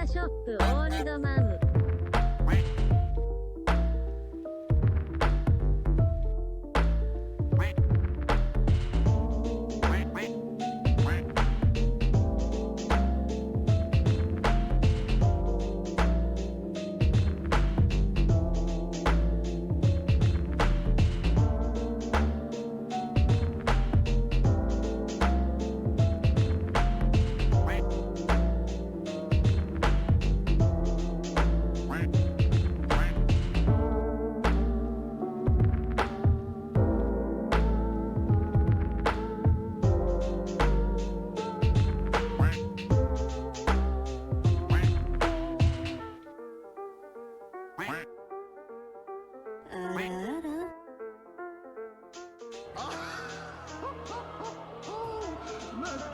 ナショップオールドマム。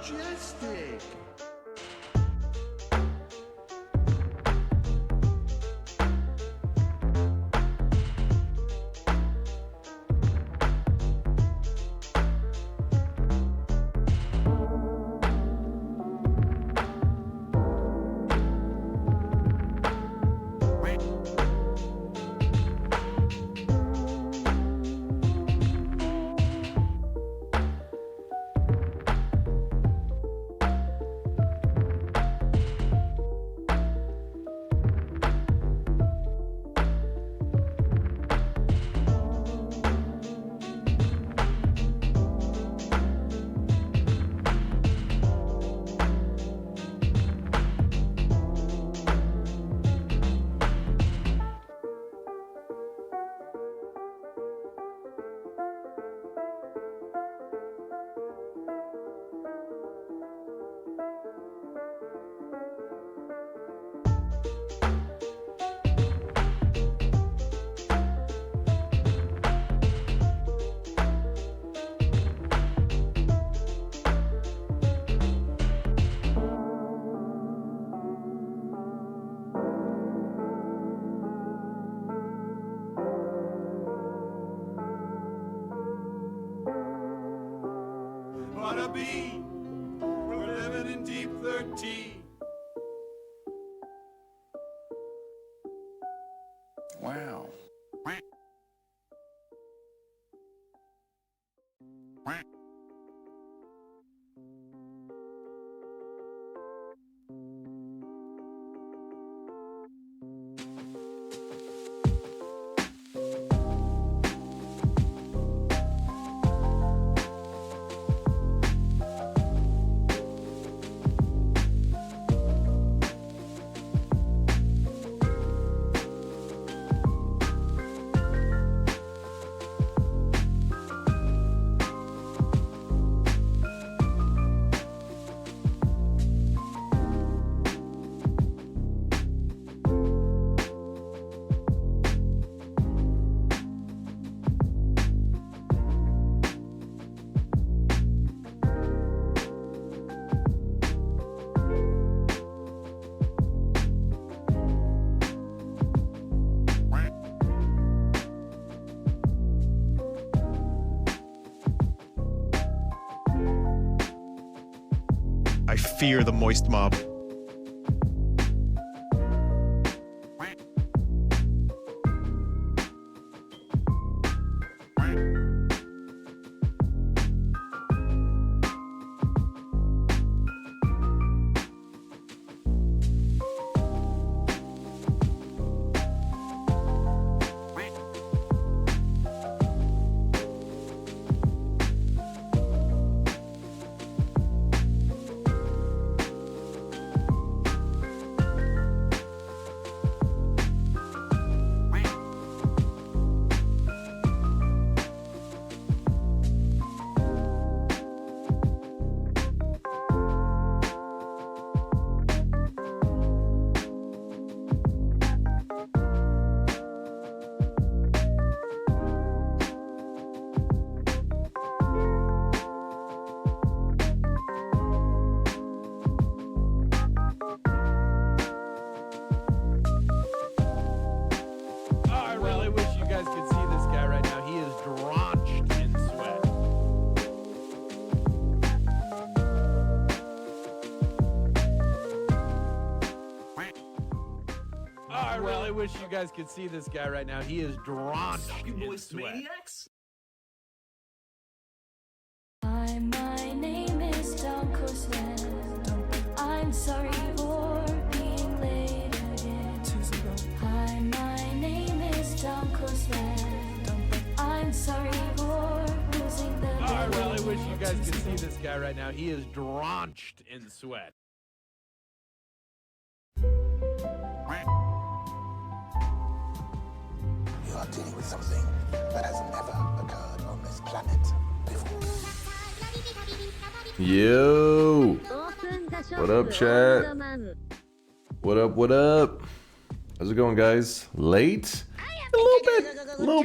Majestic! Bada bee, we're living in deep 13. Wow. I fear the moist mob. really wish you guys could see this guy right now. He is drenched in sweat. Hi, my name is DunkOrSlam. I'm sorry for being late again. Hi, my name is DunkOrSlam. I'm sorry for losing the I really wish you guys could see this guy right now. He is drenched in sweat. You are dealing with something that has never occurred on this planet before. Yo, オープンザショップ What up, オ chat? ールドマム what up, what up? How's it going, guys? Late? A little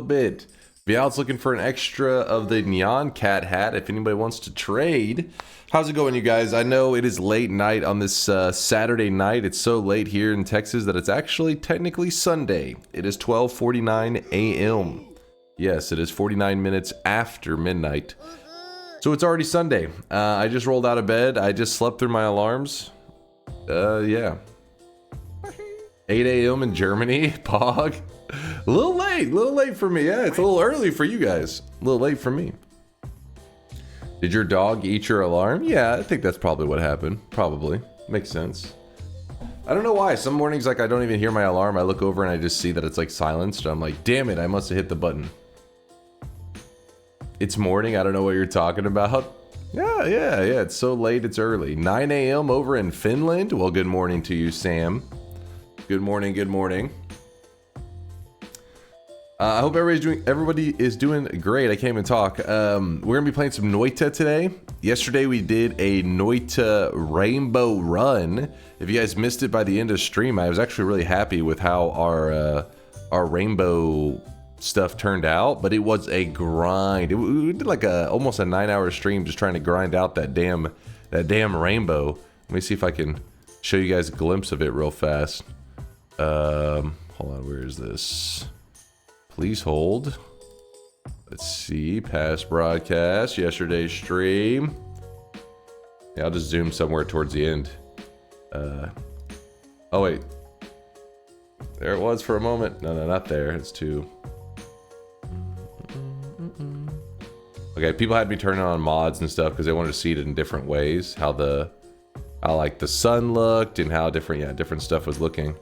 bit. Vial's looking for an extra of the Neon Cat hat if anybody wants to trade. How's it going, you guys? I know it is late night on this Saturday night. It's so late here in Texas that it's actually technically Sunday. It is 12:49 a.m. Yes, it is 49 minutes after midnight. So it's already Sunday. I just rolled out of bed. I just slept through my alarms. Yeah. 8 a.m. in Germany, Pog. A little late for me. Yeah, it's a little early for you guys. A little late for me. Did your dog eat your alarm? Yeah, I think that's probably what happened. Probably. Makes sense. I don't know why. Some mornings, like, I don't even hear my alarm. I look over and I just see that it's, like, silenced. I'm like, damn it, I must have hit the button. It's morning. I don't know what you're talking about. Yeah. It's so late, it's early. 9 a.m. over in Finland. Well, good morning to you, Sam. Good morning. I hope everybody is doing great. I can't even talk. We're gonna be playing some Noita today. Yesterday we did a Noita rainbow run. If you guys missed it by the end of stream, I was actually really happy with how our rainbow stuff turned out, but it was a grind. We did like almost a 9-hour stream just trying to grind out that damn rainbow. Let me see if I can show you guys a glimpse of it real fast. Hold on, where is this? Please hold. Let's see, past broadcast, yesterday's stream. Yeah, I'll just zoom somewhere towards the end. Oh wait, there it was for a moment. No, not there. It's too. Okay, people had me turning on mods and stuff because they wanted to see it in different ways. How like the sun looked and how different stuff was looking.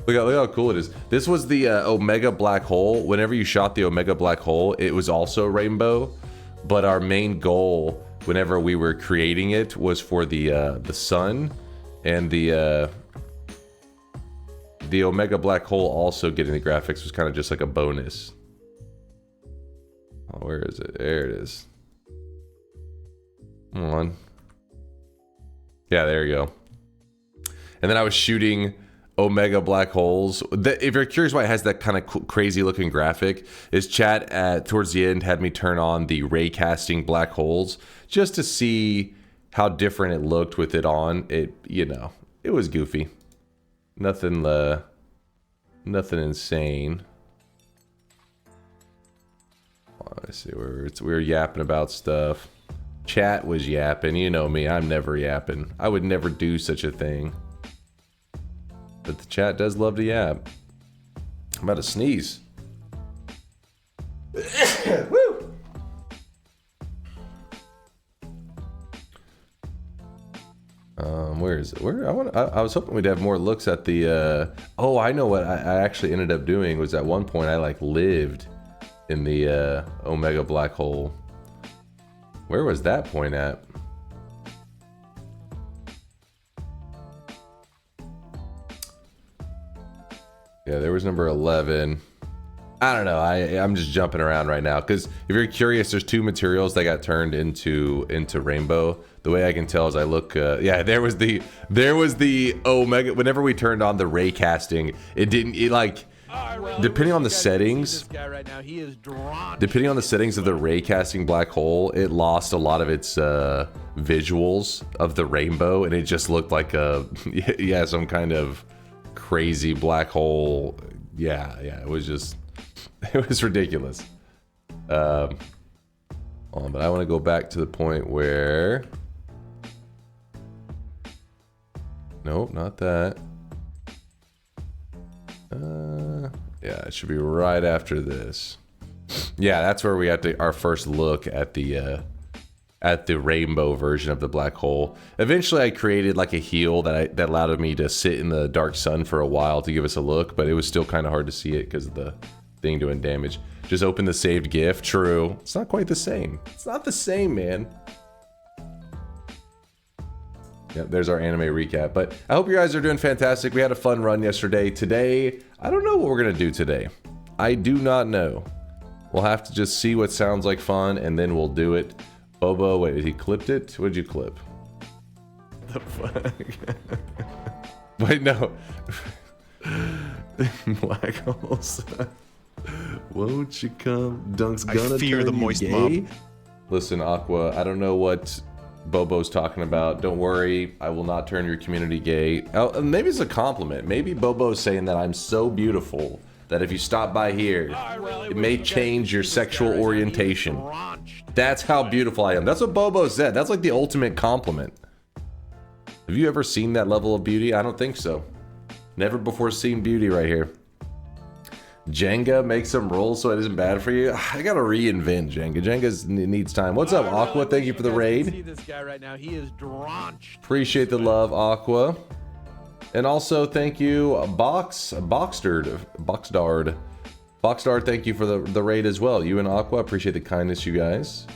Look how cool it is. This was the Omega Black Hole. Whenever you shot the Omega Black Hole, it was also rainbow. But our main goal, whenever we were creating it, was for the sun, and the Omega Black Hole also getting the graphics was kind of just like a bonus. Oh, where is it? There it is. Come on. Yeah, there you go. And then I was shooting Omega black holes. If you're curious why it has that kind of crazy looking graphic, is chat towards the end had me turn on the ray casting black holes just to see how different it looked with it on. It was goofy. Nothing insane. Let's see, we were yapping about stuff. Chat was yapping. You know me, I'm never yapping. I would never do such a thing. But the chat does love to yap. I'm about to sneeze. Woo! Where is it? I was hoping we'd have more looks at the. Oh, I know what I actually ended up doing was at one point I like lived in the Omega black hole. Where was that point at? Yeah, there was number 11. I don't know. I'm just jumping around right now because if you're curious, there's two materials that got turned into rainbow. The way I can tell is I look. Yeah, there was the Omega. Whenever we turned on the ray casting, it like. Depending on the settings, depending on the settings of the ray casting black hole, it lost a lot of its visuals of the rainbow, and it just looked like some kind of crazy black hole. Yeah, it was ridiculous. But I want to go back to the point where Nope, not that. Yeah, it should be right after this. Yeah, that's where we had our first look at the rainbow version of the black hole. Eventually, I created like a heal that allowed me to sit in the dark sun for a while to give us a look, but it was still kind of hard to see it because of the thing doing damage. Just open the saved GIF. True. It's not quite the same. It's not the same, man. Yep, there's our anime recap. But I hope you guys are doing fantastic. We had a fun run yesterday. Today, I don't know what we're going to do today. I do not know. We'll have to just see what sounds like fun, and then we'll do it. Bobo, wait, he clipped it? What did you clip? The fuck? Wait, no. Black holes. Won't you come? Dunk's gonna I fear turn the you moist gay. mob. Listen, Aqua, I don't know what Bobo's talking about. Don't worry, I will not turn your community gay. Oh, maybe it's a compliment. Maybe Bobo's saying that I'm so beautiful that if you stop by here, it may change your sexual orientation. That's how beautiful I am. That's what Bobo said. That's like the ultimate compliment. Have you ever seen that level of beauty? I don't think so. Never before seen beauty right here. Jenga makes some rolls so it isn't bad for you. I gotta reinvent Jenga. Jenga needs time. What's up, Aqua? Thank you for the raid. See this guy right now. He is drenched. Appreciate the love, Aqua. And also thank you, Boxdard. Boxdard, thank you for the raid as well. You and Aqua, appreciate the kindness, you guys.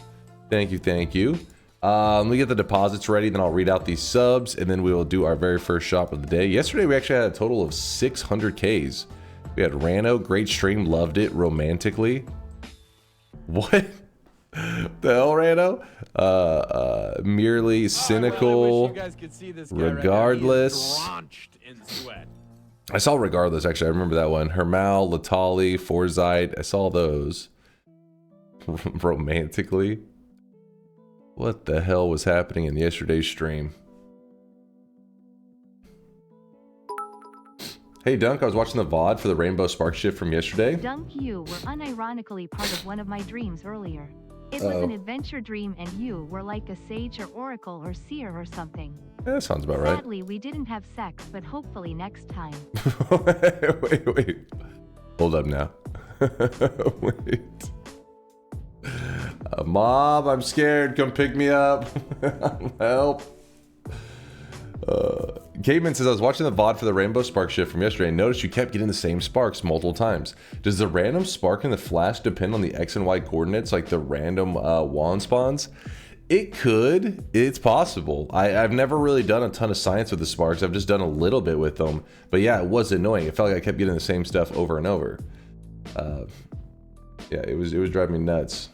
Thank you, thank you. Let me get the deposits ready, then I'll read out these subs, and then we will do our very first shop of the day. Yesterday, we actually had a total of 600 Ks. We had Rano, great stream, loved it, romantically. What? The hell, Rano? Merely cynical, regardless. I saw regardless, actually, I remember that one. Hermal, Latali, Forsyth, I saw those. Romantically. What the hell was happening in yesterday's stream? Hey Dunk, I was watching the VOD for the Rainbow Spark shift from yesterday. Dunk, you were unironically part of one of my dreams earlier. It was an adventure dream and you were like a sage or oracle or seer or something. Yeah, that sounds about right. Sadly, we didn't have sex, but hopefully next time. wait. Hold up now. Wait. Mom, I'm scared. Come pick me up. Help. Caveman says, I was watching the VOD for the Rainbow Spark shift from yesterday and noticed you kept getting the same sparks multiple times. Does the random spark in the flash depend on the X and Y coordinates like the random wand spawns? It could. It's possible. I've never really done a ton of science with the sparks. I've just done a little bit with them. But yeah, it was annoying. It felt like I kept getting the same stuff over and over. Yeah, it was driving me nuts.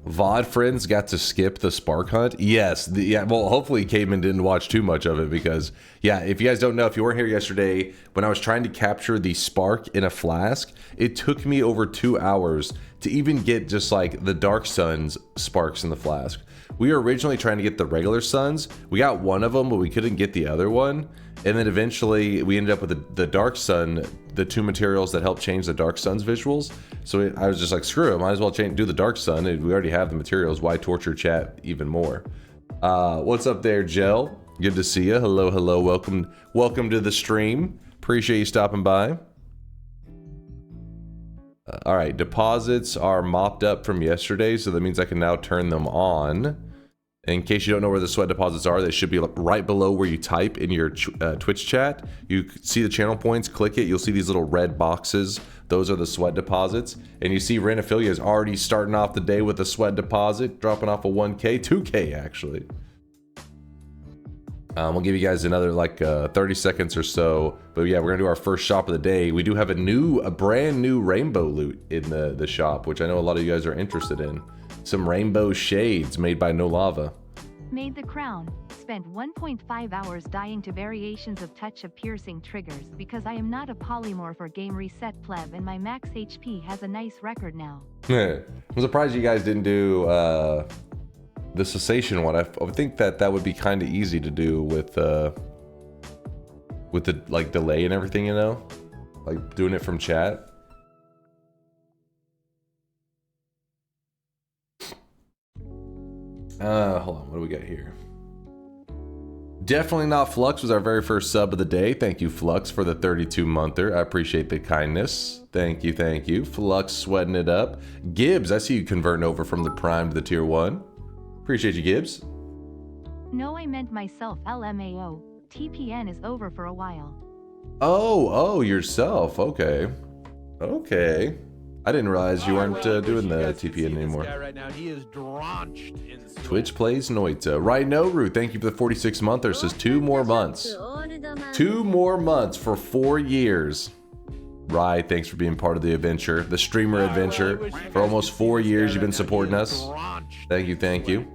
VOD friends got to skip the spark hunt. Yes, yeah. Well, hopefully Caveman didn't watch too much of it because, yeah, if you guys don't know, if you weren't here yesterday, when I was trying to capture the spark in a flask, it took me over 2 hours to even get just like the Dark Sun's sparks in the flask. We were originally trying to get the regular suns. We got one of them, but we couldn't get the other one. And then eventually we ended up with the Dark Sun, the two materials that help change the Dark Sun's visuals. So I was just like, screw it, might as well do the Dark Sun. We already have the materials. Why torture chat even more? What's up there, Gel? Good to see you. Hello, hello. Welcome to the stream. Appreciate you stopping by. All right, deposits are mopped up from yesterday, so that means I can now turn them on. In case you don't know where the sweat deposits are, they should be right below where you type in your Twitch chat. You see the channel points, click it, you'll see these little red boxes. Those are the sweat deposits. And you see Renophilia is already starting off the day with a sweat deposit, dropping off a 1K, 2K actually. We'll give you guys another like 30 seconds or so. But yeah, we're gonna do our first shop of the day. We do have a brand new rainbow loot in the shop, which I know a lot of you guys are interested in. Some rainbow shades made by No Lava. Made the crown. Spent 1.5 hours dying to variations of touch of piercing triggers because I am not a polymorph or game reset pleb and my max HP has a nice record now. I'm surprised you guys didn't do the cessation one. I would think that would be kind of easy to do with the like delay and everything, you know, like doing it from chat. Hold on, what do we got here? Definitely Not Flux was our very first sub of the day. Thank you, Flux, for the 32-monther. I appreciate the kindness. Thank you, thank you. Flux sweating it up. Gibbs, I see you converting over from the Prime to the Tier 1. Appreciate you, Gibbs. No, I meant myself, LMAO. TPN is over for a while. Oh, yourself. Okay. Okay. I didn't realize you weren't doing the TPN anymore. Right now, he is drenched in sweat. Twitch plays Noita. Rhinoru, thank you for the 46-monther. Says 2 more months. 2 more months for 4 years. Rye, thanks for being part of the adventure, the streamer adventure. For almost 4 years, you've been supporting us. Thank you, thank you.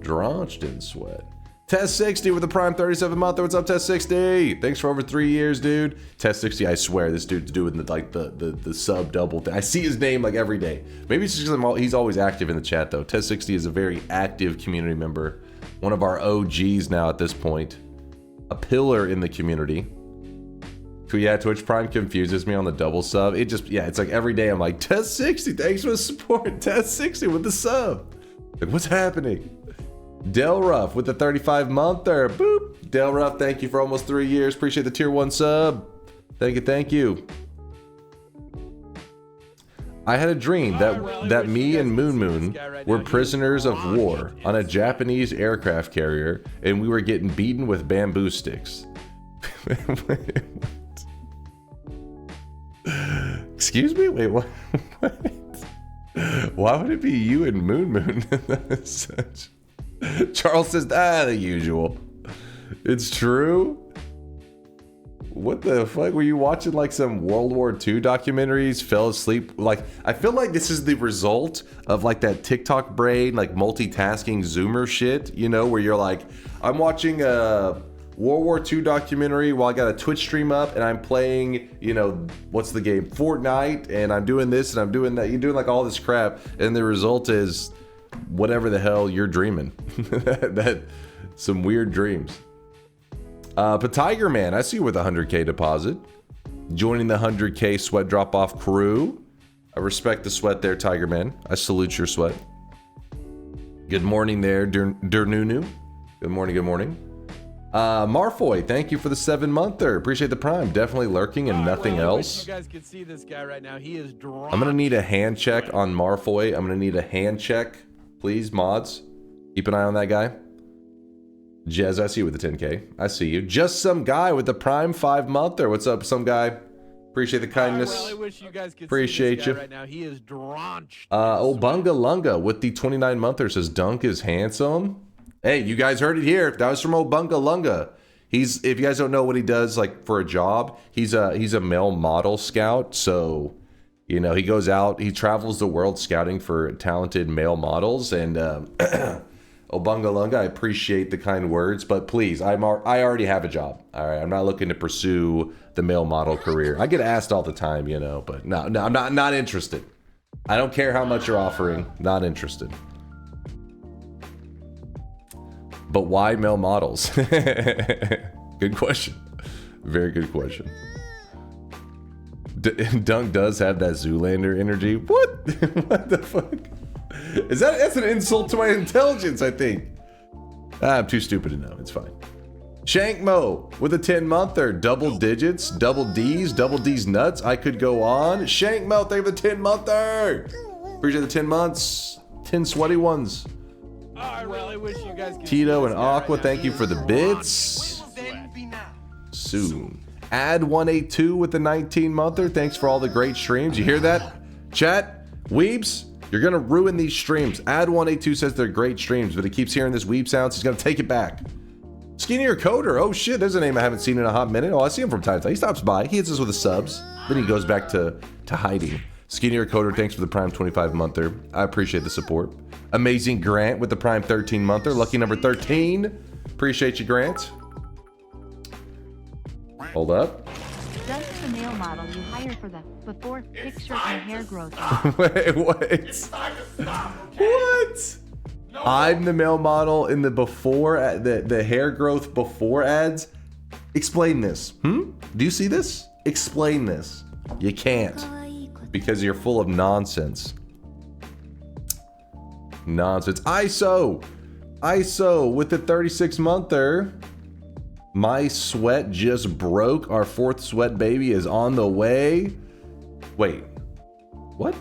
Drenched in sweat. Test 60 with the Prime 37-monther. What's up, Test 60? Thanks for over 3 years, dude. Test 60, I swear, this dude's doing the sub double thing. I see his name like every day. Maybe it's just because he's always active in the chat, though. Test 60 is a very active community member. One of our OGs now at this point. A pillar in the community. So yeah, Twitch Prime confuses me on the double sub. It just, yeah, it's like every day I'm like, Test 60, thanks for the support. Test 60 with the sub. Like, what's happening? Del Ruff with the 35-monther. Boop. Del Ruff, thank you for almost 3 years. Appreciate the Tier 1 sub. Thank you, thank you. I had a dream that me and Moon Moon were prisoners of war on a Japanese aircraft carrier, and we were getting beaten with bamboo sticks. Wait, excuse me? Wait, what? Why would it be you and Moon Moon? That is such... Charles says, the usual. It's true? What the fuck? Were you watching like some World War II documentaries, fell asleep? Like, I feel like this is the result of like that TikTok brain, like multitasking Zoomer shit, you know, where you're like, I'm watching a World War II documentary while I got a Twitch stream up and I'm playing, you know, what's the game? Fortnite, and I'm doing this and I'm doing that. You're doing like all this crap, and the result is whatever the hell you're dreaming. that some weird dreams. But Tiger Man, I see you with a 100K deposit. Joining the 100K sweat drop off crew. I respect the sweat there, Tiger Man. I salute your sweat. Good morning there, Durnunu. Good morning, good morning. Marfoy, thank you for the 7-monther. Appreciate the Prime. Definitely lurking and nothing else. You guys can see this guy right now. He is drenched. I'm gonna need a hand check on Marfoy. I'm gonna need a hand check. Please, mods. Keep an eye on that guy. Jez, I see you with the 10K. I see you. Just some guy with the Prime 5-monther. What's up, some guy? Appreciate the kindness. Well, I wish you guys could appreciate see this guy you. right now. He is drenched. Obunga Lunga with the 29-monther says Dunk is handsome. Hey, you guys heard it here. That was from Obunga Lunga. If you guys don't know what he does, like for a job, he's a male model scout. So, you know, he goes out, he travels the world scouting for talented male models. And Obunga Lunga, I appreciate the kind words, but please, I already have a job. All right, I'm not looking to pursue the male model career. I get asked all the time, you know, but no, I'm not interested. I don't care how much you're offering. Not interested. But why male models? Good question. Very good question. Dunk does have that Zoolander energy. What? What the fuck? That's an insult to my intelligence, I think. I'm too stupid to know. It's fine. Shankmo with a 10-monther. Double digits, double D's nuts. I could go on. Shankmo, thank you for the 10-monther. Appreciate the 10 months. 10 sweaty ones. I really wish you guys could Tito see and this guy Aqua, right thank now. you for the bits. Soon. Add182 with the 19-monther. Thanks for all the great streams. You hear that? Chat, weebs, you're gonna ruin these streams. Add182 says they're great streams, but he keeps hearing this weeb sounds. He's gonna take it back. Skinnier Coder. Oh shit, there's a name I haven't seen in a hot minute. Oh, I see him from time to time. He stops by. He hits us with the subs. Then he goes back to hiding. Skinnier Coder, thanks for the Prime 25-monther. I appreciate the support. Amazing Grant with the Prime 13-monther. Lucky number 13. Appreciate you, Grant. Hold up. Does the male model you hire for the before picture and hair growth? Wait, what? What? I'm the male model in the before, the hair growth before ads? Explain this. Do you see this? Explain this. You can't. Because you're full of nonsense. nonsense. ISO with the 36-monther. My sweat just broke. Our 4th sweat baby is on the way. Wait, what?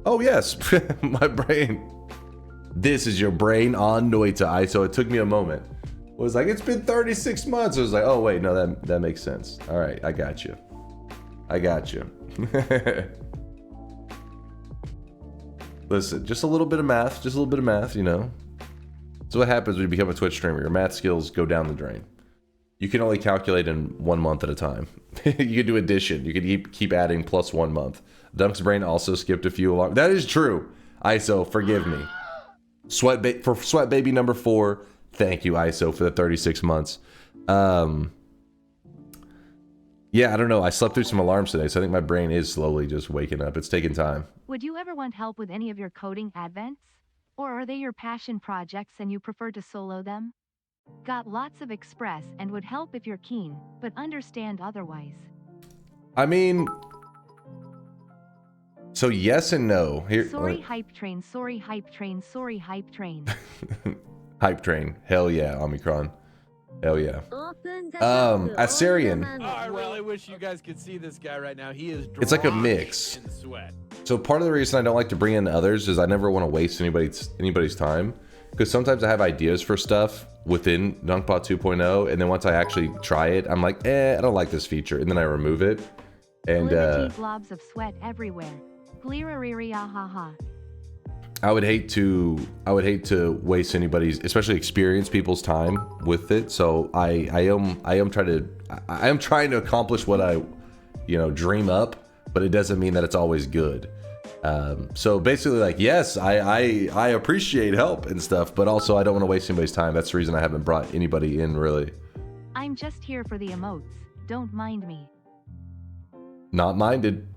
Oh yes, my brain. This is your brain on Noita. ISO. It took me a moment. It was like, it's been 36 months. I was like, oh wait, no, that makes sense. All right, I got you. Listen, just a little bit of math, you know. So what happens when you become a Twitch streamer? Your math skills go down the drain. You can only calculate in 1 month at a time. You can do addition. You can keep adding plus 1 month. Dunk's brain also skipped a few along. That is true. ISO, forgive me. Sweat baby number 4. Thank you, ISO, for the 36 months. Yeah, I don't know. I slept through some alarms today, so I think my brain is slowly just waking up. It's taking time. Would you ever want help with any of your coding advents? Or are they your passion projects and you prefer to solo them? Got lots of express and would help if you're keen, but understand otherwise. I mean, so yes and no. Here, sorry, hype train. Sorry, hype train. Sorry, hype train. Hype train. Hell yeah, Omicron. Hell yeah. Assyrian. Oh, I really wish you guys could see this guy right now. He is It's like a mix. in sweat. So part of the reason I don't like to bring in others is I never want to waste anybody's time, because sometimes I have ideas for stuff within DunkBot 2.0, and then once I actually try it, I'm like, I don't like this feature, and then I remove it. And globs of sweat everywhere. Gliraririahaha. I would hate to waste anybody's, especially experienced people's time with it. So I am trying to accomplish what I, dream up, but it doesn't mean that it's always good. So basically, like, yes, I appreciate help and stuff, but also I don't want to waste anybody's time. That's the reason I haven't brought anybody in, really. I'm just here for the emotes. Don't mind me. Not minded.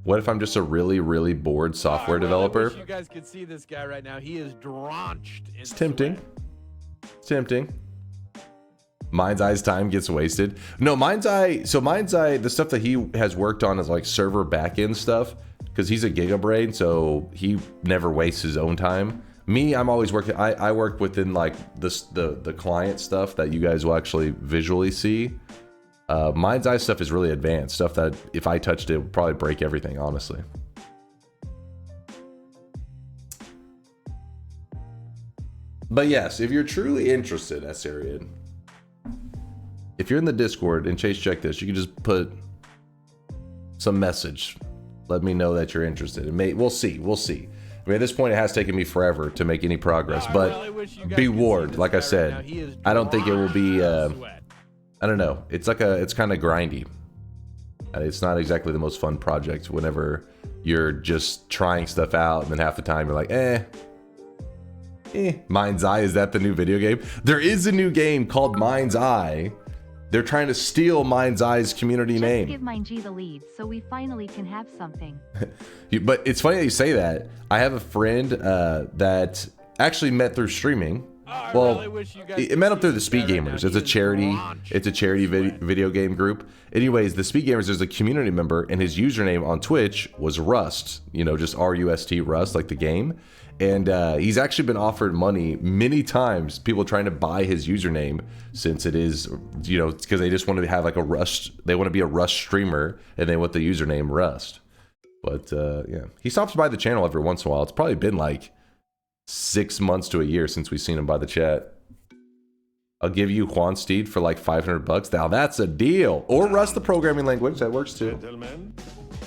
What if I'm just a really, really bored software developer? I wish you guys could see this guy right now. He is drenched in It's tempting. It's tempting. Mind's Eye's time gets wasted. No, Mind's Eye, the stuff that he has worked on is like server backend stuff, because he's a gigabrain, so he never wastes his own time. Me, I'm always working, I work within like the client stuff that you guys will actually visually see. Mind's Eye stuff is really advanced stuff that if I touched it would probably break everything, honestly. But yes, if you're truly interested, Assyrian, if you're in the Discord and Chase, check this, you can just put some message. Let me know that you're interested. And we'll see. I mean, at this point, it has taken me forever to make any progress, but be warned, like I said, I don't think it will be, I don't know. It's kind of grindy. It's not exactly the most fun project whenever you're just trying stuff out and then half the time you're like, Mind's Eye, is that the new video game? There is a new game called Mind's Eye. They're trying to steal Mind's Eye's community name. Give Mind G the lead so we finally can have something. But it's funny that you say that. I have a friend that actually met through streaming. Well, it met up through the Speed Gamers. It's a charity video game group. Anyways, the Speed Gamers, there's a community member, and his username on Twitch was Rust. Just RUST, Rust, like the game. And he's actually been offered money many times. People trying to buy his username, since it is, it's because they just want to have like a Rust. They want to be a Rust streamer, and they want the username Rust. But yeah, he stops by the channel every once in a while. It's probably been like 6 months to a year since we've seen him by the chat. I'll give you Juan Steed for like $500. Now that's a deal. Or Rust, the programming language, that works too.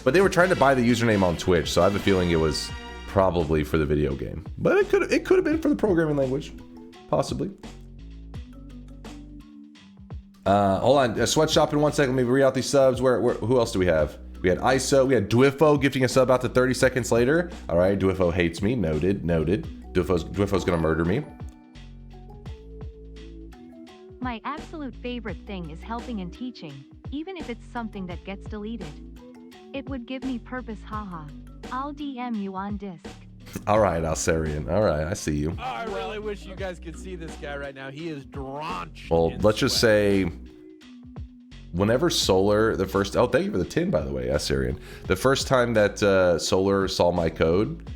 But they were trying to buy the username on Twitch, so I have a feeling it was probably for the video game. But it could have been for the programming language, possibly. Hold on, sweatshop in 1 second. Let me read out these subs. Who else do we have? We had ISO. We had Dwifo gifting a sub out to 30 seconds later. All right, Dwifo hates me. Noted. Dwifo's gonna murder me. My absolute favorite thing is helping and teaching, even if it's something that gets deleted. It would give me purpose, haha. I'll DM you on disc. All right, Alsarian. All right, I see you. Oh, I really wish you guys could see this guy right now. He is drenched. Well, let's just say, whenever Solar, thank you for the tin, by the way, Assyrian. The first time that Solar saw my code,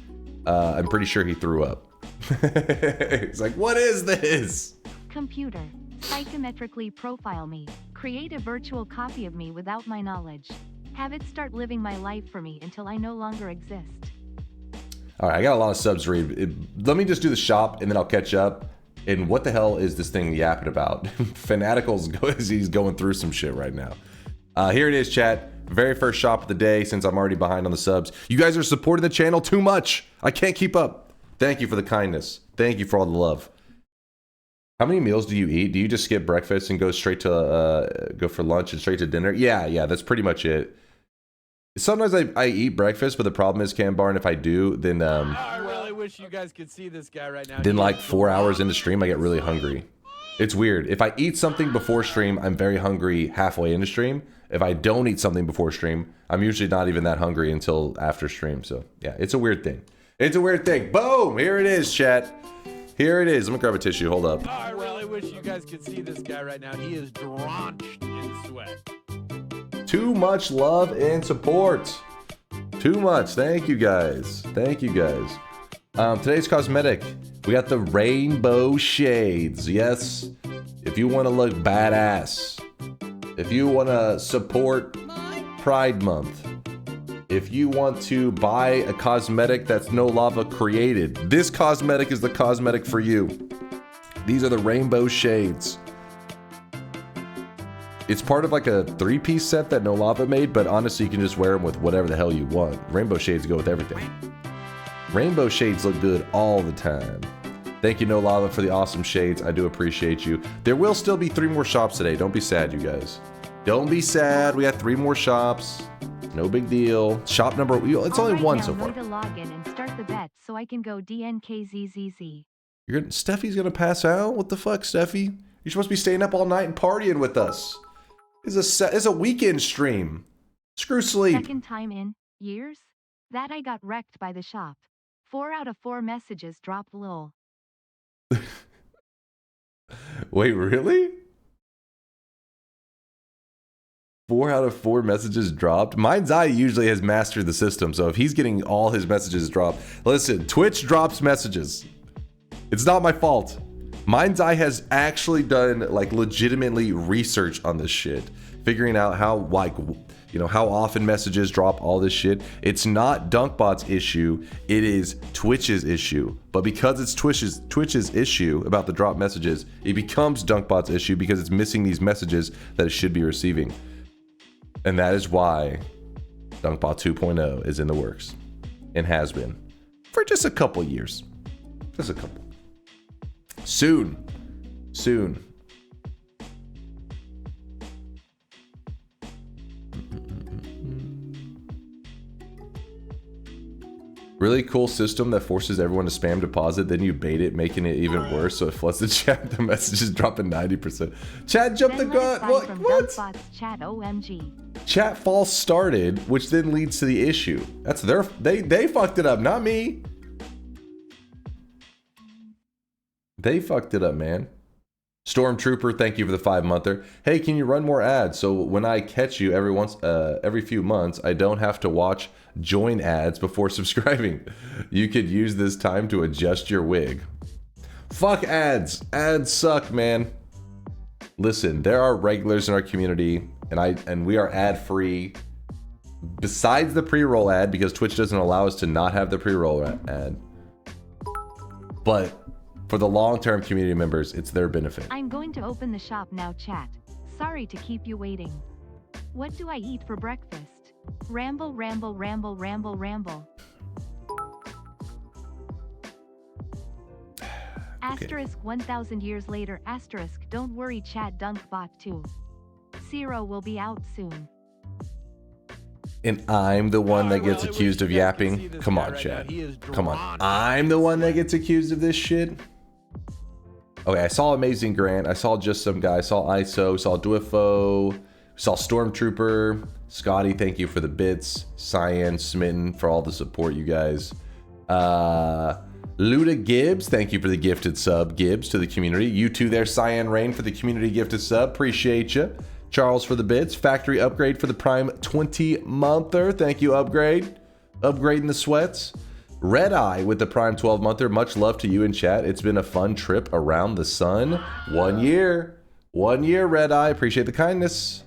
I'm pretty sure he threw up. He's like, what is this? Computer, psychometrically profile me. Create a virtual copy of me without my knowledge. Have it start living my life for me until I no longer exist. All right, I got a lot of subs to read. Let me just do the shop and then I'll catch up. And what the hell is this thing yapping about? Fanatical's he's going through some shit right now. Here it is, chat. Very first shop of the day, since I'm already behind on the subs. You guys are supporting the channel too much. I can't keep up. Thank you for the kindness. Thank you for all the love. How many meals do you eat? Do you just skip breakfast and go straight to go for lunch and straight to dinner? Yeah, that's pretty much it. Sometimes I eat breakfast, but the problem is, Cam Barn, if I do, then I really wish you guys could see this guy right now. then like 4 hours into stream, I get really hungry. It's weird. If I eat something before stream, I'm very hungry halfway into stream. If I don't eat something before stream, I'm usually not even that hungry until after stream. So yeah, it's a weird thing. It's a weird thing. Boom! Here it is, chat. Here it is. Let me grab a tissue. Hold up. I really wish you guys could see this guy right now. He is drenched in sweat. Too much love and support. Too much. Thank you guys. Thank you guys. Today's cosmetic. We got the rainbow shades. Yes. If you want to look badass. If you want to support Pride Month. If you want to buy a cosmetic that's no lava created. This cosmetic is the cosmetic for you. These are the rainbow shades. It's part of like a 3-piece set that No Lava made, but honestly, you can just wear them with whatever the hell you want. Rainbow shades go with everything. Rainbow shades look good all the time. Thank you, No Lava, for the awesome shades. I do appreciate you. There will still be 3 more shops today. Don't be sad, you guys. Don't be sad. We got 3 more shops. No big deal. Shop number, it's only Alright, 1 now so far. Noita log in and start the bet so I can go DNKZZZ. Steffi's gonna pass out? What the fuck, Steffi? You're supposed to be staying up all night and partying with us. It's a weekend stream. Screw sleep. Second time in years that I got wrecked by the shop. 4 out of 4 messages dropped lol. Wait, really? 4 out of 4 messages dropped? Mine's Eye usually has mastered the system, so if he's getting all his messages dropped... Listen, Twitch drops messages. It's not my fault. Mine's Eye has actually done, like, legitimately research on this shit. Figuring out how, like, you know, how often messages drop, all this shit. It's not DunkBot's issue, it is Twitch's issue. But because it's Twitch's issue about the drop messages, it becomes DunkBot's issue because it's missing these messages that it should be receiving. And that is why DunkBot 2.0 is in the works. And has been. For just a couple years. Just a couple. Soon. Soon. Really cool system that forces everyone to spam deposit, then you bait it, making it even worse, so it floods the chat. The messages dropping 90%. Chat jumped the gun. What? Chat OMG. Chat false started, which then leads to the issue. That's their they fucked it up, not me. They fucked it up, man. Stormtrooper, thank you for the 5-monther. Hey, can you run more ads so when I catch you every few months, I don't have to watch join ads before subscribing? You could use this time to adjust your wig. Fuck ads. Ads suck, man. Listen, there are regulars in our community, and we are ad-free. Besides the pre-roll ad, because Twitch doesn't allow us to not have the pre-roll ad. But for the long-term community members, it's their benefit. I'm going to open the shop now, chat. Sorry to keep you waiting. What do I eat for breakfast? Ramble, ramble, ramble, ramble, ramble. Asterisk 1,000 years later, asterisk, don't worry, chat, DunkBot 2. Zero will be out soon. And I'm the one that gets accused of yapping? Come on, chat. Come on. I'm the one that gets accused of this shit? Okay, I saw Amazing Grant. I saw Just Some Guy. I saw ISO. Saw Dwifo. Saw Stormtrooper. Scotty, thank you for the bits. Cyan, Smitten, for all the support, you guys. Luda Gibbs, thank you for the gifted sub, Gibbs, to the community. You too there, Cyan Rain, for the community gifted sub. Appreciate you. Charles for the bits. Factory Upgrade for the Prime 20-monther. Thank you, Upgrade. Upgrading the sweats. Red Eye with the Prime 12-monther. Much love to you in chat. It's been a fun trip around the sun. 1 year. 1 year, Red Eye. Appreciate the kindness.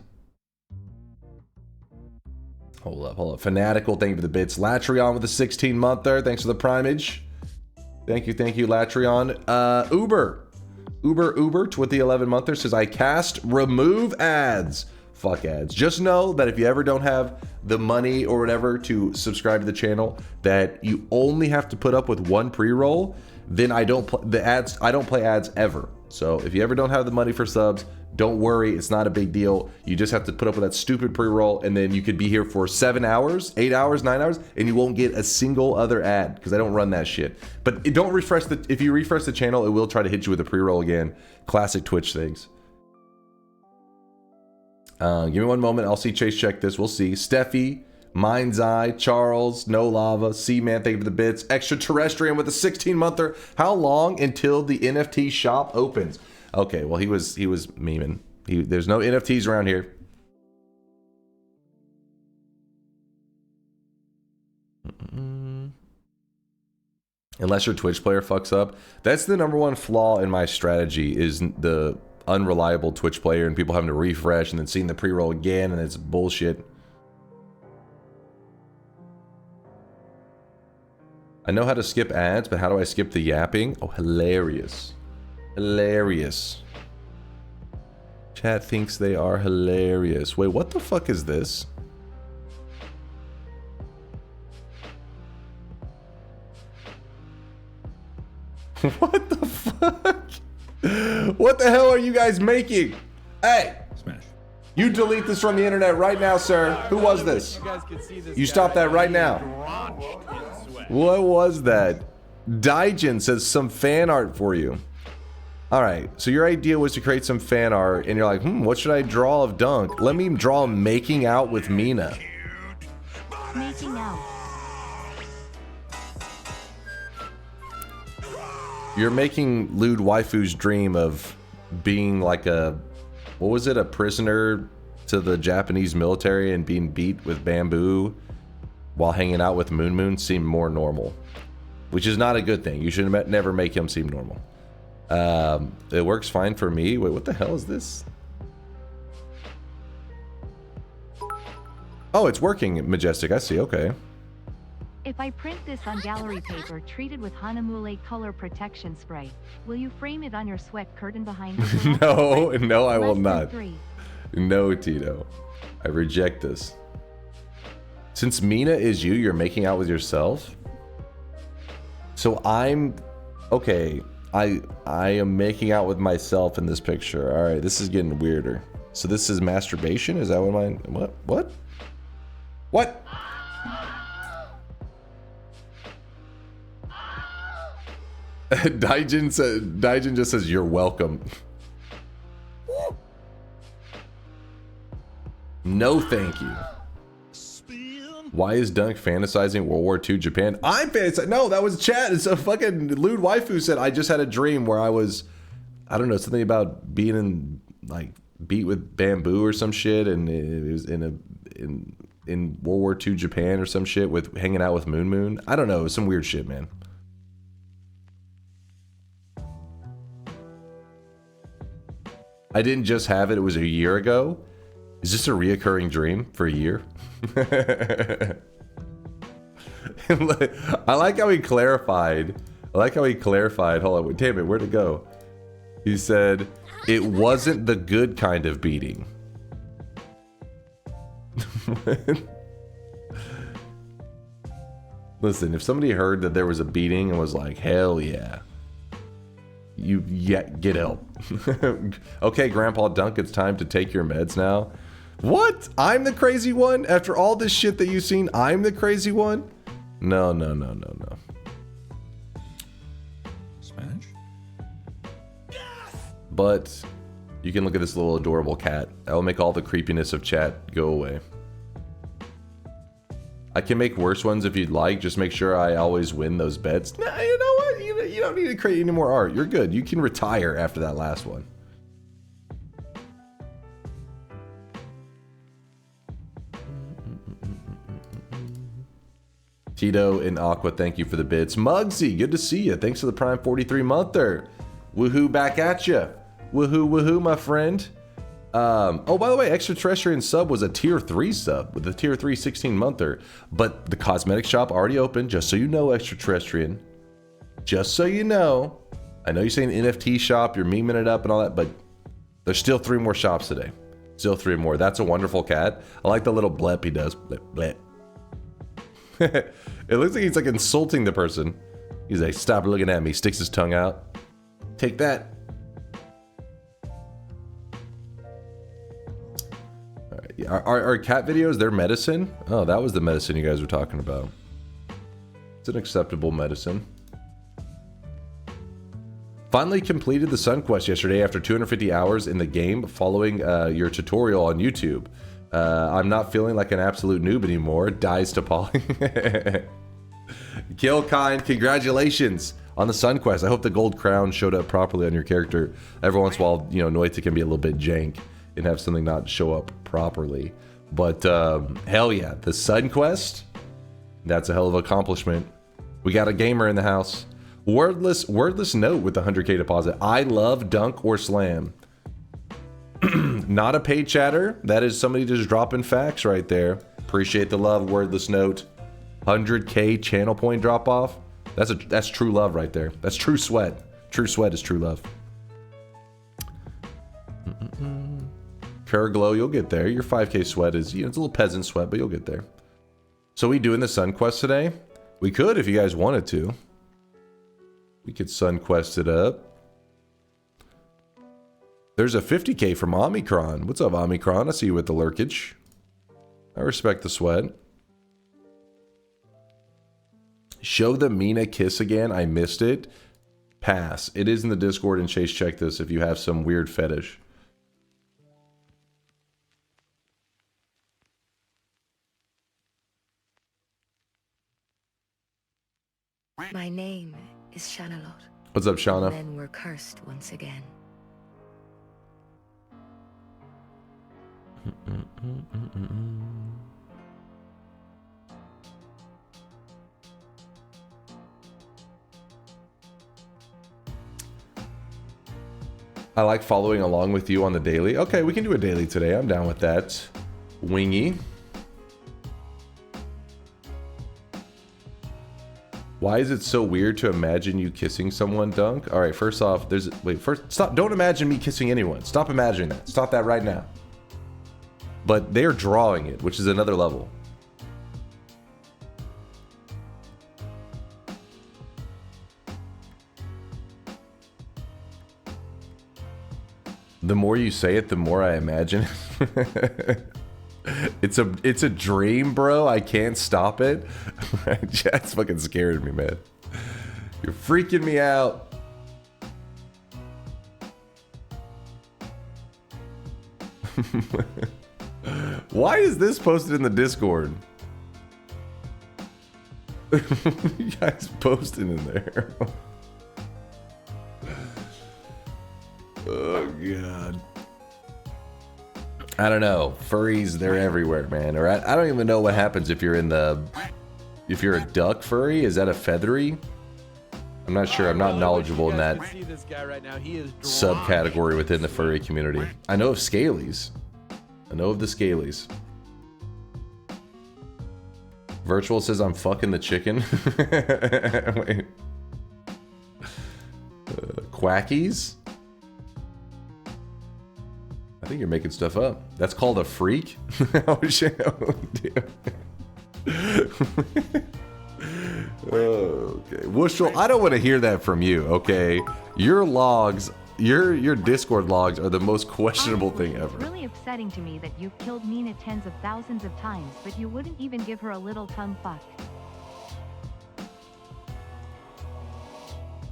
Hold up. Fanatical, thank you for the bits. Latrion with the 16-monther. Thanks for the primage. Thank you, Latrion. Uber with the 11-monther says, I cast remove ads. Fuck ads. Just know that if you ever don't have the money or whatever to subscribe to the channel, that you only have to put up with one pre-roll. Then I don't play ads ever. So if you ever don't have the money for subs, don't worry, it's not a big deal. You just have to put up with that stupid pre-roll, and then you could be here for 7 hours, 8 hours, 9 hours, and you won't get a single other ad because I don't run that shit. But don't refresh if you refresh the channel, it will try to hit you with a pre-roll again. Classic Twitch things. Give me one moment. I'll see Chase check this. We'll see. Steffi, Mind's Eye, Charles, No Lava, Seaman, thank you for the bits. Extraterrestrian with a 16-monther. How long until the NFT shop opens? Okay, well, he was memeing. There's no NFTs around here. Unless your Twitch player fucks up. That's the #1 flaw in my strategy, is the unreliable Twitch player and people having to refresh and then seeing the pre-roll again, and it's bullshit. I know how to skip ads, but how do I skip the yapping? Oh, hilarious. Hilarious. Chat thinks they are hilarious. Wait, what the fuck is this? What the fuck? What the hell are you guys making? Hey! Smash. You delete this from the internet right now, sir. Who was this? You stop that right now. What was that? Daijin says some fan art for you. Alright, so your idea was to create some fan art, and you're like, what should I draw of Dunk? Let me draw making out with Mina. Making out. You're making lewd waifu's dream of being like a, what was it, a prisoner to the Japanese military and being beat with bamboo while hanging out with Moon Moon seem more normal. Which is not a good thing. You should never make him seem normal. It works fine for me. Wait, what the hell is this? Oh, it's working, Majestic. I see, okay. If I print this on gallery paper treated with Hanamule color protection spray, will you frame it on your sweat curtain behind you? No, I will Less than not. 3. No, Tito. I reject this. Since Mina is you, you're making out with yourself? So I'm... Okay, I am making out with myself in this picture. Alright, this is getting weirder. So this is masturbation? Is that what mine... What? What? Daijin just says, you're welcome. No, thank you. Why is Dunk fantasizing World War II Japan? I'm fantasizing. No, that was chat. It's a fucking lewd waifu said, I just had a dream where I was, I don't know, something about being in, like, beat with bamboo or some shit, and it was in World War II Japan or some shit with hanging out with Moon Moon. I don't know. It was some weird shit, man. I didn't just have it. It was a year ago. Is this a reoccurring dream for a year? I like how he clarified. Hold on, wait, damn it, where'd it go? He said, it wasn't the good kind of beating. Listen, if somebody heard that there was a beating and was like, hell yeah, get help. Okay, Grandpa Dunk, it's time to take your meds now. What? I'm the crazy one? After all this shit that you've seen, I'm the crazy one? No. Smash. But you can look at this little adorable cat. That'll make all the creepiness of chat go away. I can make worse ones if you'd like. Just make sure I always win those bets. Nah, you know what? You don't need to create any more art. You're good. You can retire after that last one. Tito and Aqua, thank you for the bits. Mugsy, good to see you. Thanks for the Prime 43 monther. Woohoo, back at ya. Woohoo, woohoo, my friend. Oh, by the way, Extraterrestrian sub was a tier 3 sub with a tier 3 16 monther. But the cosmetic shop already opened, just so you know, Extraterrestrian. Just so you know. I know you're saying NFT shop, you're memeing it up and all that, but there's still 3 more shops today. Still 3 more. That's a wonderful cat. I like the little blep he does. Blep, blep. It looks like he's like insulting the person. He's like, stop looking at me. Sticks his tongue out. Take that. All right. Yeah, our cat videos, they're medicine? Oh, that was the medicine you guys were talking about. It's an acceptable medicine. Finally completed the Sun Quest yesterday after 250 hours in the game following your tutorial on YouTube. I'm not feeling like an absolute noob anymore. Dies to Polly. Killkind, congratulations on the Sun Quest. I hope the gold crown showed up properly on your character. Every once in a while, you know, Noita can be a little bit jank and have something not show up properly. But hell yeah, the Sun Quest, that's a hell of an accomplishment. We got a gamer in the house. Wordless note with the 100k deposit. I love DunkOrSlam. Not a paid chatter. That is somebody just dropping facts right there. Appreciate the love, wordless note. 100k channel point drop off. That's true love right there. That's true sweat. True sweat is true love. Paraglow, you'll get there. Your 5k sweat is, you know, it's a little peasant sweat, but you'll get there. So we doing the Sun Quest today? We could if you guys wanted to. We could Sun Quest it up. There's a 50k from Omicron. What's up, Omicron? I see you with the lurkage. I respect the sweat. Show the Mina kiss again. I missed it. Pass. It is in the Discord, and Chase, check this if you have some weird fetish. My name is Shanalot. What's up, Shauna? Men were cursed once again. I like following along with you on the daily. Okay, we can do a daily today. I'm down with that. Wingy. Why is it so weird to imagine you kissing someone, Dunk? All right, first off, stop. Don't imagine me kissing anyone. Stop imagining that. Stop that right now. But they're drawing it, which is another level. The more you say it, the more I imagine it. It's a dream, bro. I can't stop it. That's fucking scared me, man. You're freaking me out. Why is this posted in the Discord? You guys posted in there. Oh god. I don't know. Furries, they're everywhere, man. Or I don't even know what happens if you're a duck furry. Is that a feathery? I'm not sure. I'm not knowledgeable in that subcategory within the furry community. I know of scalies. I know of the scalies. Virtual says I'm fucking the chicken. Wait. Quackies? I think you're making stuff up. That's called a freak? Oh shit. Oh, okay. Wushel, I don't want to hear that from you, okay? Your logs, your Discord logs are the most questionable thing ever. It's really upsetting to me that you've killed Mina tens of thousands of times, but you wouldn't even give her a little tongue fuck.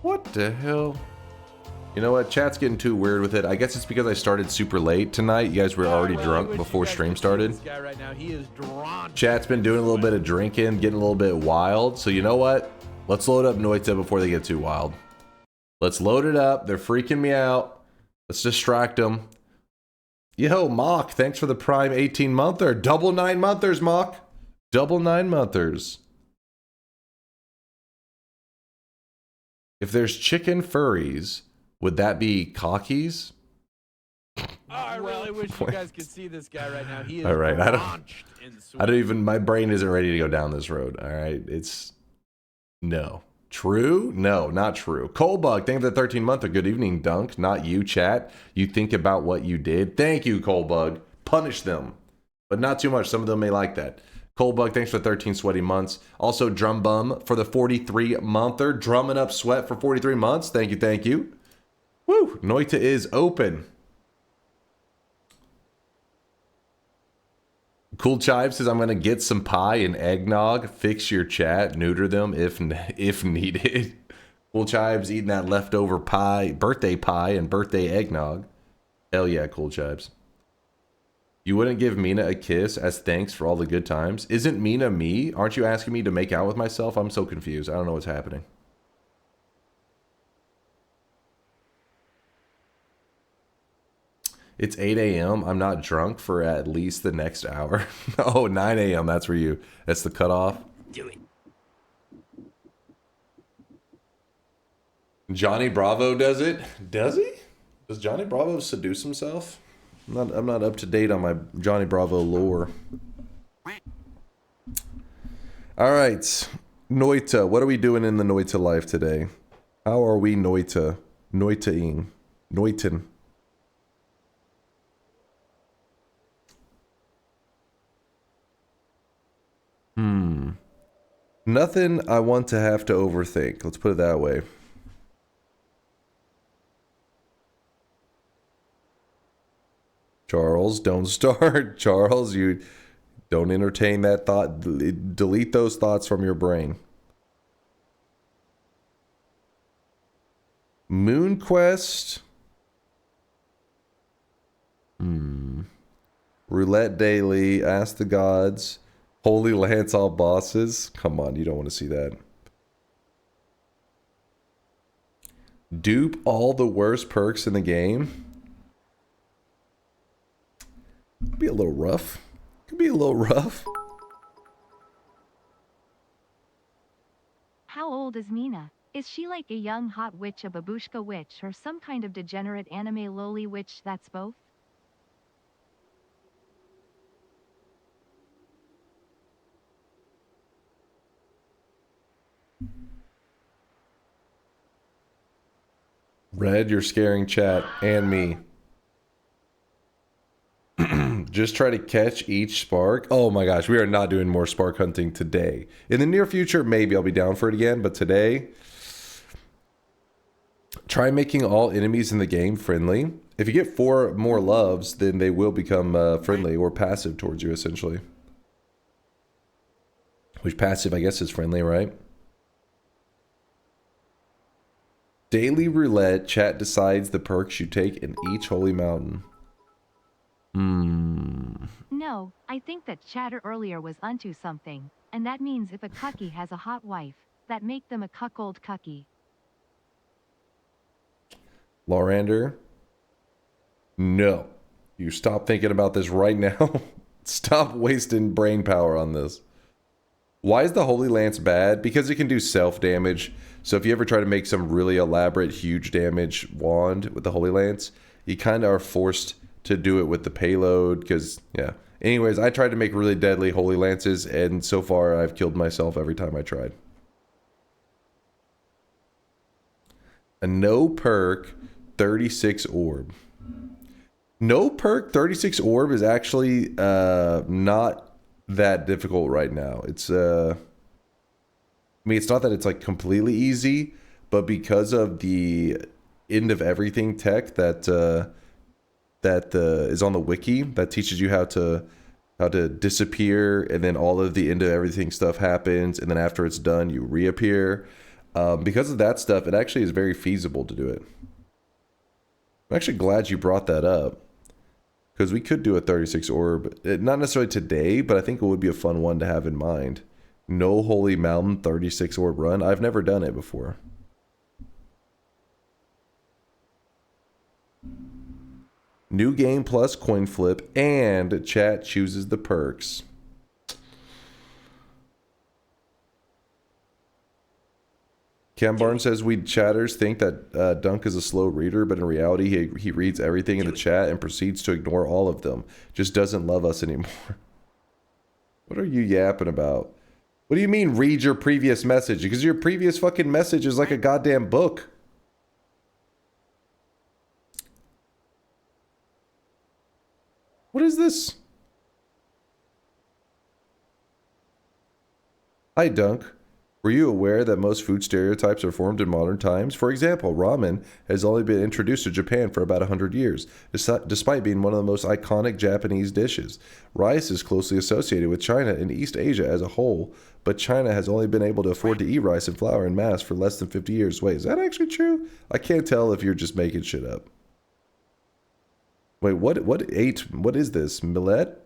What the hell? You know what? Chat's getting too weird with it. I guess it's because I started super late tonight. You guys were already drunk before stream started. Chat's been doing a little bit of drinking, getting a little bit wild. So you know what? Let's load up Noita before they get too wild. Let's load it up. They're freaking me out. Let's distract them. Yo, Mock, thanks for the Prime 18 monther. Double 9 monthers, Mock. Double 9 monthers. If there's chicken furries, would that be cockies? Oh, I really wish you guys could see this guy right now. He is All right, launched in I don't even, my brain isn't ready to go down this road. All right, it's no. True? No, not true. Colebug, thank you for the 13-month. Good evening, Dunk. Not you, chat. You think about what you did. Thank you, Colebug. Punish them, but not too much. Some of them may like that. Colebug, thanks for 13 sweaty months. Also, Drum Bum for the 43-monther. Drumming up sweat for 43 months. Thank you, thank you. Woo! Noita is open. Cool Chive says, I'm going to get some pie and eggnog. Fix your chat. Neuter them if needed. Cool Chives eating that leftover pie, birthday pie and birthday eggnog. Hell yeah, Cool Chives. You wouldn't give Mina a kiss as thanks for all the good times? Isn't Mina me? Aren't you asking me to make out with myself? I'm so confused. I don't know what's happening. It's 8 a.m. I'm not drunk for at least the next hour. Oh, 9 a.m. That's for you. That's the cutoff. Do it. Johnny Bravo does it? Does he? Does Johnny Bravo seduce himself? I'm not up to date on my Johnny Bravo lore. All right. Noita. What are we doing in the Noita life today? How are we Noita? Noitaing. Noitin. Nothing I want to have to overthink. Let's put it that way. Charles, don't start. Charles, you don't entertain that thought. Delete those thoughts from your brain. Moon Quest. Roulette Daily. Ask the Gods. Holy Lance all bosses. Come on, you don't want to see that. Dupe all the worst perks in the game. Could be a little rough. Could be a little rough. How old is Mina? Is she like a young hot witch, a babushka witch, or some kind of degenerate anime loli witch that's both? Red, you're scaring chat and me. Just try to catch each spark. Oh my gosh, we are not doing more spark hunting today. In the near future, maybe I'll be down for it again, but today, try making all enemies in the game friendly. If you get 4 more loves, then they will become friendly or passive towards you, essentially. Which passive, I guess, is friendly, right? Daily roulette, chat decides the perks you take in each holy mountain. No, I think that chatter earlier was onto something, and that means if a cucky has a hot wife, that make them a cuckold cucky. Lorander, no. You stop thinking about this right now. Stop wasting brain power on this. Why is the Holy Lance bad? Because it can do self-damage. So if you ever try to make some really elaborate, huge damage wand with the Holy Lance, you kind of are forced to do it with the payload, because, yeah. Anyways, I tried to make really deadly Holy Lances, and so far I've killed myself every time I tried. A no perk 36 orb. No perk 36 orb is actually not that difficult right now. It's I mean, it's not that it's like completely easy, but because of the end of everything tech that is on the wiki that teaches you how to disappear, and then all of the end of everything stuff happens, and then after it's done you reappear. Because of that stuff, it actually is very feasible to do it. I'm actually glad you brought that up, because we could do a 36 orb, not necessarily today, but I think it would be a fun one to have in mind. No Holy Mountain 36 orb run. I've never done it before. New game plus coin flip, and chat chooses the perks. Cam Barnes says we chatters think that Dunk is a slow reader, but in reality he reads everything in the chat and proceeds to ignore all of them. Just doesn't love us anymore. What are you yapping about? What do you mean read your previous message? Because your previous fucking message is like a goddamn book. What is this? Hi, Dunk. Were you aware that most food stereotypes are formed in modern times? For example, ramen has only been introduced to Japan for about 100 years, despite being one of the most iconic Japanese dishes. Rice is closely associated with China and East Asia as a whole, but China has only been able to afford to eat rice and flour en masse for less than 50 years. Wait, is that actually true? I can't tell if you're just making shit up. Wait, what is this? Millet?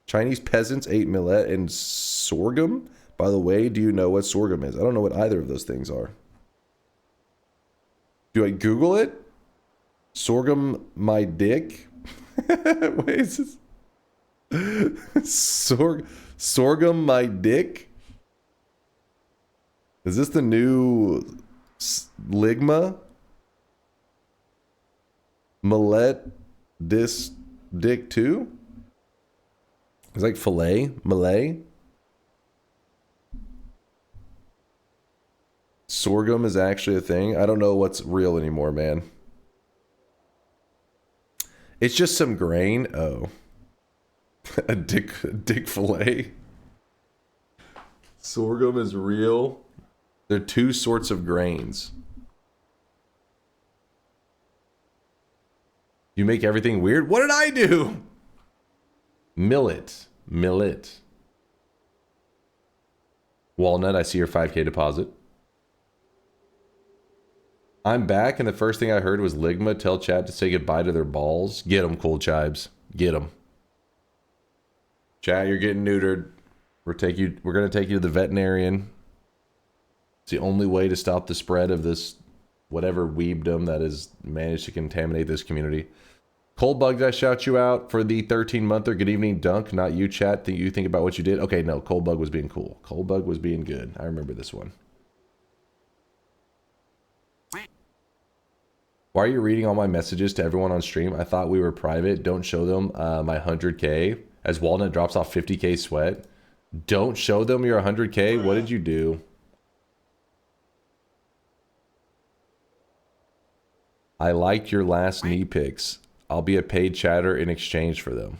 Chinese peasants ate millet and sorghum? By the way, do you know what sorghum is? I don't know what either of those things are. Do I Google it? Sorghum my dick? Wait, is this? Sorghum my dick? Is this the new ligma? Millet dis dick too? It's like filet? Malay? Sorghum is actually a thing. I don't know what's real anymore, man. It's just some grain. Oh. a dick fillet. Sorghum is real. There are two sorts of grains. You make everything weird? What did I do? Millet. Millet. Walnut, I see your 5K deposit. I'm back, and the first thing I heard was Ligma tell chat to say goodbye to their balls. Get them, Cool Chibes. Get them. Chat, you're getting neutered. We're going to take you to the veterinarian. It's the only way to stop the spread of this whatever weebdom that has managed to contaminate this community. Cold Bug, I shout you out for the 13-monther. Good evening, Dunk. Not you, chat. You think about what you did? Okay, no. Cold Bug was being cool. Cold Bug was being good. I remember this one. Why are you reading all my messages to everyone on stream? I thought we were private. Don't show them my 100K. As Walnut drops off 50K sweat. Don't show them your 100K? What did you do? I liked your last knee pics. I'll be a paid chatter in exchange for them.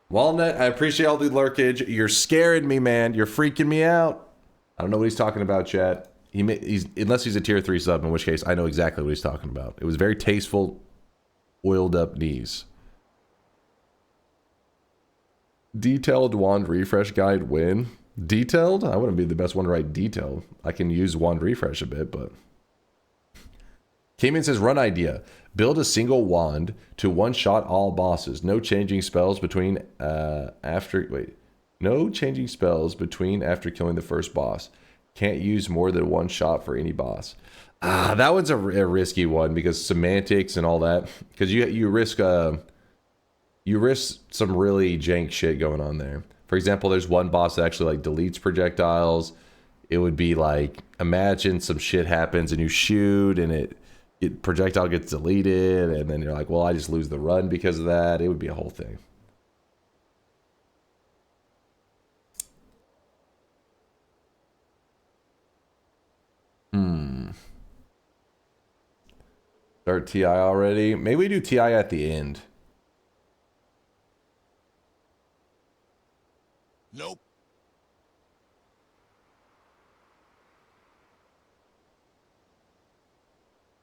Walnut, I appreciate all the lurkage. You're scaring me, man. You're freaking me out. I don't know what he's talking about, chat. Unless he's a tier 3 sub, in which case I know exactly what he's talking about. It was very tasteful, oiled up knees. Detailed wand refresh guide win. Detailed? I wouldn't be the best one to write detailed. I can use wand refresh a bit, but... Came in says run idea. Build a single wand to one-shot all bosses. No changing spells between No changing spells between after killing the first boss. Can't use more than one shot for any boss. That one's a risky one because semantics and all that. Because you risk some really jank shit going on there. For example, there's one boss that actually like deletes projectiles. It would be like, imagine some shit happens and you shoot and projectile gets deleted and then you're like, well, I just lose the run because of that. It would be a whole thing. Start TI already? Maybe we do TI at the end. Nope.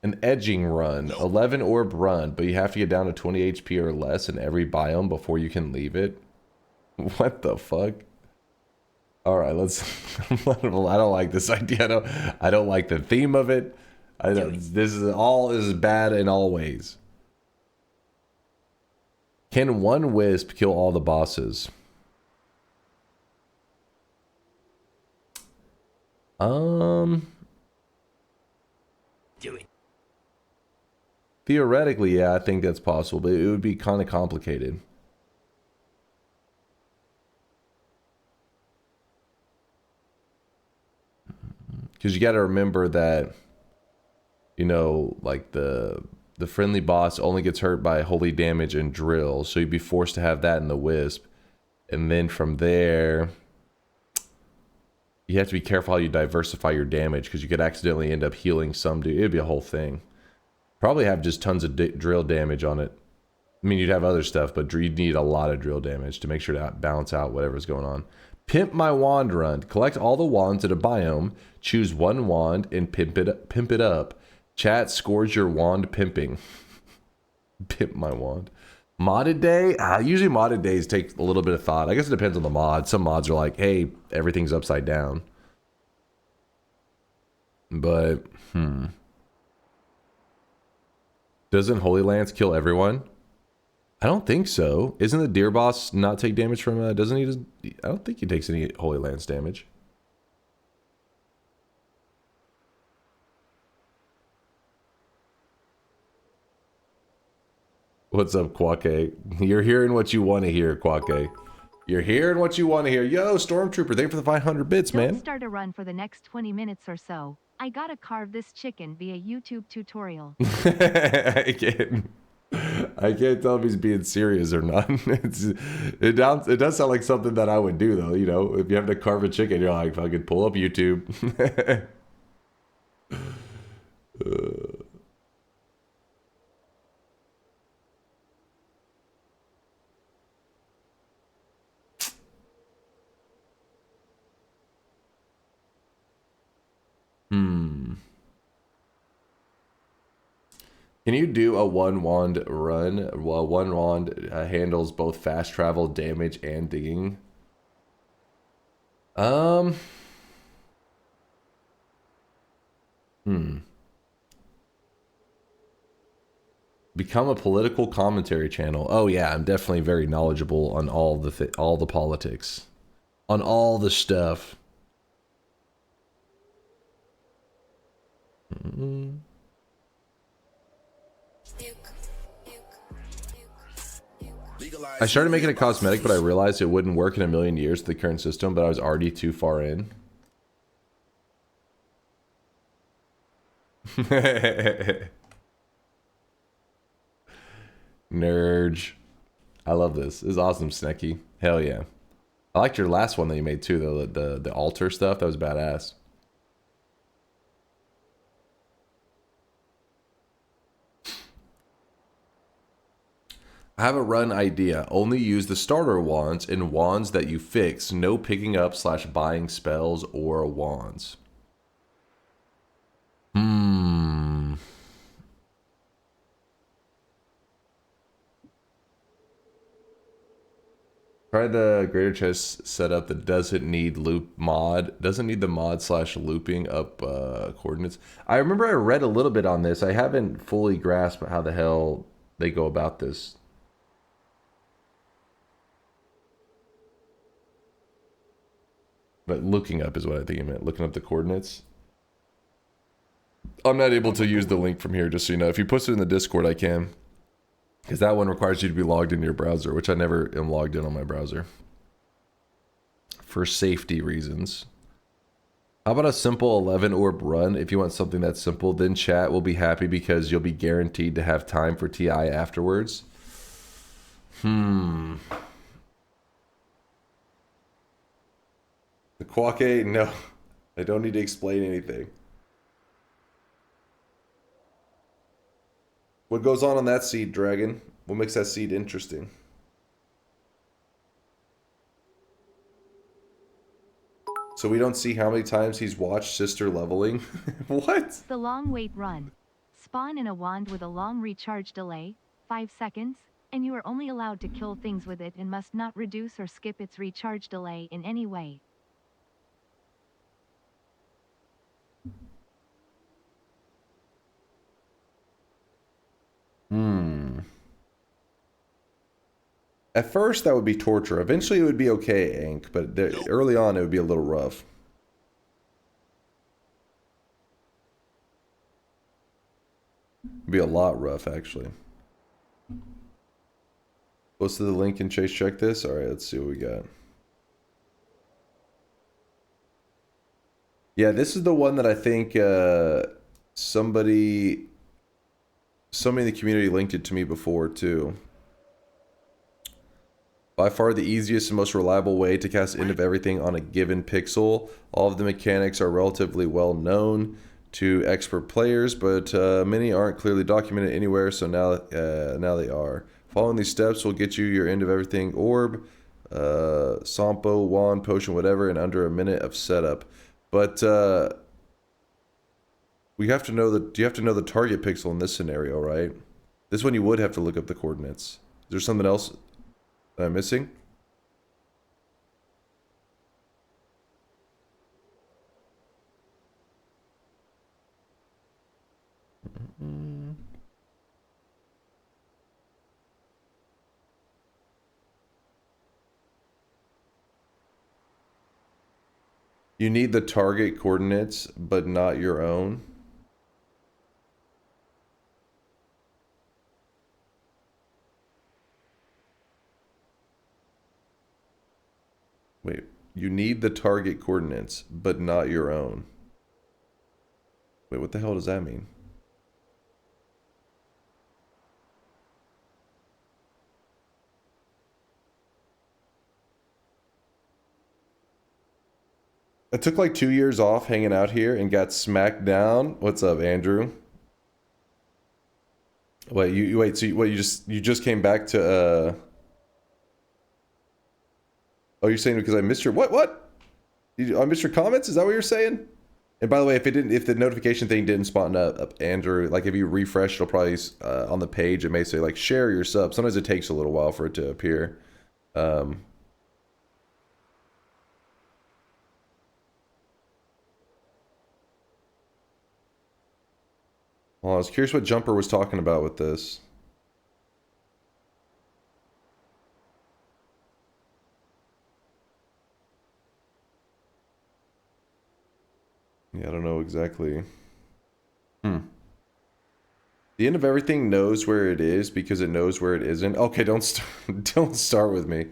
An edging run. Nope. 11 orb run, but you have to get down to 20 HP or less in every biome before you can leave it. What the fuck? Alright, let's... I don't like this idea. I don't like the theme of it. This is bad in all ways. Can one wisp kill all the bosses? Do it. Theoretically, yeah, I think that's possible, but it would be kind of complicated. Because you got to remember that, you know, like the friendly boss only gets hurt by holy damage and drill, so you'd be forced to have that in the wisp. And then from there, you have to be careful how you diversify your damage, because you could accidentally end up healing some dude. It'd be a whole thing. Probably have just tons of drill damage on it. I mean, you'd have other stuff, but you'd need a lot of drill damage to make sure to balance out whatever's going on. Pimp my wand run. Collect all the wands in a biome. Choose one wand and pimp it up. Chat scores your wand pimping. Pimp my wand. Modded day? Usually modded days take a little bit of thought. I guess it depends on the mod. Some mods are like, hey, everything's upside down. But, Doesn't Holy Lance kill everyone? I don't think so. Isn't the deer boss not take damage from, doesn't he just... I don't think he takes any Holy Lance damage. What's up, Quake? You're hearing what you want to hear, Quake. You're hearing what you want to hear. Yo, Stormtrooper, thank you for the 500 bits, man. Don't start a run for the next 20 minutes or so. I gotta carve this chicken via YouTube tutorial. I can't tell if he's being serious or not. It does sound like something that I would do, though. You know, if you have to carve a chicken, you're like, fucking pull up YouTube. Can you do a one wand run? Well, one wand handles both fast travel, damage, and digging. Become a political commentary channel. Oh yeah, I'm definitely very knowledgeable on all the politics, on all the stuff. I started making a cosmetic, but I realized it wouldn't work in a million years with the current system, but I was already too far in. Nerd. I love this. This is awesome, Snecky. Hell yeah. I liked your last one that you made too, though. The altar stuff. That was badass. I have a run idea. Only use the starter wands and wands that you fix. No picking up / buying spells or wands. Try the greater chest setup that doesn't need loop mod. Doesn't need the mod / looping up coordinates. I remember I read a little bit on this. I haven't fully grasped how the hell they go about this. But looking up is what I think you meant. Looking up the coordinates. I'm not able to use the link from here, just so you know. If you post it in the Discord, I can. Because that one requires you to be logged into your browser, which I never am logged in on my browser. For safety reasons. How about a simple 11 orb run? If you want something that's simple, then chat will be happy because you'll be guaranteed to have time for TI afterwards. The Quake? No. I don't need to explain anything. What goes on that seed, Dragon? What makes that seed interesting? So we don't see how many times he's watched Sister leveling? What? The long wait run. Spawn in a wand with a long recharge delay, 5 seconds, and you are only allowed to kill things with it and must not reduce or skip its recharge delay in any way. At first, that would be torture. Eventually, it would be okay, Ink, but early on, it would be a little rough. It'd be a lot rough, actually. Posted the link and Chase check this. All right, let's see what we got. Yeah, this is the one that I think somebody in the community linked it to me before too. By far the easiest and most reliable way to cast End of Everything on a given pixel. All of the mechanics are relatively well known to expert players, but many aren't clearly documented anywhere, so now they are. Following these steps will get you your End of Everything orb, Sampo, wand, potion, whatever, in under a minute of setup. But you have to know the target pixel in this scenario, right? This one you would have to look up the coordinates. Is there something else that I'm missing? You need the target coordinates, but not your own. Wait, you need the target coordinates, but not your own. Wait, what the hell does that mean? I took like 2 years off hanging out here and got smacked down. What's up, Andrew? Wait, you just came back to Oh, you're saying because I missed your what? I missed your comments? Is that what you're saying? And by the way, if the notification thing didn't spawn up, Andrew, like if you refresh, it'll probably on the page it may say like share your sub. Sometimes it takes a little while for it to appear. Well, I was curious what Jumper was talking about with this. Yeah, I don't know exactly. The End of Everything knows where it is because it knows where it isn't. Okay, don't start with me.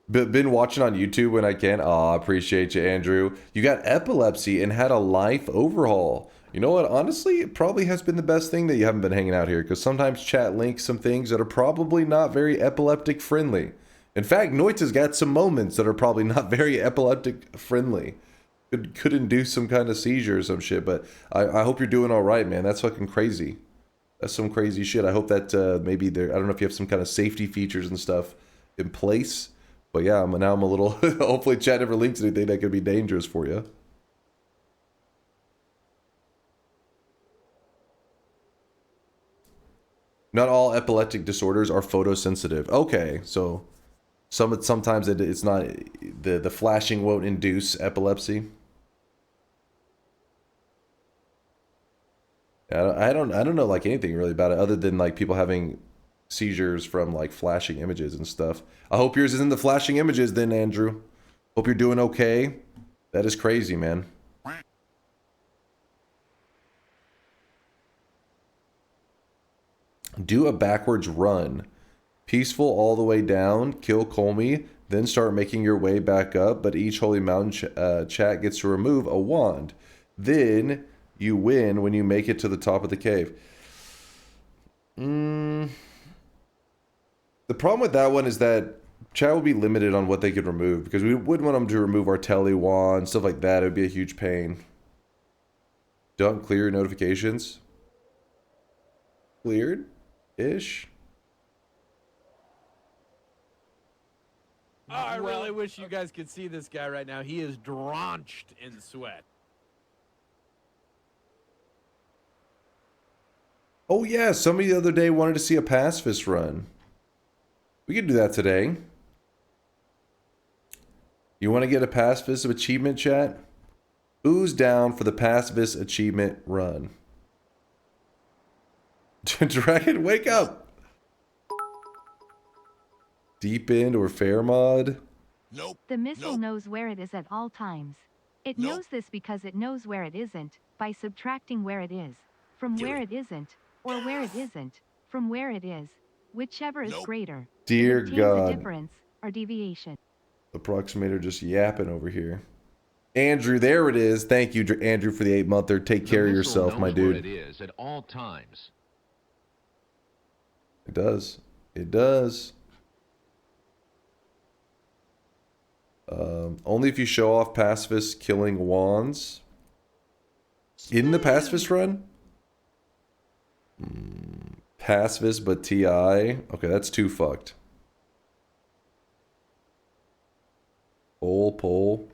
Been watching on YouTube when I can. Aw, appreciate you, Andrew. You got epilepsy and had a life overhaul. You know what? Honestly, it probably has been the best thing that you haven't been hanging out here, because sometimes chat links some things that are probably not very epileptic friendly. In fact, Noita's got some moments that are probably not very epileptic friendly. Could induce some kind of seizure or some shit, but I hope you're doing all right, man. That's fucking crazy. That's some crazy shit. I hope that maybe there, I don't know if you have some kind of safety features and stuff in place, but yeah, now I'm a little, hopefully chat never links anything that could be dangerous for you. Not all epileptic disorders are photosensitive. Okay, so sometimes it's not, the flashing won't induce epilepsy. I don't know like anything really about it other than like people having seizures from like flashing images and stuff. I hope yours isn't the flashing images then, Andrew. Hope you're doing okay. That is crazy, man. Do a backwards run. Peaceful all the way down, kill Colmy, then start making your way back up, but each Holy Mountain chat gets to remove a wand. Then you win when you make it to the top of the cave. The problem with that one is that chat will be limited on what they could remove, because we wouldn't want them to remove our tele wand, stuff like that. It would be a huge pain. Don't clear your notifications. Cleared-ish. Oh, I really wish you guys could see this guy right now. He is drenched in sweat. Oh yeah, somebody the other day wanted to see a pacifist run. We could do that today. You want to get a pacifist achievement, chat? Who's down for the pacifist achievement run? Dragon, wake up! Deep end or fair mod? Nope. The missile knows where it is at all times. It knows this because it knows where it isn't, by subtracting where it is, from where it isn't, or where it isn't, from where it is, whichever is greater. Dear it obtains God. a difference, or deviation. Approximator just yapping over here. Andrew, there it is. Thank you, Andrew, for the 8-monther. Take care of yourself, my dude. It is at all times. It does. It does. Only if you show off pacifist killing wands. In the pacifist run? Pacifist, but TI. Okay, that's too fucked. Poll.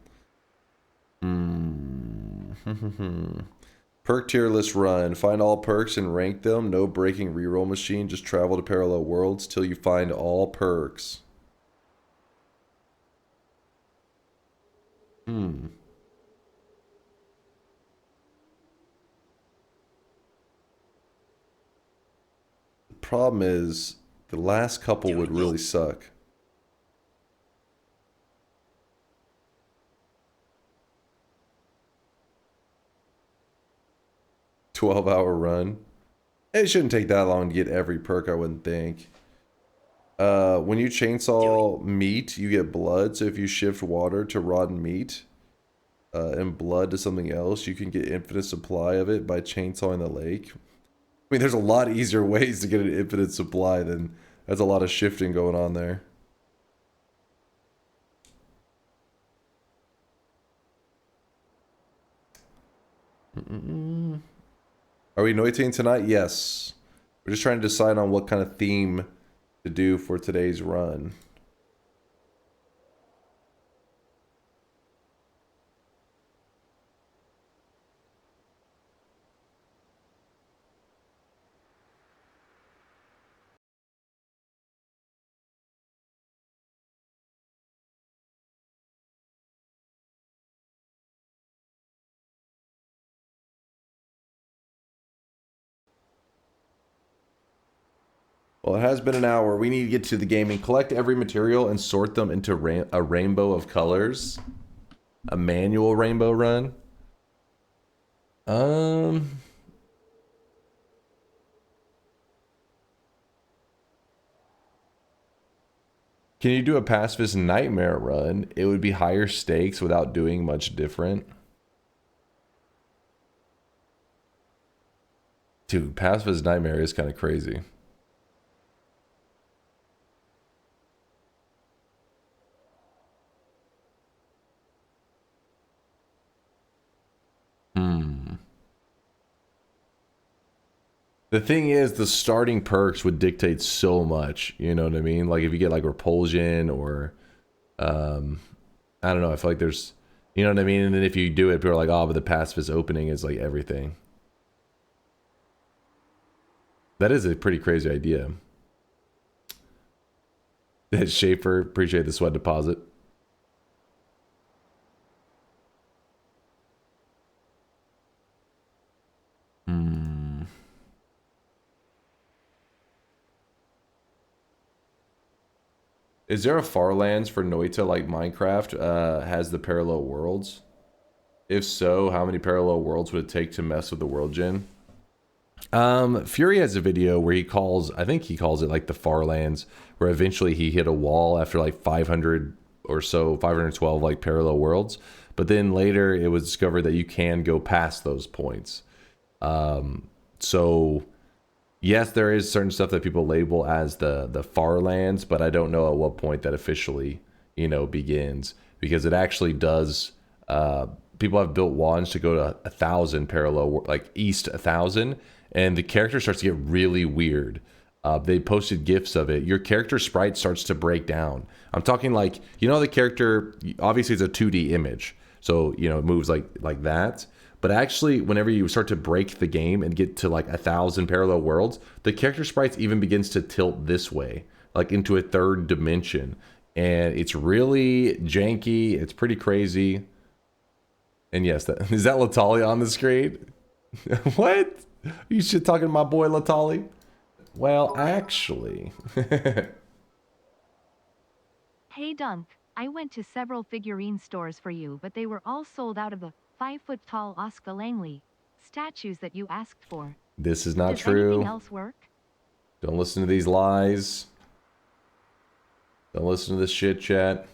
Perk tier list run. Find all perks and rank them. No breaking reroll machine. Just travel to parallel worlds till you find all perks. The problem is the last couple would really suck. $12-hour run. It shouldn't take that long to get every perk, I wouldn't think. When you chainsaw meat, you get blood. So if you shift water to rotten meat and blood to something else, you can get infinite supply of it by chainsawing the lake. I mean, there's a lot easier ways to get an infinite supply than... That's a lot of shifting going on there. Are we noiting tonight? Yes. We're just trying to decide on what kind of theme to do for today's run. Well, it has been an hour. We need to get to the gaming. Collect every material and sort them into a rainbow of colors. A manual rainbow run. Can you do a pacifist nightmare run? It would be higher stakes without doing much different. Dude, pacifist nightmare is kind of crazy. The thing is, the starting perks would dictate so much, you know what I mean? Like, if you get, like, Repulsion or, I don't know, I feel like there's, you know what I mean? And then if you do it, people are like, oh, but the pacifist opening is, like, everything. That is a pretty crazy idea. Schaefer, appreciate the sweat deposit. Is there a Farlands for Noita like Minecraft has the parallel worlds? If so, how many parallel worlds would it take to mess with the world gen? Fury has a video where he calls, I think he calls it like the Farlands, where eventually he hit a wall after like 500 or so, 512 like parallel worlds. But then later it was discovered that you can go past those points. So yes, there is certain stuff that people label as the Farlands, but I don't know at what point that officially, you know, begins, because it actually does. People have built wands to go to 1,000 parallel, like east 1,000, and the character starts to get really weird. They posted GIFs of it. Your character sprite starts to break down. I'm talking like, you know, the character obviously is a 2D image, so you know it moves like that. But actually, whenever you start to break the game and get to like 1,000 parallel worlds, the character sprites even begins to tilt this way, like into a third dimension. And it's really janky. It's pretty crazy. And yes, is that Latali on the screen? What? You shit talking to my boy Latali? Well, actually. Hey Dunk, I went to several figurine stores for you, but they were all sold out of the 5-foot-tall Oscar Langley statues that you asked for. This is not Does true. anything else work? Don't listen to these lies. Don't listen to this shit chat.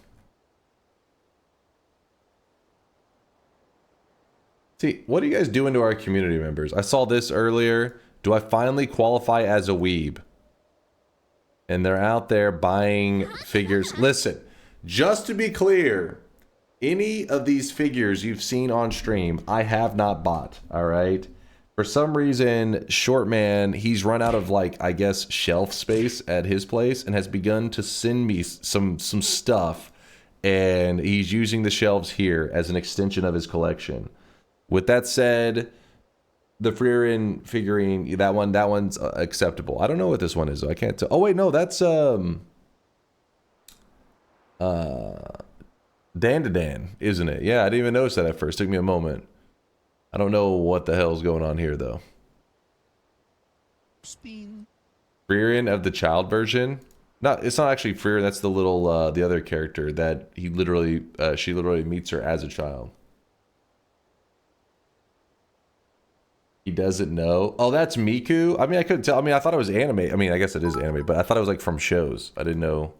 See, what are you guys doing to our community members? I saw this earlier. Do I finally qualify as a weeb? And they're out there buying figures. Listen, just to be clear, any of these figures you've seen on stream, I have not bought, all right? For some reason, Shortman, he's run out of, like, I guess, shelf space at his place and has begun to send me some stuff, and he's using the shelves here as an extension of his collection. With that said, the Freerin figurine, that one's acceptable. I don't know what this one is, though. I can't tell. Oh, wait, no, that's, Dan, isn't it? Yeah, I didn't even notice that at first. Took me a moment. I don't know what the hell's going on here, though. Freerin of the child version? No, it's not actually Freerin. That's the little, the other character that he literally, she literally meets her as a child. He doesn't know. Oh, that's Miku? I mean, I couldn't tell. I mean, I thought it was anime. I mean, I guess it is anime, but I thought it was like from shows. I didn't know.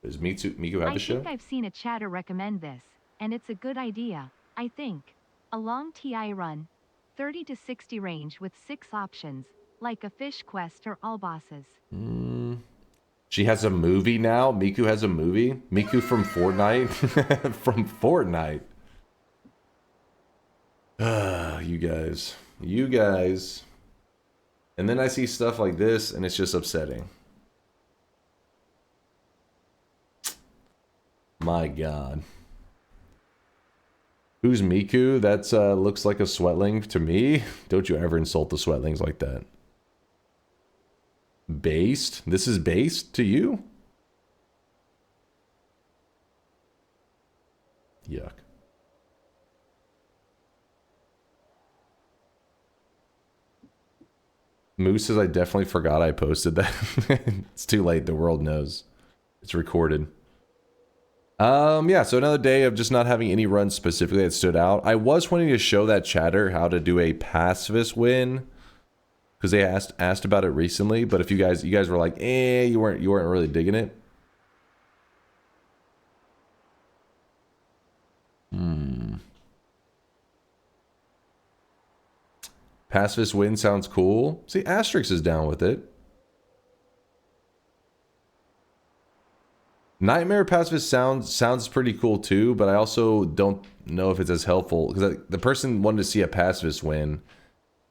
Does Miku have the show? I think I've seen a chatter recommend this, and it's a good idea, I think. A long TI run, 30 to 60 range with 6 options, like a fish quest or all bosses. She has a movie now? Miku has a movie? Miku from Fortnite? From Fortnite. You guys. You guys. And then I see stuff like this, and it's just upsetting. My God. Who's Miku? That's looks like a sweatling to me. Don't you ever insult the sweatlings like that. Based? This is based to you? Yuck. Moose says I definitely forgot I posted that. It's too late. The world knows. It's recorded. Yeah, so another day of just not having any runs specifically that stood out. I was wanting to show that chatter how to do a pacifist win, because they asked about it recently. But if you guys were like, you weren't really digging it. Pacifist win sounds cool. See, Asterix is down with it. Nightmare Pacifist sounds pretty cool too, but I also don't know if it's as helpful, because the person wanted to see a Pacifist win,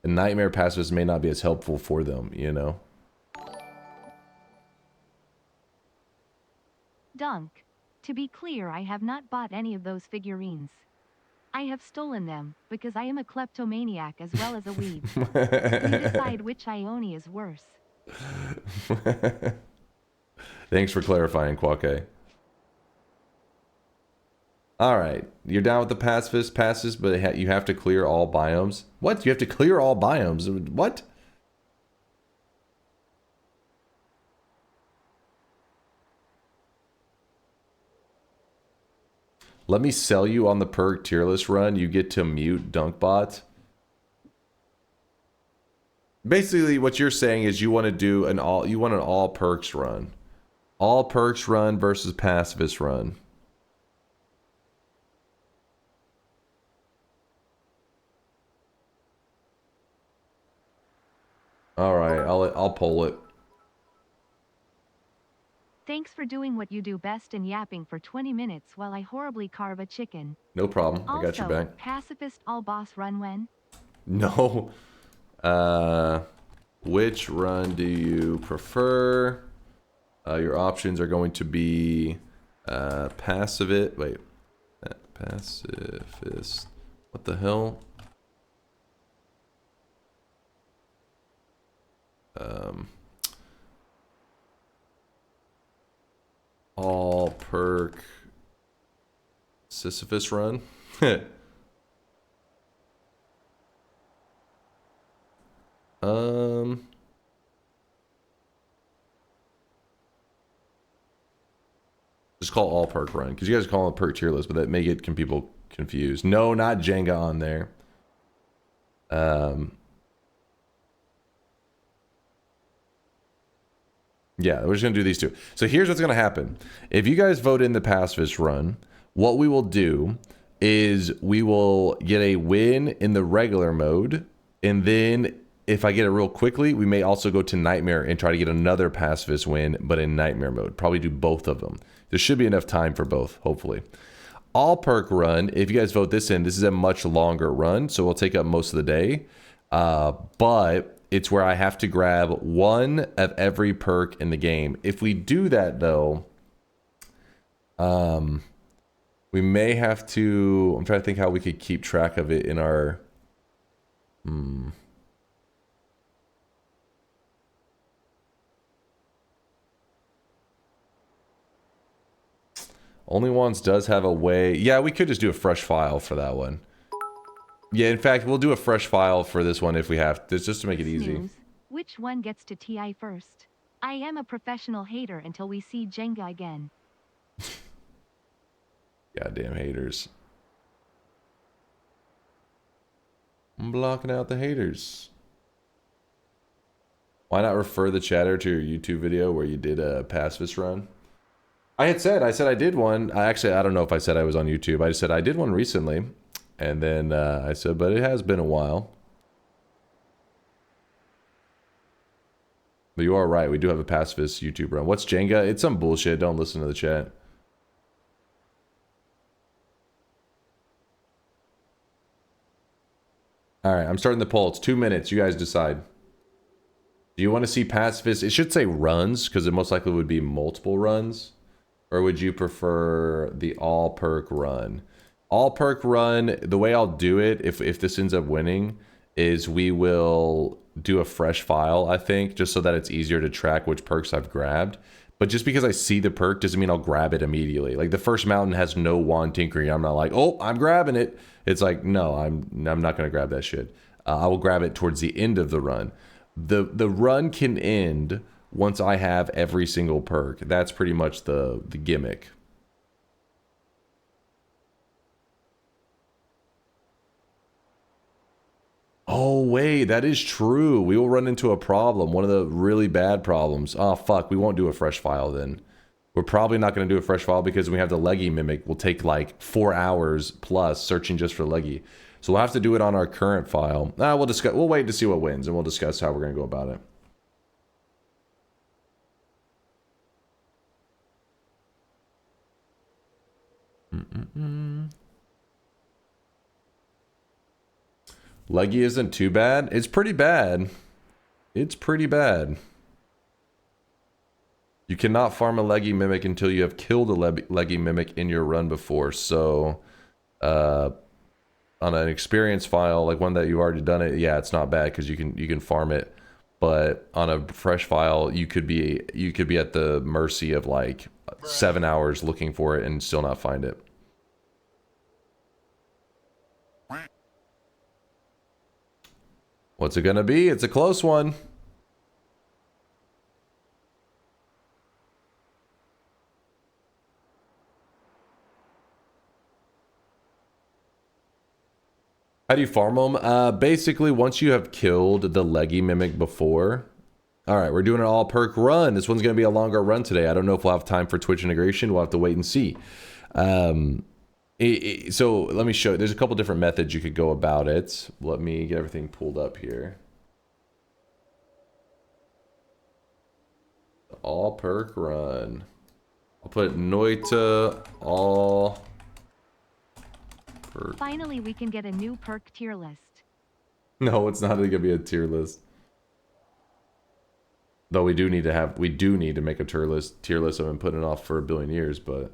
and Nightmare Pacifist may not be as helpful for them, you know? Dunk. To be clear, I have not bought any of those figurines. I have stolen them, because I am a kleptomaniac as well as a weeb. You decide which Ione is worse. Thanks for clarifying, Kwake. Alright, you're down with the pacifist passes, but you have to clear all biomes. What? You have to clear all biomes? What? Let me sell you on the perk tier list run. You get to mute DunkBot. Basically, what you're saying is you want to do an all perks run. All perks run versus pacifist run. All right, I'll poll it. Thanks for doing what you do best and yapping for 20 minutes while I horribly carve a chicken. No problem. Also, I got your back. Pacifist all boss run when? No. Which run do you prefer? Your options are going to be pacifist. Wait, pacifist. What the hell? All perk Sisyphus run. Just call all perk run, because you guys call it perk tier list, but that may get people confused. No, not Jenga on there. Yeah, we're just gonna do these two. So here's what's gonna happen. If you guys vote in the pacifist run, what we will do is we will get a win in the regular mode, and then if I get it real quickly, we may also go to Nightmare and try to get another pacifist win, but in Nightmare mode. Probably do both of them. There should be enough time for both, hopefully. All perk run, if you guys vote this in, this is a much longer run, so we'll take up most of the day. But it's where I have to grab one of every perk in the game. If we do that, though, we may have to... I'm trying to think how we could keep track of it in our... Only Ones does have a way... Yeah, we could just do a fresh file for that one. Yeah, in fact, we'll do a fresh file for this one if we have to, just to make it easy. Snooze. Which one gets to TI first? I am a professional hater until we see Jenga again. Goddamn haters. I'm blocking out the haters. Why not refer the chatter to your YouTube video where you did a pacifist run? I said I did one. I don't know if I said I was on YouTube. I just said I did one recently. And then I said, but it has been a while. But you are right. We do have a pacifist YouTube run. What's Jenga? It's some bullshit. Don't listen to the chat. All right, I'm starting the poll. It's 2 minutes. You guys decide. Do you want to see pacifist? It should say runs because it most likely would be multiple runs. Or would you prefer the all perk run? All perk run, the way I'll do it, if this ends up winning, is we will do a fresh file, I think, just so that it's easier to track which perks I've grabbed. But just because I see the perk doesn't mean I'll grab it immediately. Like the first mountain has no wand tinkering. I'm not like, oh, I'm grabbing it. It's like, no, I'm not going to grab that shit. I will grab it towards the end of the run. The run can end once I have every single perk. That's pretty much the gimmick. Oh, wait, that is true. We will run into a problem. One of the really bad problems. Oh, fuck. We won't do a fresh file then. We're probably not going to do a fresh file because we have the leggy mimic. We'll take like 4 hours plus searching just for leggy. So we'll have to do it on our current file. We'll wait to see what wins and we'll discuss how we're going to go about it. Leggy isn't too bad. It's pretty bad. It's pretty bad. You cannot farm a leggy mimic until you have killed a leggy mimic in your run before. So, on an experience file, like one that you've already done it, yeah, it's not bad because you can farm it. But on a fresh file, you could be at the mercy of like 7 hours looking for it and still not find it. What's it gonna be? It's a close one. How do you farm them? Basically, once you have killed the leggy mimic before. All right, we're doing an all perk run. This one's gonna be a longer run today. I don't know if we'll have time for Twitch integration. We'll have to wait and see. So let me show you. There's a couple different methods you could go about it. Let me get everything pulled up here. All perk run. I'll put Noita all perk. Finally, we can get a new perk tier list. No, it's not going to be a tier list. Though we do need to make a tier list. I've been putting it off for a billion years, but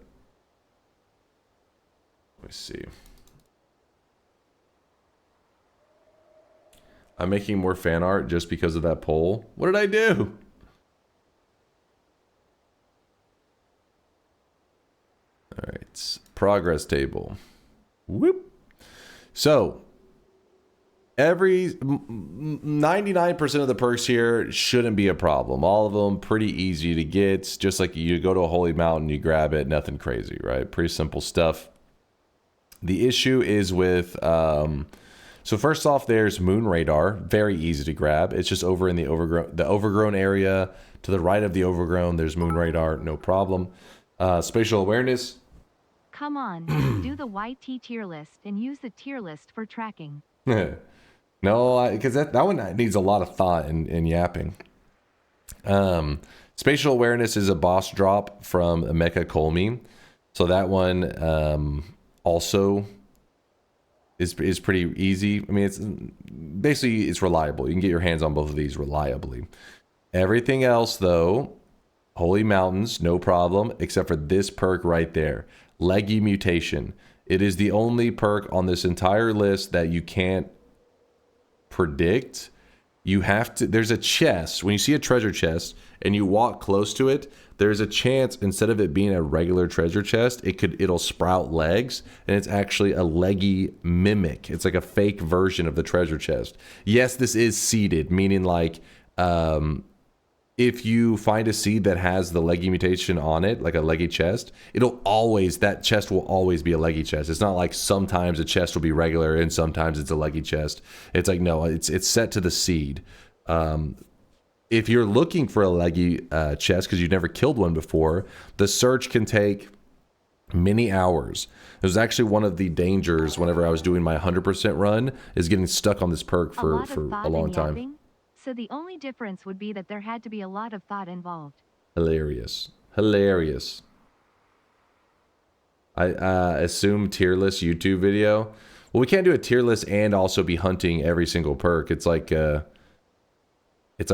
let me see. I'm making more fan art just because of that poll. What did I do? All right, progress table. Whoop. So, every 99% of the perks here shouldn't be a problem. All of them pretty easy to get. Just like you go to a holy mountain, you grab it, nothing crazy, right? Pretty simple stuff. The issue is with, so first off, there's Moon Radar, very easy to grab. It's just over in the overgrown area. To the right of the overgrown, there's Moon Radar, no problem. Spatial Awareness. come on, do the YT tier list and use the tier list for tracking. No, because that one needs a lot of thought and yapping. Spatial awareness is a boss drop from Mecha Colmy, so that one also is pretty easy. I mean, it's basically it's reliable. You can get your hands on both of these reliably. Everything else, though, Holy Mountains, no problem, except for this perk right there, Leggy Mutation. It is the only perk on this entire list that you can't predict. You have to, there's a chest. When you see a treasure chest and you walk close to it, there's a chance instead of it being a regular treasure chest, it'll sprout legs, and it's actually a leggy mimic. It's like a fake version of the treasure chest. Yes, this is seeded, meaning like if you find a seed that has the leggy mutation on it, like a leggy chest, that chest will always be a leggy chest. It's not like sometimes a chest will be regular and sometimes it's a leggy chest. It's like, no, it's set to the seed. If you're looking for a leggy chest because you've never killed one before, the search can take many hours. It was actually one of the dangers whenever I was doing my 100% run, is getting stuck on this perk for a long time. So the only difference would be that there had to be a lot of thought involved. Hilarious. Hilarious. I assume tier list YouTube video. Well, we can't do a tier list and also be hunting every single perk. It's like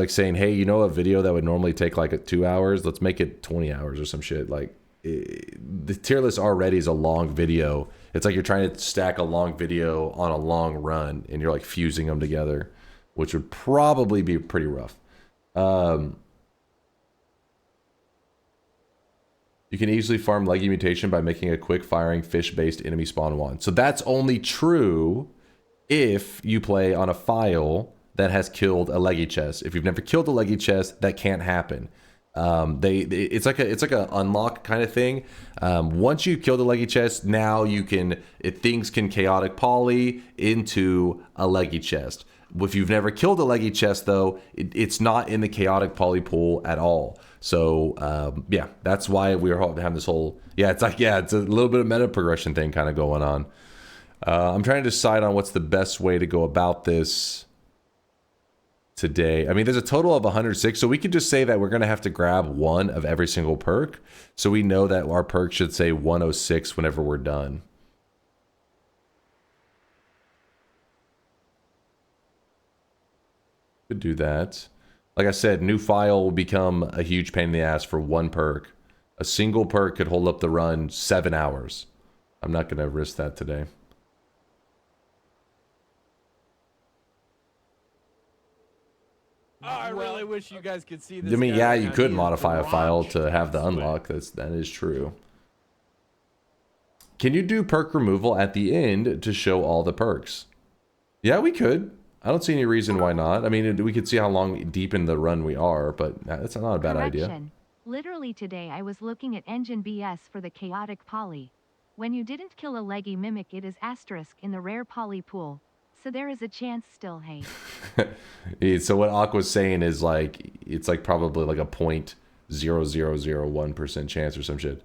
saying, hey, you know, a video that would normally take like 2 hours, let's make it 20 hours or some shit. Like the tier list already is a long video. It's like you're trying to stack a long video on a long run and you're like fusing them together, which would probably be pretty rough. You can easily farm Leggy Mutation by making a quick firing fish-based enemy spawn one. So that's only true if you play on a file that has killed a Leggy chest. If you've never killed a Leggy chest, that can't happen. It's like a unlock kind of thing. Once you kill the Leggy chest, now things can chaotic poly into a Leggy chest. If you've never killed a Leggy chest, though, it's not in the chaotic poly pool at all. So yeah, that's why we're having this whole it's a little bit of meta progression thing kind of going on. I'm trying to decide on what's the best way to go about this today. I mean, there's a total of 106, so we could just say that we're going to have to grab one of every single perk, so we know that our perk should say 106 whenever we're done. Could do that. Like I said, new file will become a huge pain in the ass for one perk. A single perk could hold up the run 7 hours. I'm not going to risk that today. I really wish you guys could see this. I mean, guy yeah, right you now. could He is modify a file to drenched have the in sweat. unlock. That is true. Can you do perk removal at the end to show all the perks? Yeah, we could. I don't see any reason why not. I mean, we could see how long deep in the run we are, but that's not a bad idea. Literally today I was looking at Engine BS for the chaotic poly. When you didn't kill a leggy mimic, it is asterisk in the rare poly pool. So there is a chance still, hey. So what Aqua's saying is like, it's like probably like a 0.0001% chance or some shit.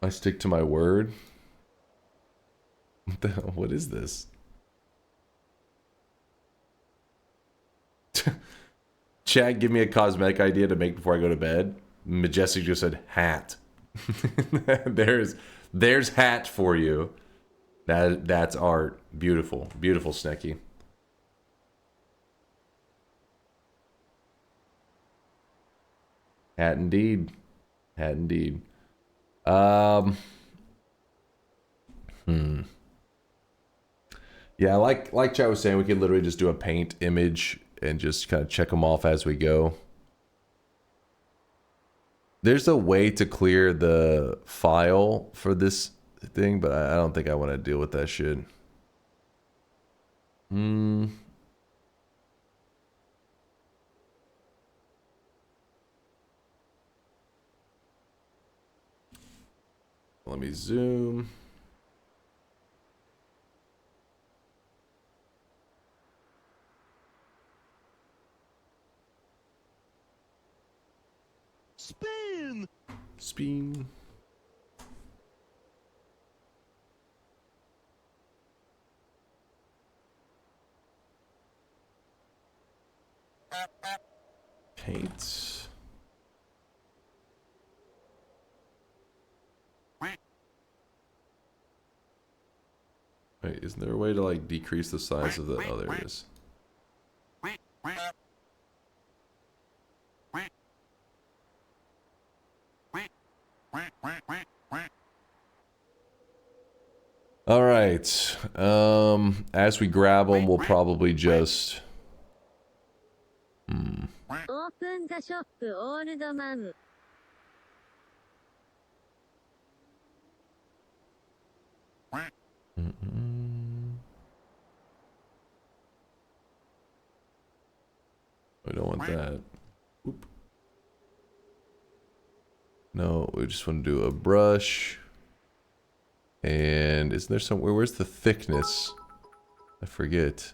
I stick to my word. What the hell? What is this? Chad, give me a cosmetic idea to make before I go to bed. Majestic just said hat. There's hat for you. That's art. Beautiful. Beautiful, Snecky. Hat indeed. Hat indeed. Yeah, like Chad was saying, we could literally just do a paint image and just kind of check them off as we go. There's a way to clear the file for this thing, but I don't think I want to deal with that shit. let me zoom. Spin! Spin. Paint. Wait, isn't there a way to like decrease the size of the... Oh, there it is. All right. As we grab them, we'll probably just... オープンザショップオールドマム We don't want that. Oop. No, we just want to do a brush. And isn't there somewhere? Where's the thickness? I forget.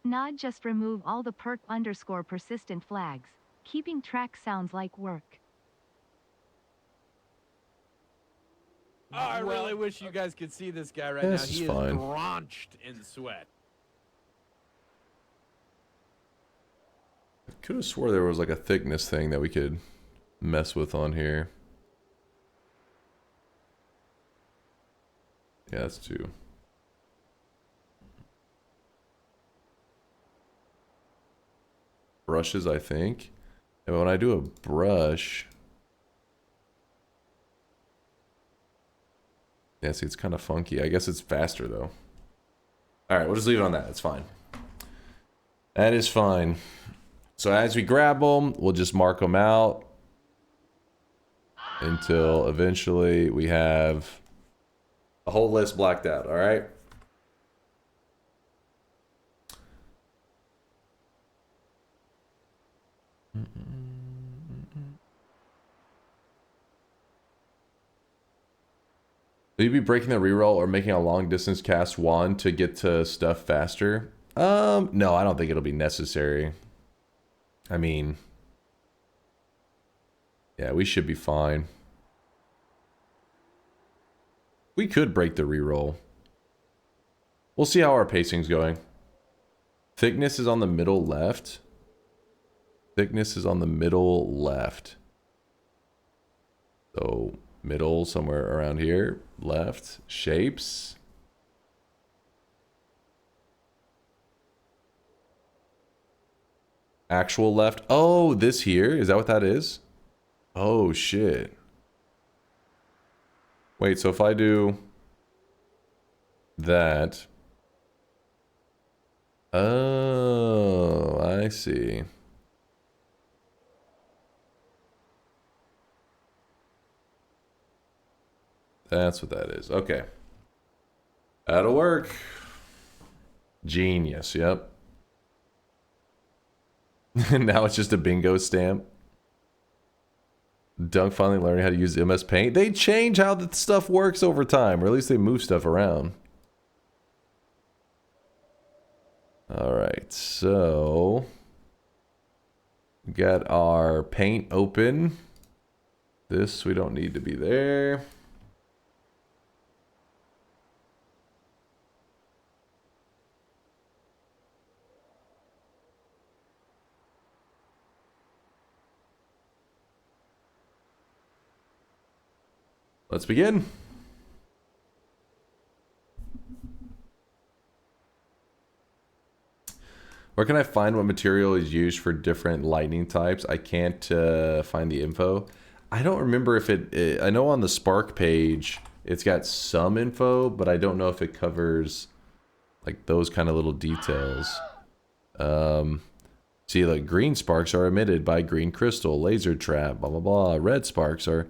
Nod just remove all the perk _ persistent flags. Keeping track sounds like work. Oh, I really wish you guys could see this guy right This now. is He fine. is drenched in sweat. I could have swore there was like a thickness thing that we could mess with on here. Yeah, that's 2. Brushes, I think. And when I do a brush... Yeah, see, it's kind of funky. I guess it's faster, though. Alright, we'll just leave it on that. It's fine. That is fine. So as we grab them, we'll just mark them out until eventually we have a whole list blacked out, alright? Will you be breaking the reroll or making a long distance cast wand to get to stuff faster? No, I don't think it'll be necessary. I mean, yeah, we should be fine. We could break the reroll. We'll see how our pacing's going. Thickness is on the middle left. Thickness is on the middle left. So, middle somewhere around here. Left. Shapes. Actual left. Oh, this here? Is that what that is? Oh, shit. Wait, so if I do that... Oh, I see. That's what that is. Okay. That'll work. Genius, yep. Now it's just a bingo stamp. Dunk finally learning how to use MS Paint. They change how the stuff works over time, or at least they move stuff around. Alright, so... we got our paint open. This we don't need to be there. Let's begin. Where can I find what material is used for different lightning types? I can't find the info. I don't remember if I know on the Spark page it's got some info, but I don't know if it covers like those kind of little details. See, like green sparks are emitted by green crystal, laser trap, blah blah blah. Red sparks are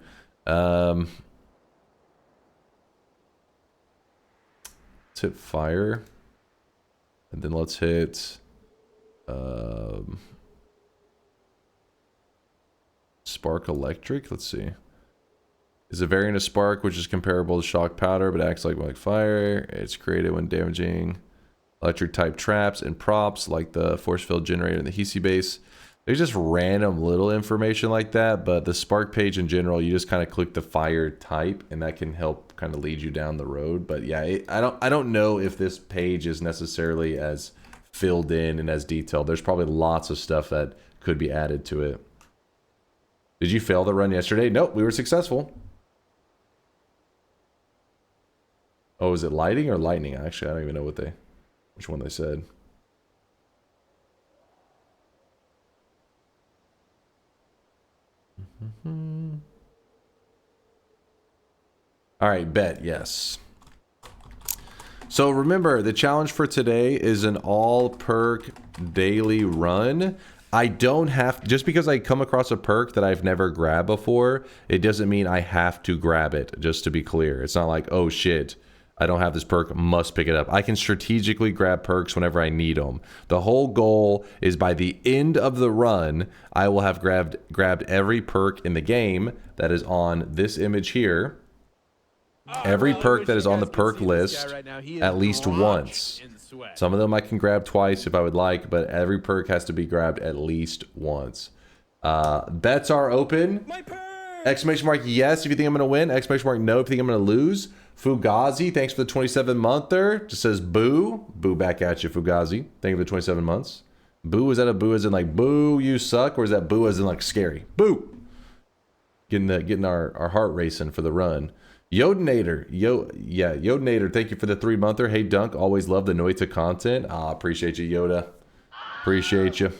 let's hit fire. And then let's hit spark electric. Let's see. is a variant of spark, which is comparable to shock powder, but acts like fire. It's created when damaging electric type traps and props like the force field generator and the Hisi base. There's just random little information like that, but the spark page in general, you just kind of click the fire type and that can help kind of lead you down the road. But yeah, I don't know if this page is necessarily as filled in and as detailed. There's probably lots of stuff that could be added to it. Did you fail the run yesterday? Nope, we were successful. Oh, is it lighting or lightning? Actually, I don't even know which one they said. All right, bet, yes. So remember, the challenge for today is an all perk daily run. I don't have, just because I come across a perk that I've never grabbed before, it doesn't mean I have to grab it, just to be clear. It's not like, oh shit, I don't have this perk, must pick it up. I can strategically grab perks whenever I need them. The whole goal is by the end of the run, I will have grabbed every perk in the game that is on this image here. Every perk that is on the perk list at least once. Some of them I can grab twice if I would like, but every perk has to be grabbed at least once. Bets are open. Exclamation mark yes if you think I'm going to win. Exclamation mark no if you think I'm going to lose. Fugazi, thanks for the 27 monther. Just says boo. Boo back at you, Fugazi. Thank you for the 27 months. Boo, is that a boo as in like boo, you suck? Or is that boo as in like scary? Boo! Getting our heart racing for the run. Yodenator, Yodenator, thank you for the 3 monther. Hey Dunk, always love the Noita content. Appreciate you, Yoda. Appreciate you.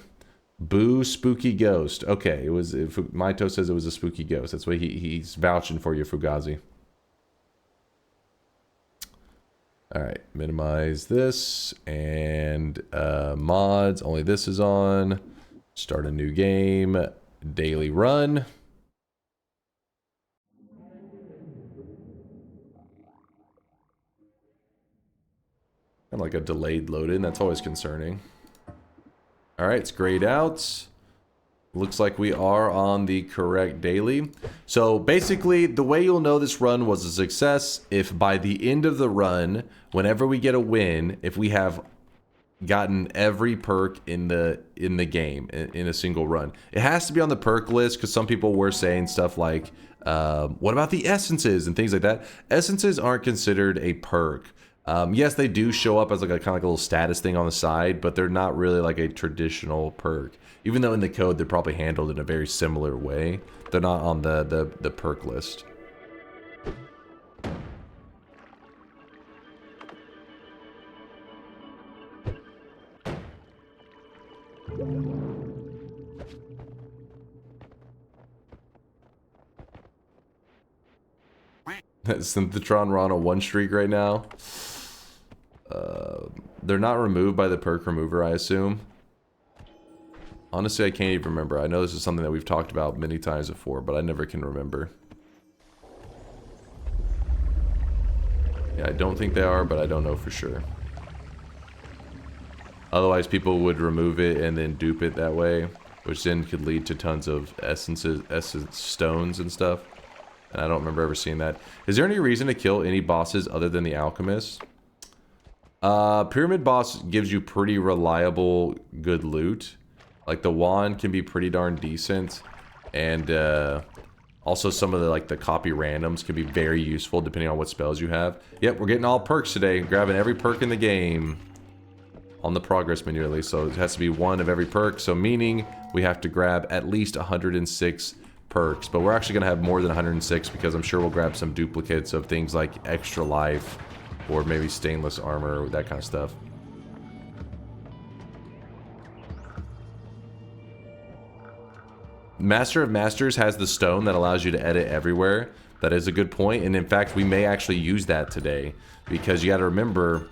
Boo, spooky ghost. Okay, Maito says it was a spooky ghost. That's why he's vouching for you, Fugazi. All right, minimize this and mods. Only this is on. Start a new game. Daily run. Kind of like a delayed load in. That's always concerning. All right, it's grayed out. Looks like we are on the correct daily. So basically, the way you'll know this run was a success if by the end of the run, whenever we get a win, if we have gotten every perk in the game in a single run. It has to be on the perk list because some people were saying stuff like, what about the essences and things like that? Essences aren't considered a perk. Yes, they do show up as like a kind of like a little status thing on the side, but they're not really like a traditional perk. Even though in the code they're probably handled in a very similar way, they're not on the perk list. Synthetron, we're on a 1 streak right now. They're not removed by the perk remover, I assume. Honestly, I can't even remember. I know this is something that we've talked about many times before, but I never can remember. Yeah, I don't think they are, but I don't know for sure. Otherwise, people would remove it and then dupe it that way, which then could lead to tons of essence stones and stuff. And I don't remember ever seeing that. Is there any reason to kill any bosses other than the alchemist? Pyramid boss gives you pretty reliable, good loot. Like the wand can be pretty darn decent, and also some of the copy randoms can be very useful depending on what spells you have. Yep, we're getting all perks today. Grabbing every perk in the game on the progress menu at least. So it has to be one of every perk. So meaning we have to grab at least 106 perks. But we're actually gonna have more than 106 because I'm sure we'll grab some duplicates of things like extra life or maybe stainless armor, that kind of stuff. Master of Masters has the stone that allows you to edit everywhere. That is a good point, and in fact we may actually use that today, because you got to remember,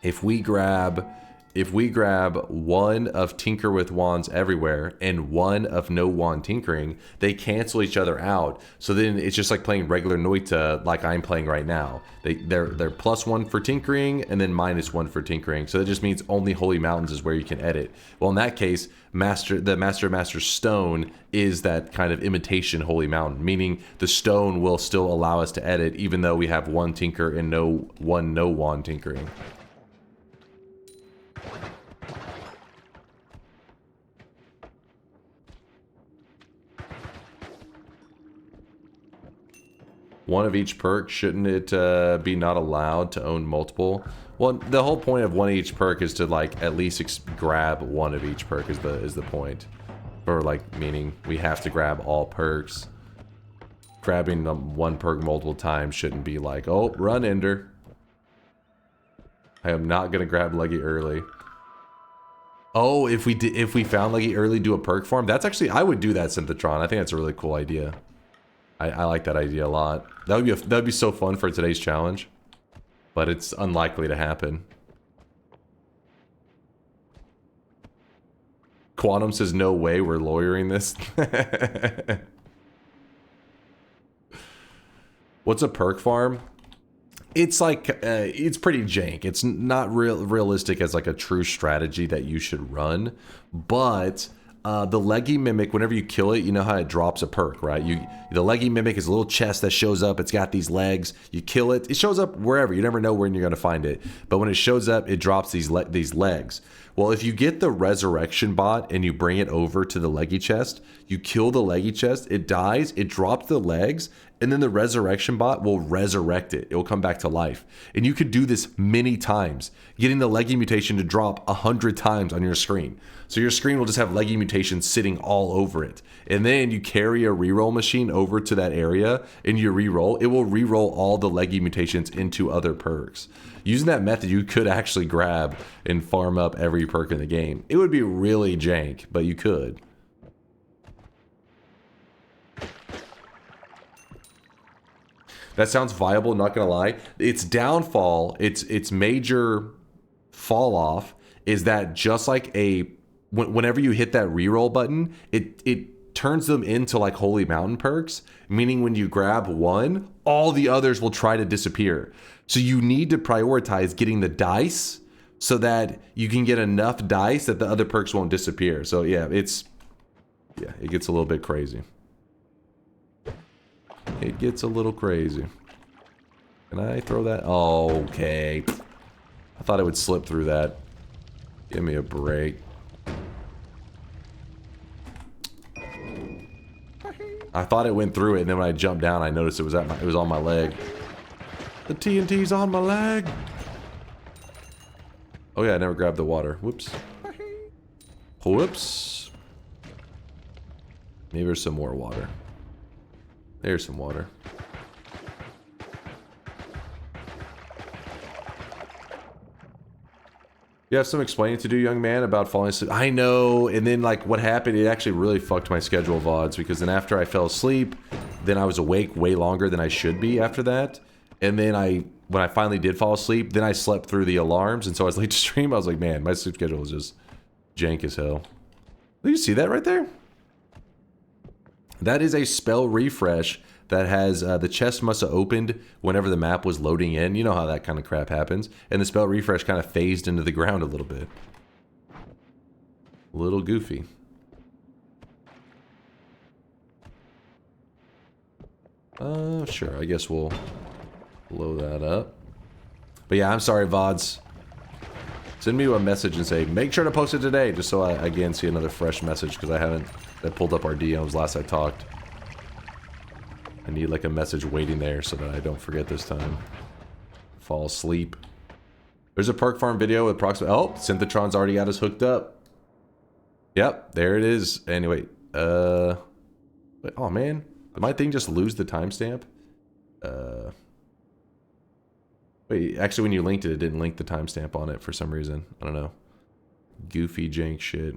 if we grab if we grab one of Tinker with Wands Everywhere and one of No Wand Tinkering, they cancel each other out. So then it's just like playing regular Noita like I'm playing right now. They're +1 for Tinkering and then -1 for Tinkering. So that just means only Holy Mountains is where you can edit. Well, in that case, the Master Stone is that kind of imitation Holy Mountain, meaning the stone will still allow us to edit even though we have one Tinker and no Wand Tinkering. One of each perk, shouldn't it be not allowed to own multiple? Well, the whole point of one of each perk is to like at least grab one of each perk is the point. Or like meaning we have to grab all perks. Grabbing one perk multiple times shouldn't be like, oh, run Ender. I am not gonna grab Leggy early. Oh, if we found Leggy early, do a perk farm. That's actually, I would do that, Synthetron. I think that's a really cool idea. I like that idea a lot. That would be so fun for today's challenge, but it's unlikely to happen. Quantum says no way we're lawyering this. What's a perk farm? It's like it's pretty jank. It's not realistic as like a true strategy that you should run, but the Leggy Mimic, whenever you kill it, you know how it drops a perk, right? The Leggy Mimic is a little chest that shows up. It's got these legs. You kill it. It shows up wherever. You never know when you're going to find it. But when it shows up, it drops these legs. Well, if you get the Resurrection bot and you bring it over to the Leggy chest, you kill the Leggy chest, it dies, it drops the legs, and then the Resurrection bot will resurrect it. It will come back to life. And you could do this many times, getting the Leggy mutation to drop 100 times on your screen. So your screen will just have Leggy mutations sitting all over it. And then you carry a reroll machine over to that area and you reroll. It will reroll all the Leggy mutations into other perks. Using that method, you could actually grab and farm up every perk in the game. It would be really jank, but you could. That sounds viable, not gonna lie. Its downfall, its major fall off is that just like whenever you hit that reroll button, it turns them into like Holy Mountain perks, meaning when you grab one, all the others will try to disappear. So you need to prioritize getting the dice so that you can get enough dice that the other perks won't disappear. So yeah, it gets a little bit crazy. It gets a little crazy. Can I throw that? Oh, okay. I thought it would slip through that. Give me a break. I thought it went through it, and then when I jumped down, I noticed it was on my leg. The TNT's on my leg. Oh yeah, I never grabbed the water. Whoops. Whoops. Maybe there's some more water. There's some water. You have some explaining to do, young man, about falling asleep. I know, and then like what happened, it actually really fucked my schedule of VODs, because then after I fell asleep, then I was awake way longer than I should be after that. And then when I finally did fall asleep, then I slept through the alarms, and so I was late to stream. I was like, man, my sleep schedule is just jank as hell. Did you see that right there? That is a spell refresh that has the chest must have opened whenever the map was loading in. You know how that kind of crap happens. And the spell refresh kind of phased into the ground a little bit. A little goofy. Sure, I guess we'll blow that up. But yeah, I'm sorry, VODs. Send me a message and say, make sure to post it today, just so I, again, see another fresh message, because I pulled up our DMs last I talked. I need like a message waiting there so that I don't forget this time. Fall asleep. There's a perk farm video with approximately... Oh, Synthetron's already got us hooked up. Yep, there it is. Anyway, oh man, did my thing just lose the timestamp? Wait, actually when you linked it, it didn't link the timestamp on it for some reason. I don't know. Goofy jank shit.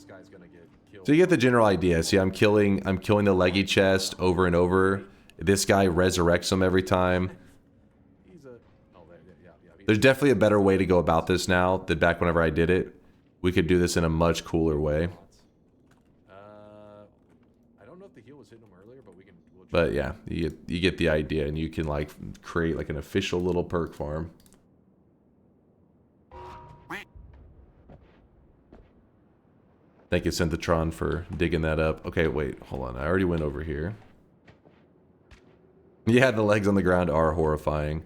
guy's gonna get killed. So you get the general idea. See, I'm killing the leggy chest over and over. This guy resurrects him every time. There's definitely a better way to go about this now than back whenever I did it. We could do this in a much cooler way. I don't know if the heal was hitting him earlier, but we can. But yeah, you get the idea, and you can like create like an official little perk farm. Thank you, Synthetron, for digging that up. Okay, wait, hold on. I already went over here. Yeah, the legs on the ground are horrifying.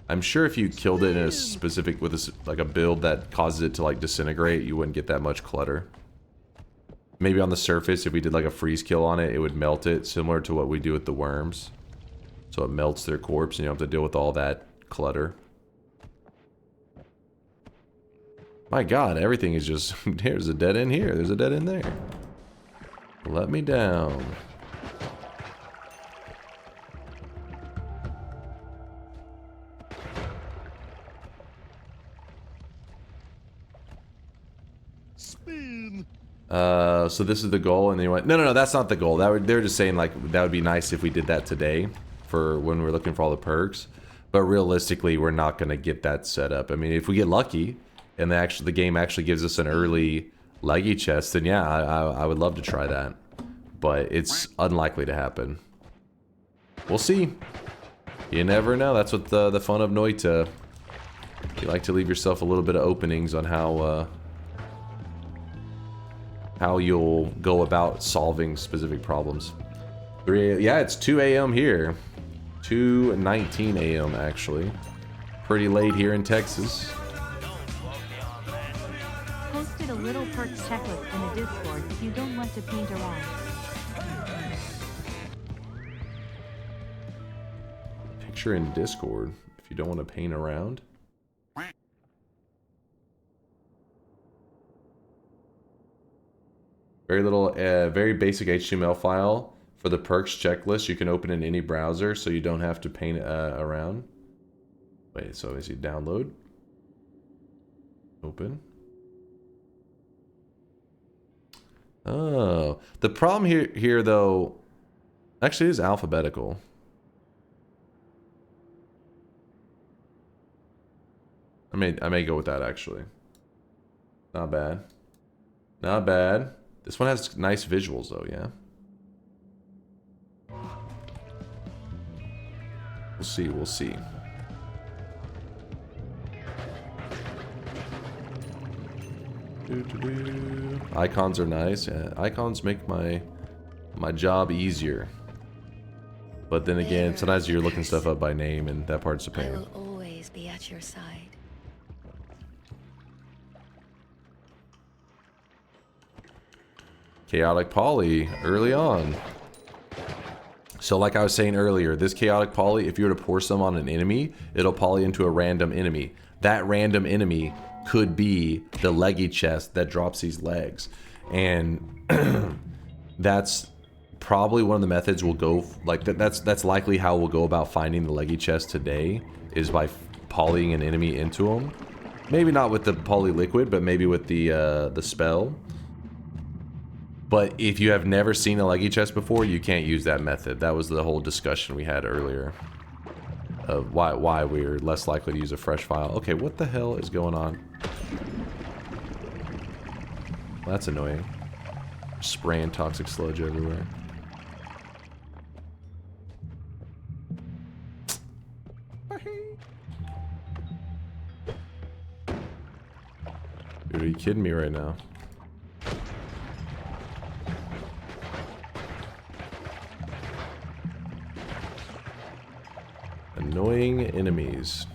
I'm sure if you killed it in a specific with like a build that causes it to like disintegrate, you wouldn't get that much clutter. Maybe on the surface, if we did like a freeze kill on it, it would melt it, similar to what we do with the worms. So it melts their corpse, and you don't have to deal with all that clutter. My God, everything is just... There's a dead end here. There's a dead end there. Let me down. Spin. So this is the goal, and they went, no, that's not the goal. They were just saying like that would be nice if we did that today for when we're looking for all the perks. But realistically, we're not going to get that set up. I mean, if we get lucky and the game actually gives us an early leggy chest, then yeah, I would love to try that. But it's unlikely to happen. We'll see. You never know. That's what the fun of Noita. You like to leave yourself a little bit of openings on how you'll go about solving specific problems. Yeah, it's 2 a.m. here. 2:19 a.m. actually. Pretty late here in Texas. Posted a little perks checklist in the Discord if you don't want to paint around. Picture in Discord if you don't want to paint around. Very little, very basic HTML file for the perks checklist. You can open in any browser, so you don't have to paint around. Wait, so is it download? Open. Oh, the problem here though, actually is alphabetical. I may go with that actually. Not bad. Not bad. This one has nice visuals though, yeah. We'll see, we'll see. Icons are nice. Yeah, icons make my job easier. But then again, sometimes you're looking stuff up by name, and that part's a I pain. will always be at your side. Chaotic poly early on. So like I was saying earlier, this chaotic poly, if you were to pour some on an enemy, it'll poly into a random enemy. That random enemy could be the leggy chest that drops these legs. And that's probably one of the methods we'll go, like that's likely how we'll go about finding the leggy chest today, is by polying an enemy into them. Maybe not with the poly liquid, but maybe with the spell. But if you have never seen a leggy chest before, you can't use that method. That was the whole discussion we had earlier of why we're less likely to use a fresh file. Okay, what the hell is going on? Well, that's annoying. Spraying toxic sludge everywhere. Dude, are you kidding me right now? Annoying enemies.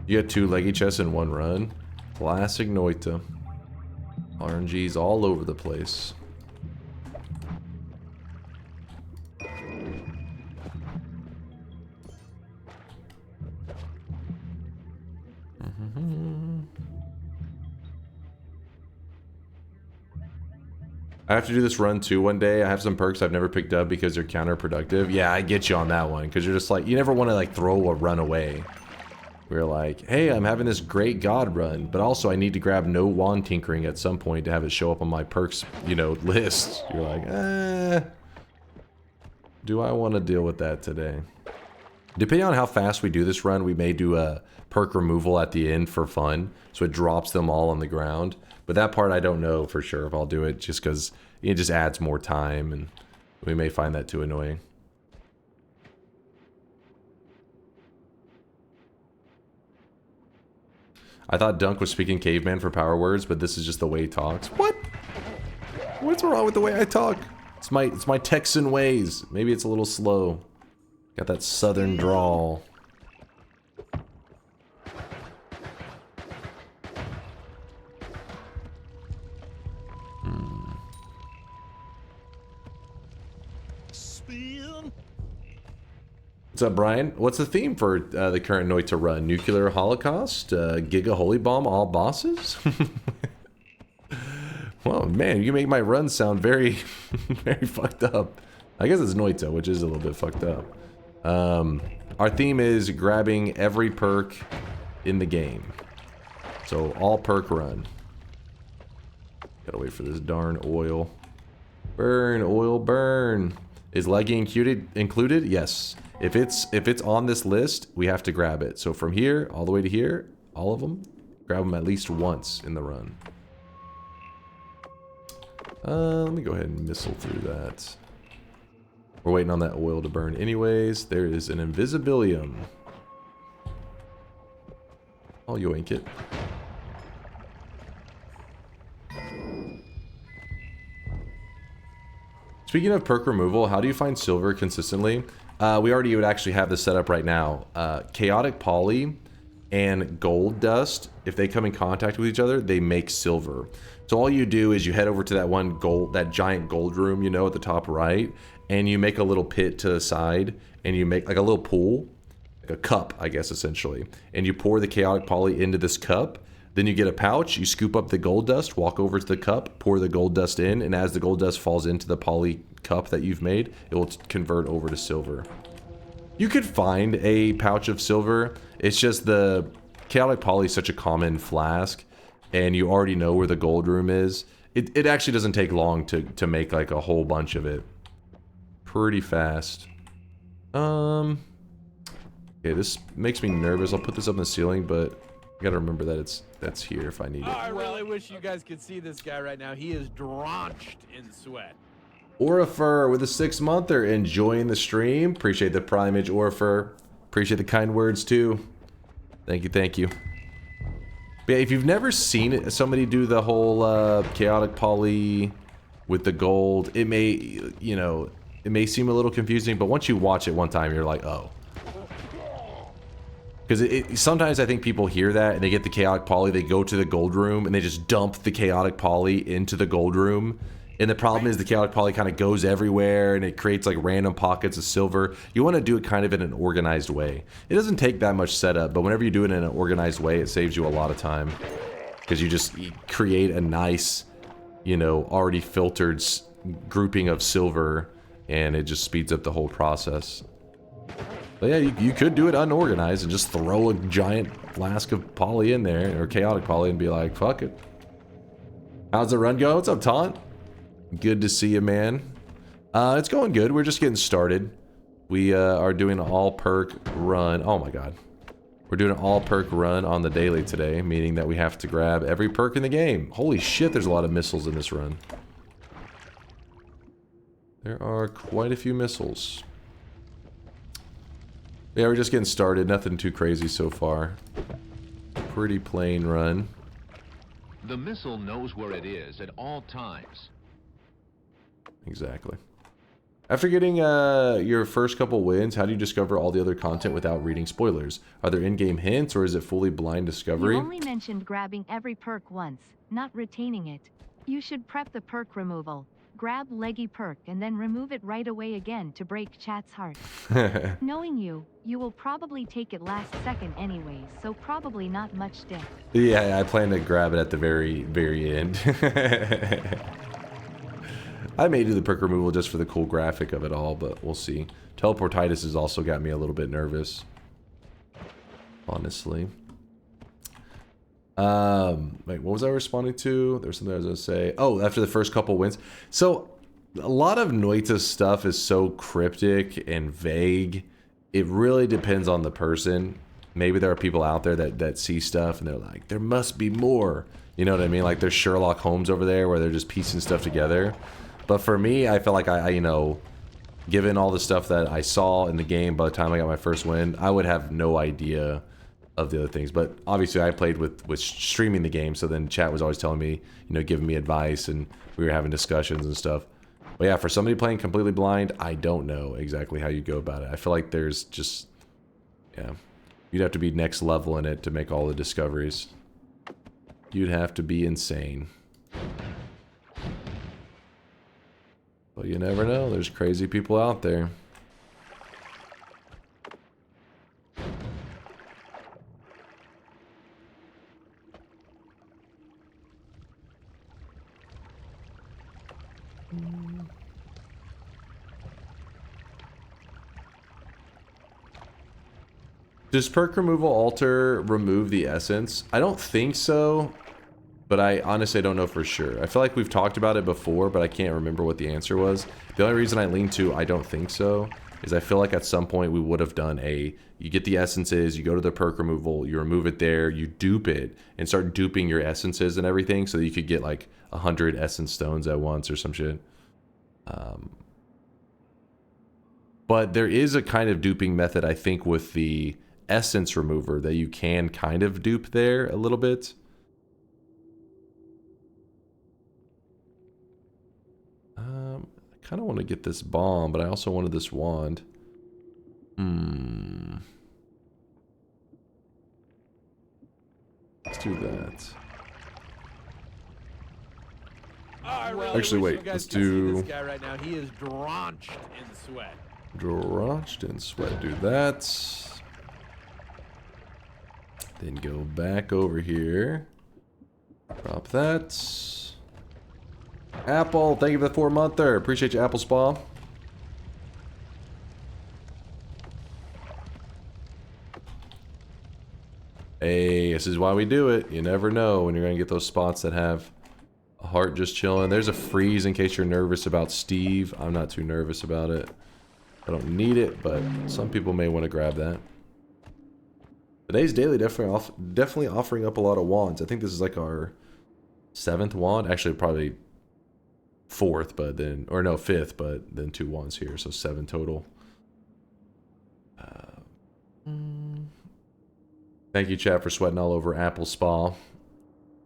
You had 2 leggy chests in one run. Classic Noita. RNGs all over the place. I have to do this run too one day. I have some perks I've never picked up because they're counterproductive. Yeah, I get you on that one, because you're just like, you never want to like throw a run away. We're like, hey, I'm having this great god run, but also I need to grab no wand tinkering at some point to have it show up on my perks, you know, list. You're like, do I want to deal with that today? Depending on how fast we do this run, we may do a perk removal at the end for fun, so it drops them all on the ground. But that part I don't know for sure if I'll do it, just because it just adds more time, and we may find that too annoying. I thought Dunk was speaking caveman for power words, but this is just the way he talks. What? What's wrong with the way I talk? It's my Texan ways. Maybe it's a little slow. Got that southern drawl. Spin. What's up, Brian? What's the theme for the current Noita run? Nuclear Holocaust? Giga Holy Bomb all bosses? Well, man, you make my run sound very, very fucked up. I guess it's Noita, which is a little bit fucked up. Our theme is grabbing every perk in the game. So, all perk run. Gotta wait for this darn oil. Burn, oil, burn. Is legging included? Yes. If it's on this list, we have to grab it. So from here all the way to here, all of them, grab them at least once in the run. Let me go ahead and missile through that. We're waiting on that oil to burn anyways. There is an invisibilium. I'll yoink it. Speaking of perk removal, how do you find silver consistently? We already would actually have this set up right now. Chaotic Poly and Gold Dust, if they come in contact with each other, they make silver. So all you do is you head over to that giant gold room, you know, at the top right, and you make a little pit to the side, and you make like a little pool, like a cup, I guess, essentially. And you pour the Chaotic Poly into this cup. Then you get a pouch, you scoop up the gold dust, walk over to the cup, pour the gold dust in, and as the gold dust falls into the poly cup that you've made, it will convert over to silver. You could find a pouch of silver. It's just the Chaotic Poly is such a common flask, and you already know where the gold room is. It actually doesn't take long to make like a whole bunch of it. Pretty fast. Okay, this makes me nervous. I'll put this up in the ceiling, but I gotta remember that that's here if I need it. I really wish you guys could see this guy right now. He is drenched in sweat. Orifer with a 6-monther, enjoying the stream. Appreciate the primage, Orifer. Appreciate the kind words too. Thank you, thank you. But yeah, if you've never seen somebody do the whole Chaotic Poly with the gold, it may, you know, it may seem a little confusing, but once you watch it one time, you're like, oh. Because sometimes I think people hear that and they get the Chaotic Poly, they go to the gold room and they just dump the Chaotic Poly into the gold room. And the problem is the Chaotic Poly kind of goes everywhere and it creates like random pockets of silver. You want to do it kind of in an organized way. It doesn't take that much setup, but whenever you do it in an organized way, it saves you a lot of time. Because you just create a nice, you know, already filtered grouping of silver and it just speeds up the whole process. But yeah, you could do it unorganized and just throw a giant flask of poly in there, or Chaotic Poly, and be like, fuck it. How's the run go? What's up, Taunt? Good to see you, man. It's going good. We're just getting started. We are doing an all perk run. Oh my god. We're doing an all perk run on the daily today, meaning that we have to grab every perk in the game. Holy shit, there's a lot of missiles in this run. There are quite a few missiles. Yeah, we're just getting started. Nothing too crazy so far. Pretty plain run. The missile knows where it is at all times. Exactly. After getting your first couple wins, how do you discover all the other content without reading spoilers? Are there in-game hints, or is it fully blind discovery? You only mentioned grabbing every perk once, not retaining it. You should prep the perk removal. Grab leggy perk and then remove it right away again to break chat's heart. Knowing you will probably take it last second anyways, so probably not much dick. Yeah, I plan to grab it at the very, very end. I may do the perk removal just for the cool graphic of it all, but we'll see. Teleportitis has also got me a little bit nervous, honestly. Wait, what was I responding to? There's something I was gonna say. Oh, after the first couple wins. So a lot of Noita's stuff is so cryptic and vague. It really depends on the person. Maybe there are people out there that see stuff and they're like, there must be more. You know what I mean? Like there's Sherlock Holmes over there where they're just piecing stuff together. But for me, I feel like I you know, given all the stuff that I saw in the game by the time I got my first win, I would have no idea of the other things. But obviously I played with streaming the game, so then chat was always telling me, you know, giving me advice, and we were having discussions and stuff. But yeah, for somebody playing completely blind, I don't know exactly how you go about it. I feel like there's just, yeah, you'd have to be next level in it to make all the discoveries. You'd have to be insane. But you never know, there's crazy people out there. Does perk removal alter remove the essence? I don't think so, but I honestly don't know for sure. I feel like we've talked about it before, but I can't remember what the answer was. The only reason I lean to I don't think so is I feel like at some point we would have done you get the essences, you go to the perk removal, you remove it there, you dupe it, and start duping your essences and everything so that you could get like 100 essence stones at once or some shit. But there is a kind of duping method, I think, with the essence remover that you can kind of dupe there a little bit. I kind of want to get this bomb, but I also wanted this wand. Let's do that. Actually, wait. Let's do. This guy right now, he is drenched in sweat. Drenched in sweat. Do that. Then go back over here. Drop that. Apple, thank you for the 4-monther. Appreciate you, Apple Spa. Hey, this is why we do it. You never know when you're going to get those spots that have a heart just chilling. There's a freeze in case you're nervous about Steve. I'm not too nervous about it. I don't need it, but some people may want to grab that. Today's daily definitely offering up a lot of wands. I think this is like our 7th wand. Actually, probably 4th, but then, or no, 5th, but then 2 wands here, so 7 total. Thank you, chat, for sweating all over Apple Spa.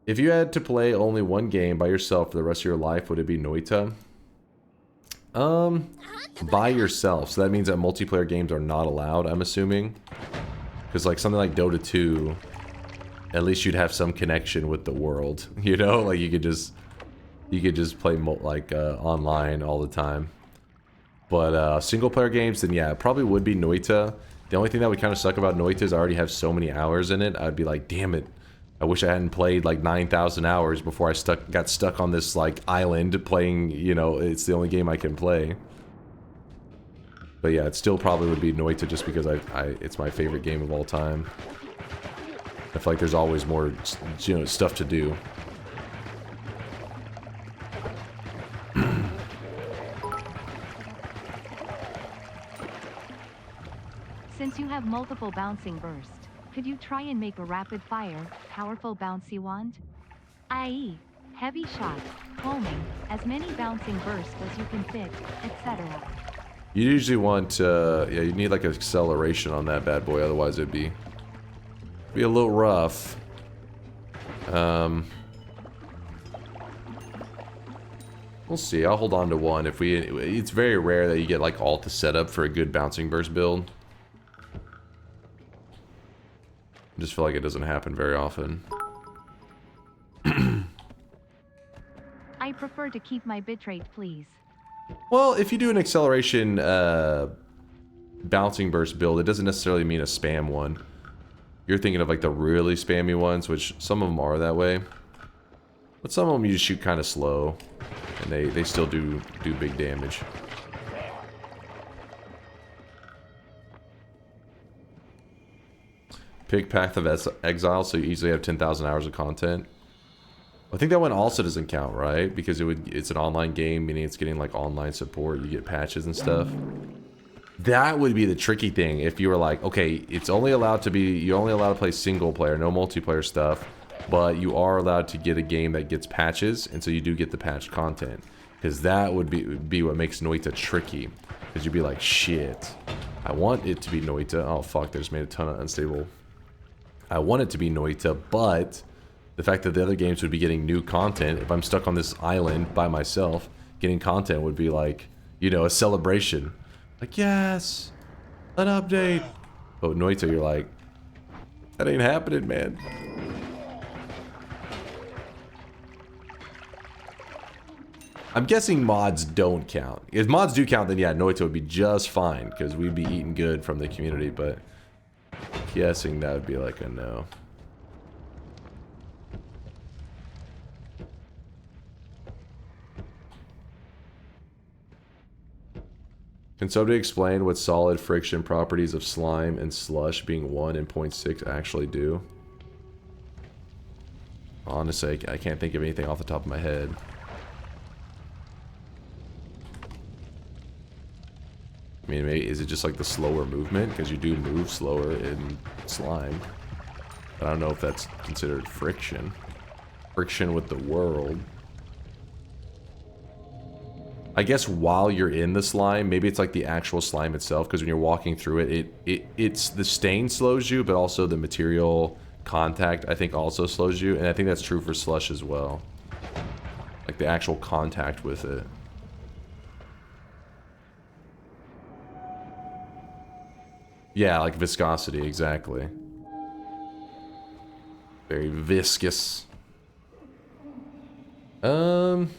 If you had to play only one game by yourself for the rest of your life, would it be Noita? By yourself, so that means that multiplayer games are not allowed, I'm assuming. Because like something like Dota 2, at least you'd have some connection with the world, you know? Like you could just play like online all the time. But single player games, then yeah, it probably would be Noita. The only thing that would kind of suck about Noita is I already have so many hours in it. I'd be like, damn it, I wish I hadn't played like 9,000 hours before I got stuck on this like island playing, you know, it's the only game I can play. But yeah, it still probably would be Noita just because it's my favorite game of all time. I feel like there's always more, you know, stuff to do. Since you have multiple bouncing bursts, could you try and make a rapid fire, powerful bouncy wand? I.e., heavy shot, homing, as many bouncing bursts as you can fit, etc. You usually want, yeah, you need like acceleration on that bad boy, otherwise it'd be a little rough. We'll see. I'll hold on to one. It's very rare that you get like all the setup for a good bouncing burst build. I just feel like it doesn't happen very often. I prefer to keep my bitrate, please. Well, if you do an acceleration bouncing burst build, it doesn't necessarily mean a spam one. You're thinking of like the really spammy ones, which some of them are that way. But some of them you just shoot kind of slow. and they still do big damage. Pick Path of Exile, so you easily have 10,000 hours of content. I think that one also doesn't count, right? Because it's an online game, meaning it's getting like online support. You get patches and stuff. That would be the tricky thing if you were like, okay, it's only allowed to be, you're only allowed to play single player, no multiplayer stuff, but you are allowed to get a game that gets patches, and so you do get the patched content. Because that would be what makes Noita tricky. Because you'd be like, shit, I want it to be Noita. Oh fuck, they just made a ton of unstable. I want it to be Noita, but the fact that the other games would be getting new content, if I'm stuck on this island by myself, getting content would be like, you know, a celebration. Like, yes, an update. But Noita, you're like, that ain't happening, man. I'm guessing mods don't count. If mods do count, then yeah, Noita would be just fine, because we'd be eating good from the community, but guessing that would be like a no. Can somebody explain what solid friction properties of slime and slush being 1 and 0.6 actually do? Honestly, I can't think of anything off the top of my head. I mean, maybe, is it just like the slower movement? Because you do move slower in slime. But I don't know if that's considered friction. Friction with the world. I guess while you're in the slime, maybe it's like the actual slime itself, because when you're walking through it, it's the stain slows you, but also the material contact, I think, also slows you. And I think that's true for slush as well. Like the actual contact with it. Yeah, like viscosity, exactly. Very viscous. I'm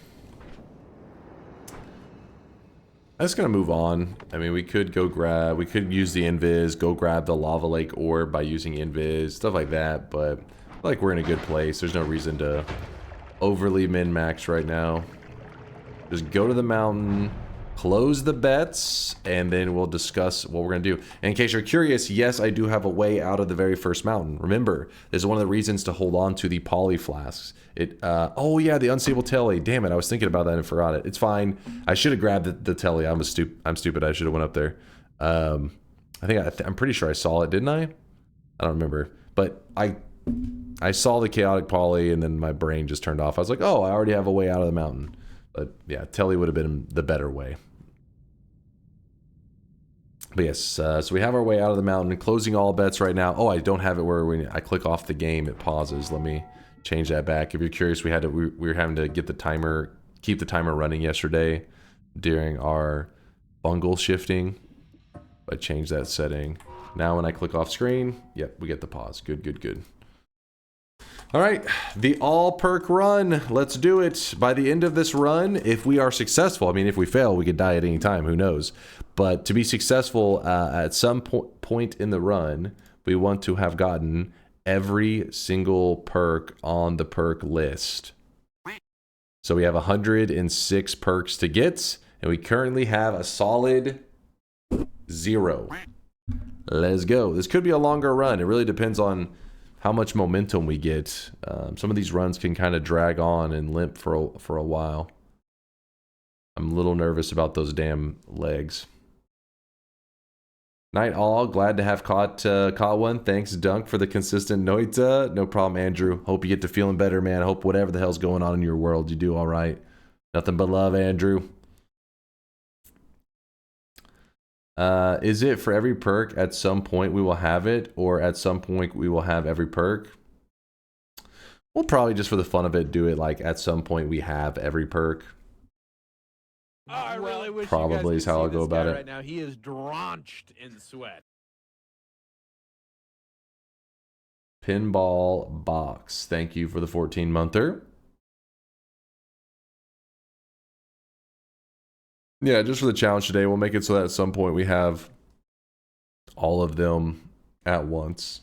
just gonna move on. I mean, we could use the invis, go grab the lava lake orb by using invis, stuff like that, but I feel like we're in a good place. There's no reason to overly min-max right now. Just go to the mountain, close the bets, and then we'll discuss what we're gonna do. And in case you're curious, yes, I do have a way out of the very first mountain. Remember, this is one of the reasons to hold on to the poly flasks. Oh yeah, the unstable telly. Damn it, I was thinking about that and forgot it. It's fine. I should have grabbed the telly. I'm stupid. I should have went up there. I'm pretty sure I saw it, didn't I? I don't remember. But I saw the chaotic poly, and then my brain just turned off. I was like, oh, I already have a way out of the mountain. But yeah, telly would have been the better way. But yes, so we have our way out of the mountain, closing all bets right now. Oh, I don't have it where when I click off the game, it pauses. Let me change that back. If you're curious, we were having to get the timer, keep the timer running yesterday during our bungle shifting. I changed that setting. Now when I click off screen, yep, we get the pause. Good, good, good. All right, the all perk run. Let's do it. By the end of this run, if we are successful, I mean, if we fail, we could die at any time. Who knows? But to be successful at some point in the run, we want to have gotten every single perk on the perk list. So we have 106 perks to get, and we currently have a solid 0. Let's go. This could be a longer run. It really depends on how much momentum we get. Some of these runs can kind of drag on and limp for a while. I'm a little nervous about those damn legs. Night all, glad to have caught one. Thanks, Dunk, for the consistent Noita. No problem, Andrew. Hope you get to feeling better, man. I hope whatever the hell's going on in your world, you do all right. Nothing but love, Andrew. Is it for every perk at some point we will have it, or at some point we will have every perk? We'll probably, just for the fun of it, do it like at some point we have every perk. Oh, I really wish probably you guys is how I'll go about it. Right now, he is drenched in sweat. Pinball Box, thank you for the 14-monther. Yeah, just for the challenge today, we'll make it so that at some point we have all of them at once.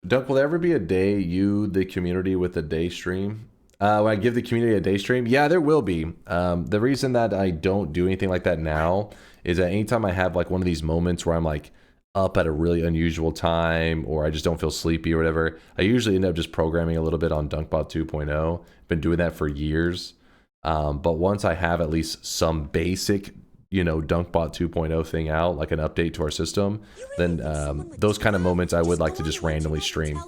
Dunk, will there ever be a day you, the community, with a day stream? When I give the community a day stream? Yeah, there will be. The reason that I don't do anything like that now is that anytime I have like one of these moments where I'm like up at a really unusual time or I just don't feel sleepy or whatever, I usually end up just programming a little bit on DunkBot 2.0. Been doing that for years. But once I have at least some basic, you know, DunkBot 2.0 thing out, like an update to our system, then those kind of moments I would like to just randomly stream.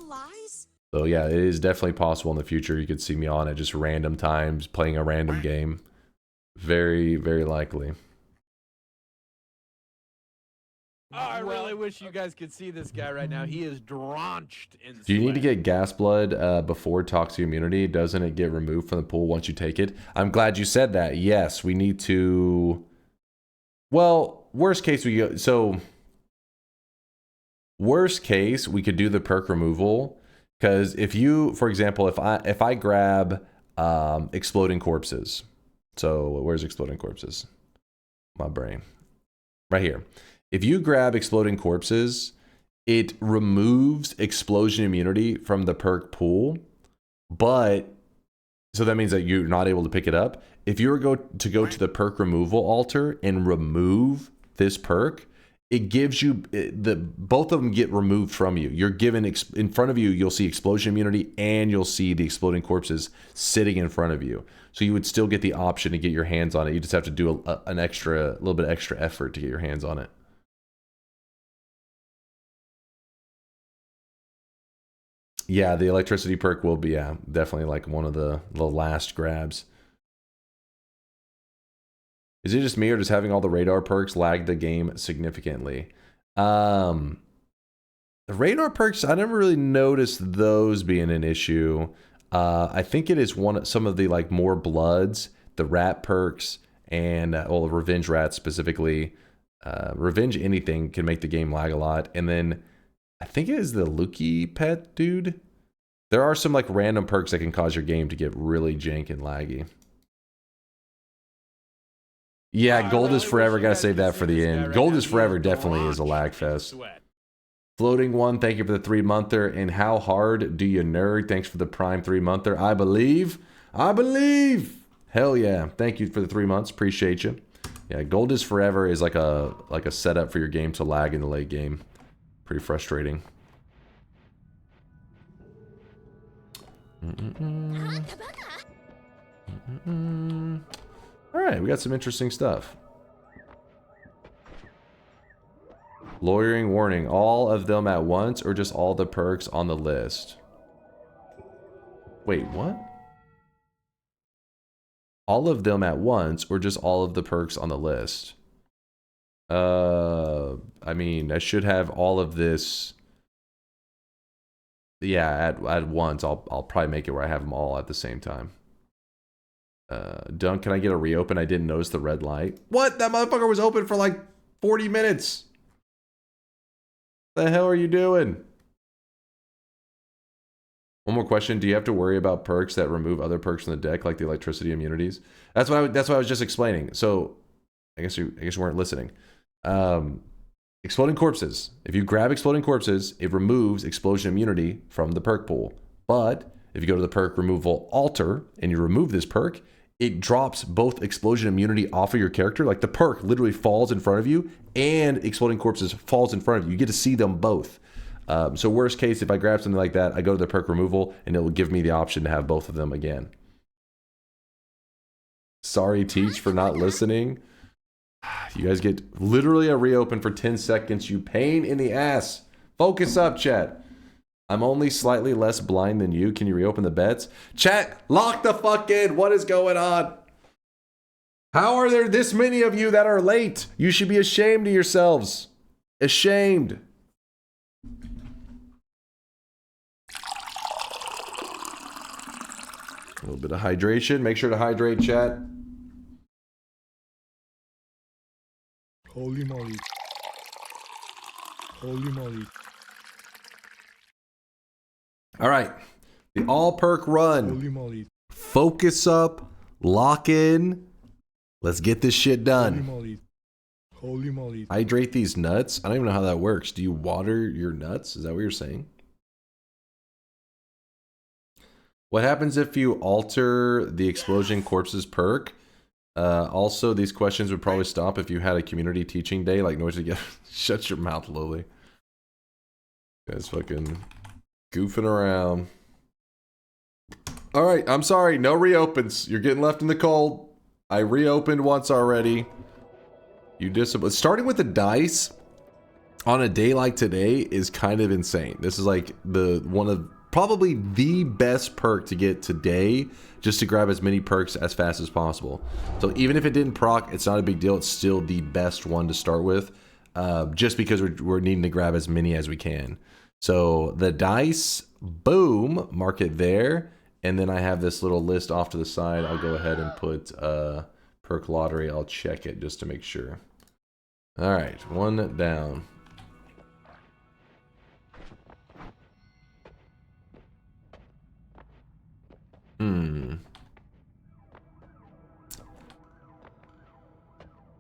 So yeah, it is definitely possible in the future you could see me on at just random times playing a random game. Very, very likely. Oh, I really wish you guys could see this guy right now. He is drenched in sweat. Do you need to get gas blood before toxic immunity? Doesn't it get removed from the pool once you take it? I'm glad you said that. Yes, we need to... Well, worst case, worst case, we could do the perk removal. Because if you, for example, if I grab exploding corpses. So where's exploding corpses? My brain. Right here. If you grab exploding corpses, it removes explosion immunity from the perk pool. But, so that means that you're not able to pick it up. If you were to go to the perk removal altar and remove this perk, it gives you, both of them get removed from you. You're given, in front of you, you'll see explosion immunity and you'll see the exploding corpses sitting in front of you. So you would still get the option to get your hands on it. You just have to do a little bit extra effort to get your hands on it. Yeah, the electricity perk will be, yeah, definitely like one of the last grabs. Is it just me or does having all the radar perks lag the game significantly? The radar perks, I never really noticed those being an issue. I think it is some of the like more bloods, the rat perks, and well, revenge rats specifically. Revenge anything can make the game lag a lot. And then I think it is the Lukey pet dude. There are some like random perks that can cause your game to get really jank and laggy. Yeah, Gold is Forever. Gotta save that for the end. Gold is Forever definitely is a lag fest. Floating One, thank you for the 3-monther. And How Hard Do You Nerd? Thanks for the Prime 3-monther. I believe. Hell yeah. Thank you for the 3 months. Appreciate you. Yeah, Gold is Forever is like a setup for your game to lag in the late game. Pretty frustrating. Alright, we got some interesting stuff. Lawyering warning. All of them at once or just all the perks on the list? Wait, what? All of them at once or just all of the perks on the list? I mean, I should have all of this. Yeah, at once. I'll probably make it where I have them all at the same time. Dunk, can I get a reopen? I didn't notice the red light. What? That motherfucker was open for like 40 minutes. The hell are you doing? One more question. Do you have to worry about perks that remove other perks from the deck, like the electricity immunities? That's what I was just explaining. So I guess you weren't listening. Exploding corpses. If you grab exploding corpses, it removes explosion immunity from the perk pool. But if you go to the perk removal altar and you remove this perk, it drops both explosion immunity off of your character. Like the perk literally falls in front of you and exploding corpses falls in front of you. You get to see them both. So worst case, if I grab something like that, I go to the perk removal and it will give me the option to have both of them again. Sorry, Teach, for not listening. You guys get literally a reopen for 10 seconds. You pain in the ass. Focus up, chat. I'm only slightly less blind than you. Can you reopen the bets? Chat, lock the fuck in. What is going on? How are there this many of you that are late? You should be ashamed of yourselves. Ashamed. A little bit of hydration. Make sure to hydrate, chat. Holy moly. Holy moly. All right. The all perk run. Holy moly. Focus up. Lock in. Let's get this shit done. Holy moly. Holy moly. Hydrate these nuts? I don't even know how that works. Do you water your nuts? Is that what you're saying? What happens if you alter the explosion corpses perk? Also, these questions would probably stop if you had a community teaching day like Noita. Shut your mouth, Lily. You guys fucking goofing around. Alright, I'm sorry. No reopens. You're getting left in the cold. I reopened once already. You discipline. Starting with the dice on a day like today is kind of insane. This is like one of probably the best perk to get today, just to grab as many perks as fast as possible. So even if it didn't proc, it's not a big deal. It's still the best one to start with, just because we're needing to grab as many as we can. So the dice, boom, mark it there. And then I have this little list off to the side. I'll go ahead and put perk lottery. I'll check it just to make sure. All right, one down.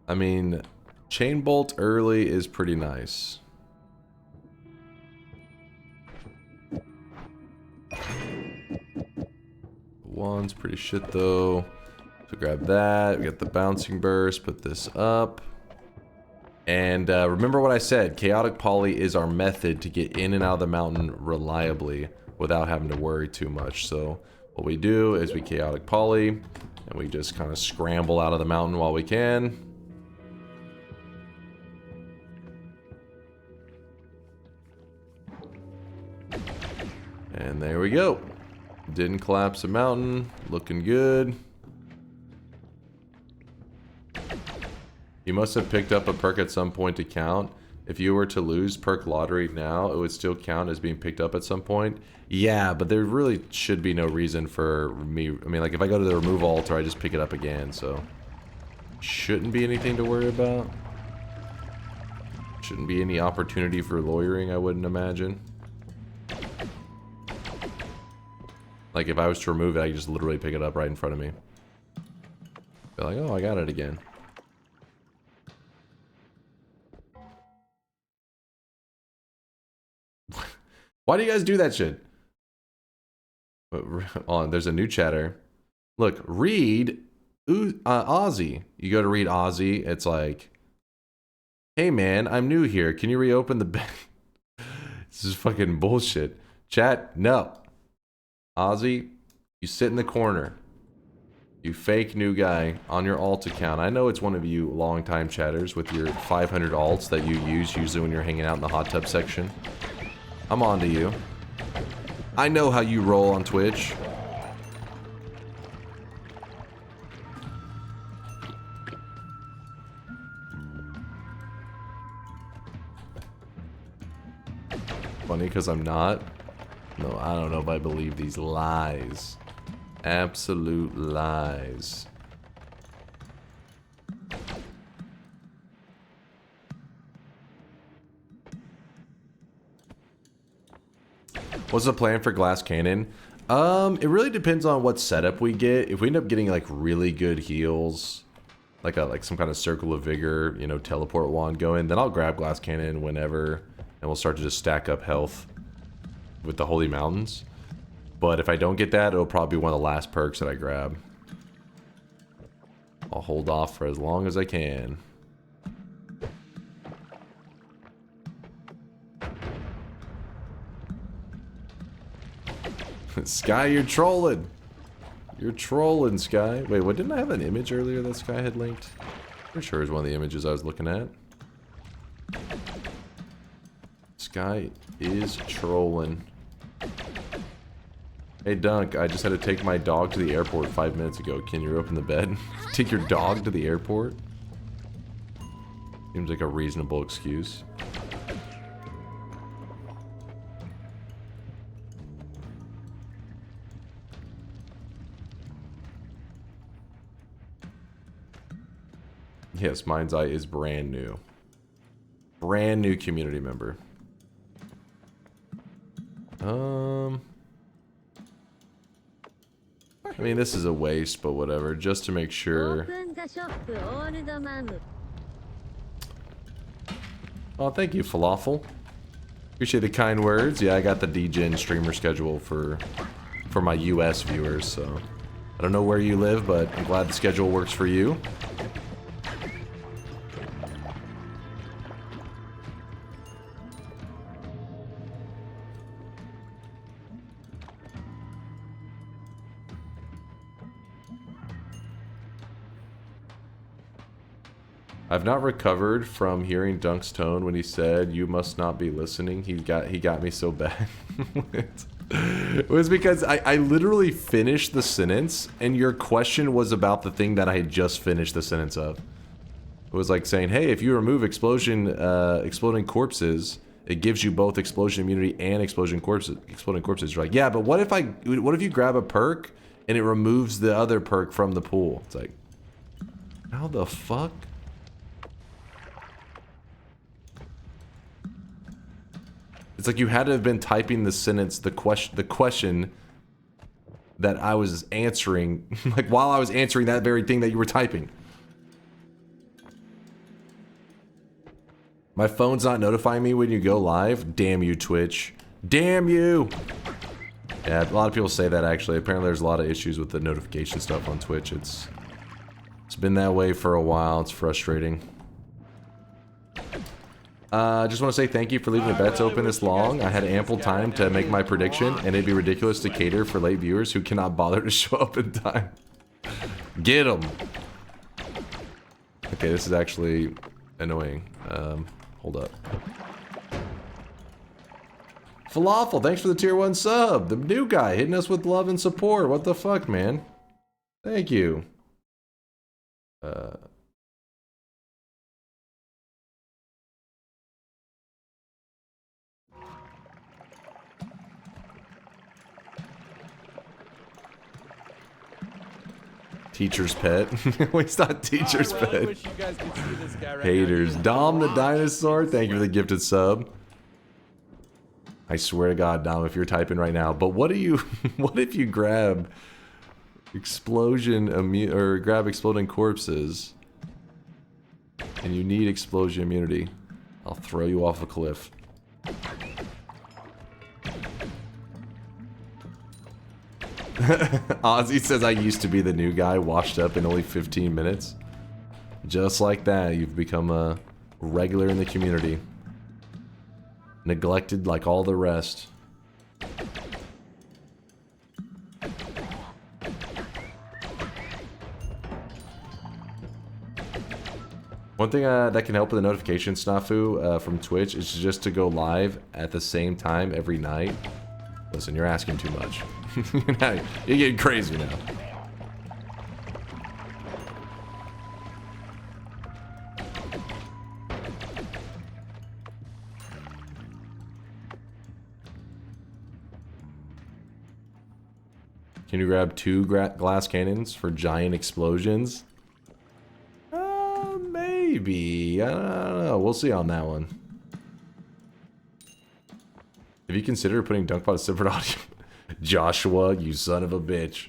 I mean, chain bolt early is pretty nice. One's pretty shit though. So grab that. We got the bouncing burst. Put this up. And remember what I said. Chaotic poly is our method to get in and out of the mountain reliably without having to worry too much. So what we do is we chaotic poly and we just kind of scramble out of the mountain while we can. And there we go. Didn't collapse the mountain. Looking good. You must have picked up a perk at some point to count. If you were to lose perk lottery now, it would still count as being picked up at some point. Yeah, but there really should be no reason for me. I mean, like if I go to the remove altar, I just pick it up again. So shouldn't be anything to worry about. Shouldn't be any opportunity for lawyering, I wouldn't imagine. Like if I was to remove it, I could just literally pick it up right in front of me. Be like, oh, I got it again. Why do you guys do that shit? Oh, there's a new chatter. Look, read Ozzy. You go to read Ozzy. It's like, hey man, I'm new here. Can you reopen the bed? This is fucking bullshit. Chat, no. Ozzy, you sit in the corner. You fake new guy on your alt account. I know it's one of you longtime chatters with your 500 alts that you use usually when you're hanging out in the hot tub section. I'm on to you. I know how you roll on Twitch. Funny because I'm not. No, I don't know if I believe these lies. Absolute lies. What's the plan for glass cannon? It really depends on what setup we get. If we end up getting like really good heals, like some kind of circle of vigor, you know, teleport wand going, then I'll grab glass cannon whenever, and we'll start to just stack up health with the holy mountains. But if I don't get that, it'll probably be one of the last perks that I grab. I'll hold off for as long as I can. Sky, you're trolling. You're trolling, Sky. Wait, what, didn't I have an image earlier that Sky had linked? Pretty sure it was one of the images I was looking at. Sky is trolling. Hey Dunk, I just had to take my dog to the airport 5 minutes ago. Can you open the bed? Take your dog to the airport? Seems like a reasonable excuse. Yes, Mind's Eye is brand new. Brand new community member. I mean, this is a waste, but whatever. Just to make sure. Oh, thank you, Falafel. Appreciate the kind words. Yeah, I got the DGen streamer schedule for my US viewers, so I don't know where you live, but I'm glad the schedule works for you. I've not recovered from hearing Dunk's tone when he said, "You must not be listening." He got me so bad. It was because I literally finished the sentence, and your question was about the thing that I had just finished the sentence of. It was like saying, "Hey, if you remove exploding corpses, it gives you both explosion immunity and exploding corpses." You're like, "Yeah, but what if you grab a perk and it removes the other perk from the pool?" It's like, how the fuck? It's like you had to have been typing the sentence, the question that I was answering, like while I was answering that very thing that you were typing. My phone's not notifying me when you go live. Damn you, Twitch. Damn you! Yeah, a lot of people say that actually. Apparently there's a lot of issues with the notification stuff on Twitch. It's been that way for a while. It's frustrating. I just want to say thank you for leaving the bets open this long. I had ample time to make my prediction, and it'd be ridiculous to cater for late viewers who cannot bother to show up in time. Get them! Okay, this is actually annoying. Hold up. Falafel, thanks for the tier 1 sub. The new guy hitting us with love and support. What the fuck, man? Thank you. Teacher's pet. It's not teacher's pet. I wish you guys could see this guy right Haters. now. Dom the dinosaur, thank you for the gifted sub. I swear to God, Dom, if you're typing right now. But what do you? What if you grab grab exploding corpses, and you need explosion immunity? I'll throw you off a cliff. Ozzy says I used to be the new guy, washed up in only 15 minutes. Just like that, you've become a regular in the community. Neglected like all the rest. One thing that can help with the notification snafu from Twitch is just to go live at the same time every night. Listen, you're asking too much. You're getting crazy now. Can you grab 2 glass cannons for giant explosions? Maybe. I don't know. We'll see on that one. Have you considered putting DunkVods separate audio? Joshua, you son of a bitch.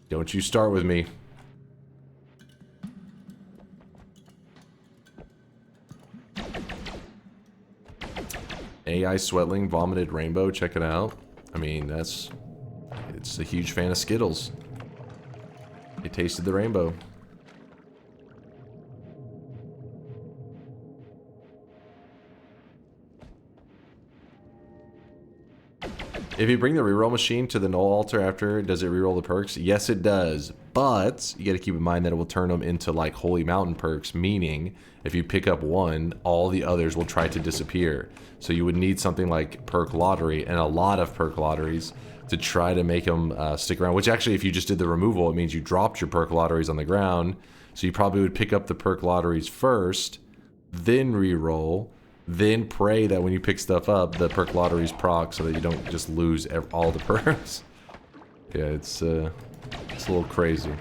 Don't you start with me. AI Sweatling vomited rainbow. Check it out. I mean, it's a huge fan of Skittles. It tasted the rainbow. If you bring the reroll machine to the null altar after, does it reroll the perks? Yes, it does. But you got to keep in mind that it will turn them into like Holy Mountain perks, meaning if you pick up one, all the others will try to disappear. So you would need something like perk lottery and a lot of perk lotteries to try to make them stick around. Which actually, if you just did the removal, it means you dropped your perk lotteries on the ground. So you probably would pick up the perk lotteries first, then reroll. Then pray that when you pick stuff up, the perk lotteries proc so that you don't just lose all the perks. Yeah, it's a little crazy.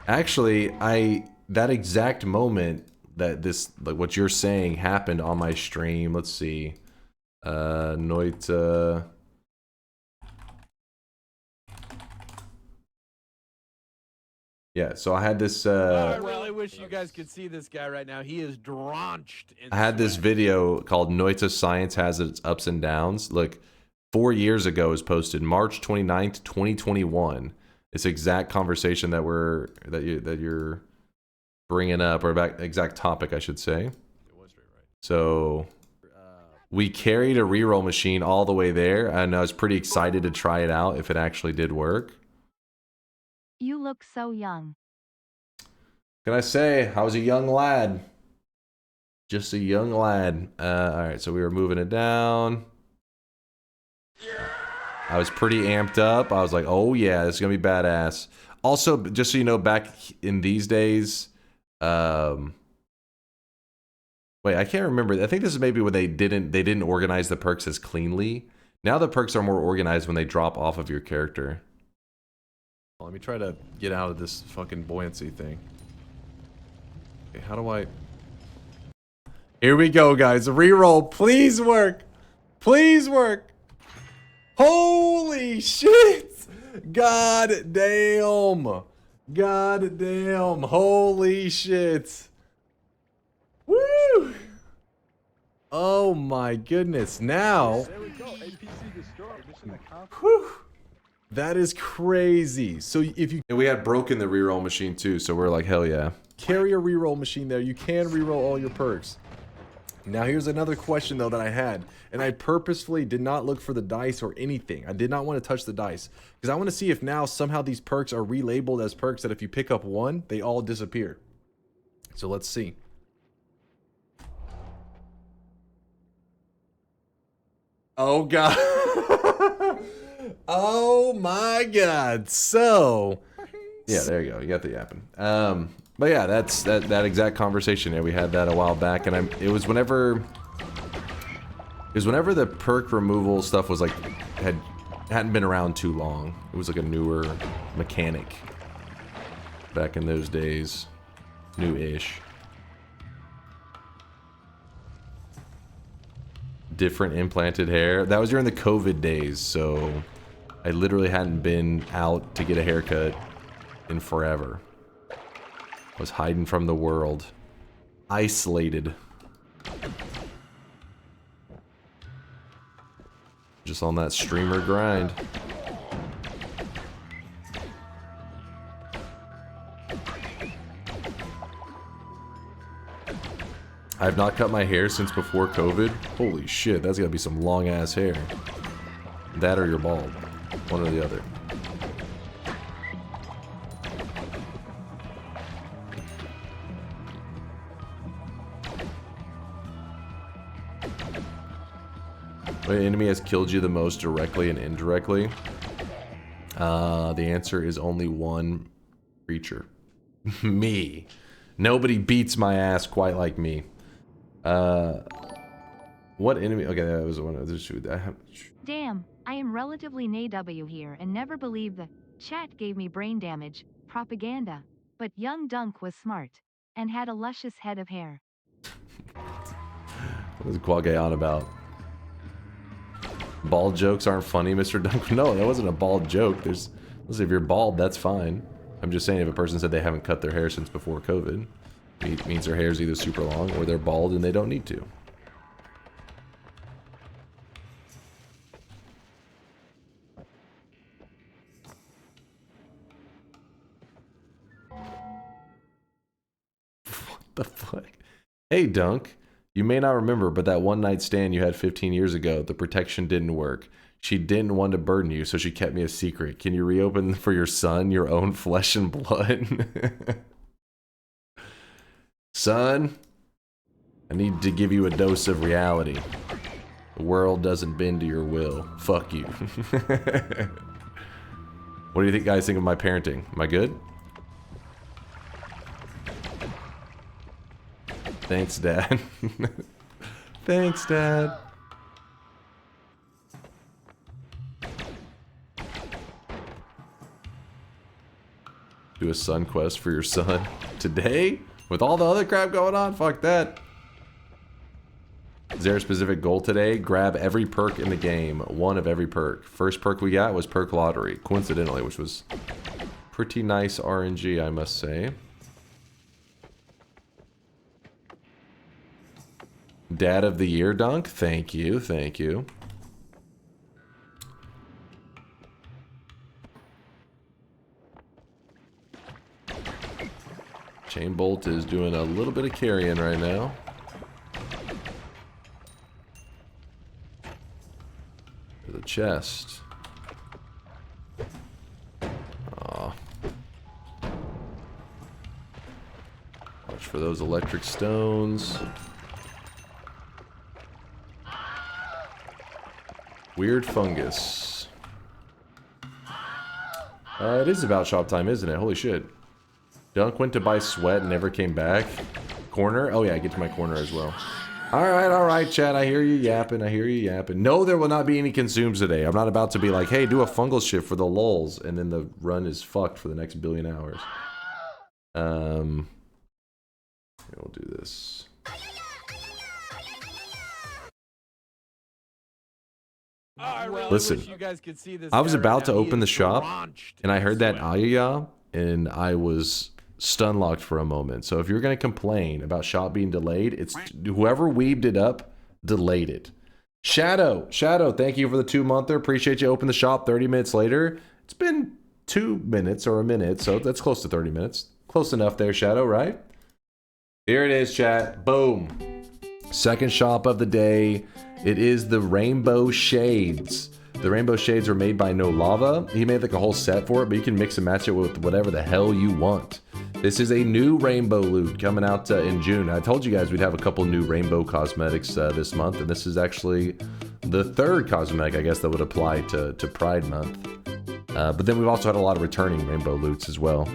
Actually, that exact moment that this, like what you're saying, happened on my stream. Let's see. Noita. Yeah, so I had this. I really wish you guys could see this guy right now. He is drenched in I had this video called Noita Science Has Its Ups and Downs. Look, 4 years ago it was posted, March 29th, 2021. This exact conversation that you're bringing up, or exact topic, I should say. So we carried a reroll machine all the way there, and I was pretty excited to try it out if it actually did work. You look so young. Can I say, I was a young lad. Just a young lad. Alright, so we were moving it down. I was pretty amped up. I was like, oh yeah, this is gonna be badass. Also, just so you know, back in these days, wait, I can't remember. I think this is maybe when they didn't organize the perks as cleanly. Now the perks are more organized when they drop off of your character. Let me try to get out of this fucking buoyancy thing. Okay, how do I... Here we go, guys. Reroll. Please work. Please work. Holy shit. God damn. God damn. Holy shit. Woo. Oh my goodness. Now... There we go. APC destroyed. Mission accomplished. Whew. That is crazy. So if you... And we had broken the reroll machine too, so we're like, hell yeah. Carry a reroll machine there. You can reroll all your perks. Now here's another question though that I had, and I purposefully did not look for the dice or anything. I did not want to touch the dice because I want to see if now somehow these perks are relabeled as perks that if you pick up one, they all disappear. So let's see. Oh god. Oh my god. So yeah, there you go. You got the yapping. But yeah, that's that exact conversation there. We had that a while back, and it was whenever the perk removal stuff was like hadn't been around too long. It was like a newer mechanic back in those days. New-ish. Different implanted hair. That was during the COVID days, so I literally hadn't been out to get a haircut in forever. I was hiding from the world. Isolated. Just on that streamer grind. I have not cut my hair since before COVID. Holy shit, that's gotta be some long ass hair. That or you're bald. One or the other. What enemy has killed you the most directly and indirectly? The answer is only one creature. Me. Nobody beats my ass quite like me. What enemy? Okay, that was one of the two. Damn, I am relatively naw here and never believed the chat gave me brain damage, propaganda. But young Dunk was smart and had a luscious head of hair. What is Quagay on about? Bald jokes aren't funny, Mr. Dunk. No, that wasn't a bald joke. Listen, if you're bald, that's fine. I'm just saying if a person said they haven't cut their hair since before COVID, it means their hair is either super long or they're bald and they don't need to. What the fuck? Hey, Dunk. You may not remember, but that one night stand you had 15 years ago, the protection didn't work. She didn't want to burden you, so she kept me a secret. Can you reopen for your son, your own flesh and blood? Son, I need to give you a dose of reality. The world doesn't bend to your will. Fuck you. What do you think, guys think of my parenting? Am I good? Thanks, Dad. Thanks, Dad. Do a son quest for your son today? With all the other crap going on, fuck that. Is there a specific goal today? Grab every perk in the game. One of every perk. First perk we got was Perk Lottery, coincidentally, which was pretty nice RNG, I must say. Dad of the Year, Dunk. Thank you, thank you. Chain Bolt is doing a little bit of carrying right now. To the chest. Aw. Watch for those electric stones. Weird fungus. It is about shop time, isn't it? Holy shit. Dunk went to buy sweat and never came back. Corner? Oh yeah, get to my corner as well. Alright, chat. I hear you yapping. I hear you yapping. No, there will not be any consumes today. I'm not about to be like, hey, do a fungal shift for the lulz, and then the run is fucked for the next billion hours. We'll do this. Listen, I was about to open the shop, and I heard that Ayaya, and I was stun locked for a moment. So if you're going to complain about shop being delayed, it's whoever weaved it up delayed it. Shadow, thank you for the 2-monther. Appreciate you. Open the shop 30 minutes later. It's been 2 minutes or a minute, so that's close to 30 minutes. Close enough there, Shadow, right? Here it is, chat. Boom. Second shop of the day. It is the Rainbow Shades. The Rainbow Shades are made by No Lava. He made like a whole set for it, but you can mix and match it with whatever the hell you want. This is a new rainbow loot coming out in June. I told you guys we'd have a couple new rainbow cosmetics this month, and this is actually the third cosmetic, I guess, that would apply to Pride Month. But then we've also had a lot of returning rainbow loots as well.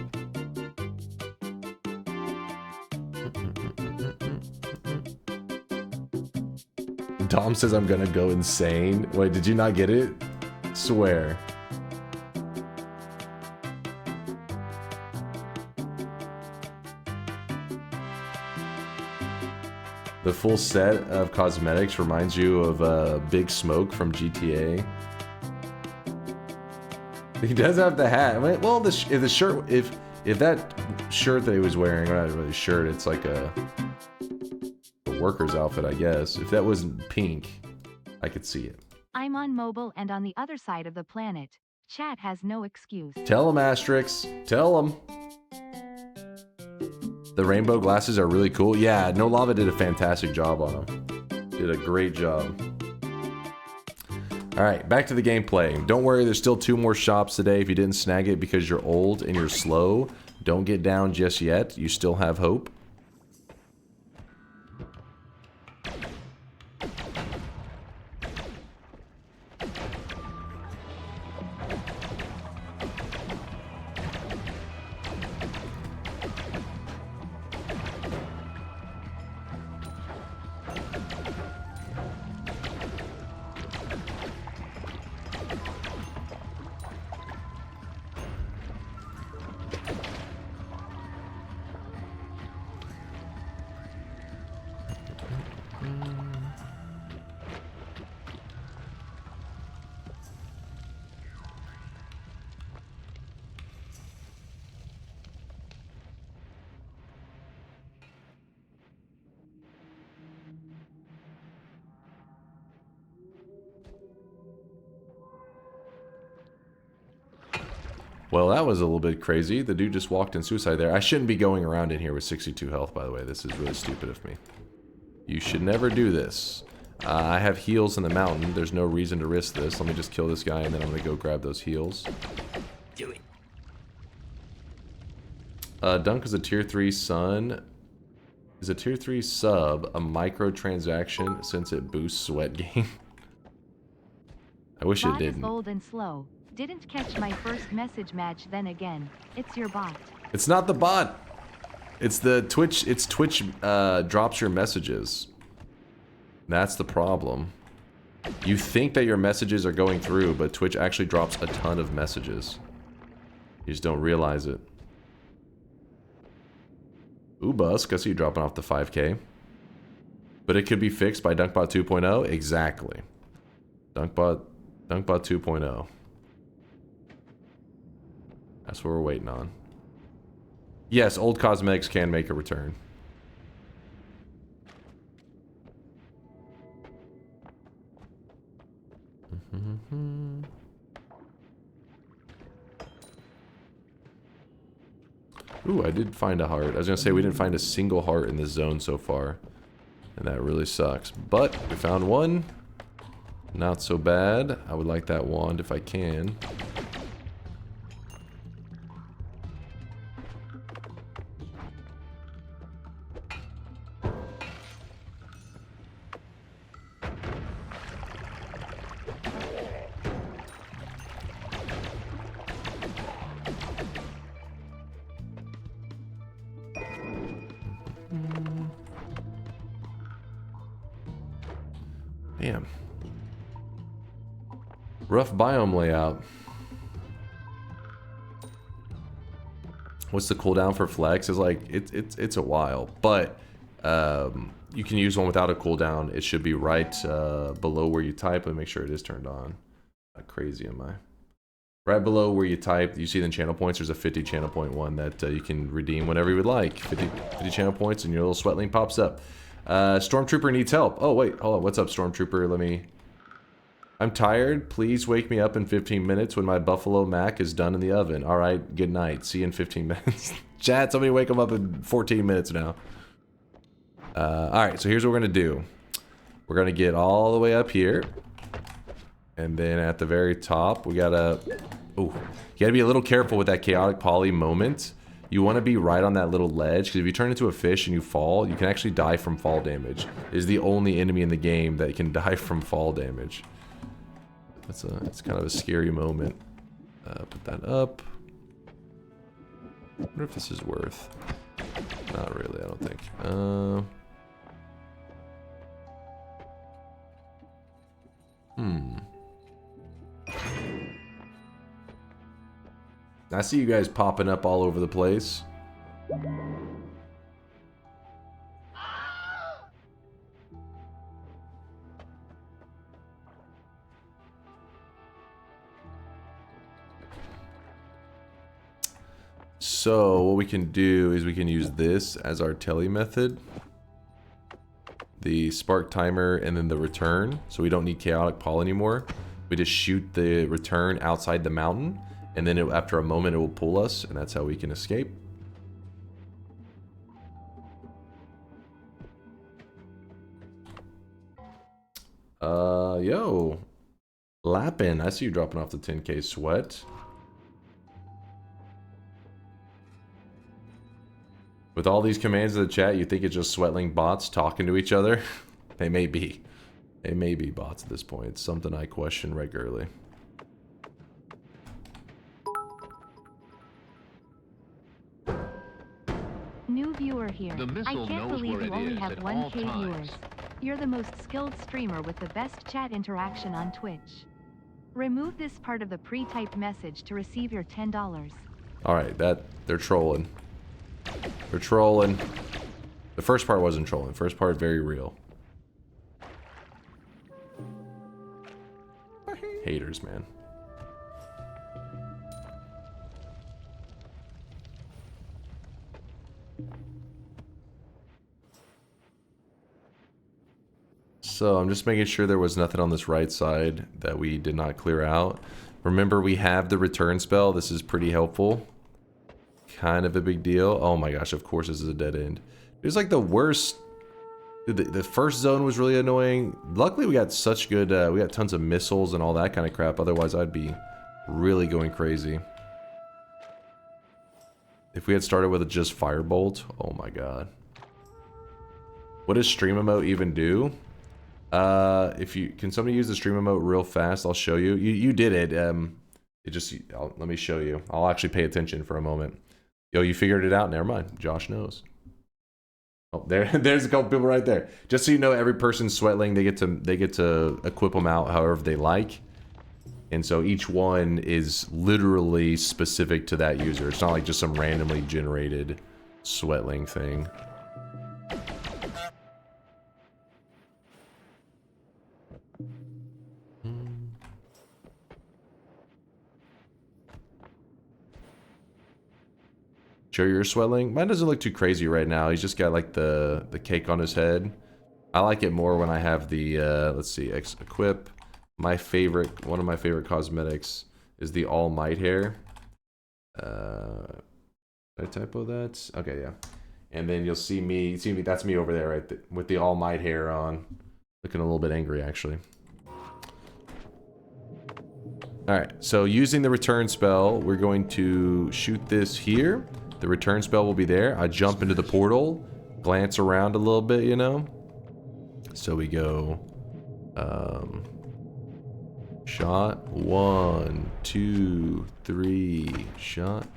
Dom says I'm gonna go insane. Wait, did you not get it? Swear. The full set of cosmetics reminds you of Big Smoke from GTA. He does have the hat. Well, if the shirt, if that shirt that he was wearing, not really a shirt, it's like a worker's outfit, I guess. If that wasn't pink, I could see it. I'm on mobile and on the other side of the planet. Chat has no excuse. Tell him, Asterix. Tell him. The rainbow glasses are really cool. Yeah, No Lava did a fantastic job on them. Did a great job. Alright, back to the gameplay. Don't worry, there's still 2 more shops today. If you didn't snag it because you're old and you're slow, don't get down just yet. You still have hope. Well, that was a little bit crazy. The dude just walked in suicide there. I shouldn't be going around in here with 62 health, by the way. This is really stupid of me. You should never do this. I have heals in the mountain. There's no reason to risk this. Let me just kill this guy, and then I'm going to go grab those heals. Do it. Dunk is a tier 3 sun. Is a tier 3 sub a microtransaction since it boosts sweat gain? I wish it didn't. Bot is old and slow. Didn't catch my first message match then again. It's your bot. It's not the bot. It's the Twitch. It's Twitch drops your messages. That's the problem. You think that your messages are going through, but Twitch actually drops a ton of messages. You just don't realize it. Ooh, Busk, I see you dropping off the 5K. But it could be fixed by DunkBot 2.0? Exactly. DunkBot 2.0. That's what we're waiting on. Yes, old cosmetics can make a return. Ooh, I did find a heart. I was gonna say we didn't find a single heart in this zone so far. And that really sucks. But we found one. Not so bad. I would like that wand if I can. Damn. Rough biome layout. What's the cooldown for flex? Is like it's a while, but you can use one without a cooldown. It should be right below where you type. Let me make sure it is turned on. How crazy am I? Right below where you type, you see the channel points. There's a 50 channel point one that you can redeem whenever you would like. 50 channel points, and your little sweatling pops up. Stormtrooper needs help. Oh, wait. Hold on. What's up, Stormtrooper? I'm tired. Please wake me up in 15 minutes when my Buffalo Mac is done in the oven. All right. Good night. See you in 15 minutes. Chat, somebody wake him up in 14 minutes now. All right. So here's what we're going to do. We're going to get all the way up here. And then at the very top, we got to... Oh, you got to be a little careful with that chaotic poly moment. You want to be right on that little ledge, because if you turn into a fish and you fall, you can actually die from fall damage. It is the only enemy in the game that can die from fall damage. It's kind of a scary moment. Put that up. I wonder if this is worth. Not really, I don't think. I see you guys popping up all over the place. So what we can do is we can use this as our tele method. The spark timer and then the return. So we don't need chaotic pol anymore. We just shoot the return outside the mountain. And then after a moment it will pull us. And that's how we can escape. Yo. Lappin'. I see you dropping off the 10k sweat. With all these commands in the chat, you think it's just sweatling bots talking to each other? They may be. They may be bots at this point. It's something I question regularly. New viewer here. I can't believe you only have 1K viewers. You're the most skilled streamer with the best chat interaction on Twitch. Remove this part of the pre-typed message to receive your $10. Alright, they're trolling. They're trolling. The first part wasn't trolling. First part, very real. Haters, man. So I'm just making sure there was nothing on this right side that we did not clear out. Remember, we have the return spell. This is pretty helpful. Kind of a big deal. Oh my gosh, of course this is a dead end. It was like the worst. The first zone was really annoying. Luckily we got such good, we got tons of missiles and all that kind of crap. Otherwise I'd be really going crazy. If we had started with just Firebolt, oh my god. What does stream emote even do? If you can, somebody use the stream emote real fast. I'll show you. You did it. Let me show you. I'll actually pay attention for a moment. Yo, you figured it out. Never mind. Josh knows. Oh, there's a couple people right there. Just so you know, every person's sweatling. They get to equip them out however they like, and so each one is literally specific to that user. It's not like just some randomly generated sweatling thing. Show your swelling. Mine doesn't look too crazy right now. He's just got like the cake on his head. I like it more when I have the let's see, equip. My favorite, one of my favorite cosmetics is the All Might hair. Did I typo that? Okay, yeah. And then you'll see me, that's me over there, right, with the All Might hair on, looking a little bit angry actually. All right, so using the return spell, we're going to shoot this here. The return spell will be there. I jump into the portal, glance around a little bit, you know. So we go, shot 1, 2, 3, shot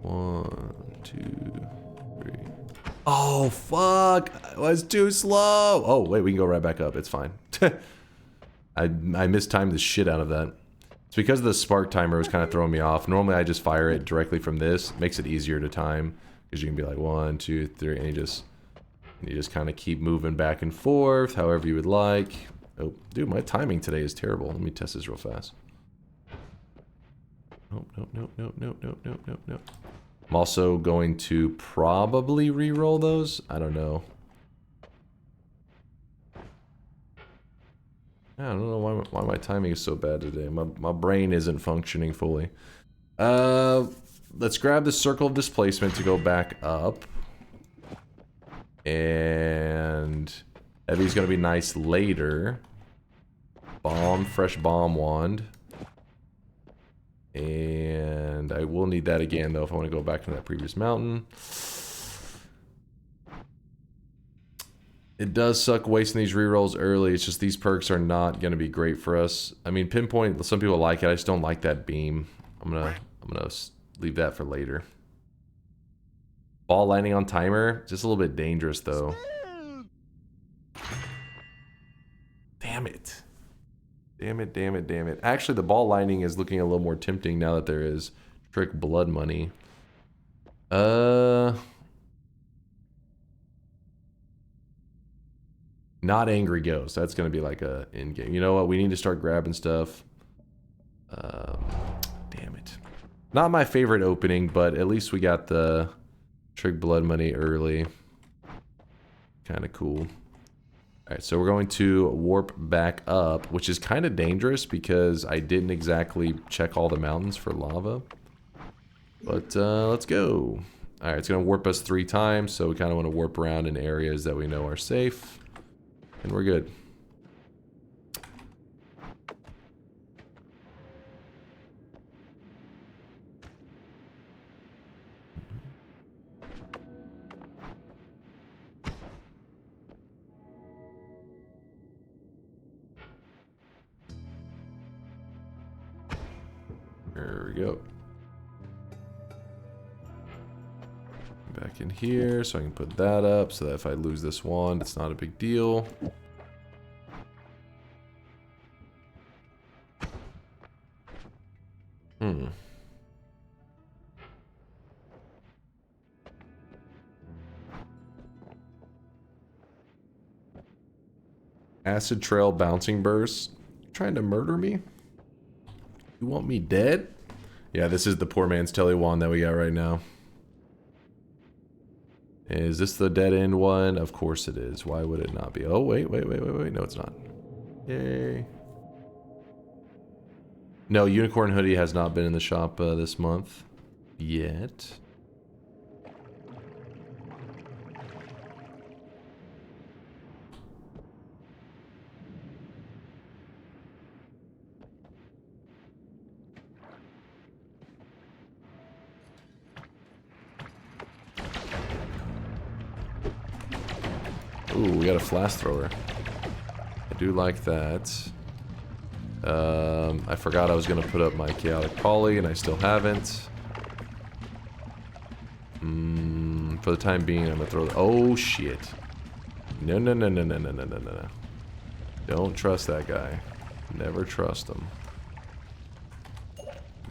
1, 2, 3. Oh fuck! I was too slow. Oh wait, we can go right back up. It's fine. I mistimed the shit out of that. It's because the spark timer was kind of throwing me off. Normally I just fire it directly from this. It makes it easier to time because you can be like 1, 2, 3, and you just kind of keep moving back and forth however you would like. Oh, dude, my timing today is terrible. Let me test this real fast. Nope, nope, nope, nope, nope, nope, nope, nope, nope. I'm also going to probably re-roll those. I don't know. I don't know why my timing is so bad today. My brain isn't functioning fully. Let's grab the circle of displacement to go back up. And heavy's gonna be nice later. Bomb, fresh bomb wand. And I will need that again though if I want to go back to that previous mountain. It does suck wasting these rerolls early. It's just these perks are not going to be great for us. I mean, pinpoint, some people like it. I just don't like that beam. I'm gonna leave that for later. Ball landing on timer, just a little bit dangerous though. Damn it. Damn it, damn it, damn it. Actually, the ball lining is looking a little more tempting now that there is trick blood money. Not Angry Ghost. That's going to be like a in-game. You know what? We need to start grabbing stuff. Damn it. Not my favorite opening, but at least we got the trick blood money early. Kind of cool. Alright, so we're going to warp back up, which is kind of dangerous because I didn't exactly check all the mountains for lava. But let's go. Alright, it's going to warp us 3 times, so we kind of want to warp around in areas that we know are safe. And we're good. There we go. Back in here, so I can put that up so that if I lose this wand, it's not a big deal. Acid Trail Bouncing Burst. Trying to murder me? You want me dead? Yeah, this is the poor man's telly wand that we got right now. Is this the dead end one? Of course it is. Why would it not be? Oh, wait. No, it's not. Yay. No, Unicorn Hoodie has not been in the shop this month. Yet. Ooh, we got a flash thrower. I do like that. I forgot I was going to put up my chaotic poly, and I still haven't. For the time being, I'm going to throw the... Oh, shit. No. Don't trust that guy. Never trust him.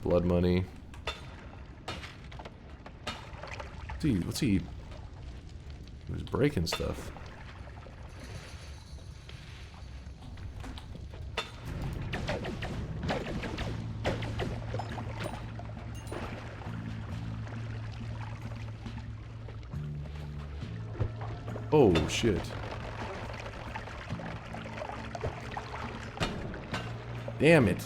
Blood money. What's he Who's breaking stuff? Oh, shit. Damn it.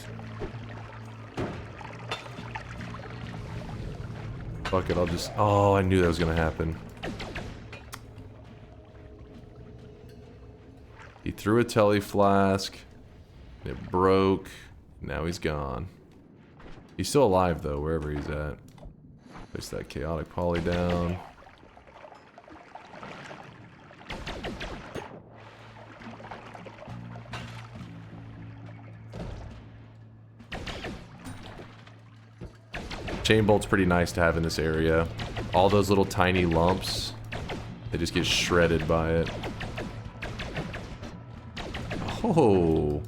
Fuck it, I'll just... Oh, I knew that was gonna happen. He threw a telly flask. It broke. Now he's gone. He's still alive, though, wherever he's at. Place that chaotic poly down. Chain bolt's pretty nice to have in this area. All those little tiny lumps, they just get shredded by it. Oh.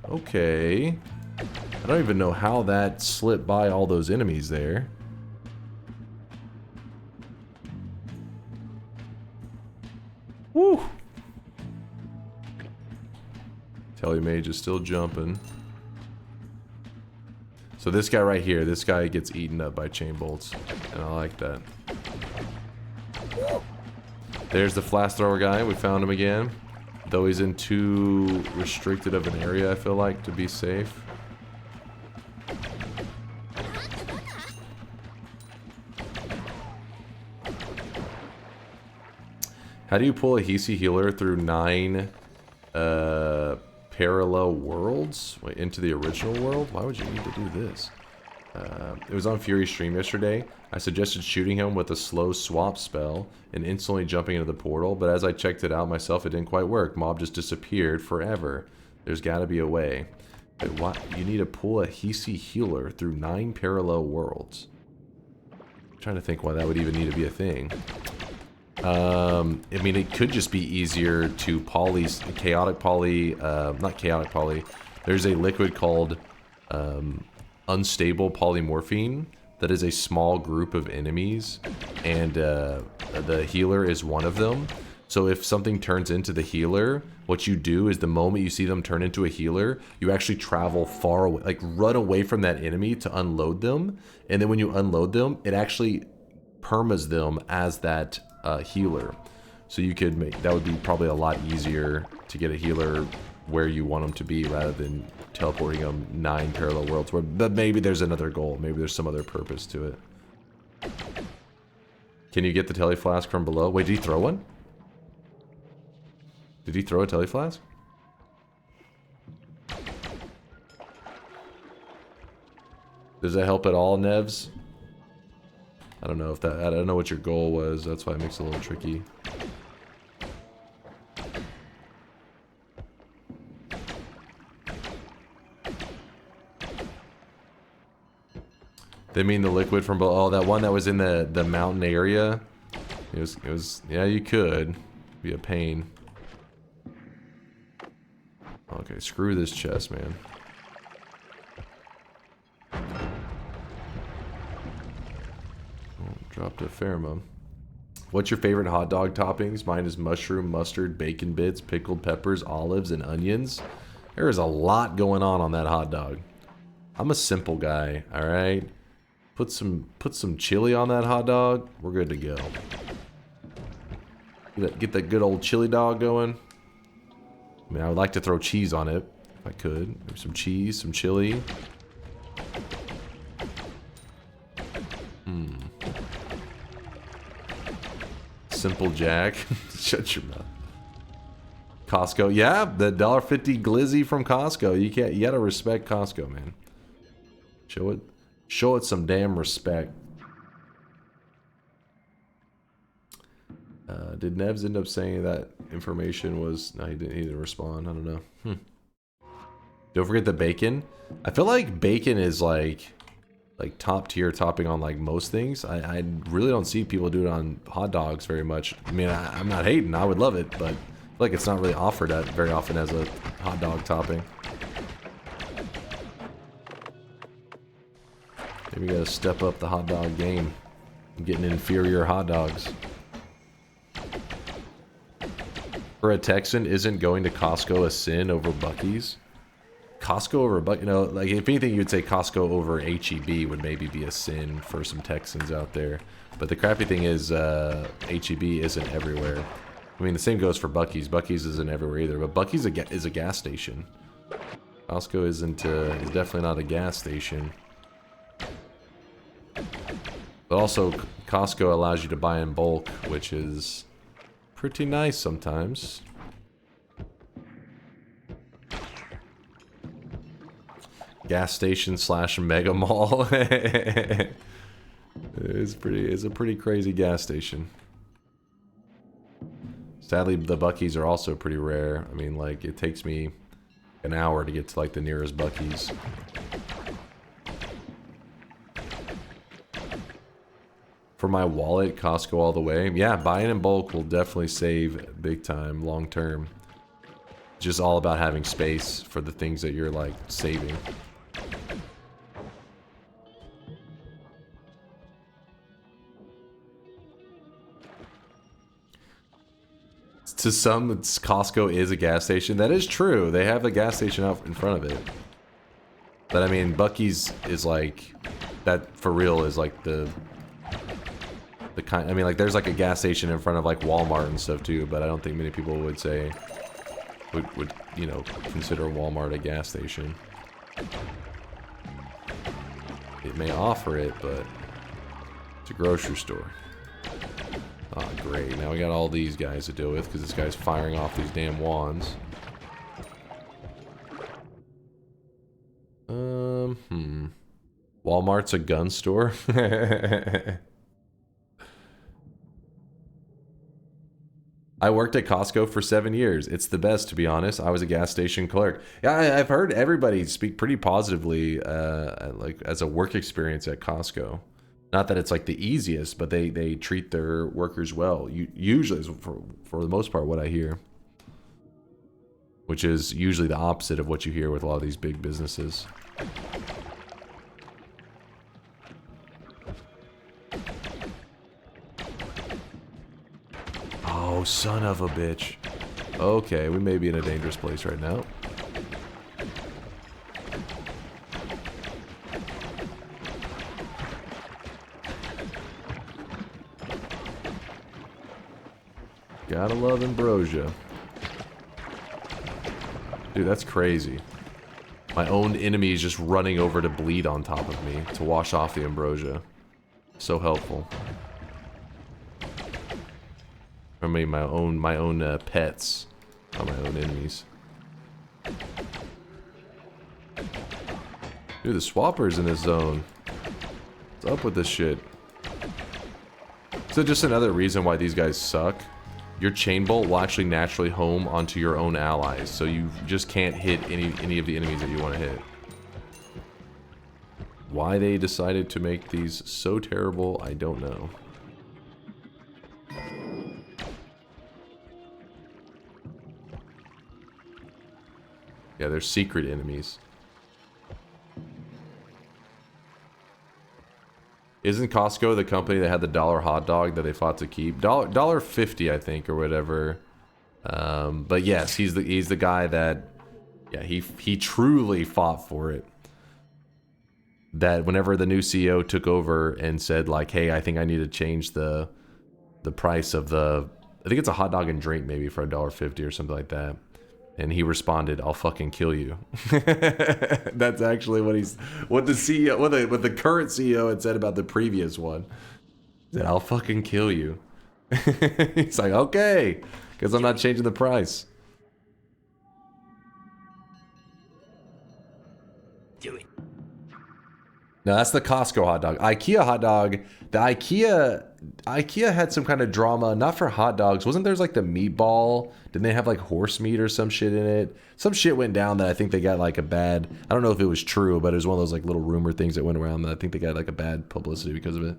Okay. I don't even know how that slipped by all those enemies there. Woo! Telemage is still jumping. So this guy right here, this guy gets eaten up by chain bolts, and I like that. There's the flash thrower guy. We found him again. Though he's in too restricted of an area, I feel like, to be safe. How do you pull a Hisi healer through 9 parallel worlds? Wait, into the original world? Why would you need to do this? It was on Fury's stream yesterday. I suggested shooting him with a slow swap spell and instantly jumping into the portal, but as I checked it out myself, it didn't quite work. Mob just disappeared forever. There's gotta be a way. Wait, what? You need to pull a Hisi healer through 9 parallel worlds. I'm trying to think why that would even need to be a thing. I mean, it could just be easier to poly, chaotic poly, not chaotic poly. There's a liquid called unstable polymorphine that is a small group of enemies, and the healer is one of them. So if something turns into the healer, what you do is the moment you see them turn into a healer, you actually travel far away, like run away from that enemy to unload them, and then when you unload them, it actually permas them as that healer. So you could make, that would be probably a lot easier to get a healer where you want them to be rather than teleporting them 9 parallel worlds. But maybe there's another goal. Maybe there's some other purpose to it. Can you get the tele flask from below? Wait, did he throw one? Did he throw a tele flask? Does that help at all, Nevs? I don't know if that, I don't know what your goal was. That's why it makes it a little tricky. They mean the liquid from below. Oh, that one that was in the mountain area. It was, yeah, you could. Be a pain. Okay, screw this chest, man. Dropped a fair amount. What's your favorite hot dog toppings? Mine is mushroom, mustard, bacon bits, pickled peppers, olives, and onions. There is a lot going on that hot dog. I'm a simple guy, all right? Put some chili on that hot dog. We're good to go. Get that good old chili dog going. I mean, I would like to throw cheese on it if I could. Maybe some cheese, some chili. Simple Jack. Shut your mouth. Costco. Yeah, the $1.50 glizzy from Costco. You gotta respect Costco, man. Show it some damn respect. Did Nevs end up saying that information was... No, he didn't respond. I don't know. Don't forget the bacon. I feel like bacon is like top tier topping on like most things. I really don't see people do it on hot dogs very much. I mean, I'm not hating. I would love it, but I feel like it's not really offered at very often as a hot dog topping. Maybe we gotta step up the hot dog game and getting inferior hot dogs. For a Texan, isn't going to Costco a sin over Buc-ee's? Costco over Buc-ee? You know, like, if anything, you'd say Costco over H-E-B would maybe be a sin for some Texans out there. But the crappy thing is, H-E-B isn't everywhere. I mean, the same goes for Buc-ee's. Buc-ee's isn't everywhere either, but Buc-ee's is a gas station. Costco isn't, is definitely not a gas station. But also, Costco allows you to buy in bulk, which is pretty nice sometimes. Gas station / mega mall. It's a pretty crazy gas station. Sadly, the Buc-ee's are also pretty rare. I mean, like, it takes me an hour to get to, like, the nearest Buc-ee's. For my wallet, Costco all the way. Yeah, buying in bulk will definitely save big time, long term. Just all about having space for the things that you're, like, saving. To some, Costco is a gas station. That is true. They have a gas station out in front of it. But I mean, Buc-ee's is like, that for real is like the kind, I mean, like, there's like a gas station in front of like Walmart and stuff too, but I don't think many people would say, would you know, consider Walmart a gas station. It may offer it, but it's a grocery store. Oh, great. Now we got all these guys to deal with because this guy's firing off these damn wands. Walmart's a gun store? I worked at Costco for 7 years. It's the best, to be honest. I was a gas station clerk. Yeah, I've heard everybody speak pretty positively, like, as a work experience at Costco. Not that it's like the easiest, but they treat their workers well. Usually, for the most part, what I hear. Which is usually the opposite of what you hear with a lot of these big businesses. Oh, son of a bitch. Okay, we may be in a dangerous place right now. Gotta love ambrosia. Dude, that's crazy. My own enemy is just running over to bleed on top of me to wash off the ambrosia. So helpful. I mean, my own pets are my own enemies. Dude, the swapper's in this zone. What's up with this shit? So just another reason why these guys suck. Your chain bolt will actually naturally home onto your own allies, so you just can't hit any of the enemies that you want to hit. Why they decided to make these so terrible, I don't know. Yeah, they're secret enemies. Isn't Costco the company that had the $1 hot dog that they fought to keep? $1.50, I think, or whatever. But yes, he's the guy that, yeah, he truly fought for it. That whenever the new CEO took over and said, like, hey, I think I need to change the price of the, I think it's a hot dog and drink maybe for $1.50 or something like that. And he responded, "I'll fucking kill you." That's actually what the CEO, what the current CEO had said about the previous one. He said, "I'll fucking kill you." He's like, "Okay, because I'm not changing the price." Do it. No, that's the Costco hot dog. IKEA hot dog. The IKEA had some kind of drama, not for hot dogs. Wasn't there like the meatball? Didn't they have like horse meat or some shit in it? Some shit went down that I think they got like a bad, I don't know if it was true, but it was one of those like little rumor things that went around that I think they got like a bad publicity because of it.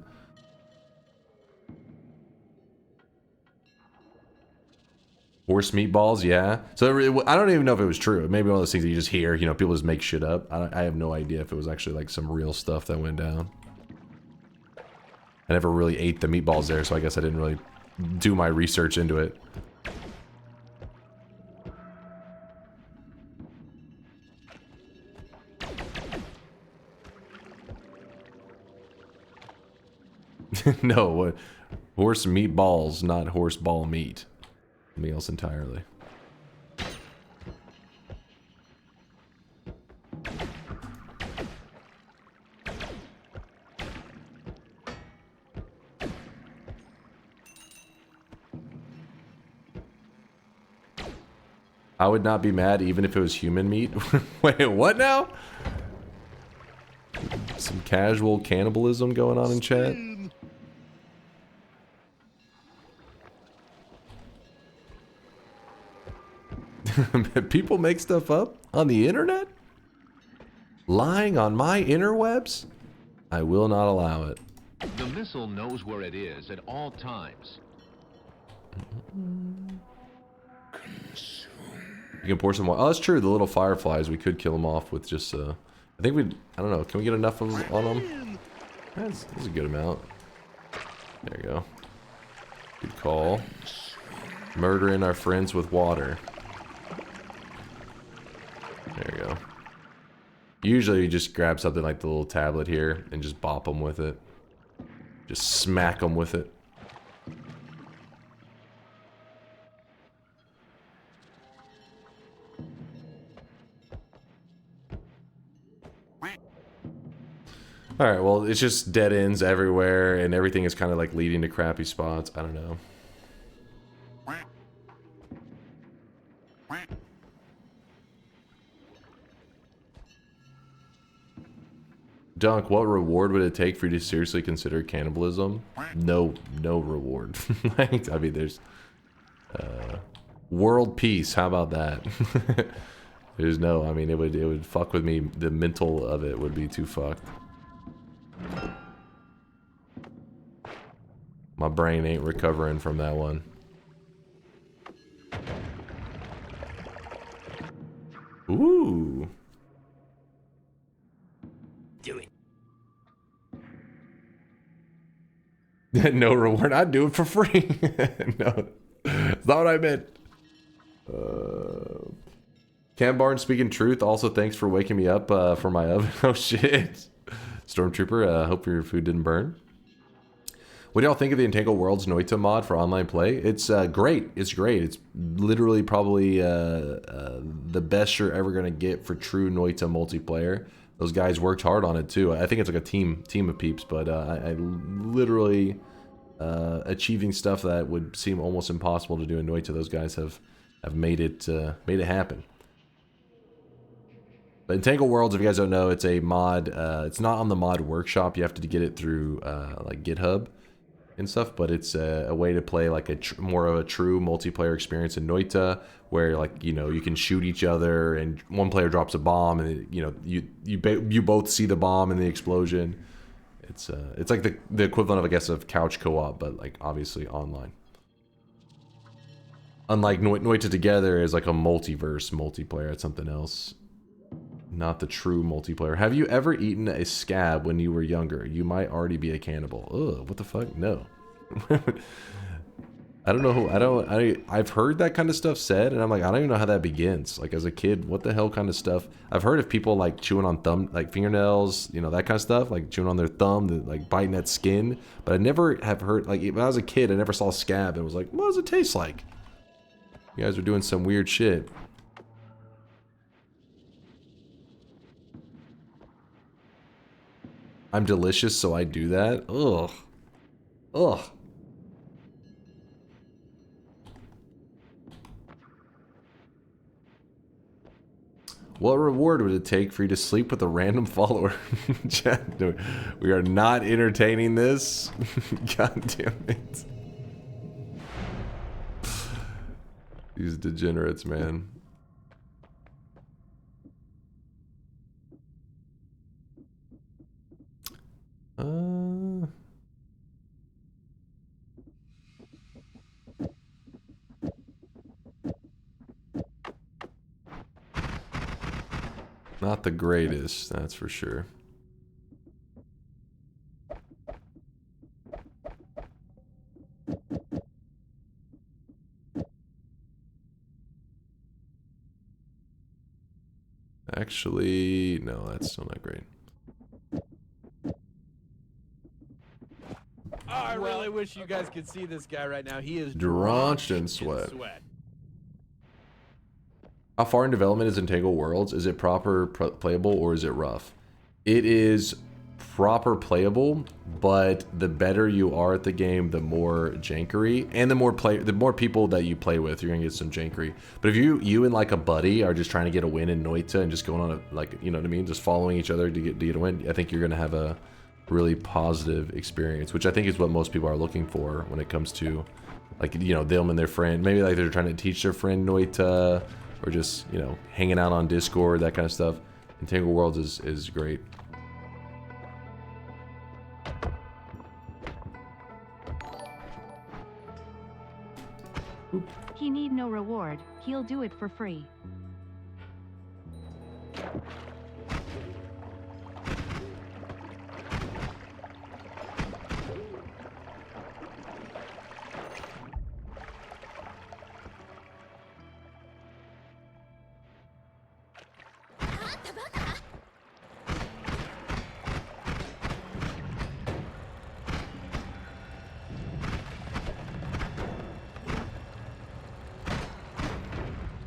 Horse meatballs, yeah. So I don't even know if it was true. Maybe one of those things that you just hear, you know, people just make shit up. I have no idea if it was actually like some real stuff that went down. I never really ate the meatballs there, so I guess I didn't really do my research into it. No, what? Horse meatballs, not horse ball meat. Something else entirely. I would not be mad even if it was human meat. Wait, what now? Some casual cannibalism going on in chat? People make stuff up on the internet? Lying on my interwebs? I will not allow it. The missile knows where it is at all times. You can pour some water. Oh, that's true. The little fireflies, we could kill them off with just, I think we, I don't know. Can we get enough of them on them? That's a good amount. There you go. Good call. Murdering our friends with water. There you go. Usually you just grab something like the little tablet here and just bop them with it. Just smack them with it. Alright, well, it's just dead ends everywhere, and everything is kind of like leading to crappy spots. I don't know. Dunk, what reward would it take for you to seriously consider cannibalism? No reward. Like, I mean, there's... world peace, how about that? There's no, I mean, it would fuck with me. The mental of it would be too fucked. My brain ain't recovering from that one. Ooh. Do it. No reward. I'd do it for free. No, that's not what I meant. Cam Barn speaking truth. Also, thanks for waking me up for my oven. Oh shit. Stormtrooper, hope your food didn't burn. What do y'all think of the Entangled Worlds Noita mod for online play? It's great. It's great. It's literally probably the best you're ever gonna get for true Noita multiplayer. Those guys worked hard on it too. I think it's like a team of peeps, but I literally achieving stuff that would seem almost impossible to do in Noita. Those guys have made it happen. But Entangled Worlds, if you guys don't know, it's a mod. It's not on the mod workshop. You have to get it through like GitHub and stuff. But it's a way to play like more of a true multiplayer experience in Noita, where like, you know, you can shoot each other and one player drops a bomb and, you know, you both see the bomb and the explosion. It's like the equivalent of, I guess, of couch co-op, but like obviously online. Unlike Noita Together is like a multiverse multiplayer. It's something else. Not the true multiplayer. Have you ever eaten a scab when you were younger? You might already be a cannibal. Ugh, what the fuck? No. I don't know. I've heard that kind of stuff said, and I'm like, I don't even know how that begins. Like, as a kid, what the hell kind of stuff? I've heard of people like chewing on like fingernails, you know, that kind of stuff, like chewing on their thumb, like biting that skin. But I never have heard, like, when I was a kid, I never saw a scab and was like, what does it taste like? You guys are doing some weird shit. I'm delicious, so I do that. Ugh. Ugh. What reward would it take for you to sleep with a random follower? We are not entertaining this. God damn it. These degenerates, man. Not the greatest, that's for sure. Actually, no, that's still not great. wish you guys could see this guy right now. He is Drenched in sweat. How far in development is Entangled Worlds? Is it proper playable or is it rough? It is proper playable, but the better you are at the game, the more jankery, and the more people that you play with, you're gonna get some jankery. But if you and like a buddy are just trying to get a win in Noita and just going on a, like, you know what I mean, just following each other to get a win, I think you're gonna have a really positive experience, which I think is what most people are looking for when it comes to, like, you know, them and their friend. Maybe like they're trying to teach their friend Noita, or just, you know, hanging out on Discord, that kind of stuff. Entangled Worlds is great. He need no reward, he'll do it for free.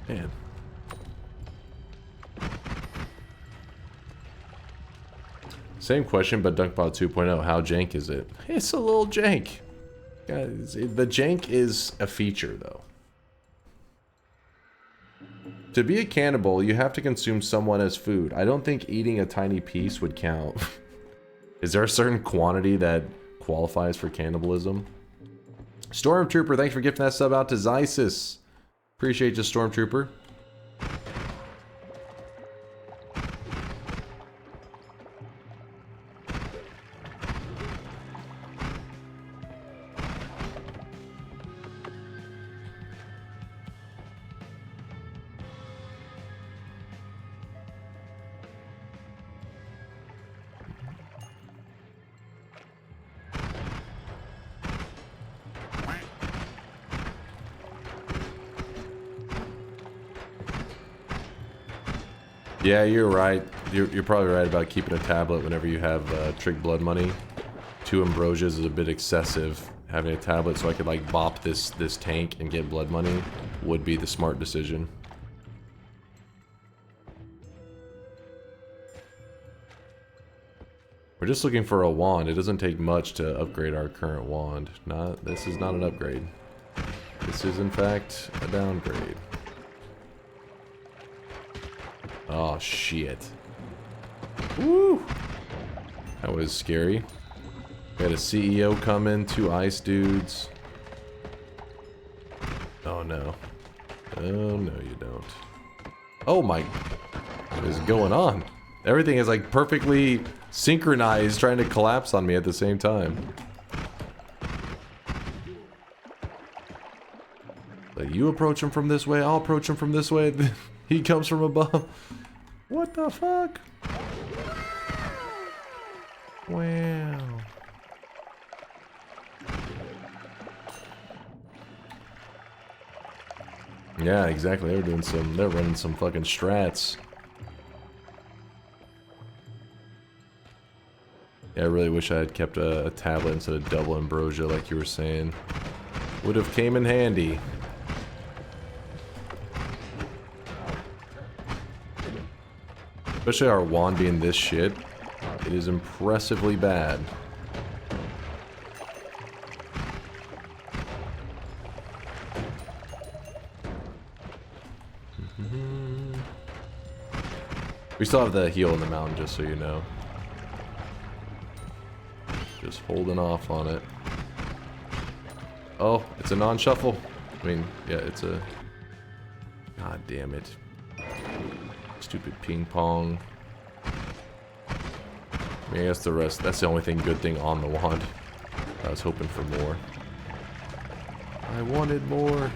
Man. Same question, but DunkBot 2.0, how jank is it? It's a little jank. Guys, the jank is a feature, though. To be a cannibal, you have to consume someone as food. I don't think eating a tiny piece would count. Is there a certain quantity that qualifies for cannibalism? Stormtrooper, thanks for gifting that sub out to Zysis. Appreciate you, Stormtrooper. Yeah, you're right. You're probably right about keeping a tablet whenever you have Trig blood money. 2 ambrosias is a bit excessive. Having a tablet so I could like bop this tank and get blood money would be the smart decision. We're just looking for a wand. It doesn't take much to upgrade our current wand. This is not an upgrade. This is in fact a downgrade. Oh shit. Woo! That was scary. We had a CEO come in, 2 ice dudes. Oh no. Oh no you don't. Oh my. What is going on? Everything is like perfectly synchronized, trying to collapse on me at the same time. Like, you approach him from this way, I'll approach him from this way. He comes from above. What the fuck? Wow. Yeah, exactly. They're running some fucking strats. Yeah, I really wish I had kept a tablet instead of double ambrosia like you were saying. Would have came in handy. Especially our wand being this shit. It is impressively bad. We still have the heal in the mountain, just so you know. Just holding off on it. Oh, it's a non-shuffle. I mean, yeah, it's a... God damn it. Stupid ping pong. I mean, I guess the rest, that's the only good thing on the wand. I was hoping for more. I wanted more.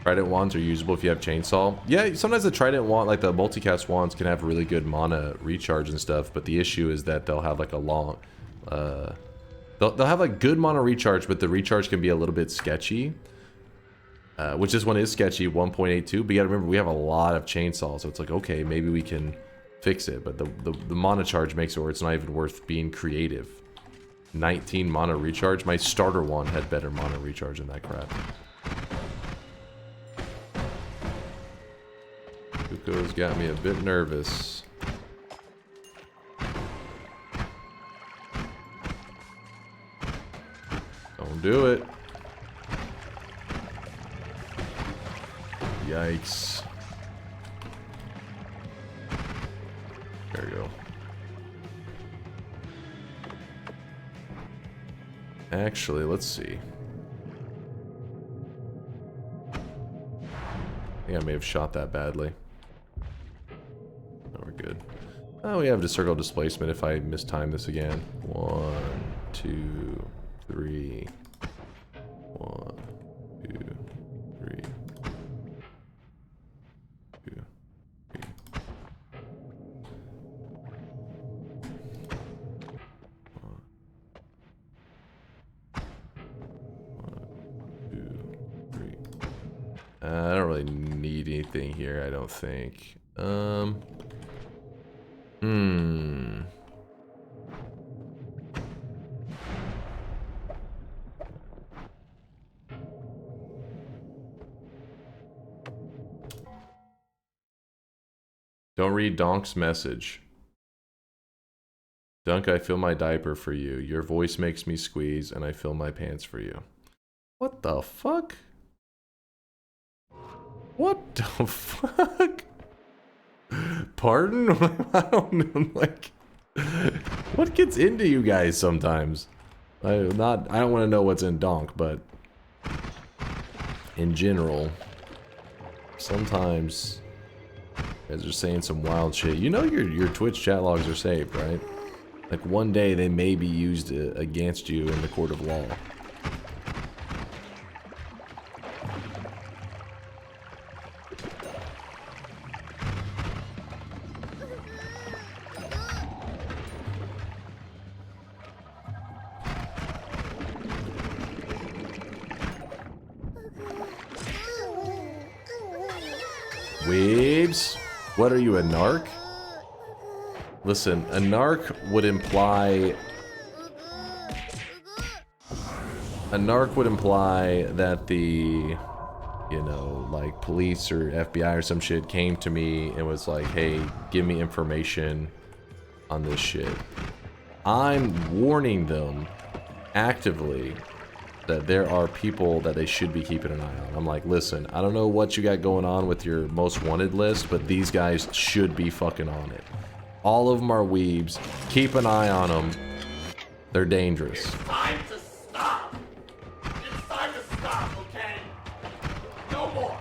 Trident wands are usable if you have chainsaw. Yeah, sometimes the trident wand, like the multicast wands, can have really good mana recharge and stuff, but the issue is that they'll have like a long they'll have like good mana recharge, but the recharge can be a little bit sketchy. which this one is sketchy, 1.82. But you gotta remember, we have a lot of chainsaws, so it's like, okay, maybe we can fix it. But the mana charge makes it where it's not even worth being creative. 19 mana recharge. My starter one had better mana recharge than that crap. Kuko's got me a bit nervous. Don't do it. Yikes. There we go. Actually, let's see. I think I may have shot that badly. No, we're good. Oh, we have the circle displacement if I mistime this again. 1, 2, 3. 1, 2, 3. 2, 3. 1, 2, 3. I don't really need anything here, I don't think. Don't read Donk's message. Dunk, I fill my diaper for you. Your voice makes me squeeze, and I fill my pants for you. What the fuck? What the fuck? Pardon? I don't know, like... What gets into you guys sometimes? I don't want to know what's in Donk, but... in general... sometimes... you guys are saying some wild shit. You know your Twitch chat logs are saved, right? Like one day they may be used against you in the court of law. Weebs? What are you, a narc? Listen, a narc would imply... a narc would imply that the, you know, like police or FBI or some shit came to me and was like, hey, give me information on this shit. I'm warning them actively that there are people that they should be keeping an eye on. I'm like, listen, I don't know what you got going on with your most wanted list, but these guys should be fucking on it. All of them are weebs. Keep an eye on them. They're dangerous. It's time to stop. It's time to stop, okay? No more.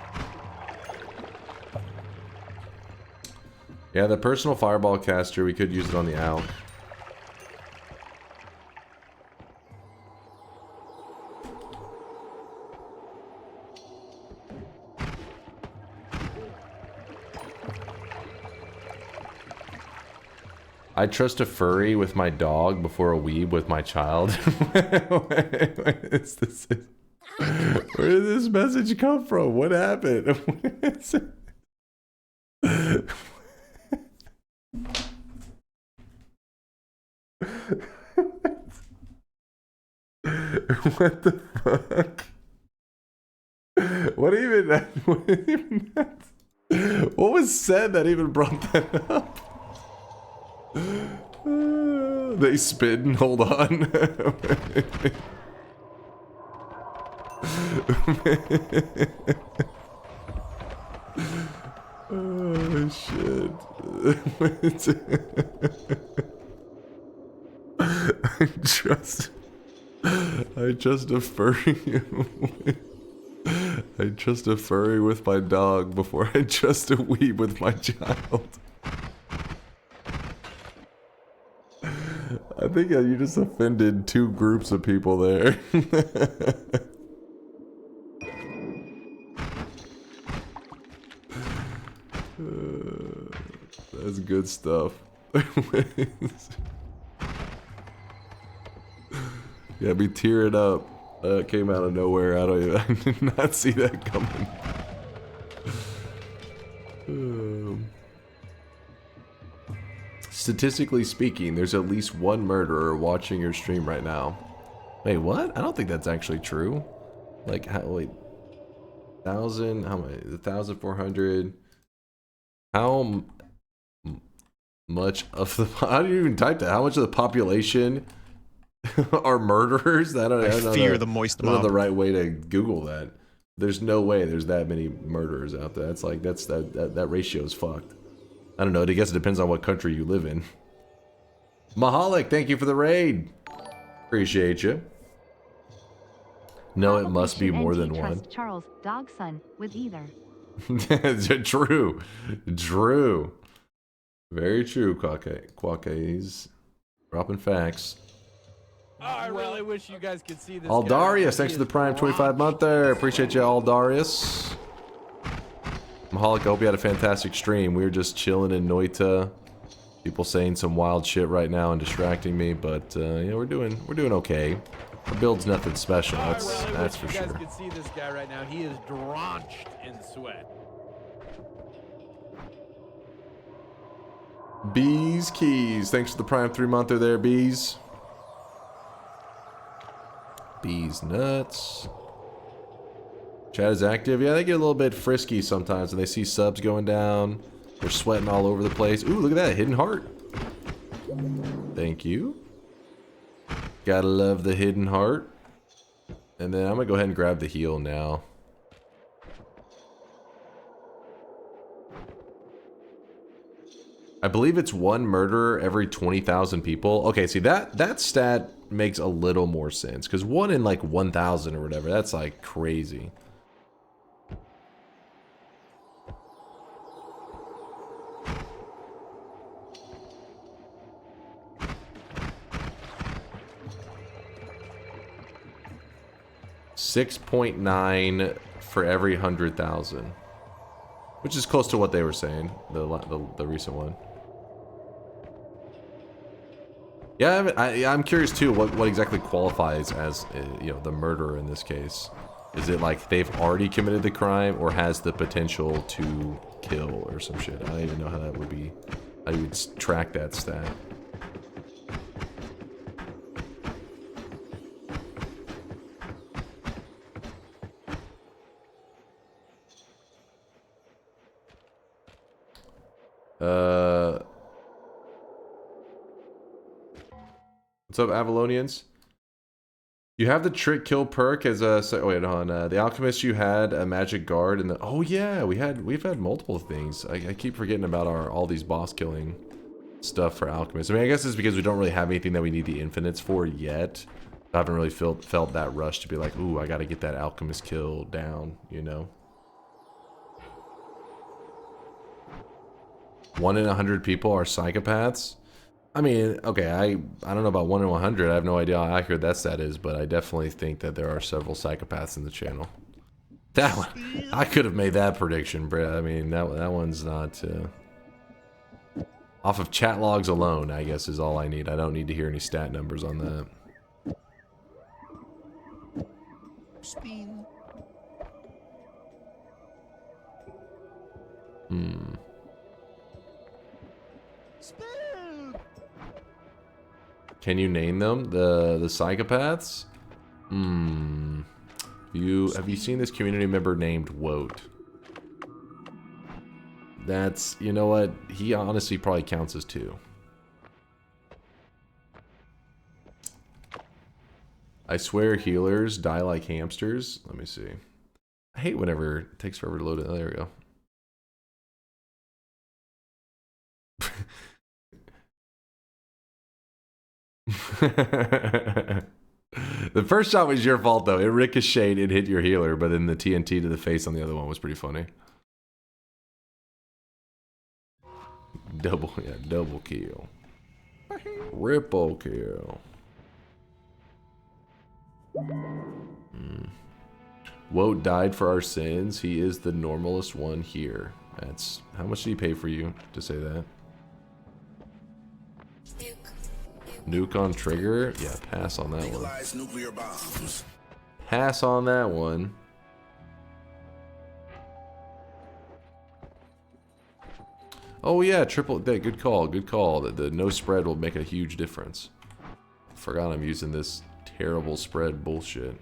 Yeah, the personal fireball caster, we could use it on the owl. I trust a furry with my dog before a weeb with my child. Where did this message come from? What happened? What the fuck? What even what was said that even brought that up? They spin, hold on. Oh shit. I trust a furry. I trust a furry with my dog before I trust a weeb with my child. I think you just offended two groups of people there. That's good stuff. Yeah, be tearing up. That came out of nowhere. I did not see that coming. Statistically speaking, there's at least one murderer watching your stream right now. Wait, what? I don't think that's actually true. Like, how, wait. 1,000, how many? 1,400. How much of the, how do you even type that? How much of the population are murderers? I don't know. The moist I don't know mob. the right way to Google that. There's no way there's that many murderers out there. That's like, that ratio is fucked. I don't know. I guess it depends on what country you live in. Mahalik, thank you for the raid. Appreciate you. No, it must be more than one. Charles, Dogson, with either. True. True. Very true, Quackes. Dropping facts. Oh, I really wish you guys could see this. Aldarius, thanks for the Prime 25 month there. Appreciate you, Aldarius. Mahalik, I hope you had a fantastic stream. We were just chilling in Noita. People saying some wild shit right now and distracting me, but yeah, we're doing okay. Our build's nothing special. That's for sure. You guys could see this guy right now. He is drenched in sweat. Bees Keys, thanks for the Prime 3 monther there, Bees. Bees nuts. Chat is active. Yeah, they get a little bit frisky sometimes when they see subs going down. They're sweating all over the place. Ooh, look at that. Hidden heart. Thank you. Gotta love the hidden heart. And then I'm gonna go ahead and grab the heal now. I believe it's one murderer every 20,000 people. Okay, see that stat makes a little more sense. Because 1 in like 1,000 or whatever, that's like crazy. $6.9 for every 100,000, which is close to what they were saying. The recent one. Yeah, I'm curious too. What exactly qualifies as you know, the murderer in this case? Is it like they've already committed the crime, or has the potential to kill or some shit? I don't even know how that would be. How you would track that stat. What's up, Avalonians? You have the trick kill perk as a. Wait, hold on. The alchemist, you had a magic guard, and the. Oh yeah, we've had multiple things. I keep forgetting about all these boss killing stuff for alchemists. I mean, I guess it's because we don't really have anything that we need the infinites for yet. I haven't really felt that rush to be like, ooh, I got to get that alchemist kill down, you know. 1 in 100 people are psychopaths. I mean, okay, I don't know about 1 in 100. I have no idea how accurate that stat is, but I definitely think that there are several psychopaths in the channel. That one, I could have made that prediction, bro. I mean, that one's not. Off of chat logs alone, I guess, is all I need. I don't need to hear any stat numbers on that. Spin. Can you name them? The psychopaths? Have you seen this community member named Woat? That's, you know what? He honestly probably counts as 2. I swear healers die like hamsters. Let me see. I hate whenever it takes forever to load it. Oh, there we go. The first shot was your fault though. It ricocheted, it hit your healer, but then the TNT to the face on the other one was pretty funny. Double kill. Ripple kill. Woat died for our sins. He is the normalest one here. That's how much did he pay for you to say that? Nuke on trigger? Yeah, pass on that one. Nuclear bombs. pass on that one. Oh yeah, triple. Good call. Good call. The no spread will make a huge difference. Forgot I'm using this terrible spread bullshit.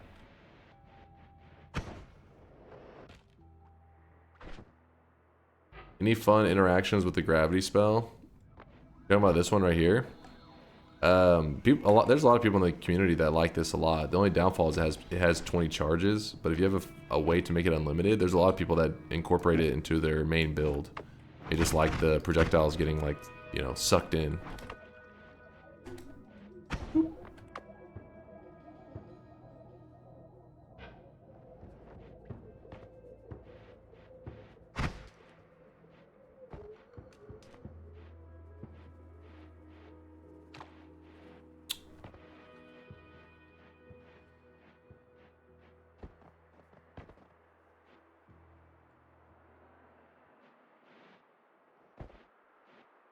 Any fun interactions with the gravity spell? Talking about this one right here. There's a lot of people in the community that like this a lot. The only downfall is it has 20 charges, but if you have a way to make it unlimited, there's a lot of people that incorporate it into their main build. They just like the projectiles getting, like, you know, sucked in.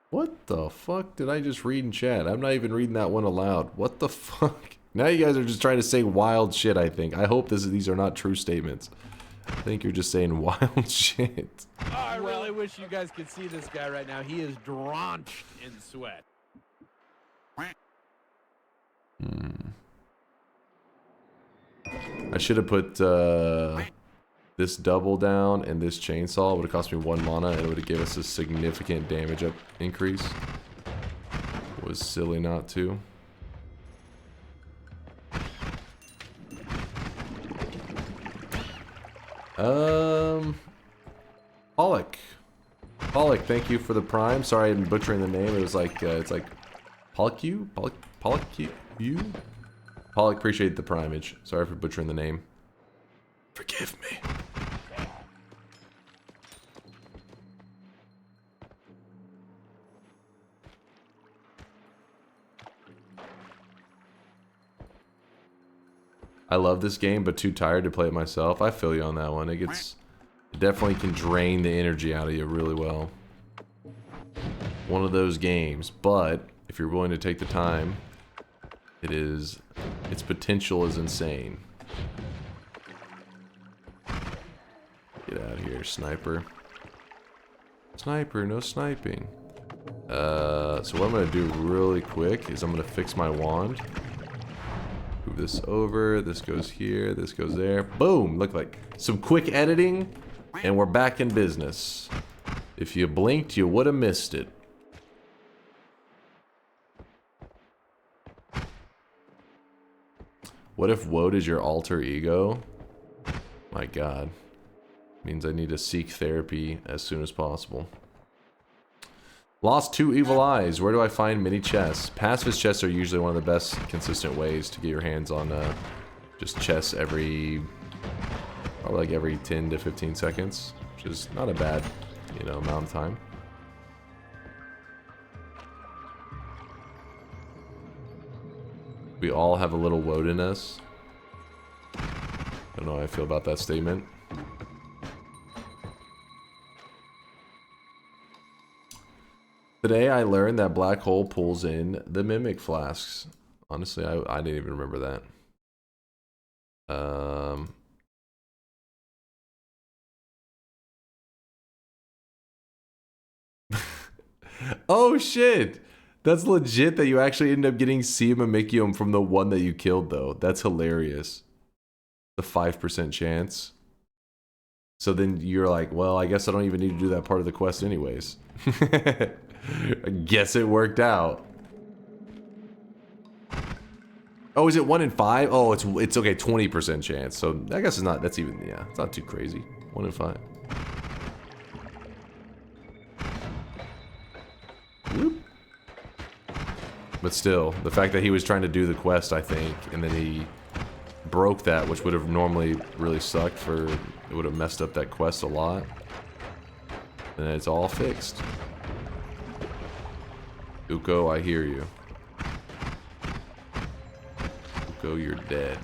What the fuck did I just read in chat? I'm not even reading that one aloud. What the fuck? Now you guys are just trying to say wild shit, I think. I hope these are not true statements. I think you're just saying wild shit. Oh, I really wish you guys could see this guy right now. He is drenched in sweat. I should have put this double down and this chainsaw. It would have cost me 1 mana and it would have given us a significant damage up increase. It was silly not to. Pollock, thank you for the prime. Sorry I'm butchering the name. It was like it's like Pollock, appreciate the primage. Sorry for butchering the name. Forgive me. I love this game, but too tired to play it myself. I feel you on that one. It definitely can drain the energy out of you really well. One of those games, but if you're willing to take the time, its potential is insane. Get out of here, sniper. Sniper, no sniping. So what I'm gonna do really quick is I'm gonna fix my wand. Move this over, this goes here, this goes there. Boom! Look, like some quick editing, and we're back in business. If you blinked, you would have missed it. What if Woad is your alter ego? My god. Means I need to seek therapy as soon as possible. Lost 2 evil eyes. Where do I find mini chests? Pacifist chests are usually one of the best consistent ways to get your hands on just chests probably like every 10 to 15 seconds, which is not a bad, you know, amount of time. We all have a little woad in us. I don't know how I feel about that statement. Today I learned that Black Hole pulls in the Mimic Flasks. Honestly, I didn't even remember that. Oh shit! That's legit that you actually end up getting Siamamicium from the one that you killed though. That's hilarious. The 5% chance. So then you're like, well, I guess I don't even need to do that part of the quest anyways. I guess it worked out. Oh, is it 1 in 5? Oh, it's okay, 20% chance. So I guess it's not, that's even, yeah, it's not too crazy. 1 in 5. Whoop. But still, the fact that he was trying to do the quest, I think, and then he broke that, which would have normally really sucked for, it would have messed up that quest a lot. And it's all fixed. Uko, I hear you. Uko, you're dead.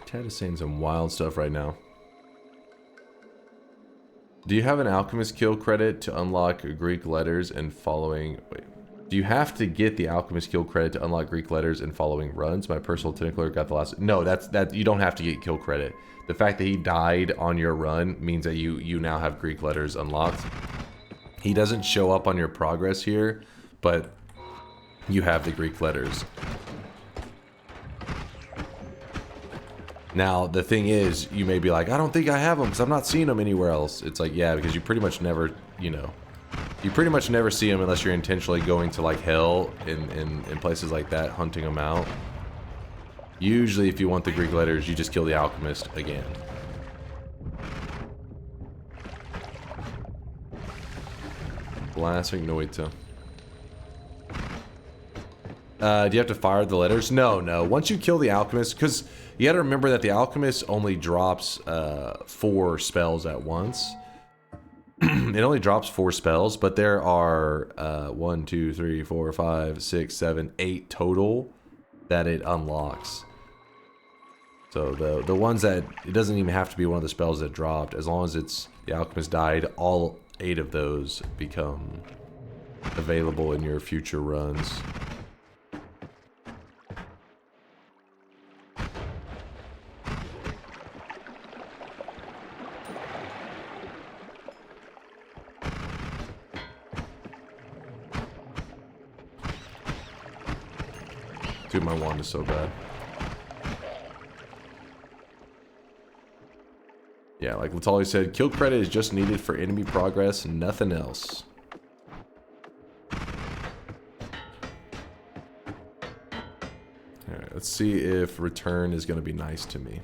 Ted is saying some wild stuff right now. Do you have an alchemist kill credit to unlock Greek letters and following... Wait. Do you have to get the alchemist kill credit to unlock Greek letters and following runs? My personal tentacler got the last... No, that you don't have to get kill credit. The fact that he died on your run means that you now have Greek letters unlocked. He doesn't show up on your progress here, but you have the Greek letters. Now, the thing is, you may be like, I don't think I have them because I'm not seeing them anywhere else. It's like, yeah, because you pretty much never, you know, you pretty much never see them unless you're intentionally going to like hell in places like that, hunting them out. Usually, if you want the Greek letters, you just kill the alchemist again. Classic Noita. Do you have to fire the letters? No. Once you kill the alchemist, because you got to remember that the alchemist only drops 4 spells at once. It only drops 4 spells, but there are 1, 2, 3, 4, 5, 6, 7, 8 total that it unlocks. So the ones that it doesn't even have to be one of the spells that dropped, as long as it's the alchemist died, all 8 of those become available in your future runs. Dude, my wand is so bad. Yeah, like Latali said, kill credit is just needed for enemy progress, nothing else. Alright, let's see if return is going to be nice to me.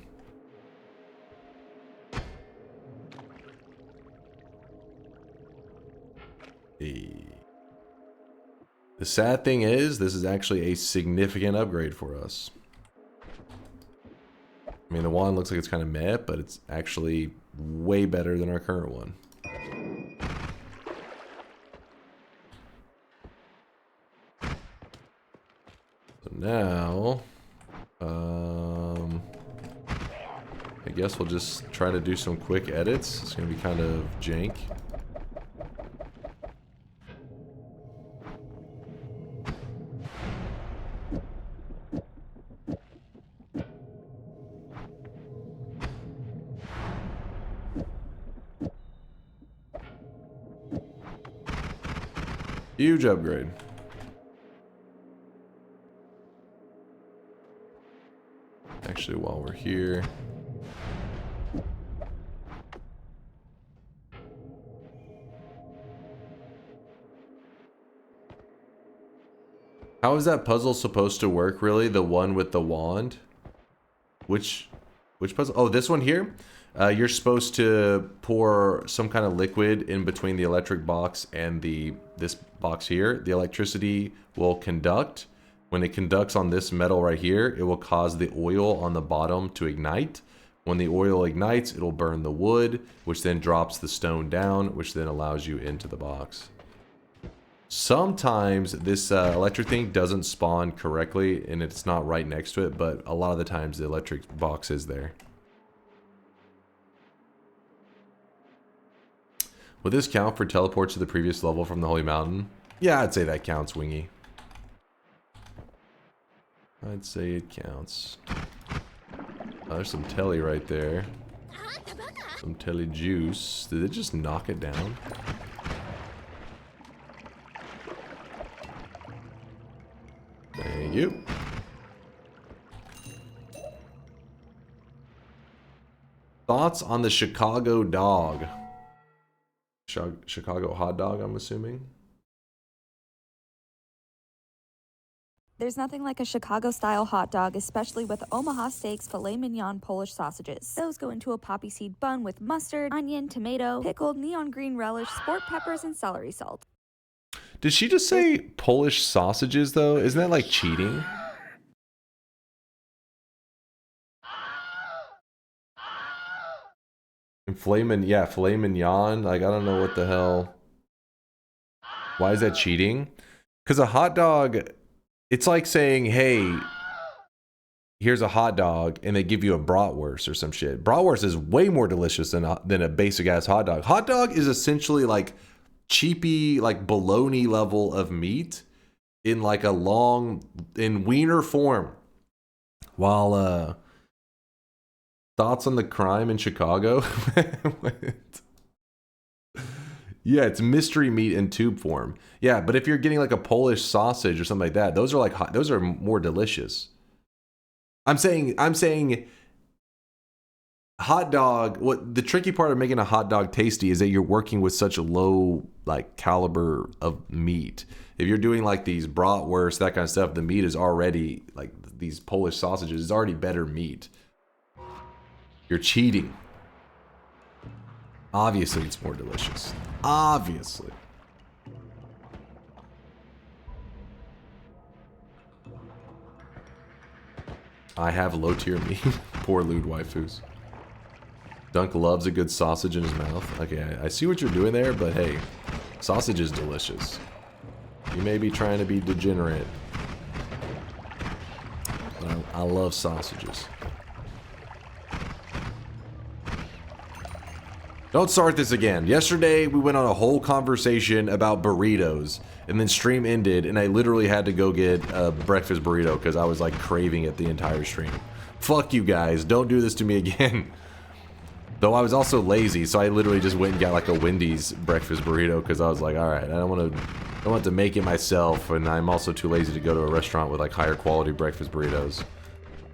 The sad thing is, this is actually a significant upgrade for us. I mean, the wand looks like it's kind of meh, but it's actually way better than our current one. So now, I guess we'll just try to do some quick edits. It's going to be kind of jank. Huge upgrade. Actually, while we're here, how is that puzzle supposed to work, really? The one with the wand? Which puzzle? Oh, this one here? You're supposed to pour some kind of liquid in between the electric box and this box here. The electricity will conduct. When it conducts on this metal right here, it will cause the oil on the bottom to ignite. When the oil ignites, it'll burn the wood, which then drops the stone down, which then allows you into the box. Sometimes this electric thing doesn't spawn correctly and it's not right next to it, but a lot of the times the electric box is there. Would this count for teleports to the previous level from the Holy Mountain? Yeah, I'd say that counts, Wingy. I'd say it counts. Oh, there's some telly right there. Some telly juice. Did it just knock it down? Thank you. Thoughts on the Chicago dog? Chicago hot dog, I'm assuming. There's nothing like a Chicago-style hot dog, especially with Omaha Steaks filet mignon Polish sausages. Those go into a poppy seed bun with mustard, onion, tomato, pickled neon green relish, sport peppers, and celery salt. Did she just say Polish sausages, though? Isn't that like cheating? And filet mignon. Like, I don't know what the hell. Why is that cheating? Because a hot dog It's like saying, hey, here's a hot dog, and they give you a bratwurst or some shit. Bratwurst is way more delicious than a basic ass hot dog. Hot dog is essentially like cheapy, like bologna level of meat in like a long, in wiener form. While thoughts on the crime in Chicago? Yeah, it's mystery meat in tube form. Yeah, but if you're getting like a Polish sausage or something like that, those are like those are more delicious. I'm saying hot dog, what the tricky part of making a hot dog tasty is that you're working with such a low like caliber of meat. If you're doing like these bratwurst, that kind of stuff, the meat is already like these Polish sausages is already better meat. You're cheating. Obviously, it's more delicious. Obviously. I have low tier meat. Poor lewd waifus. Dunk loves a good sausage in his mouth. Okay, I see what you're doing there, but hey, sausage is delicious. You may be trying to be degenerate, but I love sausages. Don't start this again. Yesterday, we went on a whole conversation about burritos, and then stream ended, and I literally had to go get a breakfast burrito because I was like craving it the entire stream. Fuck you guys. Don't do this to me again. Though I was also lazy, so I literally just went and got like a Wendy's breakfast burrito because I was like, all right, I don't want to make it myself, and I'm also too lazy to go to a restaurant with like higher quality breakfast burritos.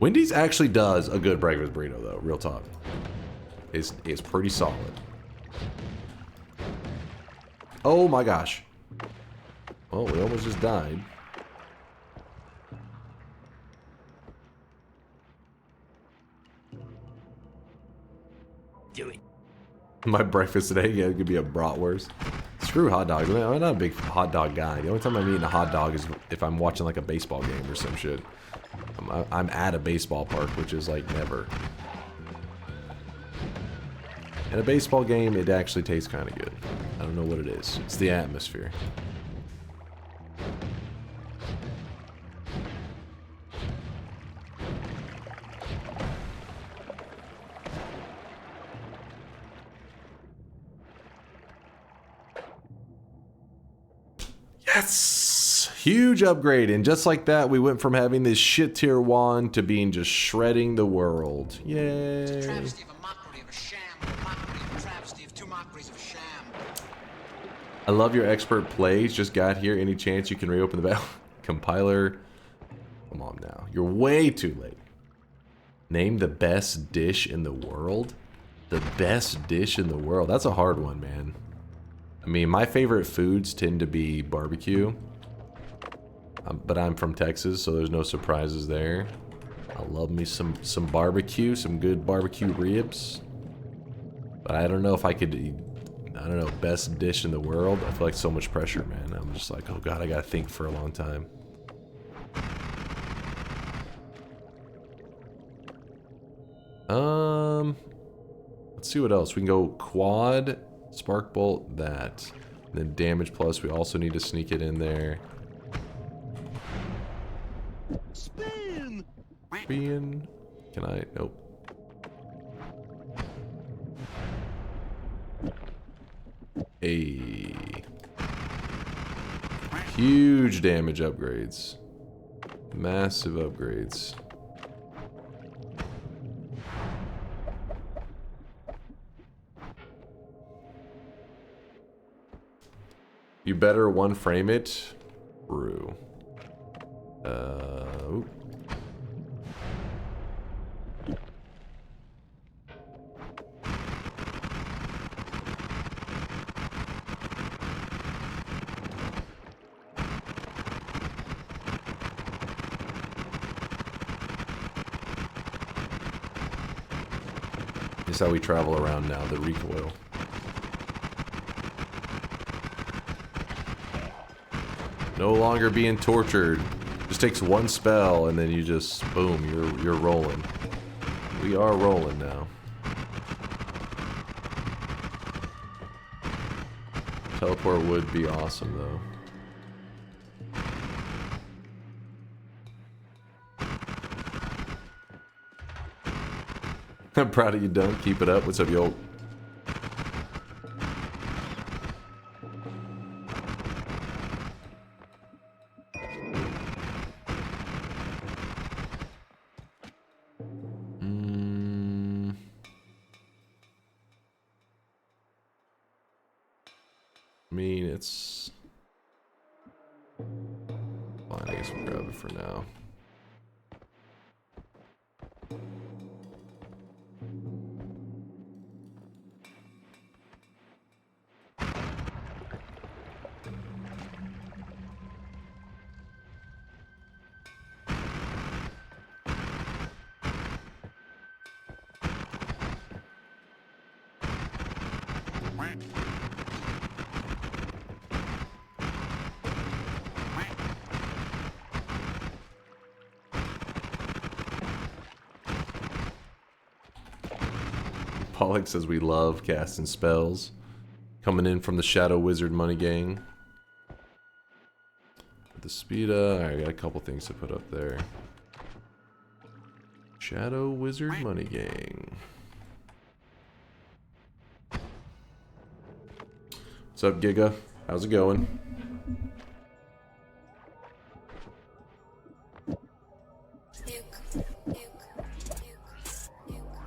Wendy's actually does a good breakfast burrito though, real talk. It's pretty solid. Oh my gosh. Oh, we almost just died. Do it. My breakfast today, yeah, it could be a bratwurst. Screw hot dogs. I'm not a big hot dog guy. The only time I'm eating a hot dog is if I'm watching like a baseball game or some shit. I'm at a baseball park, which is like never. In a baseball game, it actually tastes kind of good. I don't know what it is. It's the atmosphere. Yes! Huge upgrade. And just like that, we went from having this shit tier 1 to being just shredding the world. Yay! I love your expert plays. Just got here. Any chance you can reopen the battle? Compiler. Come on now. You're way too late. Name the best dish in the world? The best dish in the world? That's a hard one, man. I mean, my favorite foods tend to be barbecue. But I'm from Texas, so there's no surprises there. I love me some barbecue, some good barbecue ribs. But I don't know if I could... I don't know, best dish in the world. I feel like so much pressure, man. I'm just like, oh god, I gotta think for a long time. Let's see what else. We can go quad, spark bolt, that. And then damage plus, we also need to sneak it in there. Spin! Spin. Can I? Nope. Hey. Huge damage upgrades. Massive upgrades. You better one frame it. True. Ooh. This is how we travel around now, the recoil. No longer being tortured. Just takes one spell and then you just, boom, you're rolling. We are rolling now. Teleport would be awesome though. I'm proud of you, Dunk. Keep it up. What's up, yo? I mean, it's fine. I guess we'll grab it for now. Pollock says we love casting spells. Coming in from the Shadow Wizard Money Gang. The Speeda. Alright, I got a couple things to put up there. Shadow Wizard Money Gang. What's up, Giga? How's it going?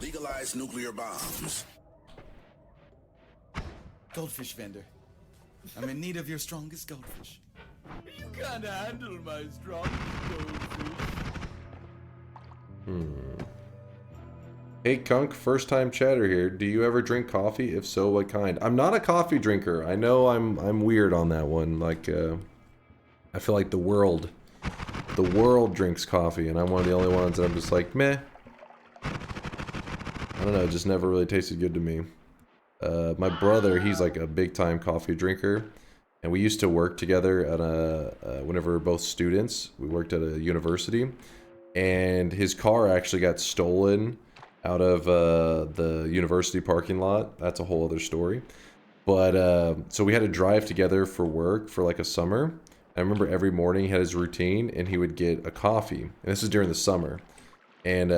Legalize nuclear bombs. Goldfish vendor. I'm in need of your strongest goldfish. You can't handle my strong goldfish. Hey Kunk, first time chatter here. Do you ever drink coffee? If so, what kind? I'm not a coffee drinker. I know I'm weird on that one. Like I feel like the world drinks coffee and I'm one of the only ones that I'm just like, meh. I don't know, it just never really tasted good to me. My brother, he's like a big time coffee drinker. And we used to work together at whenever we were both students. We worked at a university. And his car actually got stolen out of the university parking lot. That's a whole other story. But, so we had to drive together for work for like a summer. I remember every morning he had his routine and he would get a coffee. And this is during the summer. And,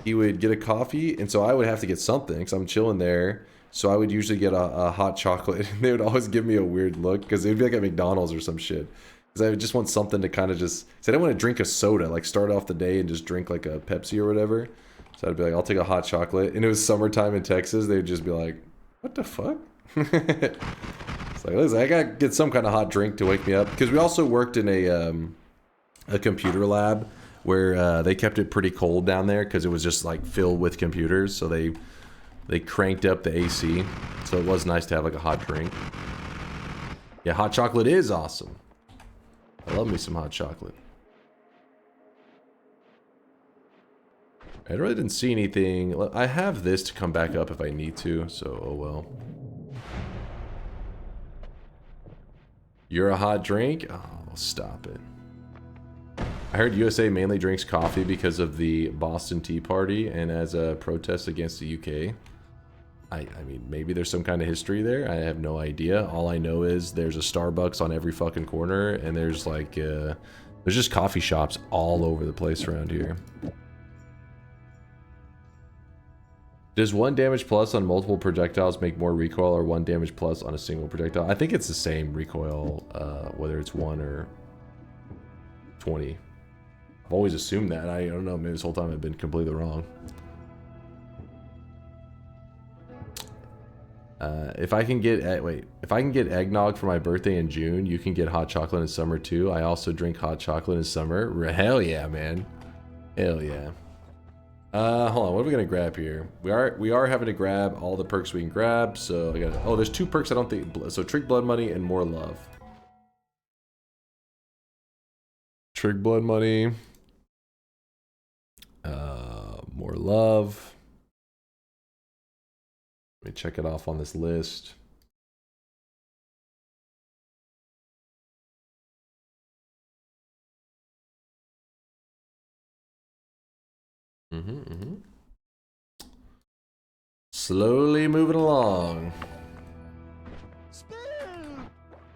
he would get a coffee, and so I would have to get something because I'm chilling there. So I would usually get a hot chocolate, and they would always give me a weird look because it would be like at McDonald's or some shit. Because I would just want something to kind of just. So I didn't want to drink a soda, like start off the day and just drink like a Pepsi or whatever. So I'd be like, I'll take a hot chocolate. And it was summertime in Texas. They'd just be like, what the fuck? It's like, listen, I gotta get some kind of hot drink to wake me up. Because we also worked in a computer lab. Where they kept it pretty cold down there because it was just like filled with computers, so they cranked up the AC, so it was nice to have like a hot drink. Yeah, hot chocolate is awesome. I love me some hot chocolate. I really didn't see anything. I have this to come back up if I need to, so oh well. You're a hot drink? Oh, stop it. I heard USA mainly drinks coffee because of the Boston Tea Party and as a protest against the UK. I mean, maybe there's some kind of history there. I have no idea. All I know is there's a Starbucks on every fucking corner and there's like, there's just coffee shops all over the place around here. Does 1 damage plus on multiple projectiles make more recoil or 1 damage plus on a single projectile? I think it's the same recoil, whether it's 1 or 20. I've always assumed that. I don't know, maybe this whole time I've been completely wrong. If I can get if I can get eggnog for my birthday in June, you can get hot chocolate in summer too. I also drink hot chocolate in summer. Hell yeah, man. Hell yeah. Hold on, what are we gonna grab here? We are having to grab all the perks we can grab, so I gotta, oh, there's 2 perks I don't think, so Trick Blood Money and More Love. Trick Blood Money. More Love. Let me check it off on this list. Slowly moving along.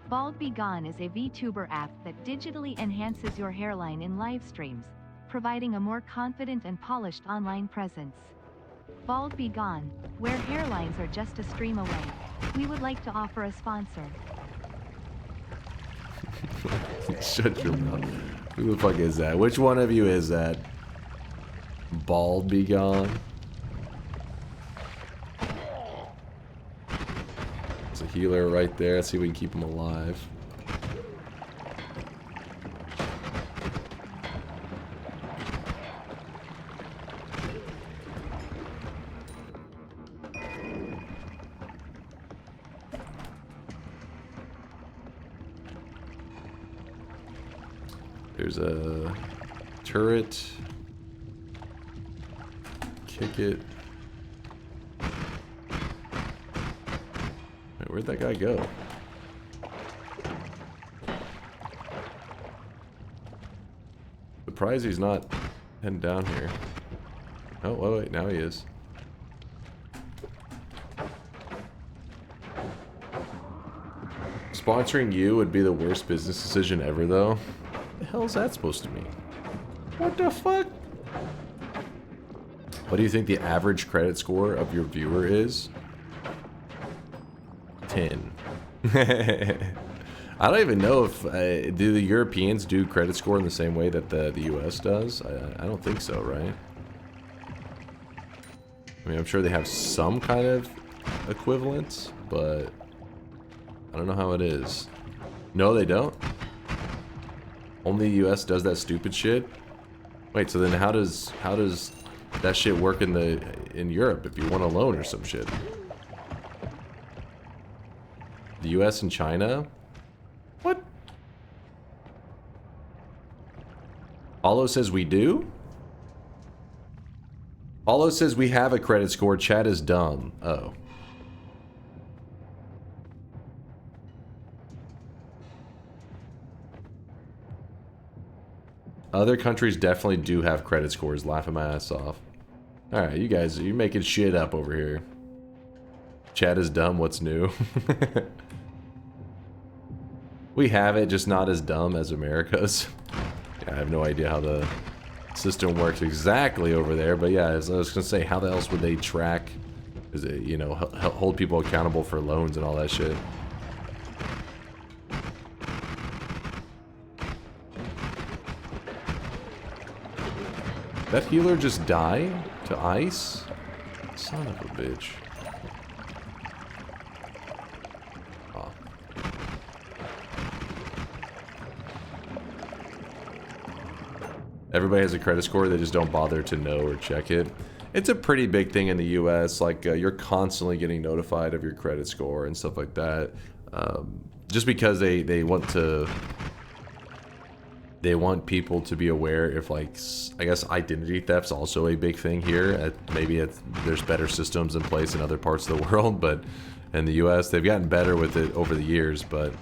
Bald Be Gone is a VTuber app that digitally enhances your hairline in live streams, providing a more confident and polished online presence. Bald be gone, where hairlines are just a stream away. We would like to offer a sponsor. Shut your mouth. Who the fuck is that? Which one of you is that? Bald be gone? There's a healer right there. Let's see if we can keep him alive. There's a turret. Kick it. Wait, where'd that guy go? Surprised he's not heading down here. Oh, wait, now he is. Sponsoring you would be the worst business decision ever, though. What the hell is that supposed to mean? What the fuck? What do you think the average credit score of your viewer is? 10. I don't even know if do the Europeans do credit score in the same way that the US does? I don't think so, right? I mean, I'm sure they have some kind of equivalent, but I don't know how it is. No, they don't. Only the US does that stupid shit. Wait, so then how does that shit work in Europe if you want a loan or some shit? The US and China? What? Paulo says we do? Paulo says we have a credit score. Chat is dumb. Oh. Other countries definitely do have credit scores. Laughing my ass off. Alright, you guys, you're making shit up over here. Chat is dumb. What's new? We have it, just not as dumb as America's. Yeah, I have no idea how the system works exactly over there. But yeah, as I was going to say, how the else would they track? Is it, you know, hold people accountable for loans and all that shit? That healer just died to ice? Son of a bitch. Oh. Everybody has a credit score, they just don't bother to know or check it. It's a pretty big thing in the US, like you're constantly getting notified of your credit score and stuff like that. Just because they want to... They want people to be aware if, like, I guess identity theft's also a big thing here. There's better systems in place in other parts of the world, but in the US, they've gotten better with it over the years, but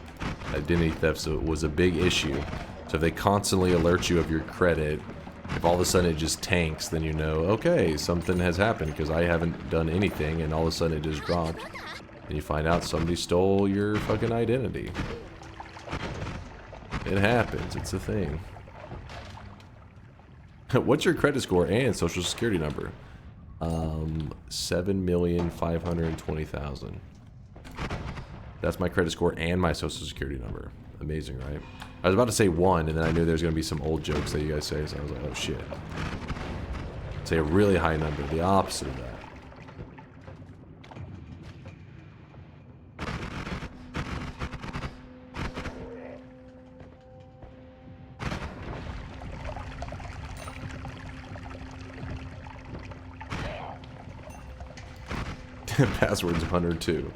identity theft was a big issue. So if they constantly alert you of your credit, if all of a sudden it just tanks, then you know, okay, something has happened because I haven't done anything, and all of a sudden it just dropped. And you find out somebody stole your fucking identity. It happens. It's a thing. What's your credit score and social security number? 7,520,000. That's my credit score and my social security number. Amazing, right? I was about to say 1, and then I knew there was going to be some old jokes that you guys say, so I was like, oh shit. Say a really high number, the opposite of that. Password's 102.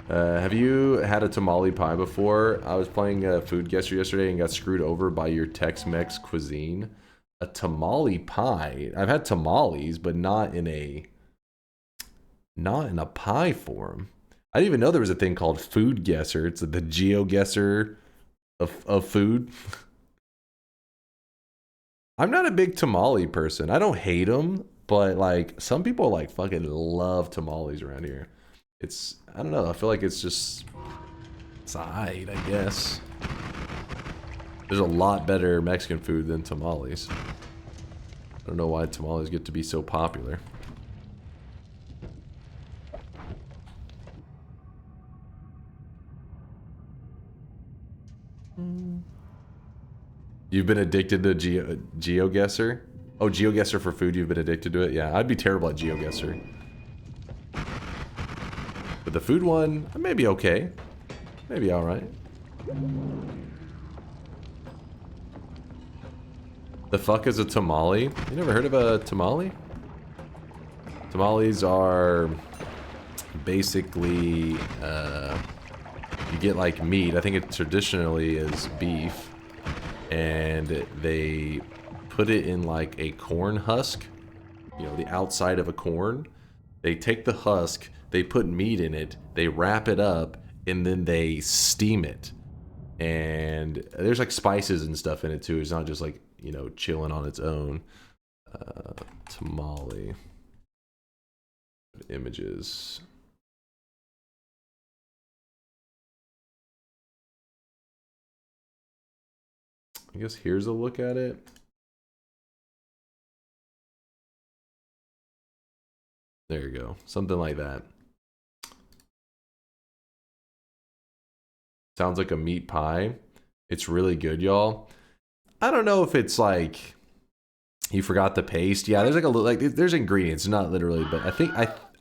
Have you had a tamale pie before? I was playing Food Guesser yesterday and got screwed over by your Tex-Mex cuisine. A tamale pie? I've had tamales, but not in a pie form. I didn't even know there was a thing called Food Guesser. It's the GeoGuessr of food. I'm not a big tamale person. I don't hate them. But, like, some people, like, fucking love tamales around here. It's, I don't know, I feel like it's just, it's alright, I guess. There's a lot better Mexican food than tamales. I don't know why tamales get to be so popular. You've been addicted to GeoGuessr? Oh, GeoGuessr for food, you've been addicted to it? Yeah, I'd be terrible at GeoGuessr. But the food one, maybe okay. Maybe alright. The fuck is a tamale? You never heard of a tamale? Tamales are basically, you get like meat. I think it traditionally is beef. And they put it in like a corn husk. You know, the outside of a corn. They take the husk, they put meat in it, they wrap it up, and then they steam it. And there's like spices and stuff in it too. It's not just like, you know, chilling on its own. Tamale. Images. I guess here's a look at it. There you go. Something like that. Sounds like a meat pie. It's really good, y'all. I don't know if it's like you forgot the paste. Yeah, there's like a little, like there's ingredients, not literally, but I think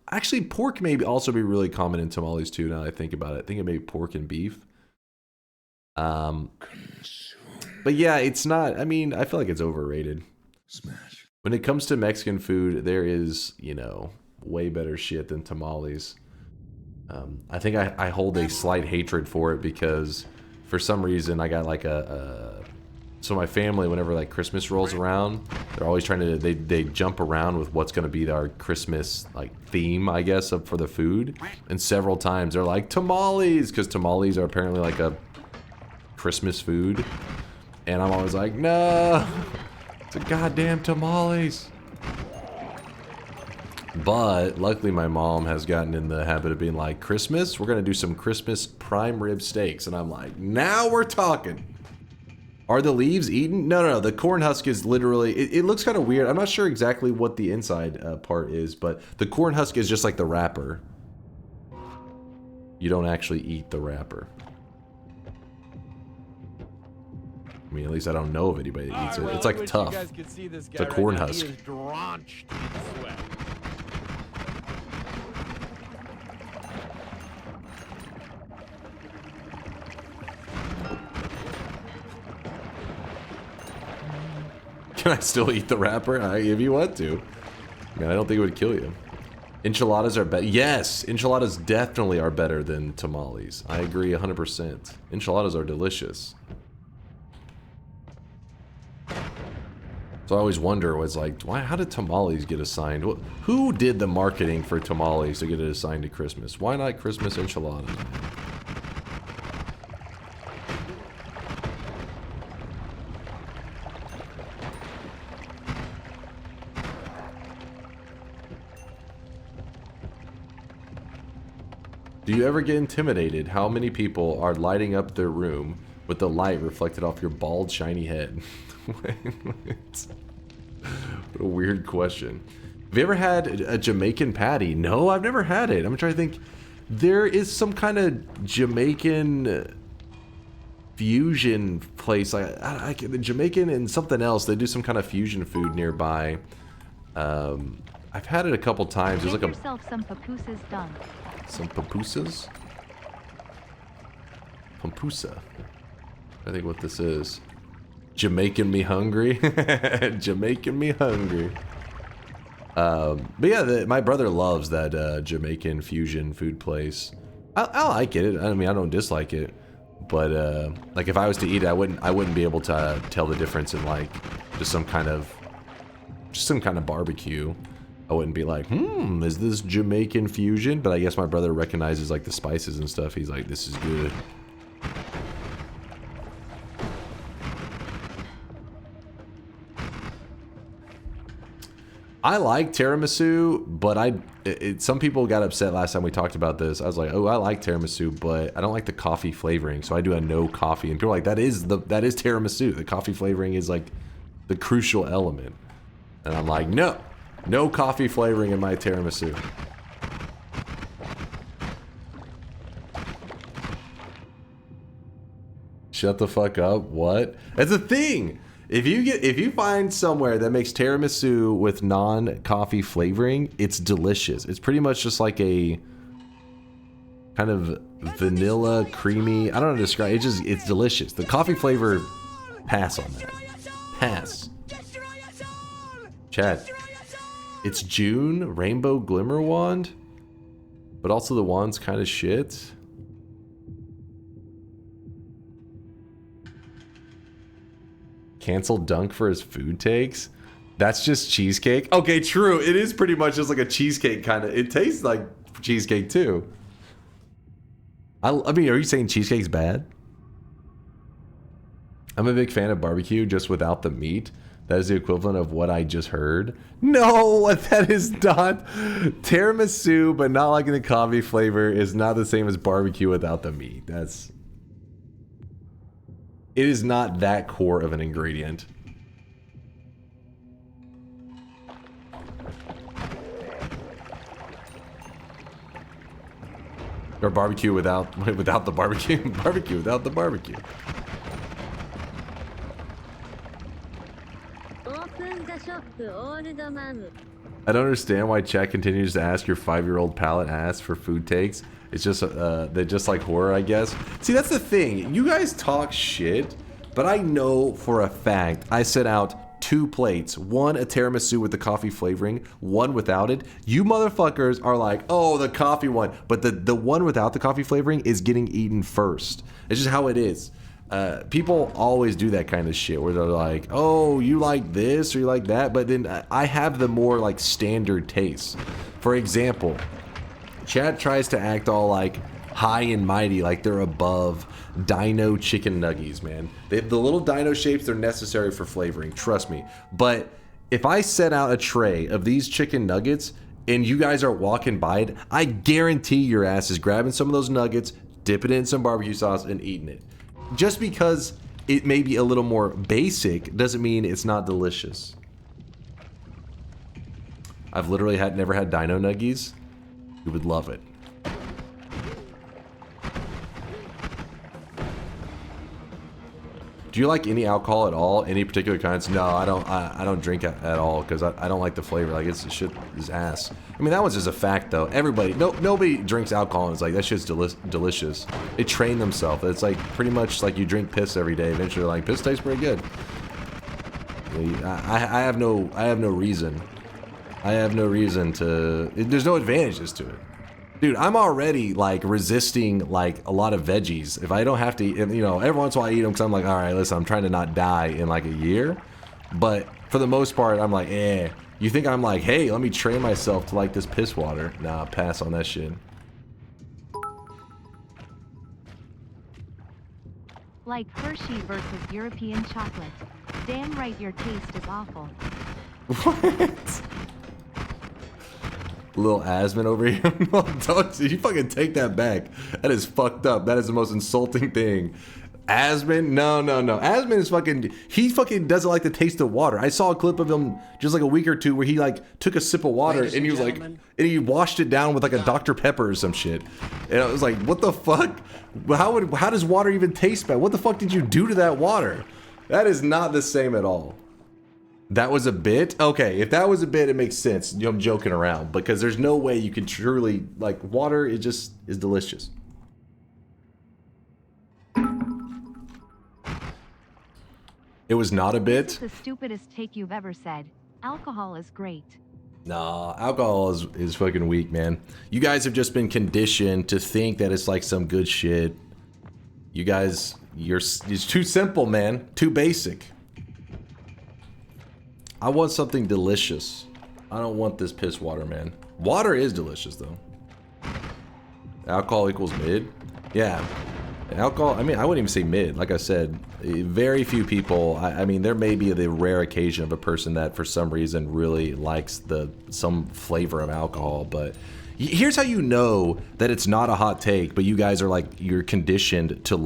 actually pork may also be really common in tamales too. Now that I think about it, I think it may be pork and beef. But yeah, it's not. I mean, I feel like it's overrated. Smash. When it comes to Mexican food, there is, you know, way better shit than tamales. I think I hold a slight hatred for it because for some reason I got like so my family, whenever like Christmas rolls around, they're always trying to, they jump around with what's going to be our Christmas like theme, I guess, for the food. And several times they're like tamales, because tamales are apparently like a Christmas food. And I'm always like, no, it's a goddamn tamales. But luckily my mom has gotten in the habit of being like, Christmas, we're going to do some Christmas prime rib steaks. And I'm like, now we're talking. Are the leaves eaten? No. The corn husk is literally, it looks kind of weird. I'm not sure exactly what the inside part is, but the corn husk is just like the wrapper. You don't actually eat the wrapper. I mean, at least I don't know of anybody that eats it. It's like tough. You guys could see this guy it's a corn right now. husk. He is drenched in sweat. Can I still eat the wrapper? If you want to. I mean, I don't think it would kill you. Enchiladas are better. Yes, enchiladas definitely are better than tamales. I agree 100%. Enchiladas are delicious. So I always wonder, was like, why? How did tamales get assigned? Who did the marketing for tamales to get it assigned to Christmas? Why not Christmas enchiladas? Do you ever get intimidated how many people are lighting up their room with the light reflected off your bald, shiny head? What a weird question. Have you ever had a Jamaican patty? No, I've never had it. I'm trying to think. There is some kind of Jamaican fusion place. The Jamaican and something else. They do some kind of fusion food nearby. I've had it a couple times. There's like yourself some pupusas done. Some pupusas? Pumpusa. I think what this is. Jamaican me hungry. Jamaican me hungry. But yeah, my brother loves that Jamaican fusion food place. I like it. I mean, I don't dislike it. But like if I was to eat it, I wouldn't be able to tell the difference in like just some kind of barbecue. I wouldn't be like, is this Jamaican fusion? But I guess my brother recognizes like the spices and stuff. He's like, this is good. I like tiramisu, but some people got upset last time we talked about this. I was like, oh, I like tiramisu, but I don't like the coffee flavoring. So I do a no coffee. And people are like, that is tiramisu. The coffee flavoring is like the crucial element. And I'm like, no. No coffee flavoring in my tiramisu. Shut the fuck up. What? That's a thing. If you find somewhere that makes tiramisu with non-coffee flavoring, it's delicious. It's pretty much just like a kind of vanilla, creamy. I don't know how to describe it. It's delicious. The coffee flavor, pass on that. Pass. Chat. It's June, Rainbow Glimmer Wand, but also the wand's kind of shit. Cancel Dunk for his food takes. That's just cheesecake. Okay, true. It is pretty much just like a cheesecake kind of. It tastes like cheesecake too. I mean, are you saying cheesecake's bad? I'm a big fan of barbecue just without the meat. That is the equivalent of what I just heard. No, that is not. Tiramisu, but not like in the coffee flavor, is not the same as barbecue without the meat. It is not that core of an ingredient. Or barbecue without the barbecue. Barbecue without the barbecue. I don't understand why chat continues to ask your 5-year-old palate ass for food takes. It's just they just like horror, I guess. See, that's the thing. You guys talk shit, but I know for a fact I set out 2 plates. One a tiramisu with the coffee flavoring, one without it. You motherfuckers are like, oh, the coffee one, but the one without the coffee flavoring is getting eaten first. It's just how it is. People always do that kind of shit where they're like, oh, you like this or you like that, but then I have the more like standard taste. For example, Chad tries to act all like high and mighty, like they're above dino chicken nuggies, man. The little dino shapes, they're necessary for flavoring, trust me. But if I set out a tray of these chicken nuggets and you guys are walking by it, I guarantee your ass is grabbing some of those nuggets, dipping it in some barbecue sauce and eating it. Just because it may be a little more basic doesn't mean it's not delicious. I've literally never had dino nuggies. You would love it. Do you like any alcohol at all? Any particular kinds? No, I don't. I don't drink at all because I don't like the flavor. Like it's shit is ass. I mean that one's just a fact though. Nobody drinks alcohol and it's like that shit's delicious. They train themselves. It's like pretty much like you drink piss every day. Eventually, you're like piss tastes pretty good. I have no reason. I have no reason to. There's no advantages to it. Dude, I'm already like resisting like a lot of veggies. If I don't have to eat, you know, every once in a while I eat them because I'm like, all right, listen, I'm trying to not die in like a year. But for the most part, I'm like, You think I'm like, hey, let me train myself to like this piss water? Nah, pass on that shit. Like Hershey versus European chocolate. Damn right your taste is awful. What? Little Asman over here. Don't you fucking take that back. That is fucked up. That is the most insulting thing. Asman? No. Asman is fucking, he fucking doesn't like the taste of water. I saw a clip of him just like a week or two where he like took a sip of water and he was like, and he washed it down with like a Dr. Pepper or some shit. And I was like, what the fuck? How does water even taste bad? What the fuck did you do to that water? That is not the same at all. That was a bit? Okay, if that was a bit, it makes sense. I'm joking around because there's no way you can truly, like, water, it just is delicious. It was not a bit. This is the stupidest take you've ever said. Alcohol is great. Nah, alcohol is fucking weak, man. You guys have just been conditioned to think that it's like some good shit. You guys, it's too simple, man. Too basic. I want something delicious. I don't want this piss water, man. Water is delicious, though. Alcohol equals mid? Yeah. Alcohol, I mean, I wouldn't even say mid. Like I said, very few people, I mean, there may be the rare occasion of a person that for some reason really likes some flavor of alcohol, but here's how you know that it's not a hot take, but you guys are like, you're conditioned to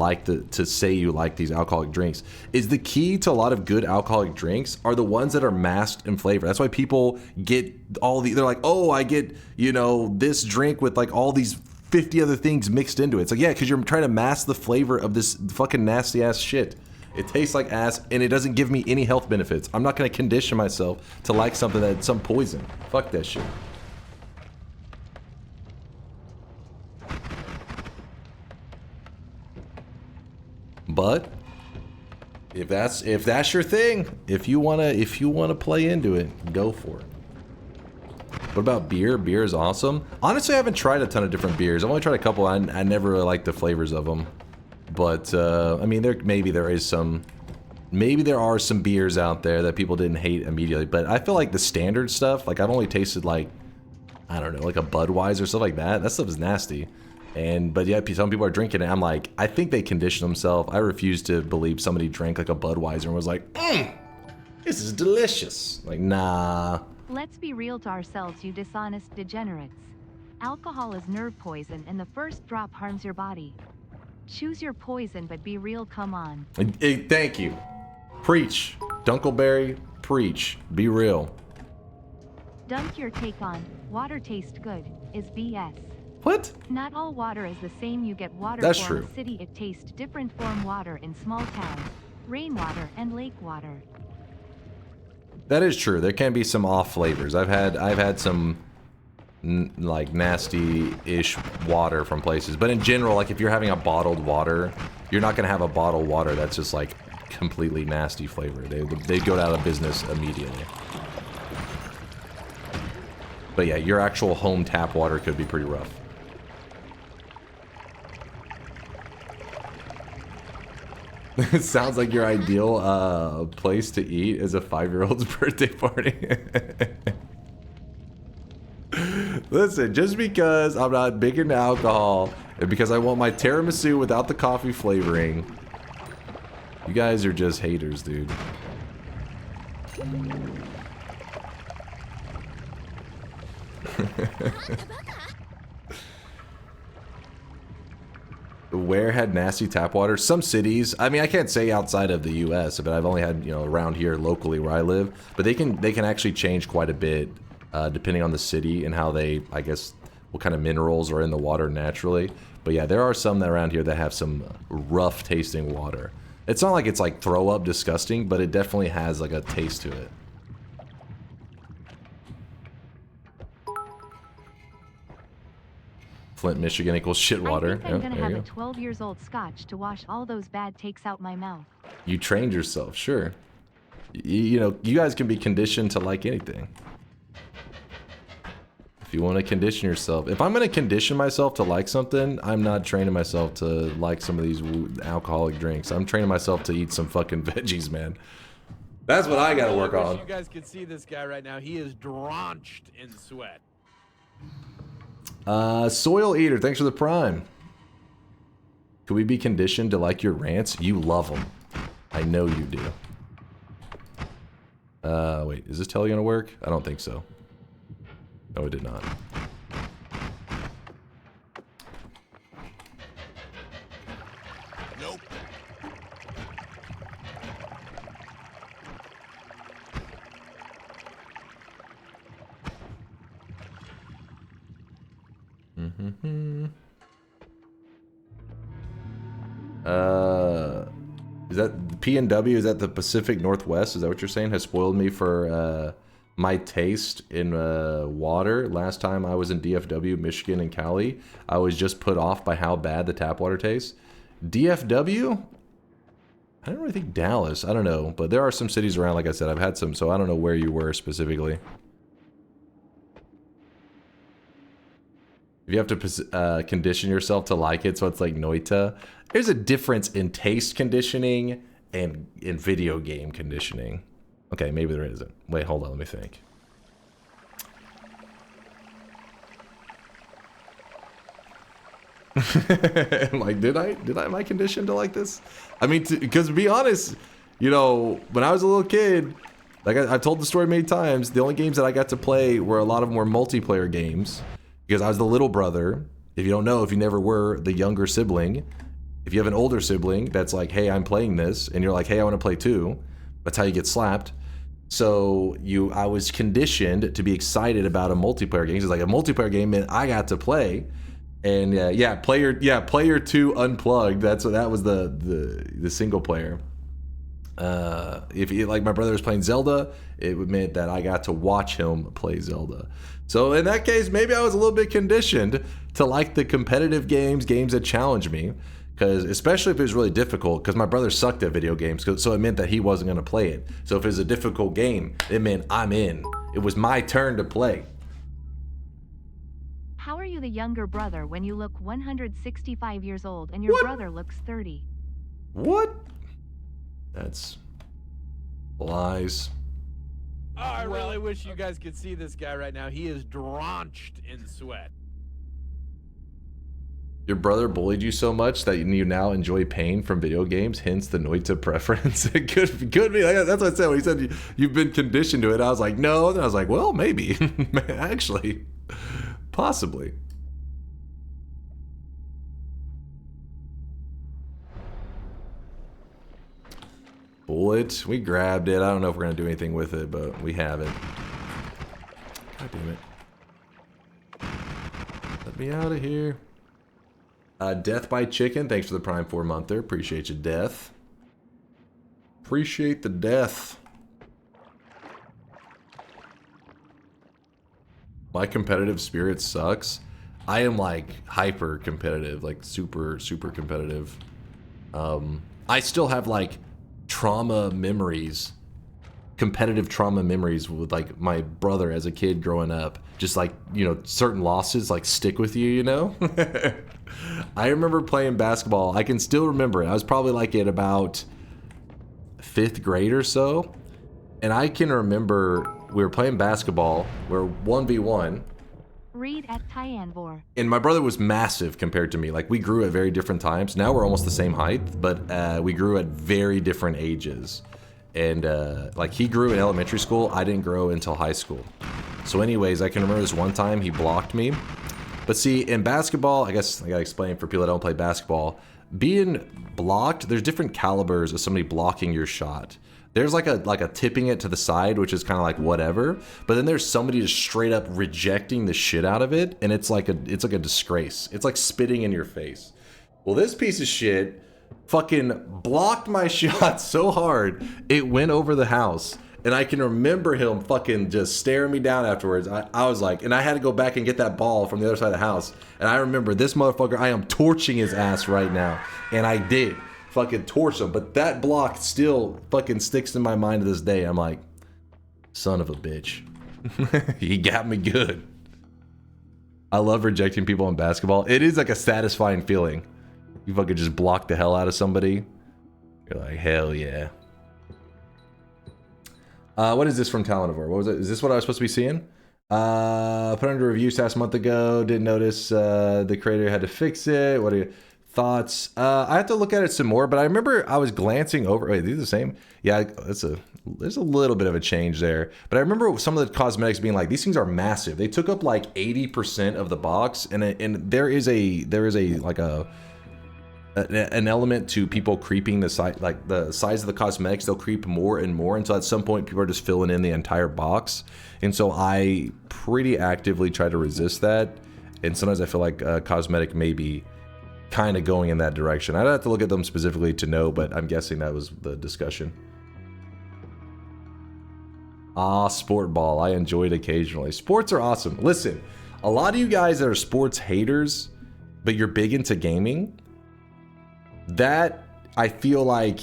to say you like these alcoholic drinks. Is the key to a lot of good alcoholic drinks are the ones that are masked in flavor. That's why people get they're like, oh, I get, you know, this drink with like all these 50 other things mixed into it. It's like, yeah, because you're trying to mask the flavor of this fucking nasty ass shit. It tastes like ass, and it doesn't give me any health benefits. I'm not going to condition myself to like something that's some poison. Fuck that shit. But if that's your thing, if you wanna play into it, go for it. What about beer? Beer is awesome. Honestly, I haven't tried a ton of different beers. I've only tried a couple. I never really liked the flavors of them. But I mean, maybe there are some beers out there that people didn't hate immediately. But I feel like the standard stuff, like I've only tasted like, I don't know, like a Budweiser or stuff like that. That stuff is nasty. But yeah, some people are drinking it. I'm like, I think they condition themselves. I refuse to believe somebody drank like a Budweiser and was like, this is delicious. Like, nah. Let's be real to ourselves, you dishonest degenerates. Alcohol is nerve poison, and the first drop harms your body. Choose your poison, but be real, come on. Thank you. Preach. Dunkleberry, preach. Be real. Dunk your take on water tastes good is BS. What? Not all water is the same. You get water That's from true. a city, it tastes different from water in small towns, rainwater and lake water. That is true. There can be some off flavors. I've had some like nasty-ish water from places, but in general, like if you're having a bottled water, you're not gonna have a bottled water that's just like completely nasty flavor. They go out of business immediately. But yeah, your actual home tap water could be pretty rough. It sounds like your ideal place to eat is a 5-year-old's birthday party. Listen, just because I'm not big into alcohol and because I want my tiramisu without the coffee flavoring, you guys are just haters, dude. Where had nasty tap water? Some cities. I mean, I can't say outside of the U.S., but I've only had, you know, around here locally where I live. But they can actually change quite a bit depending on the city and how they, I guess, what kind of minerals are in the water naturally. But yeah, there are some that around here that have some rough tasting water. It's not like it's like throw up disgusting, but it definitely has like a taste to it. Flint, Michigan equals shit water. I think I'm gonna have a 12 years old scotch to wash all those bad takes out my mouth. You trained yourself, sure. You know, you guys can be conditioned to like anything. If you want to condition yourself. If I'm going to condition myself to like something, I'm not training myself to like some of these alcoholic drinks. I'm training myself to eat some fucking veggies, man. That's what I got to work on. You guys can see this guy right now. He is drenched in sweat. Soil Eater, thanks for the prime. Could we be conditioned to like your rants? You love them. I know you do. Wait, is this telly gonna work? I don't think so. No, it did not. Nope. Is that PNW? Is that the Pacific Northwest? Is that what you're saying? Has spoiled me for my taste in water. Last time I was in DFW, Michigan, and Cali, I was just put off by how bad the tap water tastes. DFW? I don't really think Dallas. I don't know, but there are some cities around. Like I said, I've had some, so I don't know where you were specifically. If you have to condition yourself to like it, so it's like Noita. There's a difference in taste conditioning and in video game conditioning. Okay, maybe there isn't. Wait, hold on, let me think. Like, am I conditioned to like this? I mean, because to be honest, you know, when I was a little kid, like I've told the story many times, the only games that I got to play were a lot of them were multiplayer games. Because I was the little brother. If you don't know, if you never were the younger sibling, if you have an older sibling that's like, hey, I'm playing this, and you're like, hey, I want to play too, that's how you get slapped. So I was conditioned to be excited about a multiplayer game. It's like a multiplayer game meant I got to play. And player 2 unplugged. That was the single player. If he, like my brother was playing Zelda, it meant that I got to watch him play Zelda. So in that case, maybe I was a little bit conditioned to like the competitive games that challenge me, because especially if it was really difficult, because my brother sucked at video games, so it meant that he wasn't going to play it. So if it was a difficult game, it meant I'm in. It was my turn to play. How are you the younger brother when you look 165 years old and your brother looks 30? What? That's lies. Oh, I really wish you guys could see this guy right now. He is drenched in sweat. Your brother bullied you so much that you now enjoy pain from video games, hence the Noita preference. It could be. That's what I said when he said you've been conditioned to it. I was like, no. And I was like, well, maybe. Actually, possibly. Bullet. We grabbed it. I don't know if we're going to do anything with it, but we have it. God damn it. Let me out of here. Death by Chicken. Thanks for the Prime 4-monther. Appreciate you, Death. Appreciate the death. My competitive spirit sucks. I am like hyper competitive, like super competitive. I still have like trauma memories, competitive trauma memories with like my brother as a kid growing up. Just like, you know, certain losses like stick with you, you know? I remember playing basketball. I can still remember it. I was probably like in about 5th grade or so. And I can remember we were playing basketball. We're 1v1. Read at Tyanvor. And my brother was massive compared to me. Like, we grew at very different times. Now we're almost the same height, but we grew at very different ages. And like, he grew in elementary school. I didn't grow until high school. So anyways, I can remember this one time he blocked me. But see, in basketball, I guess I gotta explain for people that don't play basketball, being blocked, there's different calibers of somebody blocking your shot. There's like a tipping it to the side, which is kind of like whatever. But then there's somebody just straight up rejecting the shit out of it, and it's like a disgrace. It's like spitting in your face. Well, this piece of shit fucking blocked my shot so hard it went over the house. And I can remember him fucking just staring me down afterwards. I was like, and I had to go back and get that ball from the other side of the house. And I remember this motherfucker, I am torching his ass right now. And I did fucking torch him. But that block still fucking sticks in my mind to this day. I'm like, son of a bitch. He got me good. I love rejecting people in basketball. It is like a satisfying feeling. You fucking just block the hell out of somebody. You're like, hell yeah. What is this from Talenivore? What was it? Is this what I was supposed to be seeing? Put under review last month ago. Didn't notice the creator had to fix it. What are your thoughts? I have to look at it some more, but I remember I was glancing over. Wait, these are the same? Yeah, there's a little bit of a change there. But I remember some of the cosmetics being like, these things are massive. They took up like 80% of the box, and there is an element to people creeping the size, like the size of the cosmetics. They'll creep more and more until at some point people are just filling in the entire box. And so I pretty actively try to resist that. And sometimes I feel like cosmetic may be kind of going in that direction. I'd have to look at them specifically to know, but I'm guessing that was the discussion. Sport ball. I enjoyed occasionally. Sports are awesome. Listen, a lot of you guys that are sports haters, but you're big into gaming, that I feel like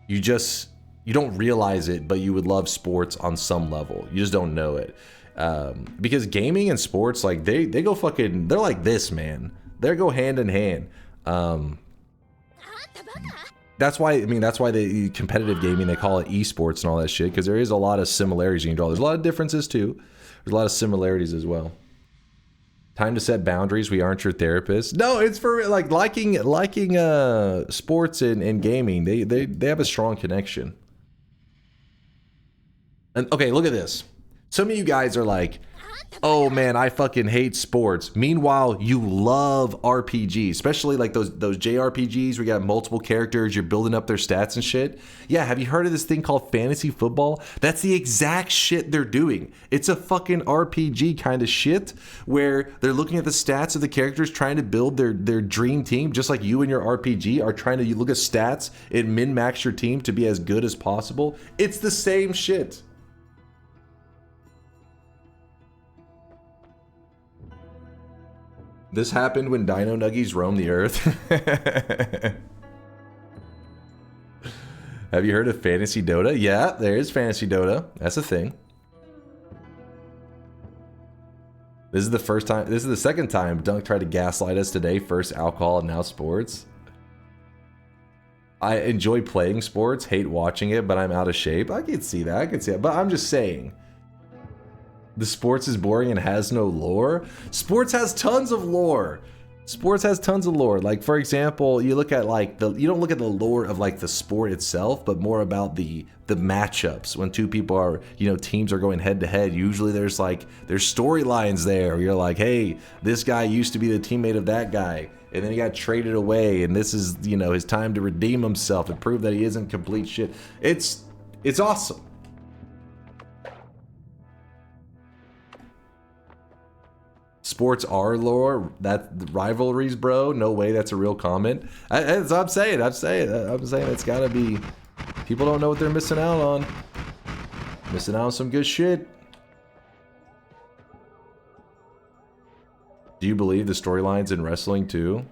you don't realize it, but you would love sports on some level. You just don't know it. Because gaming and sports, like they go fucking, they're like this, man. They go hand in hand. That's why the competitive gaming, they call it esports and all that shit, because there is a lot of similarities you can draw. There's a lot of differences too. There's a lot of similarities as well. Time to set boundaries. We aren't your therapist. No, it's for like liking sports and gaming. They have a strong connection. And okay, look at this. Some of you guys are like, oh man, I fucking hate sports. Meanwhile, you love RPGs, especially like those JRPGs where you got multiple characters, you're building up their stats and shit. Yeah, have you heard of this thing called fantasy football? That's the exact shit they're doing. It's a fucking RPG kind of shit where they're looking at the stats of the characters, trying to build their dream team, just like you and your RPG are trying to look at stats and min-max your team to be as good as possible. It's the same shit. This happened when Dino Nuggies roamed the earth. Have you heard of Fantasy Dota? Yeah, there is Fantasy Dota. That's a thing. This is the first time, this is the second time Dunk tried to gaslight us today. First alcohol and now sports. I enjoy playing sports, hate watching it, but I'm out of shape. I can see that, I can see that. But I'm just saying, the sports is boring and has no lore. Sports has tons of lore. Sports has tons of lore. Like, for example, you look at like you don't look at the lore of like the sport itself, but more about the matchups. When two people are, you know, teams are going head to head, usually there's storylines there. You're like, hey, this guy used to be the teammate of that guy, and then he got traded away, and this is, you know, his time to redeem himself and prove that he isn't complete shit. It's awesome. Sports are lore. That rivalries, bro. No way. That's a real comment. That's what I'm saying. I'm saying it's gotta be. People don't know what they're missing out on. Missing out on some good shit. Do you believe the storylines in wrestling too?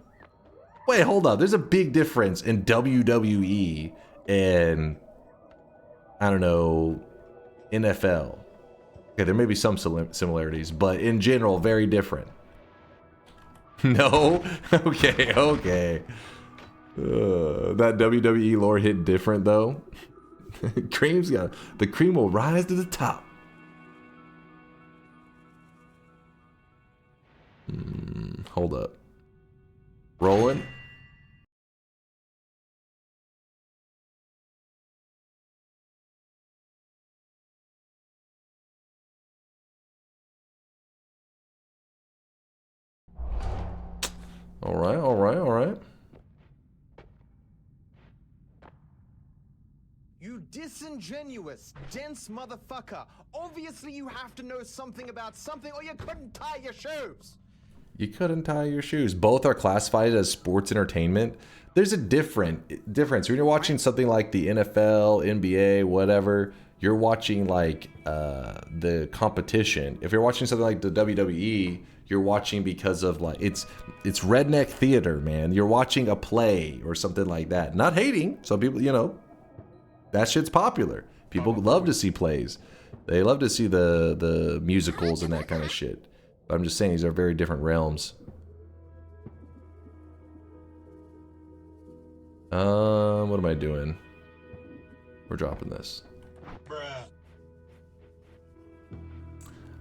Wait, hold up. There's a big difference in WWE and, I don't know, NFL. Okay, there may be some similarities, but in general, very different. No? Okay, okay. That WWE lore hit different, though. The cream will rise to the top. Hold up. Rolling. All right, all right, all right. You disingenuous, dense motherfucker. Obviously you have to know something about something or you couldn't tie your shoes. You couldn't tie your shoes. Both are classified as sports entertainment. There's a difference. When you're watching something like the NFL, NBA, whatever, you're watching like the competition. If you're watching something like the WWE, you're watching because of like it's redneck theater, man. You're watching a play or something like that. Not hating. Some people, you know, that shit's popular. People love to see plays. They love to see the musicals and that kind of shit. But I'm just saying these are very different realms. What am I doing? We're dropping this.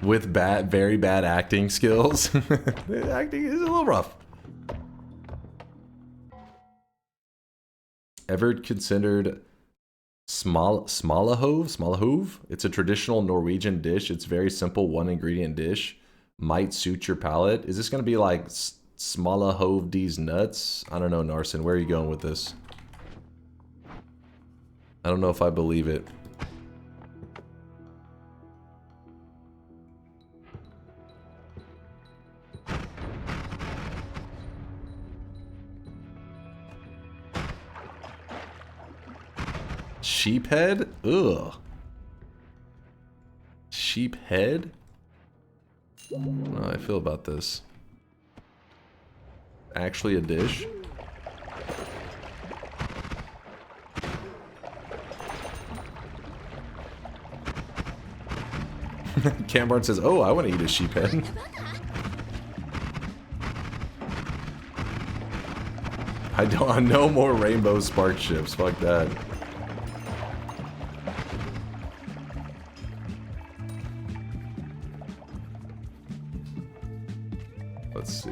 With very bad acting skills. The acting is a little rough. Ever considered smalahove? It's a traditional Norwegian dish. It's very simple, one ingredient dish. Might suit your palate. Is this going to be like smalahove these nuts? I don't know, Narson. Where are you going with this? I don't know if I believe it. Sheephead? Ugh. Sheephead? I don't know how I feel about this. Actually a dish? Cambarn says, oh, I want to eat a sheephead. I know more rainbow spark ships. Fuck that. Let's see.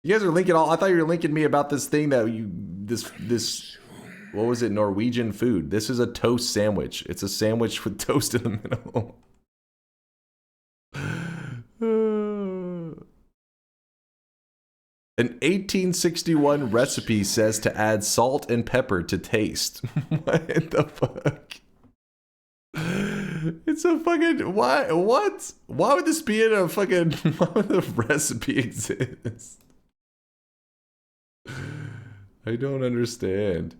You guys are linking all. I thought you were linking me about this thing that you this what was it? Norwegian food. This is a toast sandwich. It's a sandwich with toast in the middle. An 1861 recipe says to add salt and pepper to taste. What the fuck? It's a fucking why? What? Why would this be in a fucking? Why would the recipe exist? I don't understand.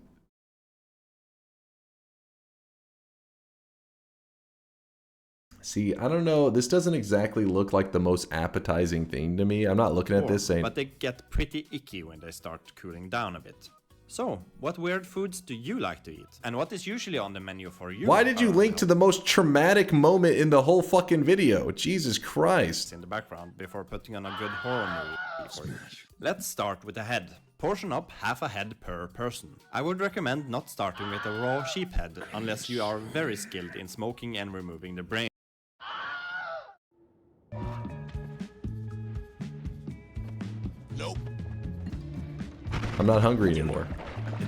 See, I don't know. This doesn't exactly look like the most appetizing thing to me. I'm not looking at this saying. But they get pretty icky when they start cooling down a bit. So, what weird foods do you like to eat? And what is usually on the menu for you? Why did you link to the most traumatic moment in the whole fucking video? Jesus Christ. In the background before putting on a good horror movie for you. Let's start with the head. Portion up half a head per person. I would recommend not starting with a raw sheep head unless you are very skilled in smoking and removing the brain. Nope. I'm not hungry anymore.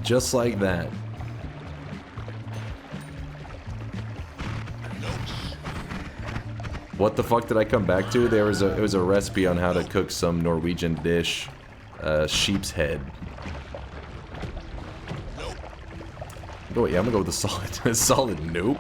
Just like that. What the fuck did I come back to? It was a recipe on how to cook some Norwegian dish, sheep's head. Oh yeah, I'm gonna go with the solid, solid nope.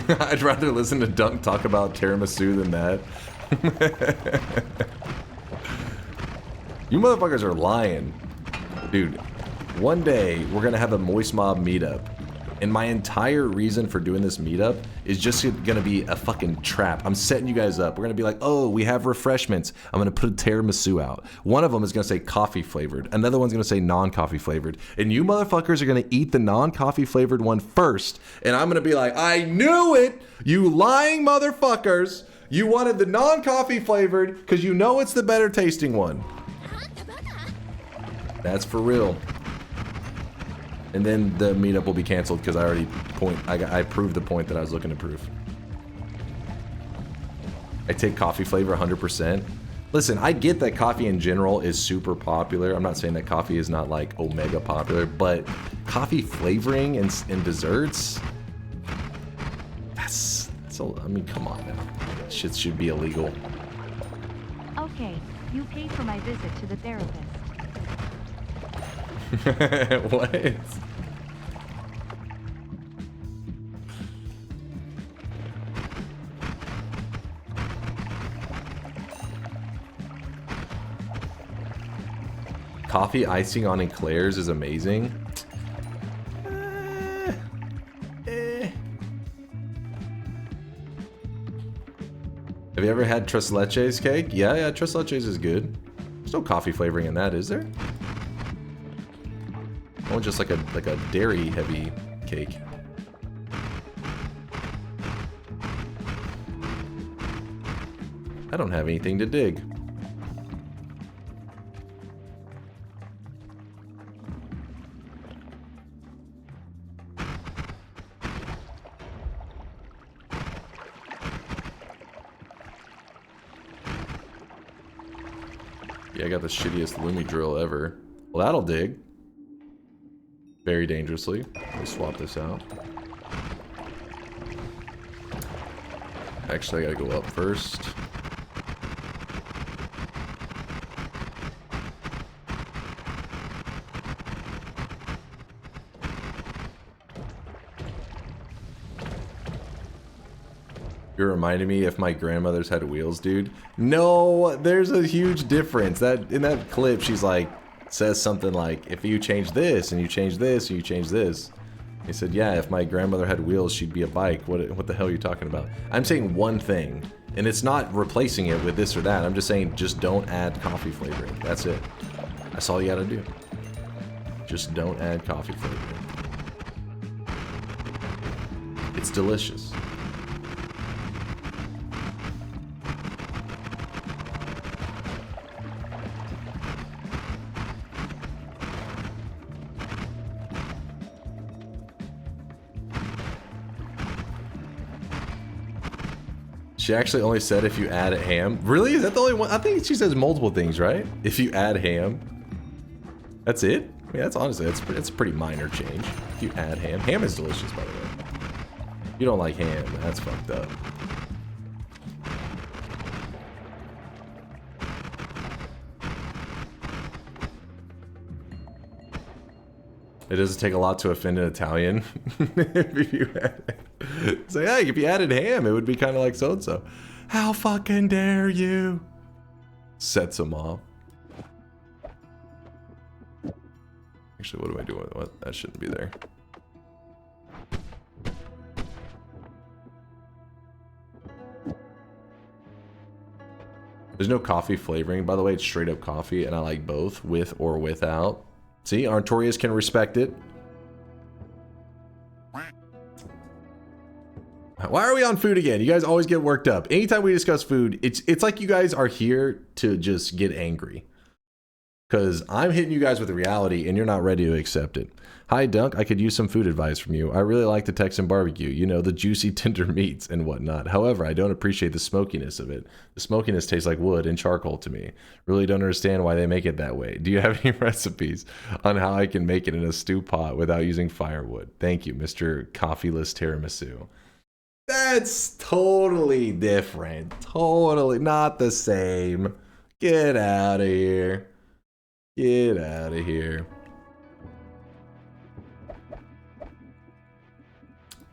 I'd rather listen to Dunk talk about tiramisu than that. You motherfuckers are lying. Dude, one day we're gonna have a Moist Mob meetup. And my entire reason for doing this meetup is just gonna be a fucking trap. I'm setting you guys up. We're gonna be like, oh, we have refreshments. I'm gonna put a tiramisu out. One of them is gonna say coffee flavored. Another one's gonna say non-coffee flavored. And you motherfuckers are gonna eat the non-coffee flavored one first. And I'm gonna be like, I knew it! You lying motherfuckers! You wanted the non-coffee flavored because you know it's the better tasting one. That's for real. And then the meetup will be canceled because I already I proved the point that I was looking to prove. I take coffee flavor 100%. Listen, I get that coffee in general is super popular. I'm not saying that coffee is not like omega popular, but coffee flavoring and desserts, that's so. I mean, come on now. Shit should be illegal. Okay, you paid for my visit to the therapist. What? Coffee icing on eclairs is amazing. Have you ever had Tres Leches cake? Yeah, Tres Leches is good. There's no coffee flavoring in that, is there? Oh, just like a dairy heavy cake. I don't have anything to dig. Yeah, I got the shittiest Lumi drill ever. Well, that'll dig. Very dangerously. We'll swap this out. Actually, I gotta go up first. You're reminding me if my grandmother's had wheels, dude. No, there's a huge difference. That in that clip, she's like, says something like, if you change this and you change this and you change this. He said, yeah, if my grandmother had wheels, she'd be a bike. What the hell are you talking about? I'm saying one thing, and it's not replacing it with this or that. I'm just saying, just don't add coffee flavoring. That's it. That's all you gotta do. Just don't add coffee flavoring. It's delicious. She actually only said if you add ham. Really? Is that the only one? I think she says multiple things, right? If you add ham. That's it? I mean, that's honestly, it's a pretty minor change. If you add ham. Ham is delicious, by the way. You don't like ham, that's fucked up. It doesn't take a lot to offend an Italian. Say, hey, if you added ham, it would be kind of like so-and-so. How fucking dare you? Sets them off. Actually, what am I doing? What? That shouldn't be there. There's no coffee flavoring. By the way, it's straight up coffee, and I like both, with or without. See, Artorias can respect it. Why are we on food again? You guys always get worked up. Anytime we discuss food, it's like you guys are here to just get angry. Because I'm hitting you guys with the reality, and you're not ready to accept it. Hi, Dunk. I could use some food advice from you. I really like the Texan barbecue. You know, the juicy, tender meats and whatnot. However, I don't appreciate the smokiness of it. The smokiness tastes like wood and charcoal to me. Really don't understand why they make it that way. Do you have any recipes on how I can make it in a stew pot without using firewood? Thank you, Mr. Coffeeless Tiramisu. That's totally different. Totally not the same. Get out of here. Get out of here.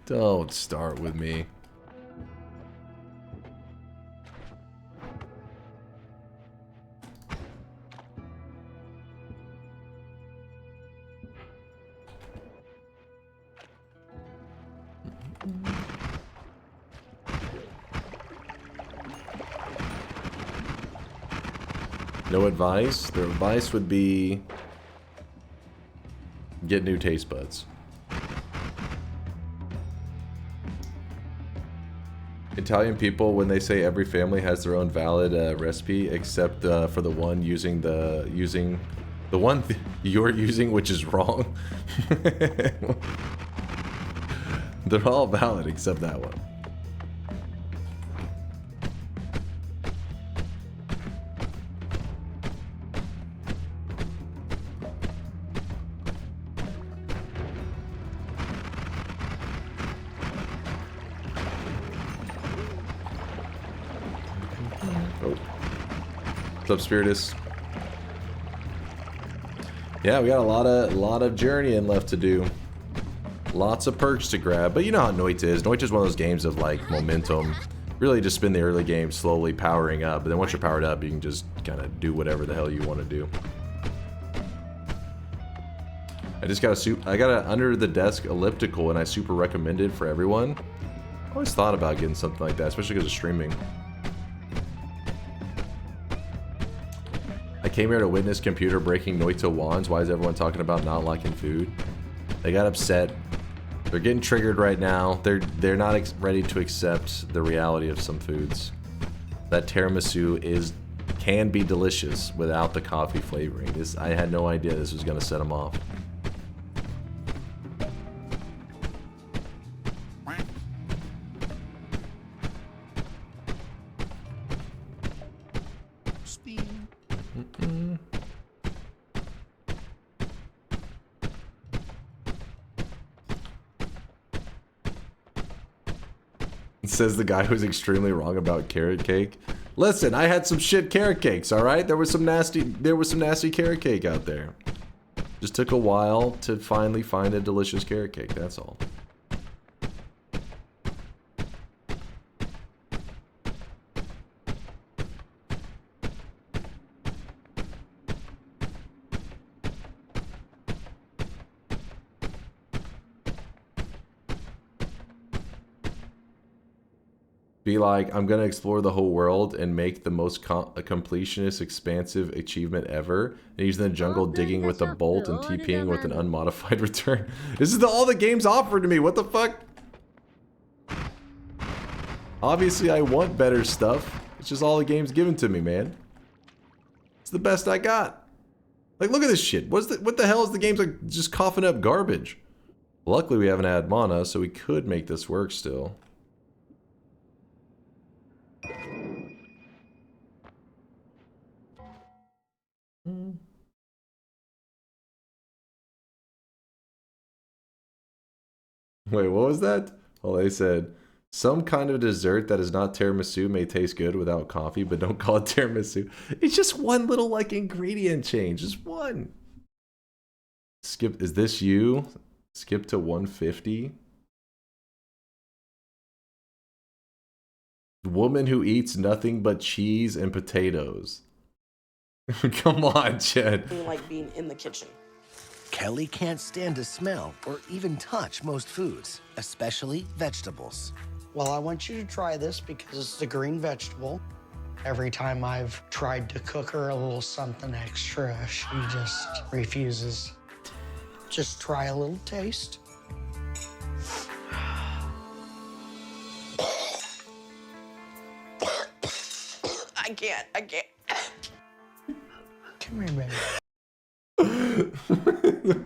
Don't start with me. No advice? The advice would be get new taste buds. Italian people, when they say every family has their own valid recipe, except for the one using the one you're using, which is wrong. They're all valid except that one. What's up, Spiritus? Yeah, we got a lot of journeying left to do. Lots of perks to grab, but you know how Noita is. Noita is one of those games of like momentum. Really just spend the early game slowly powering up, but then once you're powered up, you can just kind of do whatever the hell you want to do. I just got I got a under the desk elliptical, and I super recommend it for everyone. I always thought about getting something like that, especially because of streaming. I came here to witness computer breaking Noita wands. Why is everyone talking about not liking food? They got upset. They're getting triggered right now. They're not ready to accept the reality of some foods. That tiramisu can be delicious without the coffee flavoring. I had no idea this was gonna set them off. Says the guy who's extremely wrong about carrot cake. Listen, I had some shit carrot cakes, all right? There was some nasty carrot cake out there. Just took a while to finally find a delicious carrot cake, that's all. Be like, I'm gonna explore the whole world and make the most completionist, expansive achievement ever. And he's in the jungle digging with a bolt and TPing with an unmodified return. This is all the game's offered to me. What the fuck? Obviously, I want better stuff. It's just all the game's given to me, man. It's the best I got. Like, look at this shit. What the hell is the game's like just coughing up garbage? Luckily, we haven't had mana, so we could make this work still. Wait, what was that? Oh, they said, some kind of dessert that is not tiramisu may taste good without coffee, but don't call it tiramisu. It's just one little, like, ingredient change. Just one. Skip, is this you? Skip to 150. Woman who eats nothing but cheese and potatoes. Come on, Chad. Like being in the kitchen. Kelly can't stand to smell or even touch most foods, especially vegetables. Well, I want you to try this because it's a green vegetable. Every time I've tried to cook her a little something extra, she just refuses. Just try a little taste. I can't. Come here, baby.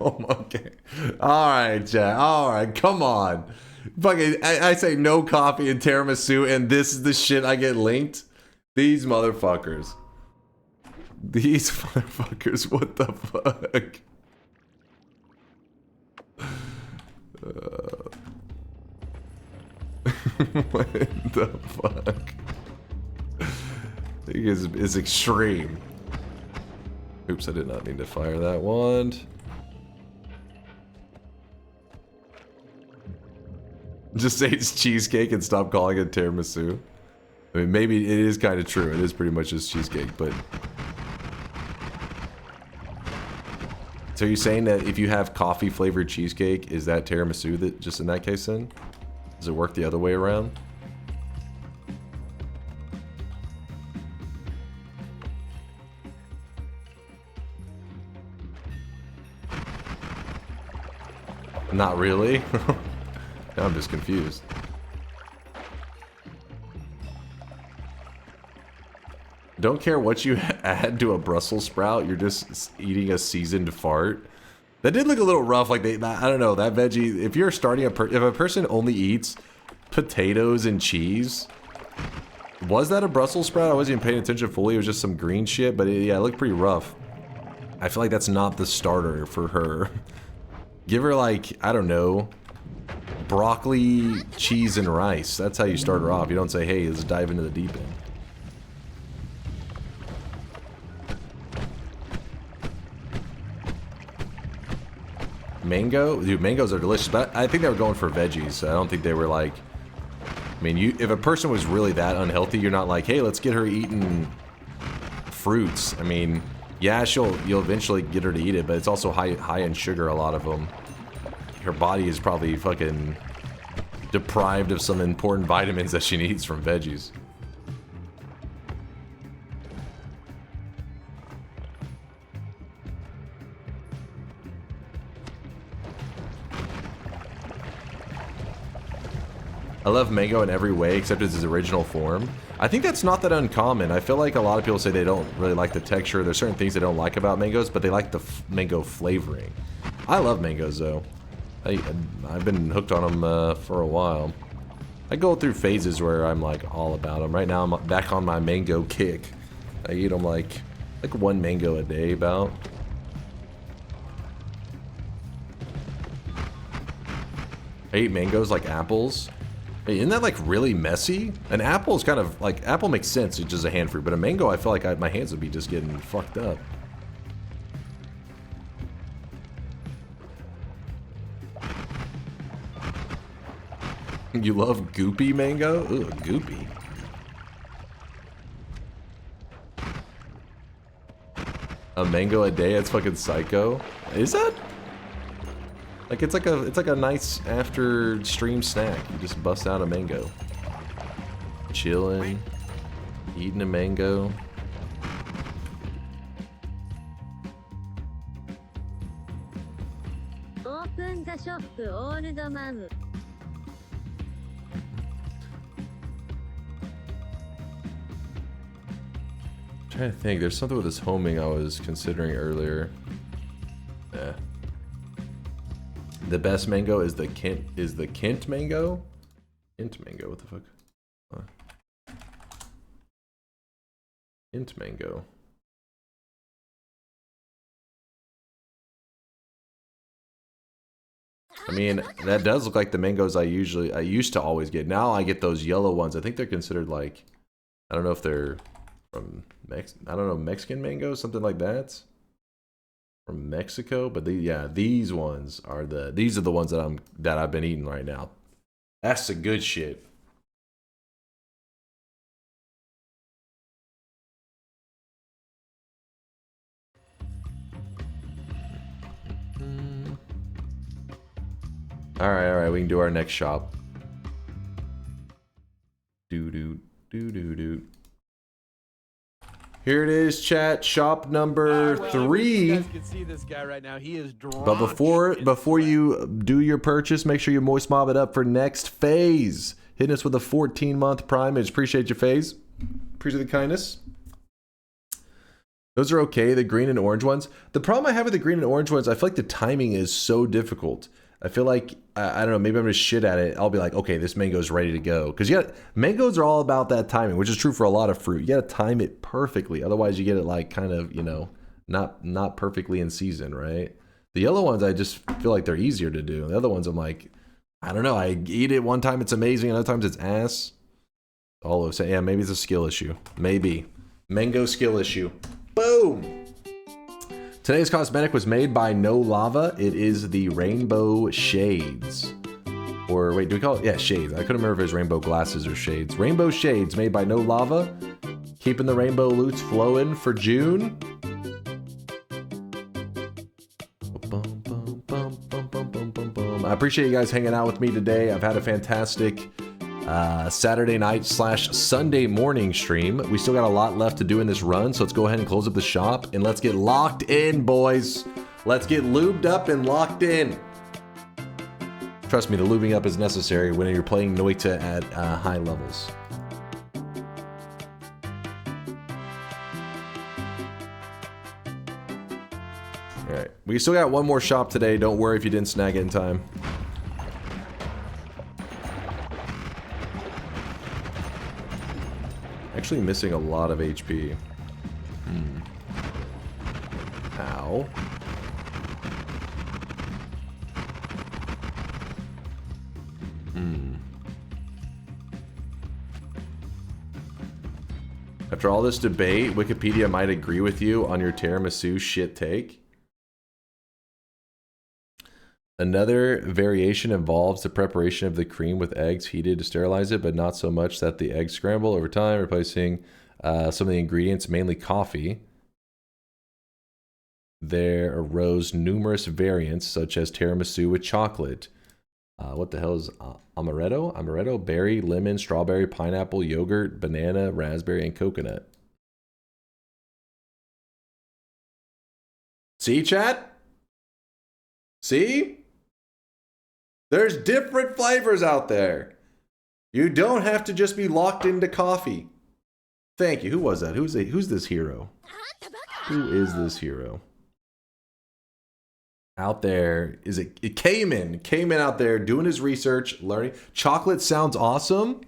Oh, okay. All right, Chad. All right, come on. Fucking, I say no coffee and tiramisu, and this is the shit I get linked. These motherfuckers. These motherfuckers. What the fuck? What the fuck? Is extreme. Oops, I did not mean to fire that wand. Just say it's cheesecake and stop calling it tiramisu. I mean, maybe it is kind of true. It is pretty much just cheesecake, but... So you're saying that if you have coffee flavored cheesecake, is that tiramisu that just in that case then? Does it work the other way around? Not really. Now I'm just confused. Don't care what you add to a Brussels sprout, you're just eating a seasoned fart. That did look a little rough, like I don't know, that veggie, if you're starting if a person only eats potatoes and cheese, was that a Brussels sprout? I wasn't even paying attention fully, it was just some green shit, but yeah, it looked pretty rough. I feel like that's not the starter for her. Give her like, I don't know, broccoli, cheese, and rice. That's how you start her off. You don't say, hey, let's dive into the deep end. Mango? Dude, mangoes are delicious, but I think they were going for veggies. I don't think they were like... I mean, if a person was really that unhealthy, you're not like, hey, let's get her eating fruits. I mean... Yeah, you'll eventually get her to eat it, but it's also high in sugar, a lot of them. Her body is probably fucking deprived of some important vitamins that she needs from veggies. I love mango in every way except its original form. I think that's not that uncommon. I feel like a lot of people say they don't really like the texture. There's certain things they don't like about mangoes, but they like the mango flavoring. I love mangoes though. I've been hooked on them for a while. I go through phases where I'm like all about them. Right now I'm back on my mango kick. I eat them like one mango a day about. I eat mangoes like apples. Hey, isn't that like really messy? An apple is kind of like, apple makes sense, it's just a hand fruit, but a mango I feel like my hands would be just getting fucked up. You love goopy mango? Ugh, goopy. A mango a day? That's fucking psycho. Is that? Like it's like a nice after stream snack. You just bust out a mango. Chilling, eating a mango. Open the shop, old man. I'm trying to think. There's something with this homing I was considering earlier. Yeah. The best mango is the Kent mango? Kent mango, what the fuck? Kent mango. I mean, that does look like the mangoes I used to always get. Now I get those yellow ones. I think they're considered like, I don't know if they're from Mexican mangoes, something like that. From Mexico, but these ones are these are the ones that I've been eating right now. That's the good shit. All right, we can do our next shop. Doo. Here it is, chat. Shop number 3. You guys can see this guy right now. He is drunk. But before you do your purchase, make sure you moist mob it up for next phase. Hitting us with a 14-month primage. Appreciate you, phase. Appreciate the kindness. Those are okay, the green and orange ones. The problem I have with the green and orange ones, I feel like the timing is so difficult. I feel like, I don't know, maybe I'm just shit at it. I'll be like, okay, this mango's ready to go. Because mangoes are all about that timing, which is true for a lot of fruit. You got to time it perfectly. Otherwise, you get it like kind of, you know, not perfectly in season, right? The yellow ones, I just feel like they're easier to do. The other ones, I'm like, I don't know. I eat it one time, it's amazing. And other times, it's ass. All of it. Yeah, maybe it's a skill issue. Maybe. Mango skill issue. Boom! Today's cosmetic was made by No Lava. It is the Rainbow Shades. Or wait, do we call it? Yeah, Shades. I couldn't remember if it was Rainbow Glasses or Shades. Rainbow Shades made by No Lava. Keeping the rainbow loots flowing for June. I appreciate you guys hanging out with me today. I've had a fantastic Saturday night / Sunday morning stream. We still got a lot left to do in this run, so let's go ahead and close up the shop and let's get locked in, boys. Let's get lubed up and locked in. Trust me, the lubing up is necessary when you're playing Noita at high levels. All right, we still got one more shop today. Don't worry if you didn't snag it in time. Actually missing a lot of HP. Ow. After all this debate, Wikipedia might agree with you on your tiramisu shit take. Another variation involves the preparation of the cream with eggs heated to sterilize it, but not so much that the eggs scramble over time, replacing some of the ingredients, mainly coffee. There arose numerous variants, such as tiramisu with chocolate. What the hell is amaretto? Amaretto, berry, lemon, strawberry, pineapple, yogurt, banana, raspberry, and coconut. See, chat? See? There's different flavors out there. You don't have to just be locked into coffee. Thank you. Who was that? Who's this hero? Who is this hero? Out there, is it came in out there doing his research, learning. Chocolate sounds awesome.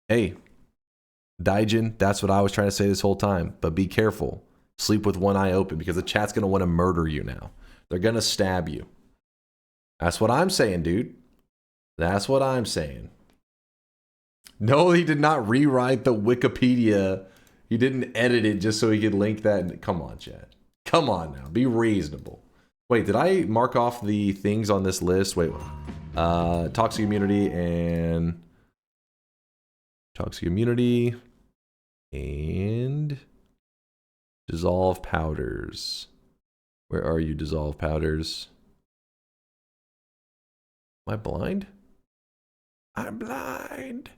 Hey, Daijin, that's what I was trying to say this whole time. But be careful. Sleep with one eye open because the chat's going to want to murder you now. They're going to stab you. That's what I'm saying, dude. That's what I'm saying. No, he did not rewrite the Wikipedia. He didn't edit it just so he could link that. Come on, chat. Come on now. Be reasonable. Wait, did I mark off the things on this list? Wait. Toxic immunity and... Toxic immunity and... Dissolve powders. Where are you, dissolve powders? Am I blind? I'm blind.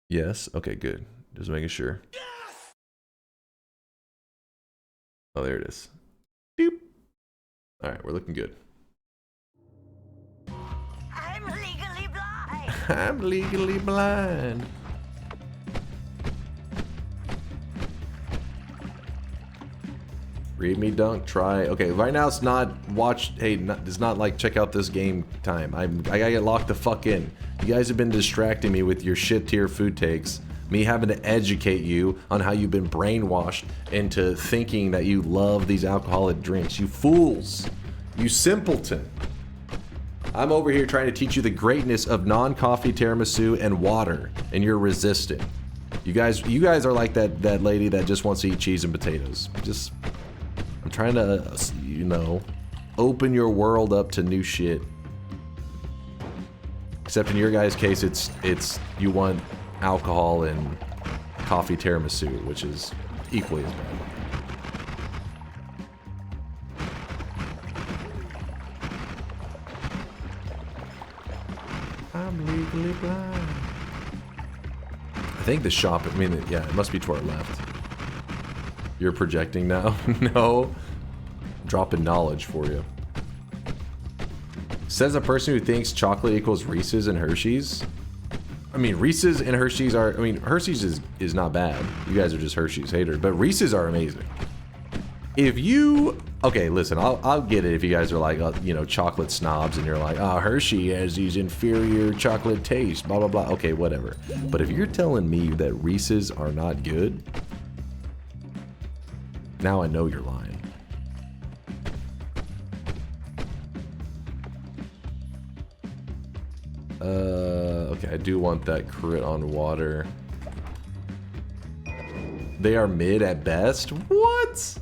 Yes. Okay, good. Just making sure. Yes! Oh, there it is. Doop. All right, we're looking good. I'm legally blind. I'm legally blind. Read me dunk, try. Okay, right now it's not watch. Hey, it's not like check out this game time. I gotta get locked the fuck in. You guys have been distracting me with your shit tier food takes. Me having to educate you on how you've been brainwashed into thinking that you love these alcoholic drinks. You fools. You simpleton. I'm over here trying to teach you the greatness of non-coffee tiramisu and water, and you're resistant. You guys are like that lady that just wants to eat cheese and potatoes. I'm trying to, you know, open your world up to new shit. Except in your guys' case, it's you want alcohol and coffee tiramisu, which is equally as bad. I'm legally blind. I think the shop, I mean, yeah, it must be to our left. You're projecting now? No. Dropping knowledge for you. Says a person who thinks chocolate equals Reese's and Hershey's. I mean, Reese's and Hershey's are, I mean, Hershey's is not bad. You guys are just Hershey's haters, but Reese's are amazing. If you, okay, listen, I'll get it if you guys are like, you know, chocolate snobs and you're like, oh, Hershey has these inferior chocolate tastes, blah, blah, blah. Okay, whatever. But if you're telling me that Reese's are not good, now I know you're lying. Okay, I do want that crit on water. They are mid at best? What?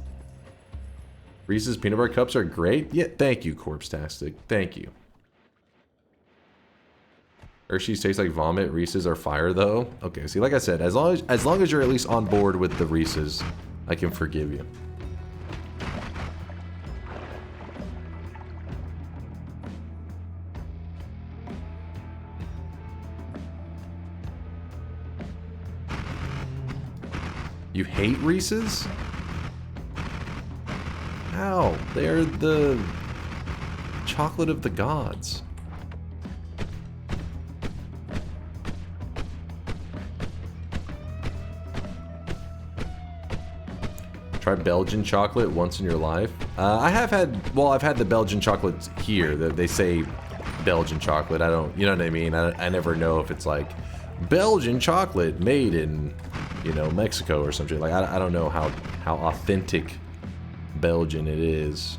Reese's peanut butter cups are great? Yeah, thank you, Corpse-tastic. Thank you. Hershey's taste like vomit. Reese's are fire, though. Okay, see, like I said, as long as you're at least on board with the Reese's, I can forgive you. You hate Reese's? How? They're the chocolate of the gods. Try Belgian chocolate once in your life. I have had, well, I've had the Belgian chocolates here. They say Belgian chocolate. I don't, you know what I mean? I never know if it's like Belgian chocolate made in, you know, Mexico or something. Like, I don't know how authentic Belgian it is.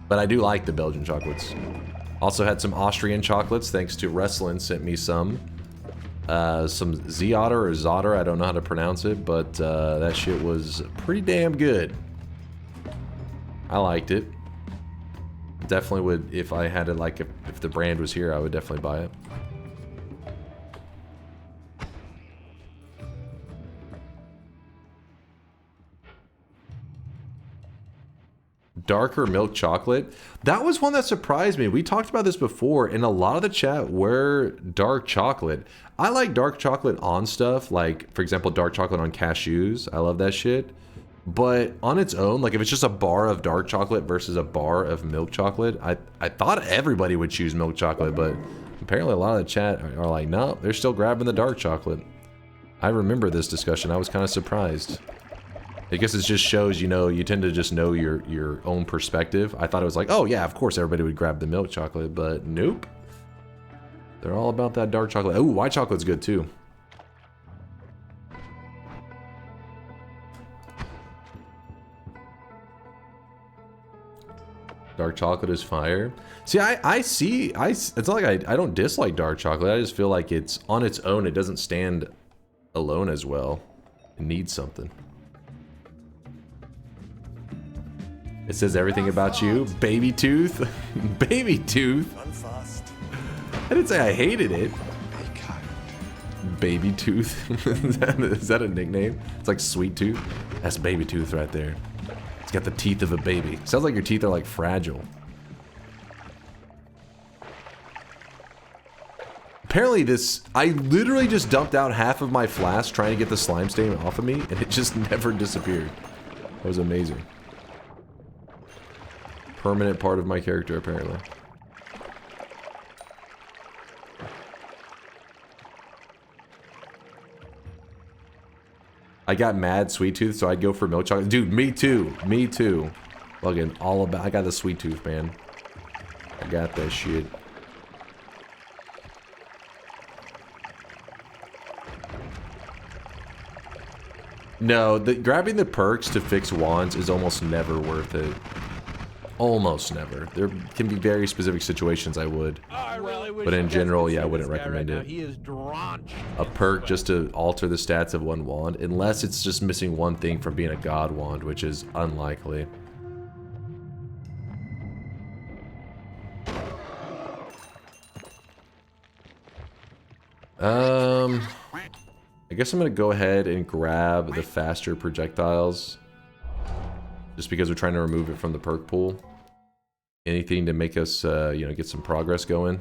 But I do like the Belgian chocolates. Also had some Austrian chocolates, thanks to Wrestling sent me some. Some Zotter or Zotter, I don't know how to pronounce it, but that shit was pretty damn good. I liked it. Definitely would, if I had it, like, if the brand was here, I would definitely buy it. Darker milk chocolate. That was one that surprised me. We talked about this before, and a lot of the chat were dark chocolate. I like dark chocolate on stuff, like, for example, dark chocolate on cashews. I love that shit. But on its own, like, if it's just a bar of dark chocolate versus a bar of milk chocolate, I thought everybody would choose milk chocolate, but apparently a lot of the chat are like, no, they're still grabbing the dark chocolate. I remember this discussion. I was kind of surprised. I guess it just shows, you know, you tend to just know your own perspective. I thought it was like, oh yeah, of course everybody would grab the milk chocolate, but nope. They're all about that dark chocolate. Ooh, white chocolate's good too. Dark chocolate is fire. See, it's not like I don't dislike dark chocolate. I just feel like it's on its own. It doesn't stand alone as well. It needs something. It says everything about you. Baby tooth. Baby tooth. I didn't say I hated it. Baby tooth. Is that a nickname? It's like sweet tooth. That's baby tooth right there. It's got the teeth of a baby. Sounds like your teeth are like fragile. Apparently this, I literally just dumped out half of my flask trying to get the slime stain off of me, and it just never disappeared. That was amazing. Permanent part of my character, apparently. I got mad sweet tooth, so I'd go for milk chocolate. Dude, me too. Me too. Fucking all about. I got the sweet tooth, man. I got that shit. No, grabbing the perks to fix wands is almost never worth it. Almost never. There can be very specific situations I would. But in general, yeah, I wouldn't recommend it. He is drenched. A perk just to alter the stats of one wand, unless it's just missing one thing from being a god wand, which is unlikely. I guess I'm gonna go ahead and grab the faster projectiles, just because we're trying to remove it from the perk pool. Anything to make us, you know, get some progress going.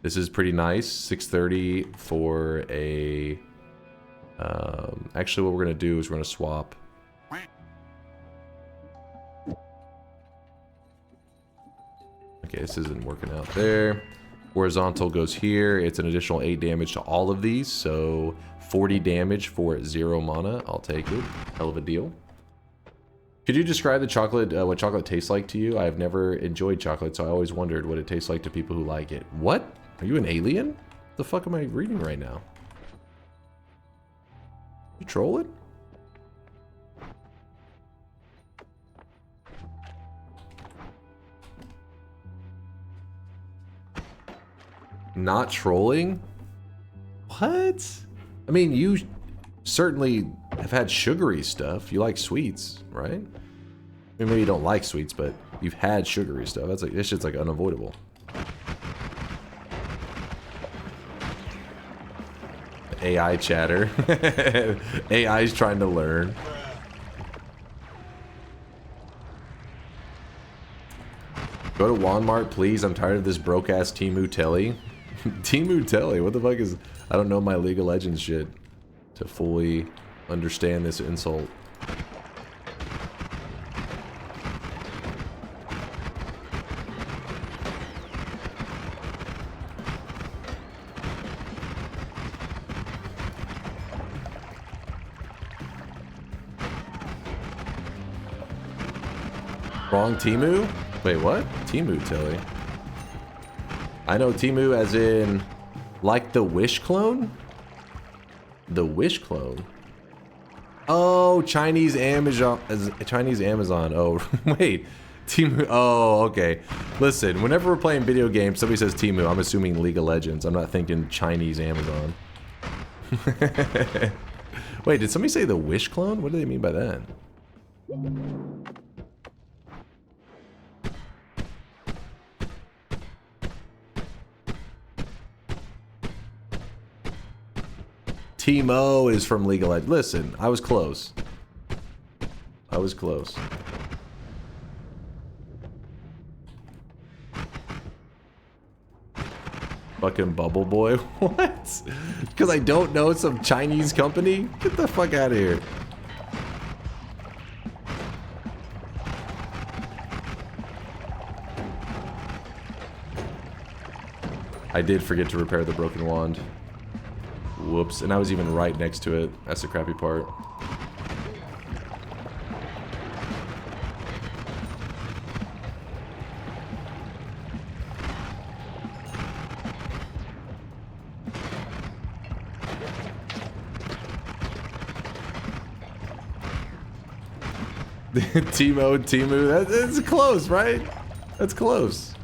This is pretty nice. 630 for a. Actually, what we're gonna do is we're gonna swap. Okay, this isn't working out there. Horizontal goes here. It's an additional 8 damage to all of these, so 40 damage for 0 mana. I'll take it. Hell of a deal. Could you describe the chocolate, what chocolate tastes like to you? I've never enjoyed chocolate, so I always wondered what it tastes like to people who like it. What? Are you an alien? What the fuck am I reading right now? You trolling? Not trolling? What? I mean, you certainly have had sugary stuff. You like sweets, right? I mean, maybe you don't like sweets, but you've had sugary stuff. That's like, this shit's like unavoidable. AI chatter. AI's trying to learn. Go to Walmart, please. I'm tired of this broke-ass Temu Telly. Temu Telly? What the fuck is... I don't know my League of Legends shit to fully understand this insult. Wrong Temu? Wait, what? Temu Telly. I know Temu as in, like the Wish clone? The Wish clone? Oh, Chinese Amazon. Chinese Amazon. Oh, wait. Temu. Oh, okay. Listen, whenever we're playing video games, somebody says Temu, I'm assuming League of Legends. I'm not thinking Chinese Amazon. Wait, did somebody say the Wish clone? What do they mean by that? Timo is from League of Legends. Listen, I was close. I was close. Fucking Bubble Boy? What? Because I don't know some Chinese company? Get the fuck out of here. I did forget to repair the broken wand. Whoops, and I was even right next to it. That's the crappy part. Temu, that's close, right? That's close.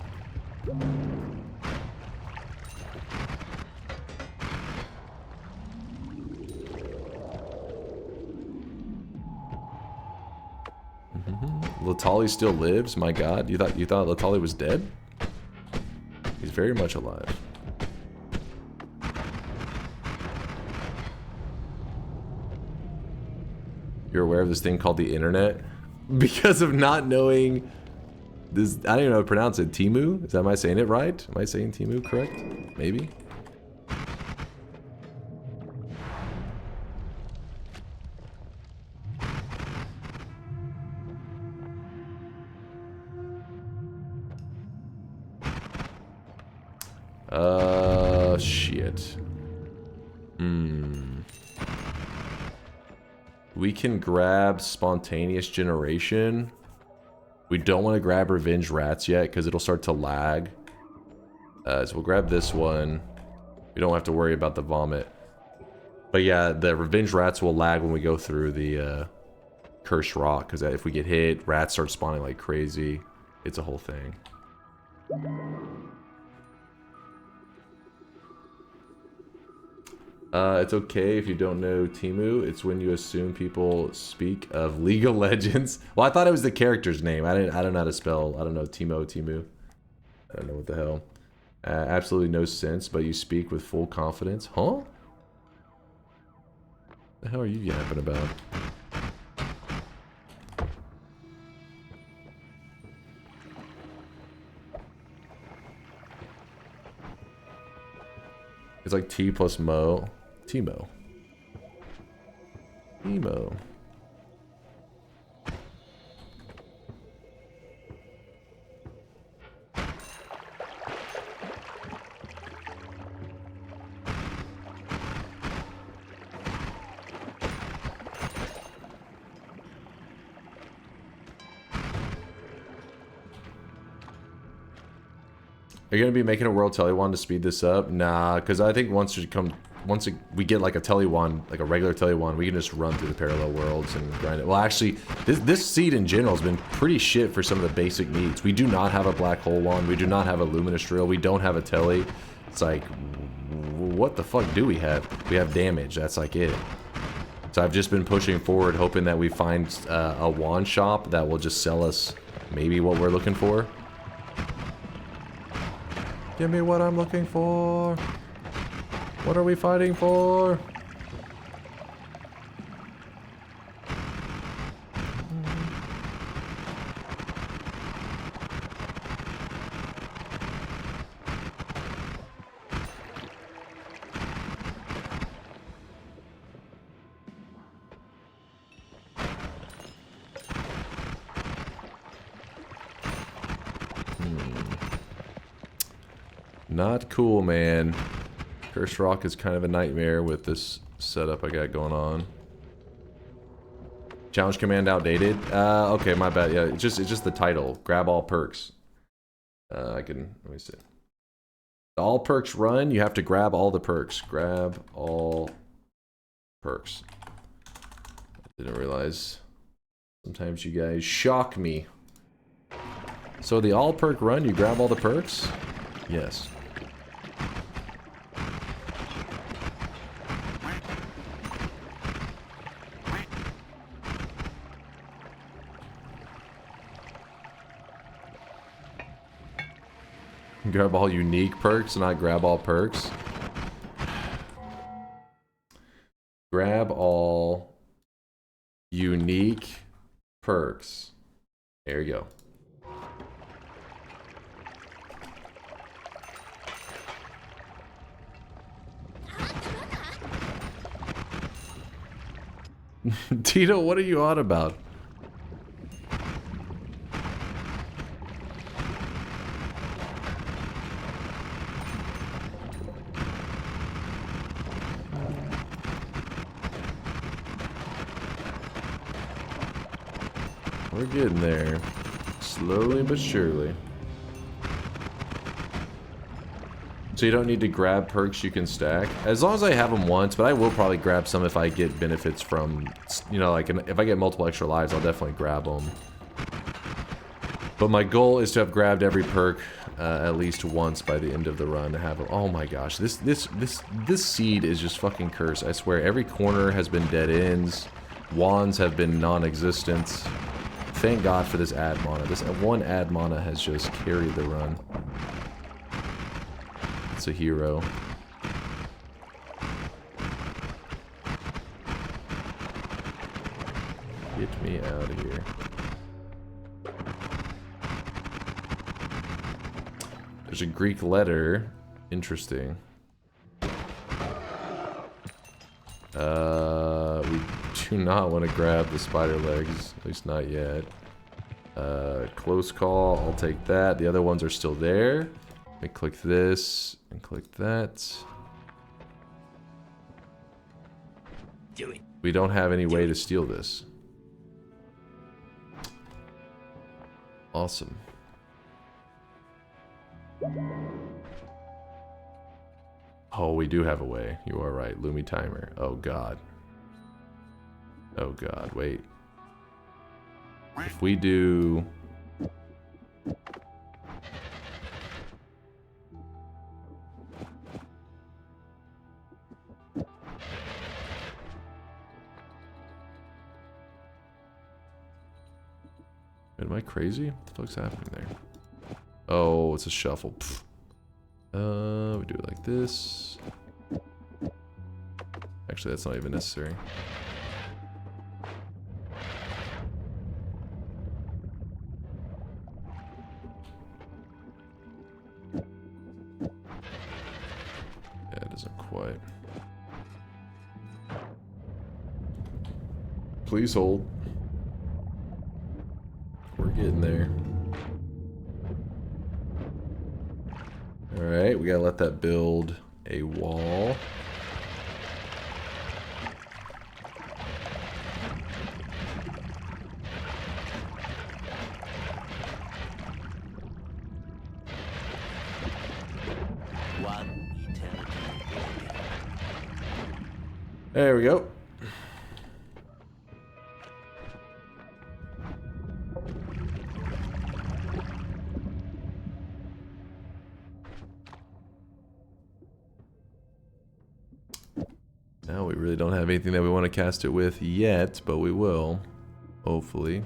Latali still lives? My god, you thought Latali was dead? He's very much alive. You're aware of this thing called the internet? Because of not knowing this, I don't even know how to pronounce it. Temu? Am I saying it right? Am I saying Temu correct? Maybe? Shit. We can grab Spontaneous Generation. We don't want to grab Revenge Rats yet because it'll start to lag. So we'll grab this one. We don't have to worry about the vomit. But yeah, the revenge rats will lag when we go through the cursed rock, because if we get hit, rats start spawning like crazy. It's a whole thing. It's okay if you don't know Timu. It's when you assume people speak of League of Legends. Well, I thought it was the character's name. I don't know how to spell. I don't know Timu. I don't know what the hell. Absolutely no sense, but you speak with full confidence. Huh? The hell are you yapping about? It's like T plus Mo. Timo. Timo. Are you gonna be making a world telewand to speed this up? Nah, because I think once we get like a telewand, like a regular telewand, we can just run through the parallel worlds and grind it. Well, actually, this seed in general has been pretty shit for some of the basic needs. We do not have a black hole wand. We do not have a luminous drill. We don't have a tele. It's like, what the fuck do we have? We have damage. That's like it. So I've just been pushing forward, hoping that we find a wand shop that will just sell us maybe what we're looking for. Give me what I'm looking for. What are we fighting for? Not cool, man. Cursed Rock is kind of a nightmare with this setup I got going on. Challenge command outdated. Okay, my bad. Yeah, it's just the title. Grab all perks. Let me see. All perks run. You have to grab all the perks. Grab all perks. I didn't realize. Sometimes you guys shock me. So the all perk run, you grab all the perks? Yes. Grab all unique perks, not grab all perks. Grab all unique perks. There you go. Tito, what are you on about? We're getting there. Slowly but surely. So you don't need to grab perks you can stack. As long as I have them once, but I will probably grab some if I get benefits from, you know, like if I get multiple extra lives, I'll definitely grab them. But my goal is to have grabbed every perk at least once by the end of the run to have them. Oh my gosh, this seed is just fucking cursed. I swear, every corner has been dead ends. Wands have been non-existent. Thank God for this ad mana. This one ad mana has just carried the run. It's a hero. Get me out of here. There's a Greek letter. Interesting. We do not want to grab the spider legs, at least not yet. Close call, I'll take that. The other ones are still there. Let me click this and click that. Do it. We don't have any way to steal this. Oh, we do have a way. You are right. Lumi timer. Oh, God. Oh, God. Wait. If we do... Am I crazy? What the fuck's happening there? Oh, it's a shuffle. Pfft. We do it like this. Actually, that's not even necessary. Yeah, it doesn't quite. Please hold. We're getting there. Alright, we gotta let that build a wall. There we go. Now we really don't have anything that we want to cast it with yet, but we will, hopefully.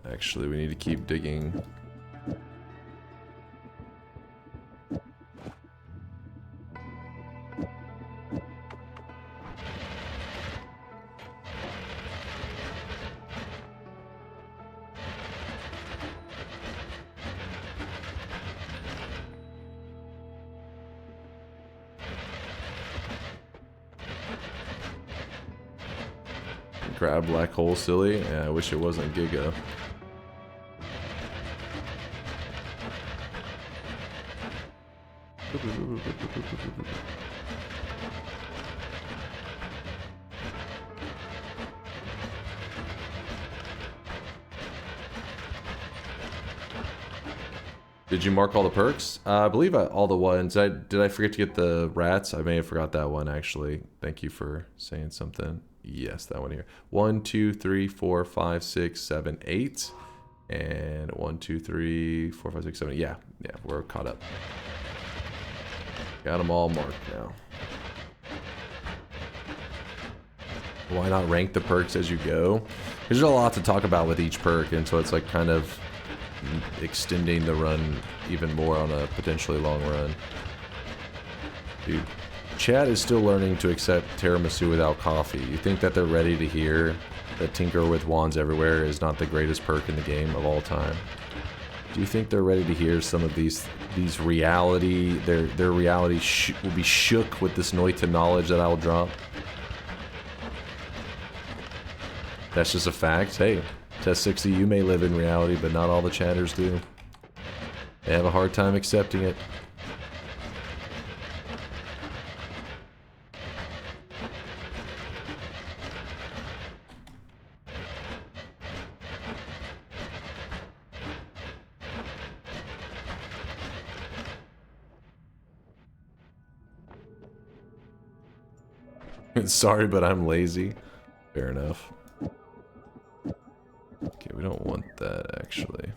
Actually, we need to keep digging. Grab black hole, silly. Yeah, I wish it wasn't Giga. Did you mark all the perks? I believe all the ones. Did I forget to get the rats? I may have forgot that one actually. Thank you for saying something. Yes, that one here. 1, 2, 3, 4, 5, 6, 7, 8. And 1, 2, 3, 4, 5, 6, 7. Yeah, we're caught up. Got them all marked now. Why not rank the perks as you go? There's a lot to talk about with each perk, and so it's like kind of extending the run even more on a potentially long run. Dude, chat is still learning to accept tiramisu without coffee. You think that they're ready to hear that Tinker with Wands Everywhere is not the greatest perk in the game of all time? Do you think they're ready to hear some of these reality, their reality will be shook with this Noita knowledge that I will drop? That's just a fact. Hey, Test 60, you may live in reality, but not all the chatters do. They have a hard time accepting it. Sorry, but I'm lazy. Fair enough. Okay, we don't want that, actually.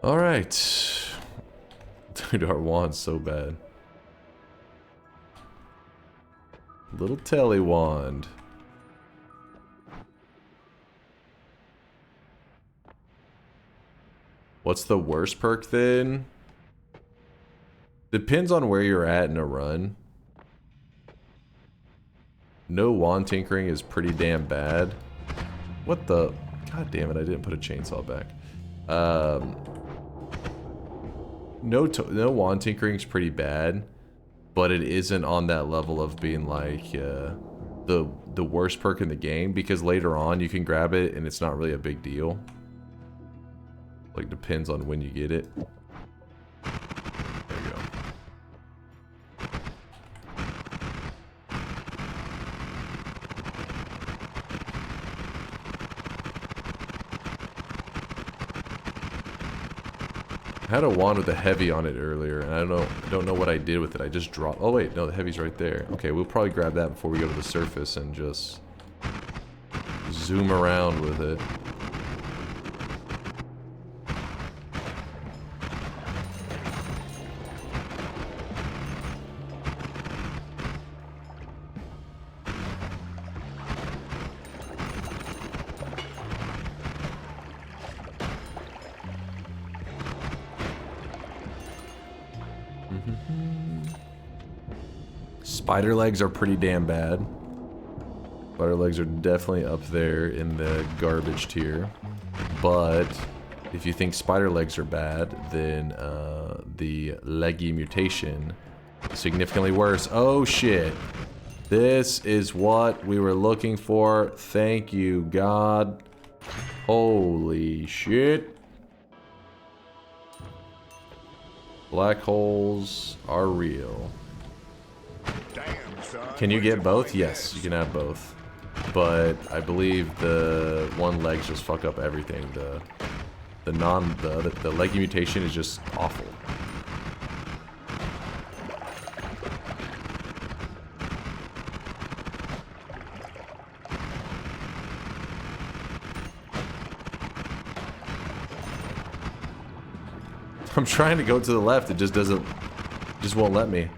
Alright. Dude, our wand's so bad. Little telly wand. What's the worst perk then? Depends on where you're at in a run. No wand tinkering is pretty damn bad. What the? God damn it, I didn't put a chainsaw back. No wand tinkering is pretty bad, but it isn't on that level of being like the worst perk in the game, because later on you can grab it and it's not really a big deal. Like, depends on when you get it. There you go. I had a wand with a heavy on it earlier, and I don't know what I did with it. I just dropped. Oh wait, no, the heavy's right there. Okay, we'll probably grab that before we go to the surface and just zoom around with it. Spider legs are pretty damn bad. Spider legs are definitely up there in the garbage tier. But if you think spider legs are bad, then the leggy mutation is significantly worse. Oh shit. This is what we were looking for. Thank you, God. Holy shit. Black holes are real. Can you get both? Yes, you can have both. But I believe the one legs just fuck up everything. The leggy mutation is just awful. I'm trying to go to the left, it just won't let me.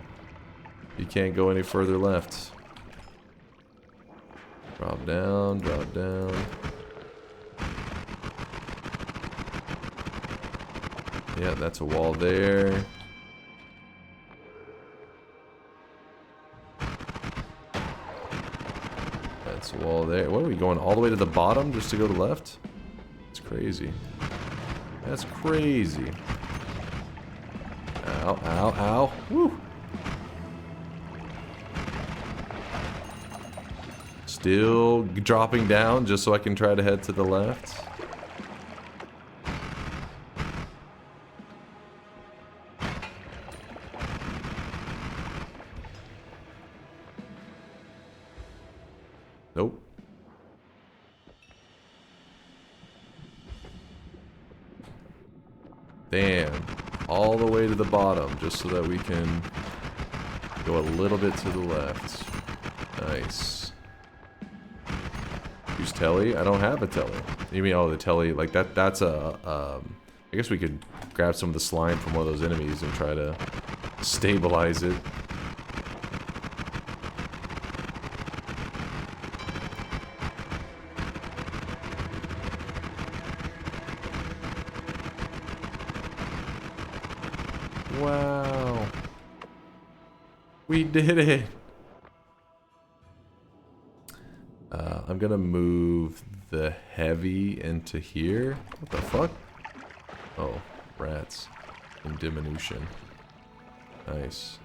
You can't go any further left. Drop down, drop down. Yeah, that's a wall there. That's a wall there. What are we going all the way to the bottom just to go to the left? It's crazy. That's crazy. Ow, ow, ow. Woo! Still dropping down just so I can try to head to the left. Nope. Damn. All the way to the bottom just so that we can go a little bit to the left. Nice. Use telly? I don't have a telly. You mean, oh, the telly, like that's a, I guess we could grab some of the slime from one of those enemies and try to stabilize it. Wow. We did it. I'm gonna move the heavy into here. What the fuck? Oh, rats. In diminution. Nice.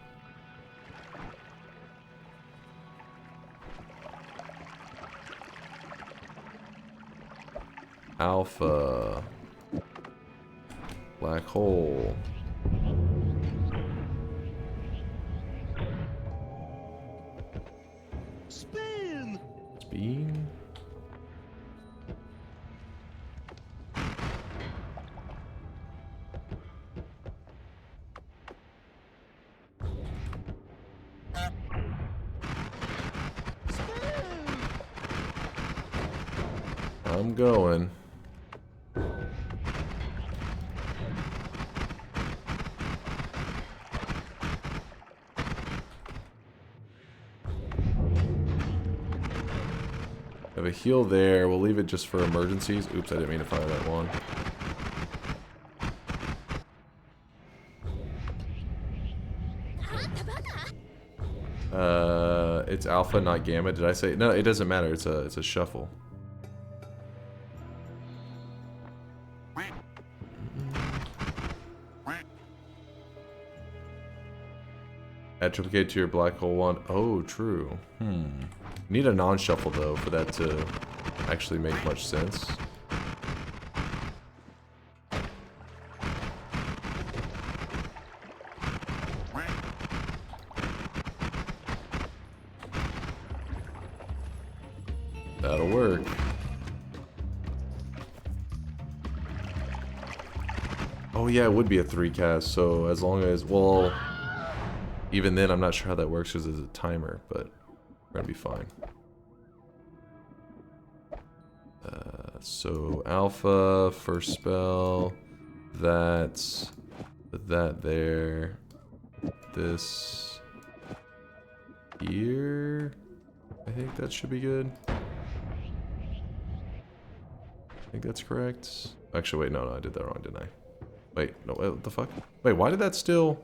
Alpha. Black hole. Spin! Spin? I'm going. Have a heal there. We'll leave it just for emergencies. Oops, I didn't mean to fire that one. It's alpha, not gamma. Did I say? No, it doesn't matter. It's a shuffle. Add triplicate to your black hole wand. Oh, true. Need a non-shuffle though for that to actually make much sense. That'll work. Oh yeah, it would be a 3 cast, so as long as, well, even then I'm not sure how that works because there's a timer, but we're gonna be fine. So alpha, first spell, that there, this here, I think that should be good. I think that's correct. Actually, wait, no, I did that wrong, didn't I? Wait, no, what the fuck? Wait, why did that still...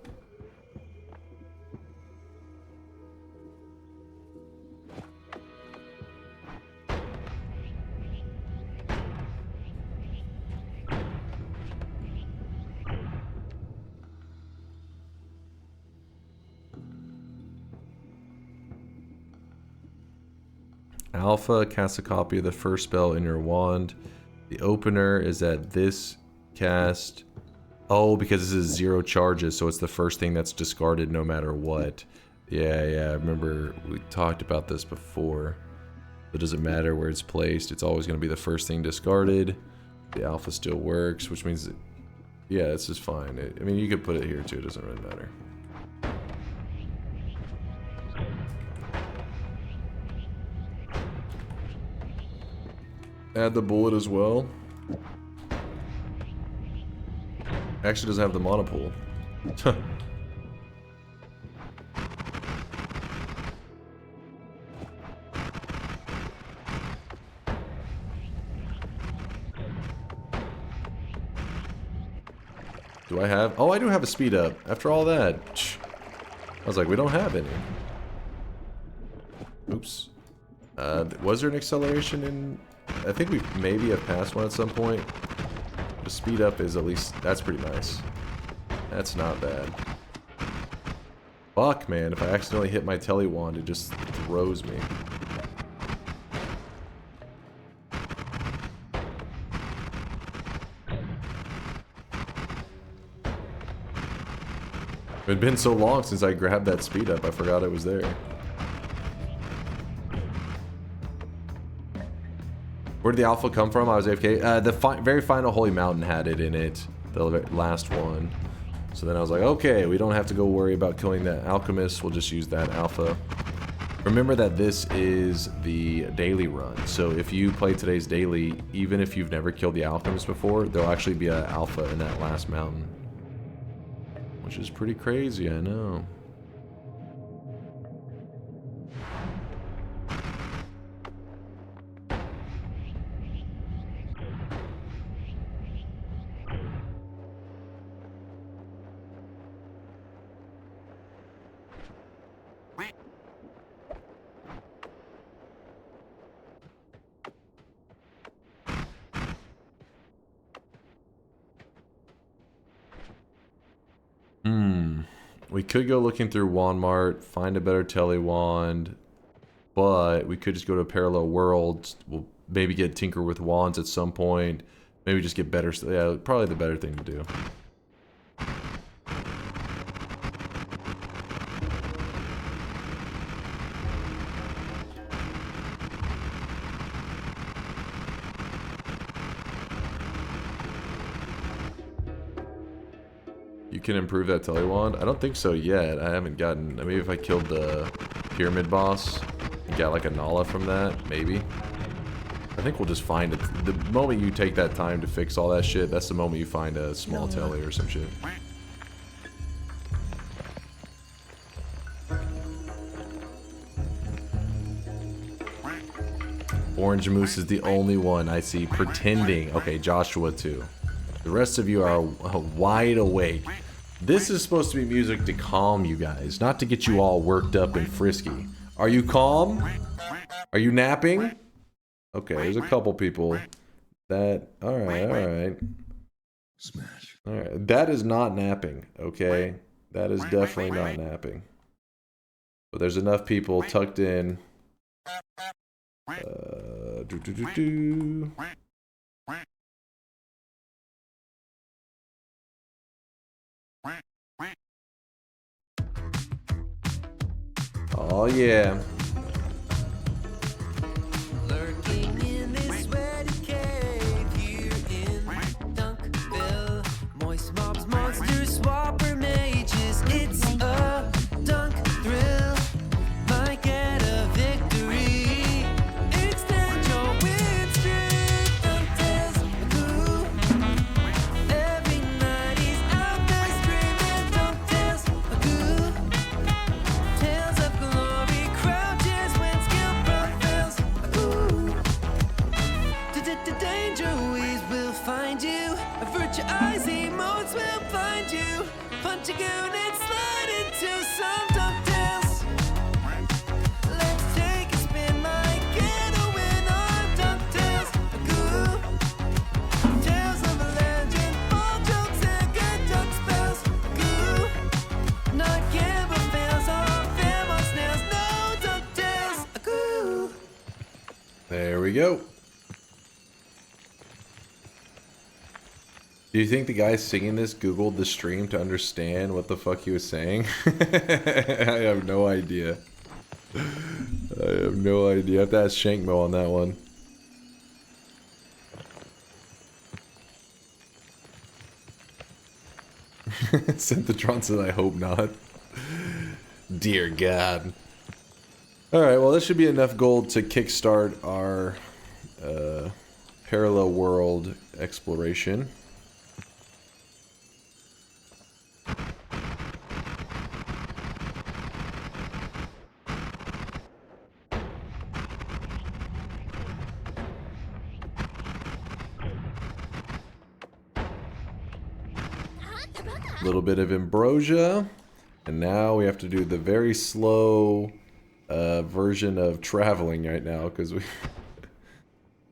Alpha casts a copy of the first spell in your wand. The opener is at this cast. Oh, because this is 0 charges, so it's the first thing that's discarded no matter what. Yeah, I remember we talked about this before. It doesn't matter where it's placed. It's always going to be the first thing discarded. The alpha still works, which means, yeah, this is fine. I mean, you could put it here too. It doesn't really matter. Add the bullet as well. Actually doesn't have the monopool. Do I have? Oh, I do have a speed up. After all that. I was like, we don't have any. Oops. Was there an acceleration in... I think we maybe have passed one at some point. The speed up is at least... That's pretty nice. That's not bad. Fuck, man. If I accidentally hit my tele wand, it just throws me. It had been so long since I grabbed that speed up, I forgot it was there. Where did the alpha come from? I was AFK. The very final Holy Mountain had it in it. The last one. So then I was like, okay, we don't have to go worry about killing that alchemist. We'll just use that alpha. Remember that this is the daily run. So if you play today's daily, even if you've never killed the alchemist before, there'll actually be an alpha in that last mountain. Which is pretty crazy, I know. We could go looking through Wandmart, find a better tele wand, but we could just go to a parallel world. We'll maybe get tinker with wands at some point. Maybe just get better. Yeah, probably the better thing to do. You can improve that tele wand? I don't think so yet. I haven't gotten... Maybe if I killed the pyramid boss and got like a Nala from that, maybe. I think we'll just find it. The moment you take that time to fix all that shit, that's the moment you find a small tele or some shit. Orange Moose is the only one I see pretending. Okay, Joshua too. The rest of you are wide awake. This is supposed to be music to calm you guys, not to get you all worked up and frisky. Are you calm? Are you napping? Okay, there's a couple people that... Alright. Smash. Alright, that is not napping, okay? That is definitely not napping. But there's enough people tucked in. Oh yeah. Lurking in this sweaty cave here in Dunkville. Moist mobs, monsters, swapper mages. It's a dunk thrill. Might get a victory. Extend your win streak. Dunktails cool. Every night he's out there screaming. Dunktails cool. Tales of glory crouches when skill prevails. Danger ways will find you. Avert your eyes, emotes will find you. Punch a goon and slide into some ducktails. Let's take a spin, might get a win on ducktails. Tales of a legend, all jokes and good duck spells. Not gamble fails on fam on snails, no ducktails. There we go. Do you think the guy singing this Googled the stream to understand what the fuck he was saying? I have no idea. I have no idea. I have to ask Shankmo on that one. Synthetron said, I hope not. Dear God. Alright, well this should be enough gold to kickstart our parallel world exploration. A little bit of ambrosia, and now we have to do the very slow version of traveling right now because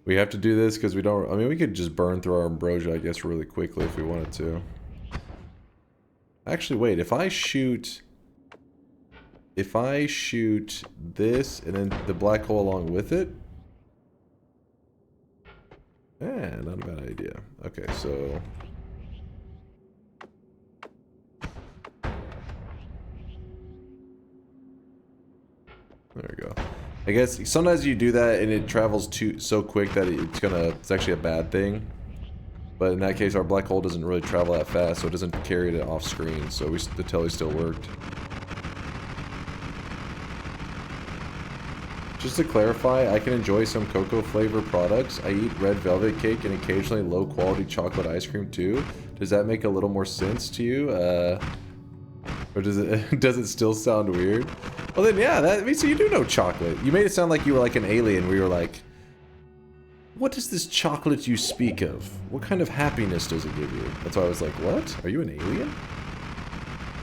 we have to do this because we don't. I mean, we could just burn through our ambrosia, I guess, really quickly if we wanted to. Actually, wait. If I shoot this and then the black hole along with it, not a bad idea. Okay, so. There we go. I guess sometimes you do that and it travels so quick that it's actually a bad thing. But in that case, our black hole doesn't really travel that fast, so it doesn't carry it off screen. So the telly still worked. Just to clarify, I can enjoy some cocoa flavor products. I eat red velvet cake and occasionally low quality chocolate ice cream too. Does that make a little more sense to you? Or does it still sound weird? Well then, yeah, that means so you do know chocolate. You made it sound like you were like an alien where you were like, what is this chocolate you speak of? What kind of happiness does it give you? That's why I was like, what? Are you an alien?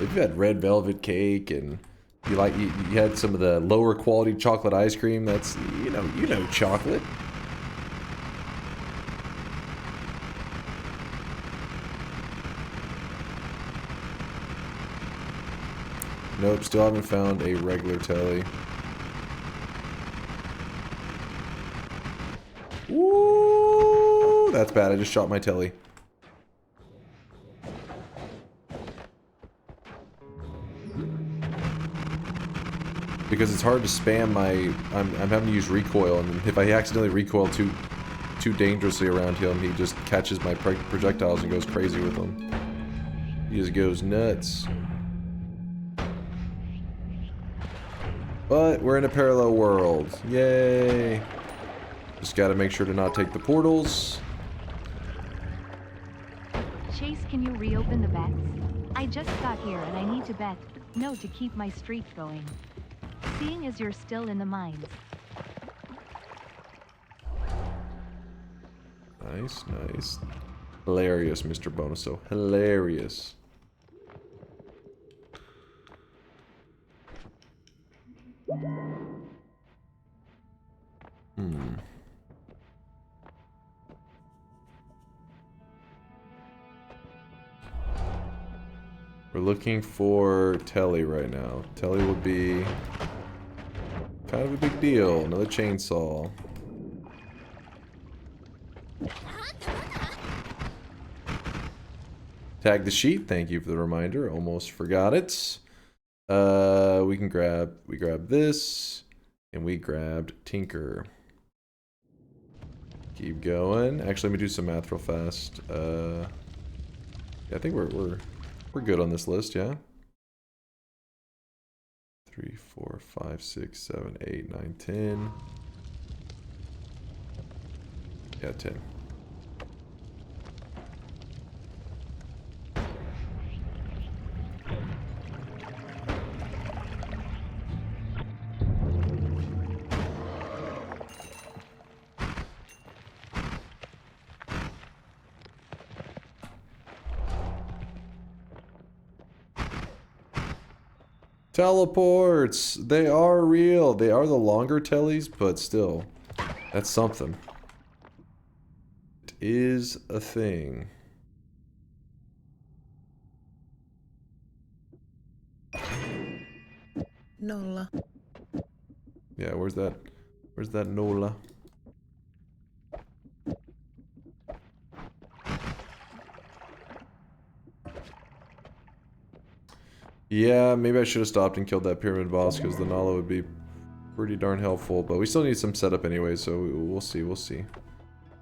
If you had red velvet cake and you had some of the lower quality chocolate ice cream, that's, you know chocolate. Nope, still haven't found a regular telly. Ooh, that's bad. I just shot my telly. Because it's hard to spam my... I'm having to use recoil, and if I accidentally recoil too dangerously around him, he just catches my projectiles and goes crazy with them. He just goes nuts. But we're in a parallel world. Yay! Just gotta make sure to not take the portals. Chase, can you reopen the bets? I just got here and I need to bet. No, to keep my streak going. Seeing as you're still in the mines. Nice, nice. Hilarious, Mr. Bonuso. Hilarious. We're looking for Telly right now. Telly would be Kind of a big deal. Another chainsaw. Tag the sheet. Thank you for the reminder. Almost forgot it. We grab this, and we grabbed Tinker. Keep going. Actually, let me do some math real fast. Yeah, I think we're good on this list. Yeah. 3, 4, 5, 6, 7, 8, 9, 10. Yeah, 10. Teleports! They are real. They are the longer tellies, but still. That's something. It is a thing. Nola. Yeah, where's that? Where's that Nola? Yeah, maybe I should have stopped and killed that pyramid boss because the Nala would be pretty darn helpful. But we still need some setup anyway, so we'll see, we'll see.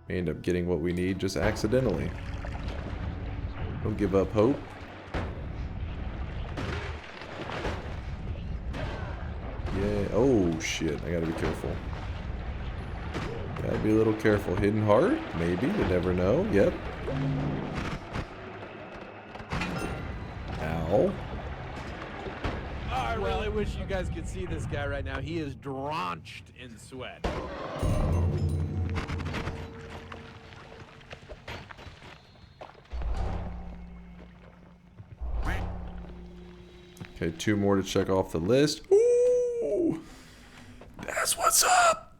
We end up getting what we need just accidentally. Don't give up hope. Yeah, oh shit, I gotta be careful. Gotta be a little careful. Hidden heart? Maybe, you never know. Yep. Ow. I really wish you guys could see this guy right now. He is drenched in sweat. Okay, 2 more to check off the list. Ooh! That's what's up!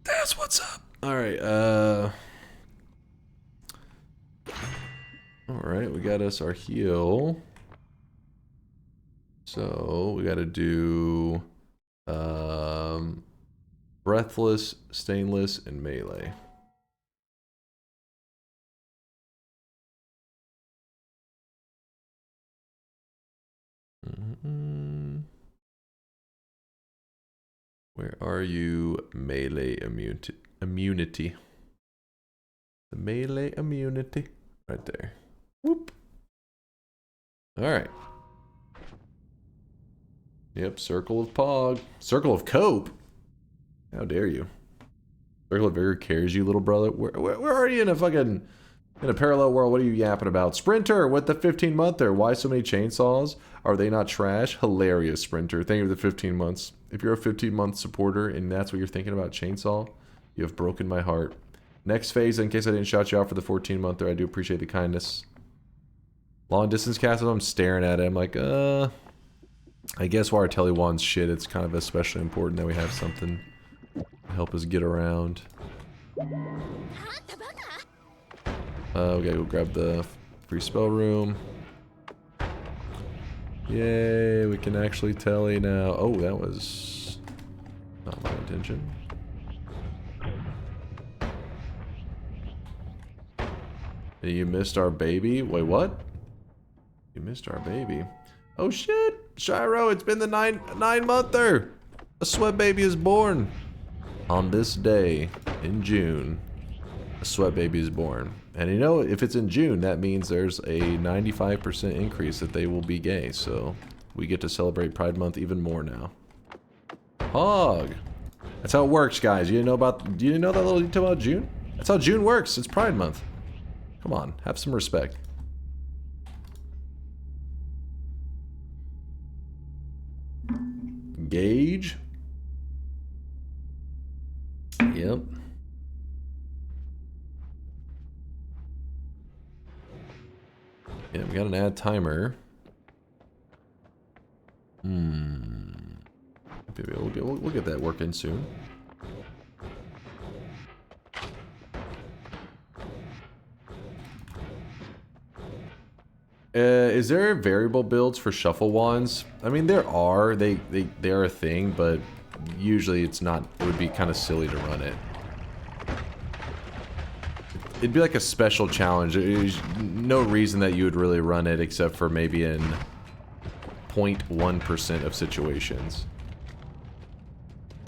That's what's up! Alright, Alright, we got us our heal. So, we gotta do... Breathless, Stainless, and Melee. Where are you? Melee immunity. The melee immunity. Right there. Whoop. Alright. Yep, Circle of Pog. Circle of Cope? How dare you? Circle of Vigor carries you, little brother. Where are you in a fucking... In a parallel world, what are you yapping about? Sprinter with the 15-monther. Why so many chainsaws? Are they not trash? Hilarious, Sprinter. Thank you for the 15 months. If you're a 15-month supporter and that's what you're thinking about chainsaw, you have broken my heart. Next phase, in case I didn't shout you out for the 14-monther, I do appreciate the kindness. Long distance cast, I'm staring at it. I'm like, I guess while our telly wants shit, it's kind of especially important that we have something to help us get around. We gotta go grab the free spell room. Yay, we can actually telly now. Oh, that was not my intention. You missed our baby? Wait, what? You missed our baby. Oh shit! Shiro, it's been the 9-monther! A sweat baby is born! On this day, in June, a sweat baby is born. And you know, if it's in June, that means there's a 95% increase that they will be gay. So we get to celebrate Pride Month even more now. Hog! That's how it works, guys. Do you know that little detail about June? That's how June works. It's Pride Month. Come on, have some respect. Gauge. Yep. Yeah, we got an add timer. Maybe we'll get that working soon. Is there variable builds for shuffle wands? I mean, there are. They are a thing, but usually it's not, it would be kind of silly to run it. It'd be like a special challenge. There's no reason that you would really run it except for maybe in 0.1% of situations.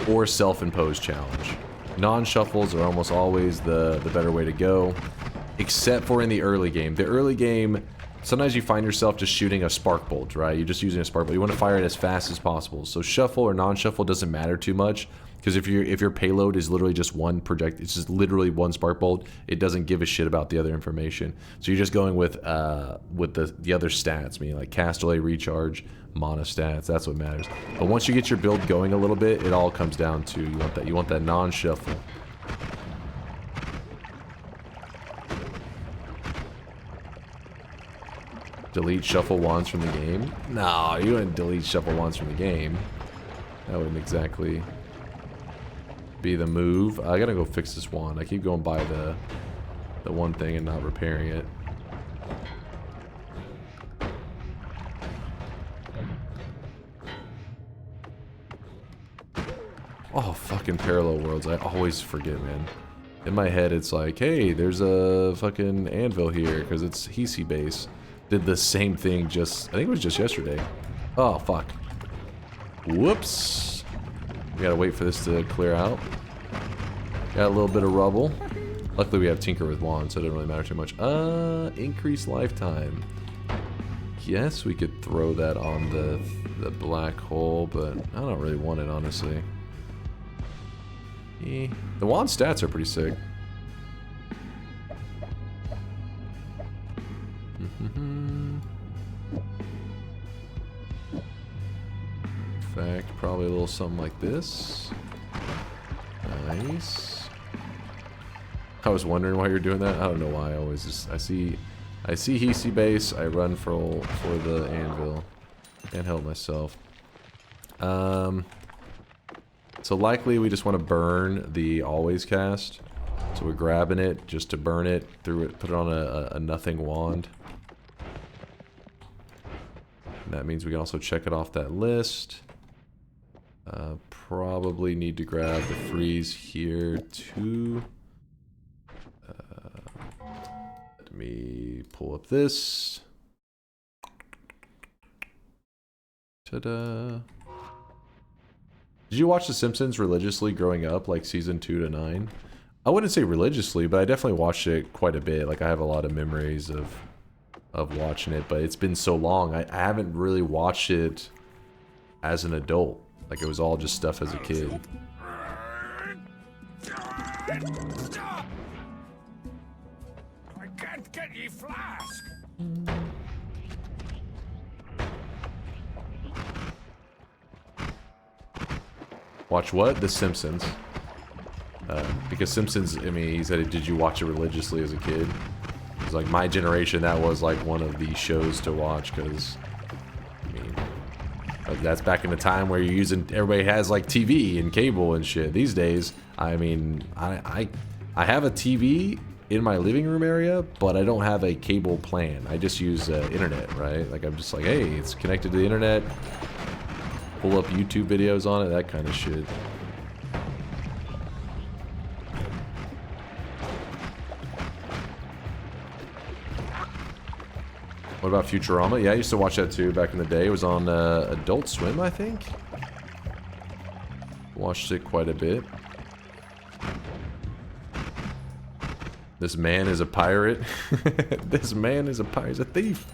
Or self-imposed challenge. Non-shuffles are almost always the better way to go, except for in the early game. The early game, sometimes you find yourself just shooting a spark bolt, right? You're just using a spark bolt. You want to fire it as fast as possible. So shuffle or non-shuffle doesn't matter too much, because if your payload is literally just one project, it's just literally one spark bolt, it doesn't give a shit about the other information. So you're just going with the other stats, meaning like cast delay, recharge, mana stats. That's what matters. But once you get your build going a little bit, it all comes down to you want that non-shuffle. Delete shuffle wands from the game? No, you wouldn't delete shuffle wands from the game. That wouldn't exactly be the move. I gotta go fix this wand. I keep going by the one thing and not repairing it. Oh, fucking parallel worlds. I always forget, man. In my head, it's like, hey, there's a fucking anvil here because it's Hisi base. Did the same thing just, I think it was just yesterday. Oh, fuck. Whoops. We gotta wait for this to clear out. Got a little bit of rubble. Luckily we have Tinker with Wand, so it doesn't really matter too much. Increased lifetime. Yes, we could throw that on the black hole, but I don't really want it, honestly. The wand stats are pretty sick. In fact, probably a little something like this. Nice. I was wondering why you're doing that. I don't know why. I always just I see Hisi base. I run for the anvil. Can't help myself. So likely we just want to burn the always cast. So we're grabbing it just to burn it through it, put it on a nothing wand. And that means we can also check it off that list. Probably need to grab the freeze here too. Let me pull up this. Ta-da. Did you watch The Simpsons religiously growing up, like season 2 to 9? I wouldn't say religiously, but I definitely watched it quite a bit. Like I have a lot of memories of watching it, but it's been so long. I haven't really watched it as an adult. Like it was all just stuff as a kid. I can't get ye flask. Watch what? The Simpsons. Because Simpsons, I mean, he said, did you watch it religiously as a kid? It's like my generation, that was like one of the shows to watch, because, I mean, that's back in the time where you're using, everybody has like TV and cable and shit. These days, I mean, I have a TV in my living room area, but I don't have a cable plan. I just use internet, right? Like I'm just like, hey, it's connected to the internet. Pull up YouTube videos on it, that kind of shit. What about Futurama? Yeah, I used to watch that too back in the day. It was on Adult Swim, I think. Watched it quite a bit. This man is a pirate. This man is a pirate. He's a thief.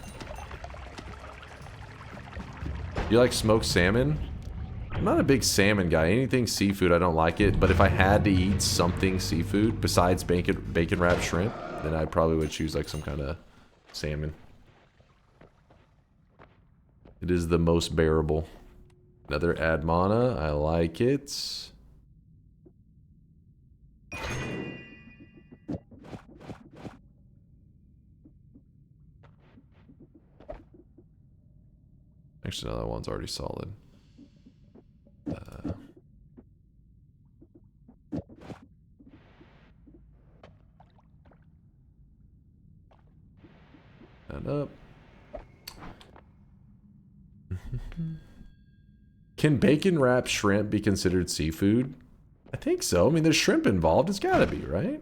You like smoked salmon? I'm not a big salmon guy. Anything seafood, I don't like it. But if I had to eat something seafood besides bacon wrapped shrimp, then I probably would choose like some kind of salmon. It is the most bearable. Another add mana. I like it. Actually, no, that one's already solid. And up. Can bacon wrapped shrimp be considered seafood? I think so. I mean, there's shrimp involved. It's gotta be, right?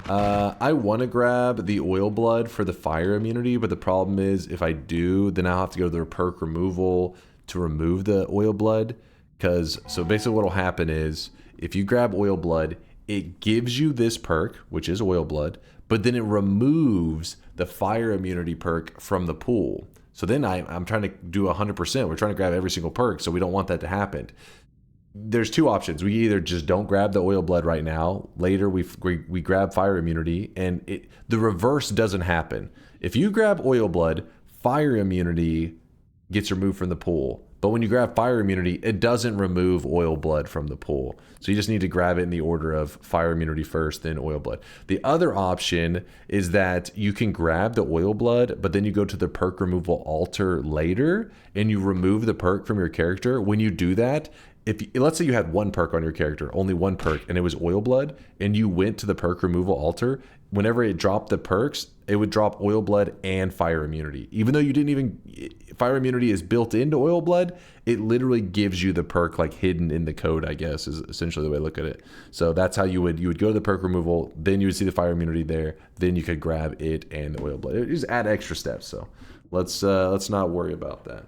I want to grab the oil blood for the fire immunity, but the problem is if I do, then I'll have to go to the perk removal to remove the oil blood. So basically what will happen is if you grab oil blood, it gives you this perk, which is oil blood, but then it removes the fire immunity perk from the pool. So then I'm trying to do 100%. We're trying to grab every single perk, so we don't want that to happen. There's two options. We either just don't grab the oil blood right now. Later, we grab fire immunity, and the reverse doesn't happen. If you grab oil blood, fire immunity gets removed from the pool. But when you grab fire immunity, it doesn't remove oil blood from the pool. So you just need to grab it in the order of fire immunity first, then oil blood. The other option is that you can grab the oil blood, but then you go to the perk removal altar later, and you remove the perk from your character. When you do that, let's say you had one perk on your character, only one perk, and it was oil blood, and you went to the perk removal altar, whenever it dropped the perks, it would drop oil blood and fire immunity. Even though you didn't even, fire immunity is built into oil blood, it literally gives you the perk like hidden in the code, I guess, is essentially the way I look at it. So that's how you would go to the perk removal, then you would see the fire immunity there, then you could grab it and the oil blood. It just add extra steps, so let's not worry about that.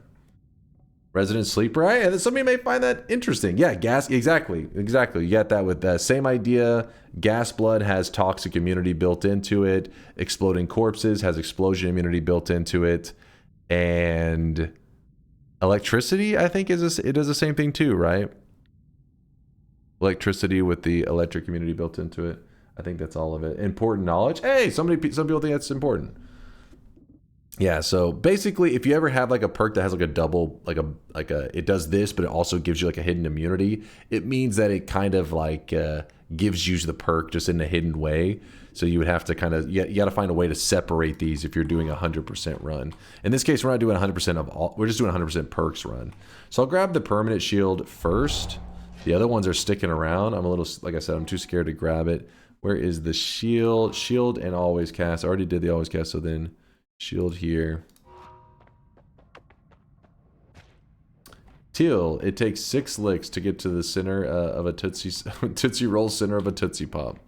Resident sleeper, right? And somebody may find that interesting. Yeah, gas, exactly. You got that with that same idea. Gas blood has toxic immunity built into it. Exploding corpses has explosion immunity built into it. And electricity, I think, it does the same thing too, right? Electricity with the electric immunity built into it. I think that's all of it. Important knowledge. Hey, some people think that's important. Yeah, so basically, if you ever have like a perk that has like a double, it does this, but it also gives you like a hidden immunity, it means that it kind of like gives you the perk just in a hidden way. So you would have to kind of, you got to find a way to separate these if you're doing a 100% run. In this case, we're not doing 100% of all, we're just doing 100% perks run. So I'll grab the permanent shield first. The other ones are sticking around. I'm a little, like I said, I'm too scared to grab it. Where is the shield? Shield and always cast. I already did the always cast, so then shield here. Till it takes 6 licks to get to the center of a Tootsie Roll center of a Tootsie Pop.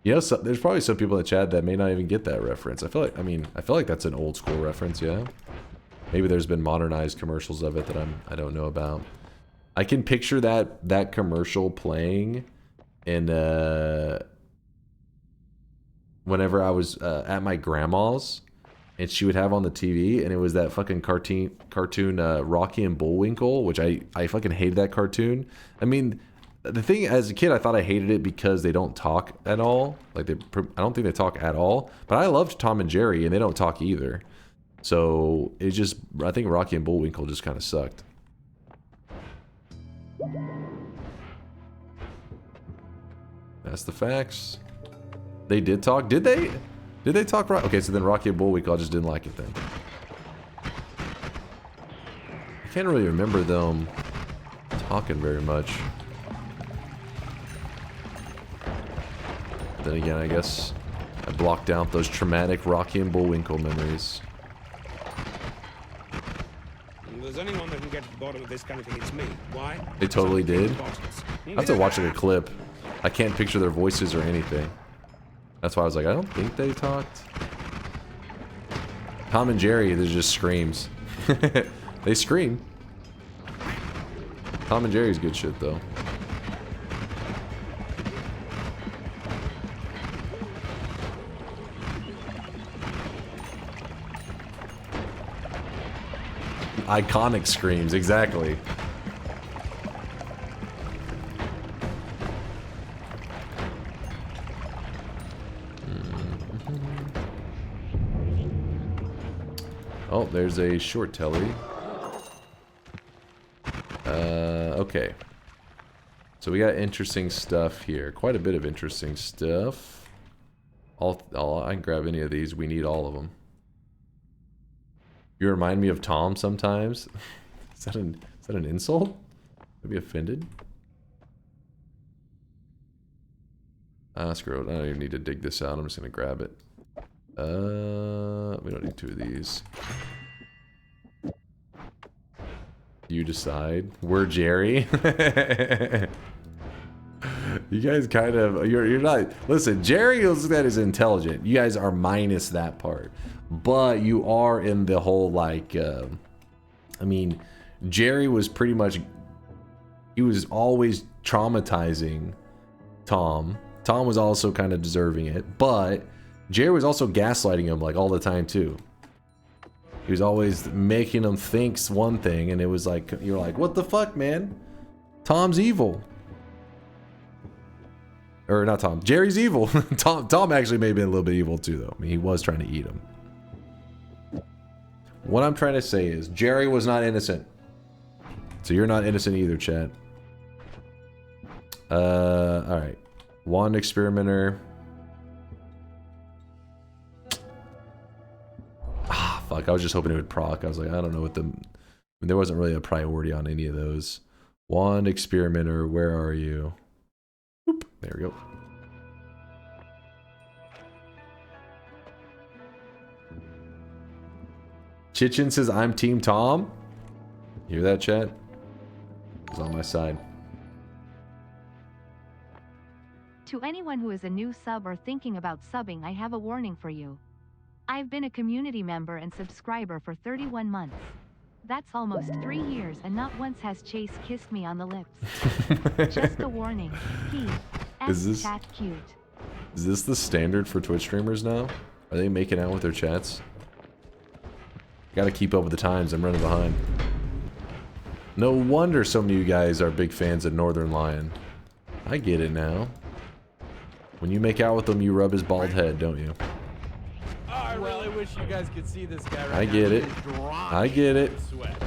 You know, there's probably some people in the chat that may not even get that reference. I feel like that's an old school reference, yeah. Maybe there's been modernized commercials of it that I don't know about. I can picture that commercial playing in whenever I was at my grandma's. And she would have on the TV, and it was that fucking cartoon Rocky and Bullwinkle, which I fucking hated that cartoon. I mean, the thing, as a kid, I thought I hated it because they don't talk at all. Like, I don't think they talk at all. But I loved Tom and Jerry, and they don't talk either. So, I think Rocky and Bullwinkle just kind of sucked. That's the facts. They did talk? Did they? Did they talk right? Okay, so then Rocky and Bullwinkle, I just didn't like it then. I can't really remember them talking very much. Then again, I guess I blocked out those traumatic Rocky and Bullwinkle memories. If there's anyone that can get to the bottom of this kind of thing, it's me. Why? They totally did. I have to watch like a clip. I can't picture their voices or anything. That's why I was like, I don't think they talked. Tom and Jerry, there's just screams. They scream. Tom and Jerry's good shit, though. Iconic screams, exactly. Oh, there's a short telly. Okay. So we got interesting stuff here. Quite a bit of interesting stuff. I can grab any of these. We need all of them. You remind me of Tom sometimes. Is that an insult? I'd be offended. Screw it. I don't even need to dig this out. I'm just gonna grab it. We don't need 2 of these. You decide. We're Jerry. You guys kind of you're not. Listen, Jerry looks at as intelligent. You guys are minus that part, but you are in the whole like. I mean, Jerry was pretty much. He was always traumatizing Tom. Tom was also kind of deserving it, but Jerry was also gaslighting him like all the time too. He was always making him think one thing, and it was like, you're like, what the fuck, man? Tom's evil. Or not Tom, Jerry's evil. Tom actually may have been a little bit evil too, though. I mean, he was trying to eat him. What I'm trying to say is, Jerry was not innocent. So you're not innocent either, chat. Alright. Wand Experimenter. Fuck, I was just hoping it would proc. I was like, I don't know what the... I mean, there wasn't really a priority on any of those. Wand Experimenter, where are you? Oop, there we go. Chichin says, I'm Team Tom. You hear that, chat? He's on my side. To anyone who is a new sub or thinking about subbing, I have a warning for you. I've been a community member and subscriber for 31 months. That's almost 3 years, and not once has Chase kissed me on the lips. Just a warning. Chat cute. Is this the standard for Twitch streamers now? Are they making out with their chats? Gotta keep up with the times, I'm running behind. No wonder some of you guys are big fans of Northern Lion. I get it now. When you make out with him, you rub his bald head, don't you? Oh, I really wish you guys could see this guy right now. I get it. I get it. Sweat.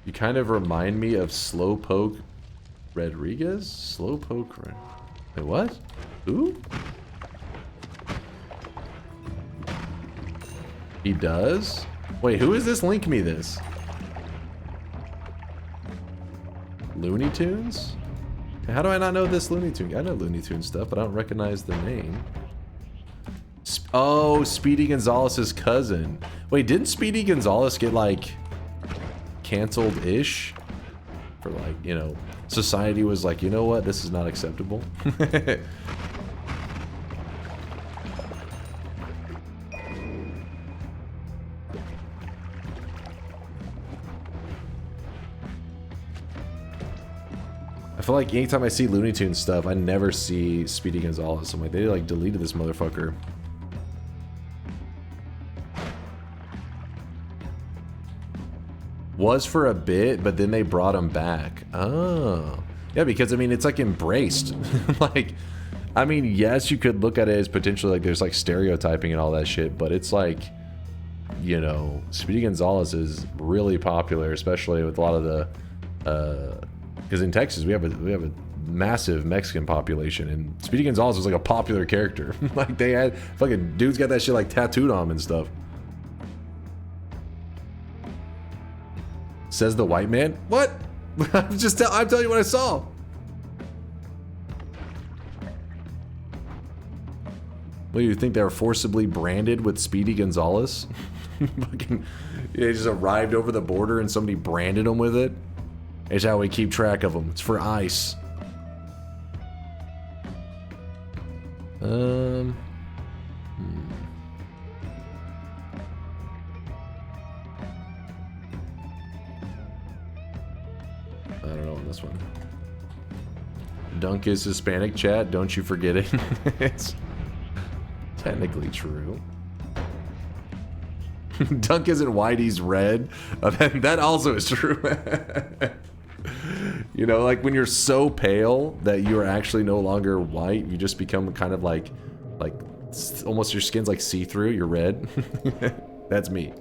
You kind of remind me of Slowpoke Rodriguez? Slowpoke... Wait, what? Who? He does? Wait, who is this? Link me this. Looney Tunes? How do I not know this Looney Tune? I know Looney Tune stuff, but I don't recognize the name. Oh, Speedy Gonzalez's cousin. Wait, didn't Speedy Gonzalez get like canceled-ish? For like, you know, society was like, you know what, this is not acceptable. I feel like anytime I see Looney Tunes stuff, I never see Speedy Gonzalez. I'm like, they like deleted this motherfucker. Was for a bit, but then they brought him back. Oh. Yeah, because I mean, it's like embraced. Like, I mean, yes, you could look at it as potentially like there's like stereotyping and all that shit, but it's like, you know, Speedy Gonzalez is really popular, especially with a lot of the, because in Texas we have a massive Mexican population, and Speedy Gonzalez was like a popular character. Like they had fucking dudes got that shit like tattooed on them and stuff. Says the white man. What? I'm telling you what I saw. What do you think, they were forcibly branded with Speedy Gonzalez? Fucking, they just arrived over the border and somebody branded them with it. It's how we keep track of them. It's for ICE. I don't know on this one. Dunk is Hispanic, chat. Don't you forget it. It's technically true. Dunk isn't white, he's red. That also is true. You know, like when you're so pale that you're actually no longer white, you just become kind of like almost your skin's like see-through, you're red. That's me.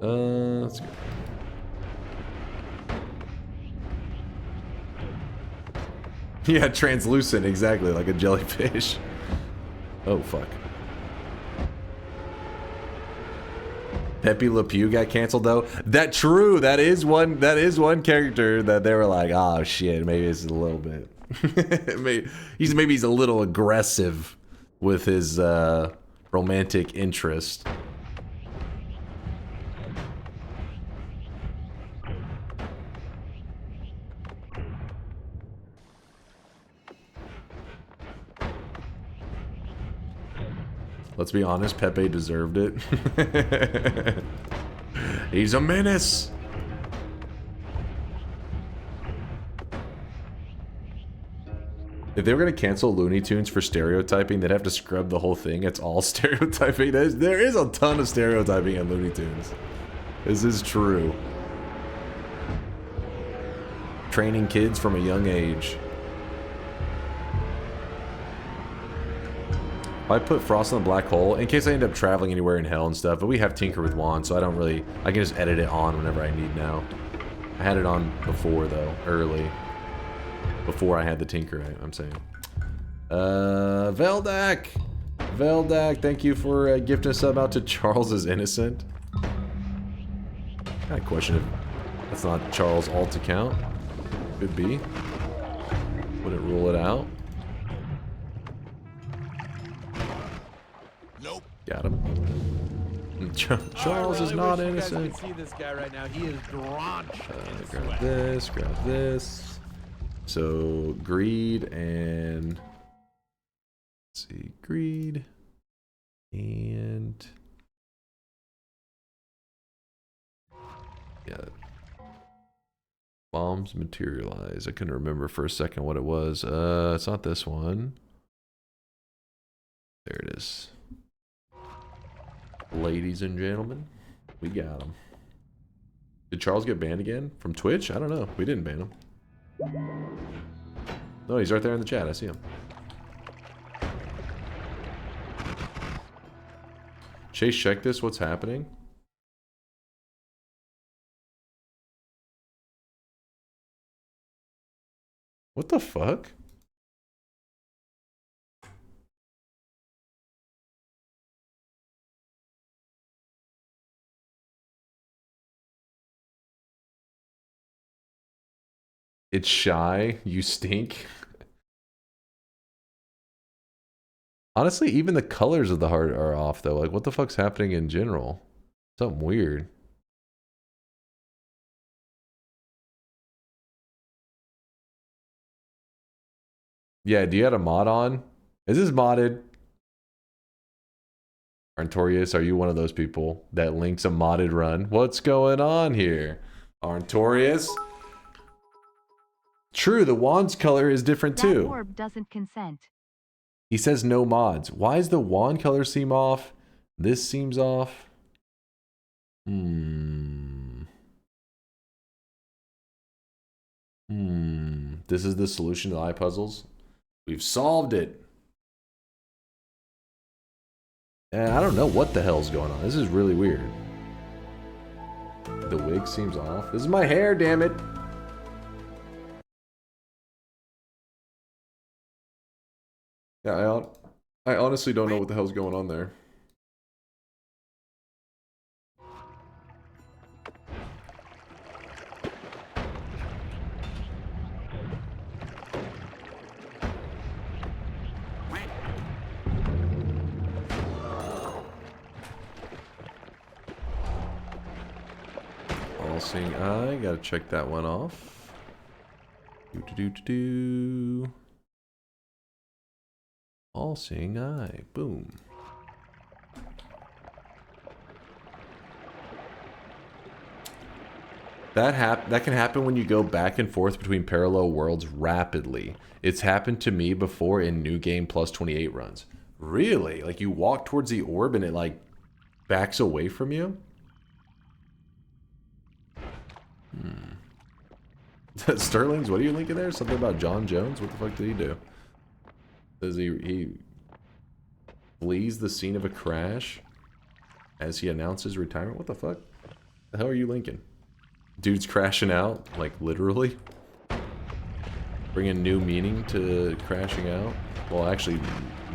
Let's go. Yeah, translucent, exactly, like a jellyfish. Oh, fuck. Pepe Le Pew got canceled though. That true. That is one character that they were like, oh shit, maybe it's a little bit. maybe he's a little aggressive with his romantic interest. Let's be honest, Pepe deserved it. He's a menace. If they were going to cancel Looney Tunes for stereotyping, they'd have to scrub the whole thing. It's all stereotyping. There is a ton of stereotyping in Looney Tunes. This is true. Training kids from a young age. I put Frost on the black hole in case I end up traveling anywhere in hell and stuff, but we have Tinker with Wand, so I don't really... I can just edit it on whenever I need now. I had it on before, though, early. Before I had the Tinker, I'm saying. Veldak! Veldak, thank you for gifting a sub out to Charles is Innocent. Got a question if that's not Charles' alt account. Could be. Wouldn't rule it out. Nope. Got him. Charles is not innocent. You guys can see this guy right now. He is drenched. Grab this, grab this. So, greed and... Let's see, greed. And... Yeah. Bombs materialize. I couldn't remember for a second what it was. It's not this one. There it is. Ladies and gentlemen, we got him. Did Charles get banned again? From Twitch? I don't know. We didn't ban him. No, he's right there in the chat. I see him. Chase, check this. What's happening? What the fuck? It's shy. You stink. Honestly, even the colors of the heart are off, though. Like, what the fuck's happening in general? Something weird. Yeah, do you have a mod on? Is this modded? Arntorius, are you one of those people that links a modded run? What's going on here? Arntorius? True, the wand's color is different too. That orb doesn't consent. He says no mods. Why does the wand color seem off? This seems off. This is the solution to eye puzzles. We've solved it. And I don't know what the hell's going on. This is really weird. The wig seems off. This is my hair, damn it. Yeah, I honestly don't know what the hell's going on there. All seeing eye, gotta check that one off. Do. All seeing eye, boom. That can happen when you go back and forth between parallel worlds rapidly. It's happened to me before in New Game Plus 28 runs. Really? Like you walk towards the orb and it like backs away from you? Sterling's, what are you linking there? Something about John Jones? What the fuck did he do? Says he flees the scene of a crash as he announces retirement? What the fuck? The hell are you linking? Dude's crashing out, like literally. Bringing new meaning to crashing out. Well, actually,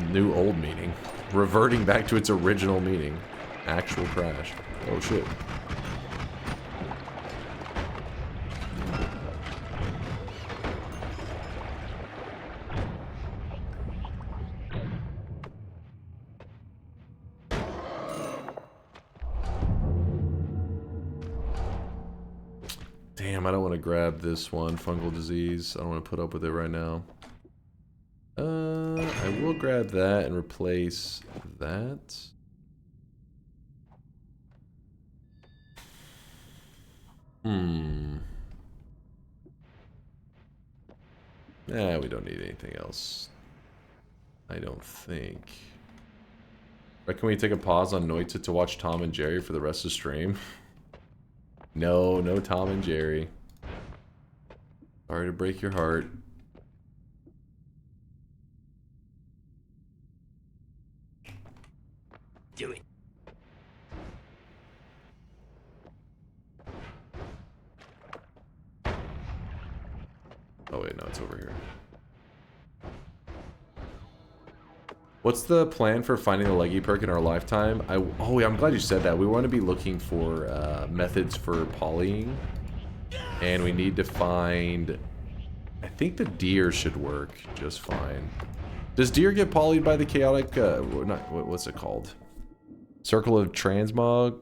new old meaning. Reverting back to its original meaning. Actual crash. Oh shit. Damn, I don't want to grab this one, fungal disease. I don't want to put up with it right now. I will grab that and replace that. Nah, we don't need anything else. I don't think. But can we take a pause on Noita to watch Tom and Jerry for the rest of the stream? No, no Tom and Jerry. Sorry to break your heart. Do it. Oh wait, no, it's over here. What's the plan for finding the leggy perk in our lifetime? Oh yeah, I'm glad you said that. We want to be looking for methods for polying. And we need to find... I think the deer should work just fine. Does deer get polyed by the chaotic... what's it called? Circle of transmog?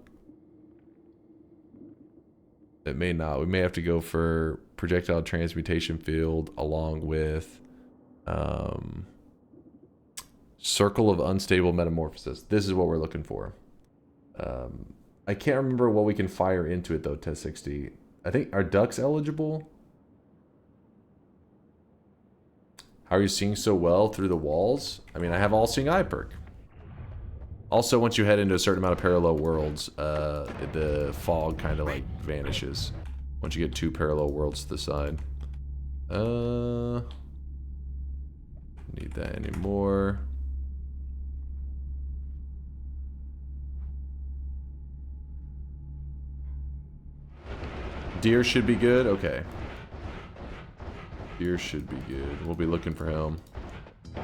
It may not. We may have to go for projectile transmutation field along with... Circle of Unstable Metamorphosis. This is what we're looking for. I can't remember what we can fire into it though, Test 60. I think, are ducks eligible? How are you seeing so well through the walls? I mean, I have All-Seeing Eye perk. Also, once you head into a certain amount of parallel worlds, the fog kind of like vanishes. Once you get 2 parallel worlds to the side. Need that anymore. Deer should be good? Okay. Deer should be good. We'll be looking for him. I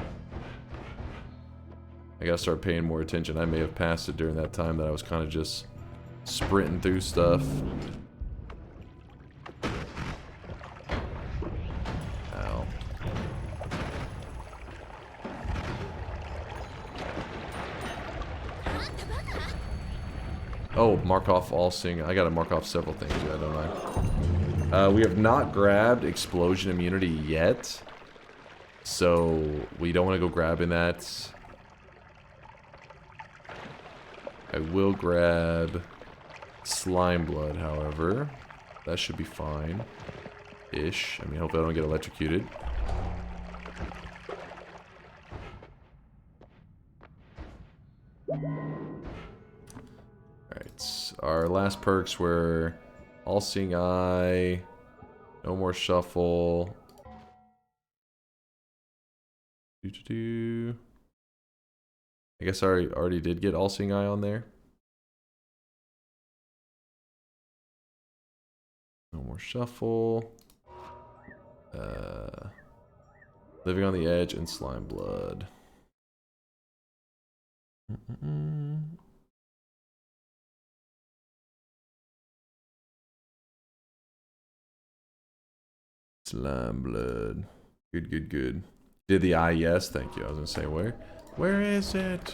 gotta start paying more attention. I may have passed it during that time that I was kind of just sprinting through stuff. Ow. Oh, mark off All-Seeing. I gotta mark off several things, yeah, don't I? We have not grabbed Explosion Immunity yet. So, we don't want to go grabbing that. I will grab Slime Blood, however. That should be fine. Ish. I mean, hopefully I don't get electrocuted. Alright, our last perks were All-Seeing Eye, no more Shuffle. I guess I already did get All-Seeing Eye on there. No more Shuffle. Living on the Edge and Slime Blood. Slime Blood. Good, good, good. Did the eye? Yes, thank you. I was gonna say where? Where is it?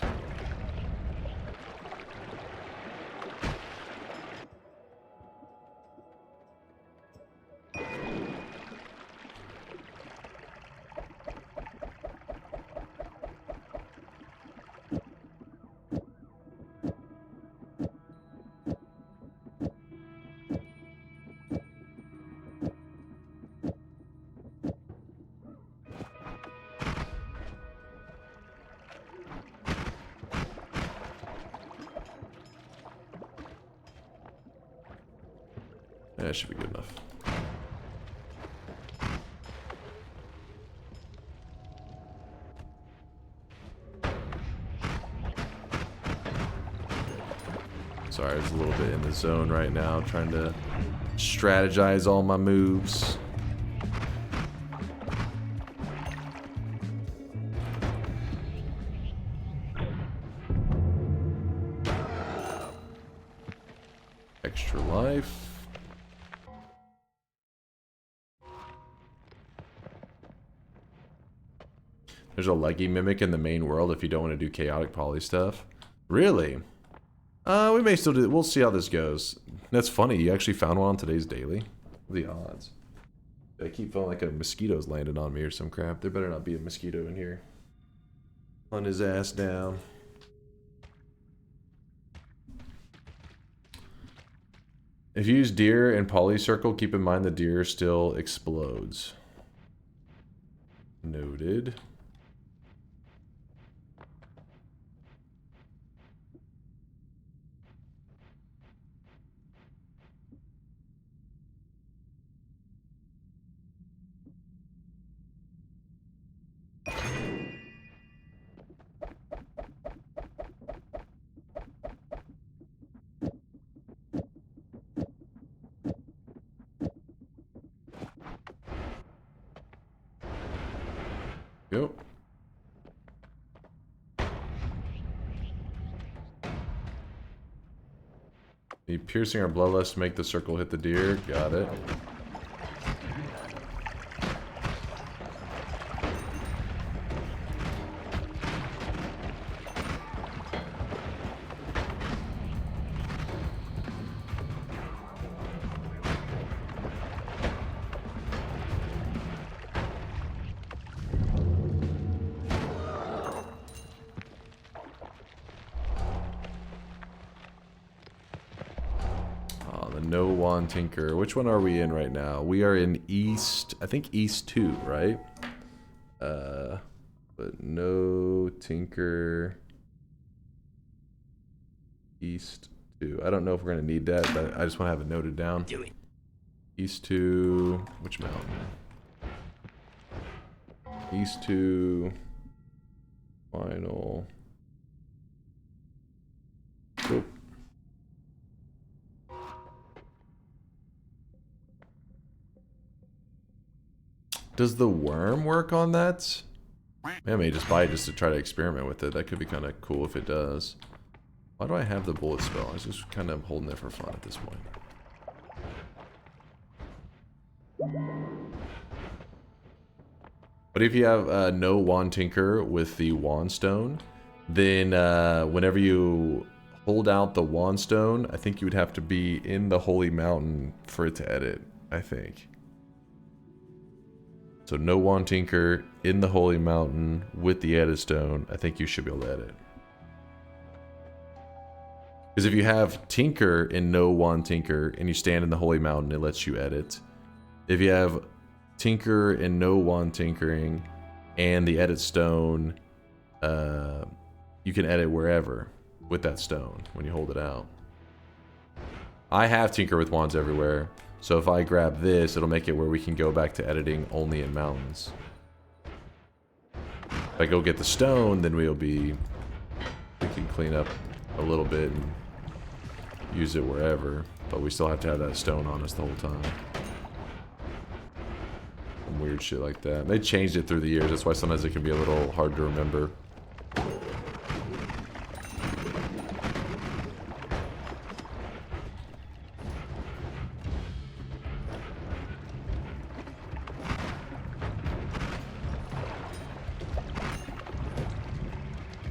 That should be good enough. Sorry, I was a little bit in the zone right now, trying to strategize all my moves. There's a leggy mimic in the main world if you don't want to do chaotic poly stuff. Really? We may still do it. We'll see how this goes. That's funny. You actually found one on today's daily? The odds. I keep feeling like a mosquito's landed on me or some crap. There better not be a mosquito in here. On his ass down. If you use deer and poly circle, keep in mind the deer still explodes. Noted. Yep. Need piercing or bloodlust to make the circle hit the deer. Got it. Tinker. Which one are we in right now? We are in East, I think East 2, right? But no Tinker. East 2. I don't know if we're going to need that, but I just want to have it noted down. Do it. East 2. Which mountain? East 2. Final. Oop. Does the worm work on that? I may just buy it just to try to experiment with it. That could be kind of cool if it does. Why do I have the bullet spell? I was just kind of holding it for fun at this point. But if you have no wand tinker with the wand stone, then whenever you hold out the wand stone, I think you would have to be in the holy mountain for it to edit, I think. So no wand tinker in the holy mountain with the edit stone. I think you should be able to edit. Because if you have tinker and no wand tinker and you stand in the holy mountain, it lets you edit. If you have tinker and no wand tinkering and the edit stone, you can edit wherever with that stone when you hold it out. I have tinker with wands everywhere. So if I grab this, it'll make it where we can go back to editing only in mountains. If I go get the stone, then we can clean up a little bit and use it wherever. But we still have to have that stone on us the whole time. Some weird shit like that. They changed it through the years. That's why sometimes it can be a little hard to remember.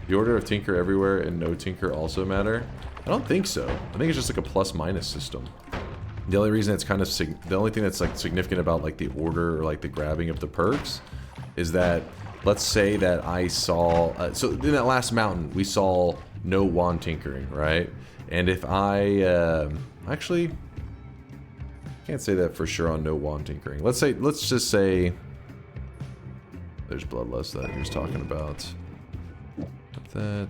The order of tinker everywhere and no tinker also matter? I don't think so. I think it's just like a plus minus system. The only reason it's kind of the only thing that's like significant about like the order or like the grabbing of the perks is that let's say that I saw so in that last mountain we saw no wand tinkering, right? And if I actually can't say that for sure on no wand tinkering. Let's just say there's bloodlust that he was talking about. That.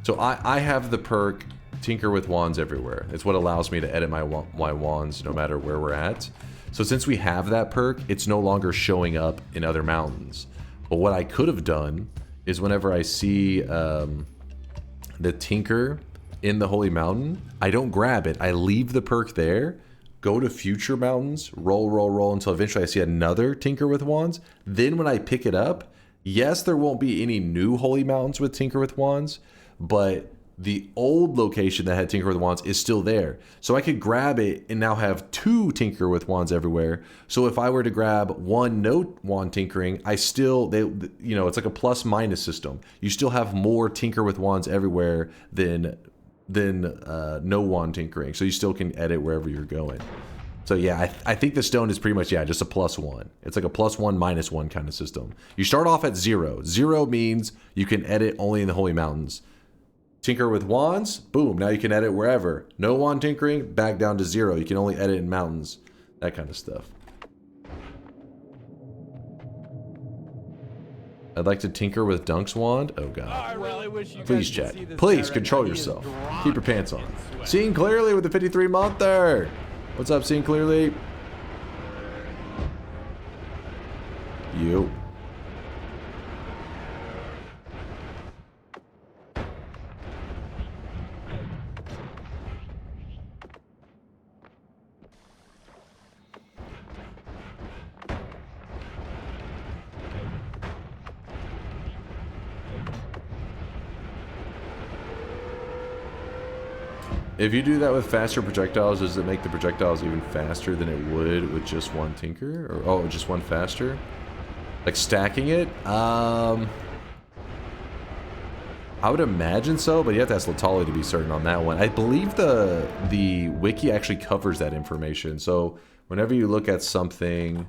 So I have the perk Tinker with Wands everywhere. It's what allows me to edit my wands no matter where we're at. So since we have that perk, it's no longer showing up in other mountains. But what I could have done is whenever I see the Tinker in the Holy Mountain, I don't grab it. I leave the perk there, go to future mountains, roll until eventually I see another Tinker with Wands. Then when I pick it up, yes, there won't be any new Holy Mountains with Tinker with Wands, but the old location that had Tinker with Wands is still there. So I could grab it and now have 2 Tinker with Wands everywhere. So if I were to grab 1 no wand tinkering, I still, you know, it's like a plus minus system. You still have more Tinker with Wands everywhere than no wand tinkering. So you still can edit wherever you're going. So yeah, I think the stone is pretty much, yeah, just a +1. It's like a +1, -1 kind of system. You start off at 0. 0 means you can edit only in the Holy Mountains. Tinker with Wands, boom, now you can edit wherever. No wand tinkering, back down to 0. You can only edit in mountains. That kind of stuff. I'd like to tinker with Dunk's wand. Oh god. I really wish you Please, guys could chat. see this Please guy control right now. He is yourself. drawn Keep your pants on. in sweat. Seeing clearly with the 53-monther. What's up, Seeing Clearly? You. If you do that with faster projectiles, does it make the projectiles even faster than it would with just 1 tinker? Or, oh, just 1 faster? Like stacking it? I would imagine so, but you have to ask Latali to be certain on that one. I believe the wiki actually covers that information. So whenever you look at something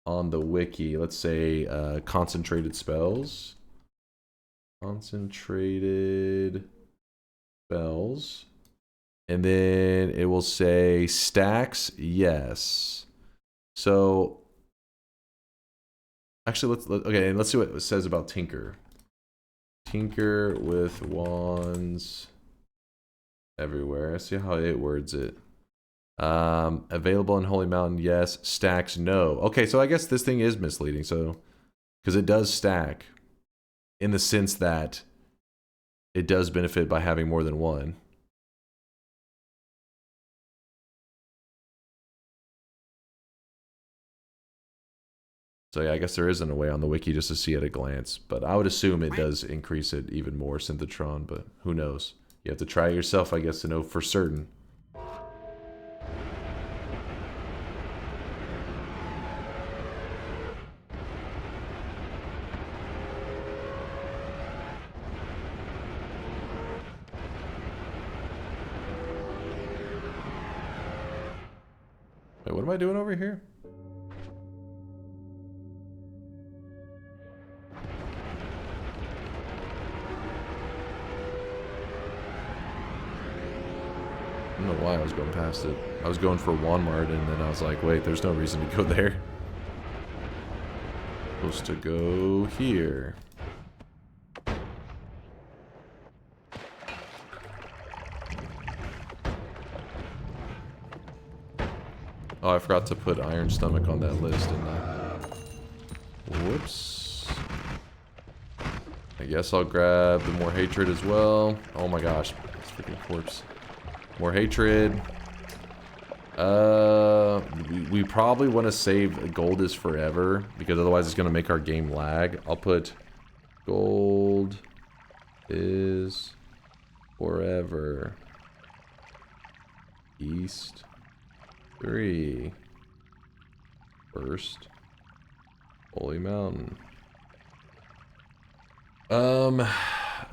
on the wiki, let's say concentrated spells. Concentrated spells. And then it will say stacks, yes. So actually, okay, and let's see what it says about Tinker. Tinker with wands everywhere. Let's see how it words it. Available in Holy Mountain, yes. Stacks, no. Okay, so I guess this thing is misleading. So because it does stack, in the sense that it does benefit by having more than 1. So yeah, I guess there isn't a way on the wiki just to see at a glance, but I would assume it does increase it even more, Synthetron, but who knows? You have to try it yourself, I guess, to know for certain. Wait, what am I doing over here? I don't know why I was going past it. I was going for Walmart and then I was like, wait, there's no reason to go there. Supposed to go here. Oh, I forgot to put Iron Stomach on that list, didn't I? Whoops. I guess I'll grab the More Hatred as well. Oh my gosh, this freaking corpse. More Hatred. We probably want to save Gold is Forever, because otherwise it's going to make our game lag. I'll put Gold is Forever. East 3. First. Holy Mountain. So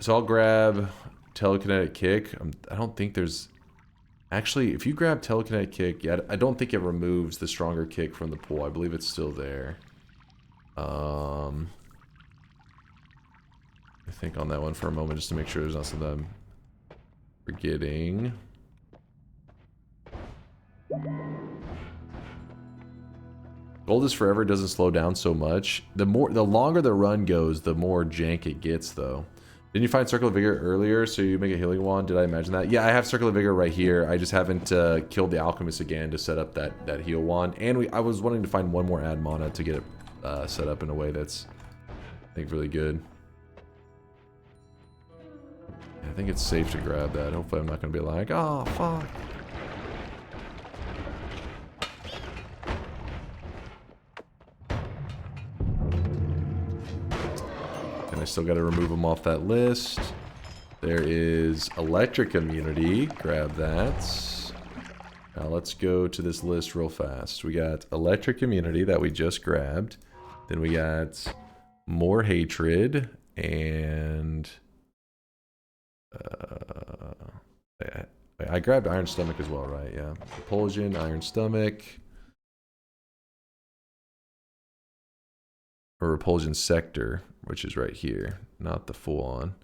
I'll grab Telekinetic Kick. I don't think there's... Actually, if you grab Telekinetic Kick, yeah, I don't think it removes the stronger kick from the pool. I believe it's still there. I think on that one for a moment just to make sure there's not something I'm forgetting. Gold is Forever doesn't slow down so much. The longer the run goes, the more jank it gets, though. Didn't you find Circle of Vigor earlier, so you make a healing wand? Did I imagine that? Yeah, I have Circle of Vigor right here. I just haven't killed the Alchemist again to set up that heal wand. And I was wanting to find one more add mana to get it set up in a way that's, I think, really good. Yeah, I think it's safe to grab that. Hopefully I'm not going to be like, oh, fuck. And I still got to remove them off that list. There is electric immunity. Grab that. Now let's go to this list real fast. We got electric immunity that we just grabbed. Then we got more hatred and I grabbed iron stomach as well, right? Yeah. Propulsion, iron stomach. Or repulsion sector, which is right here, not the full on.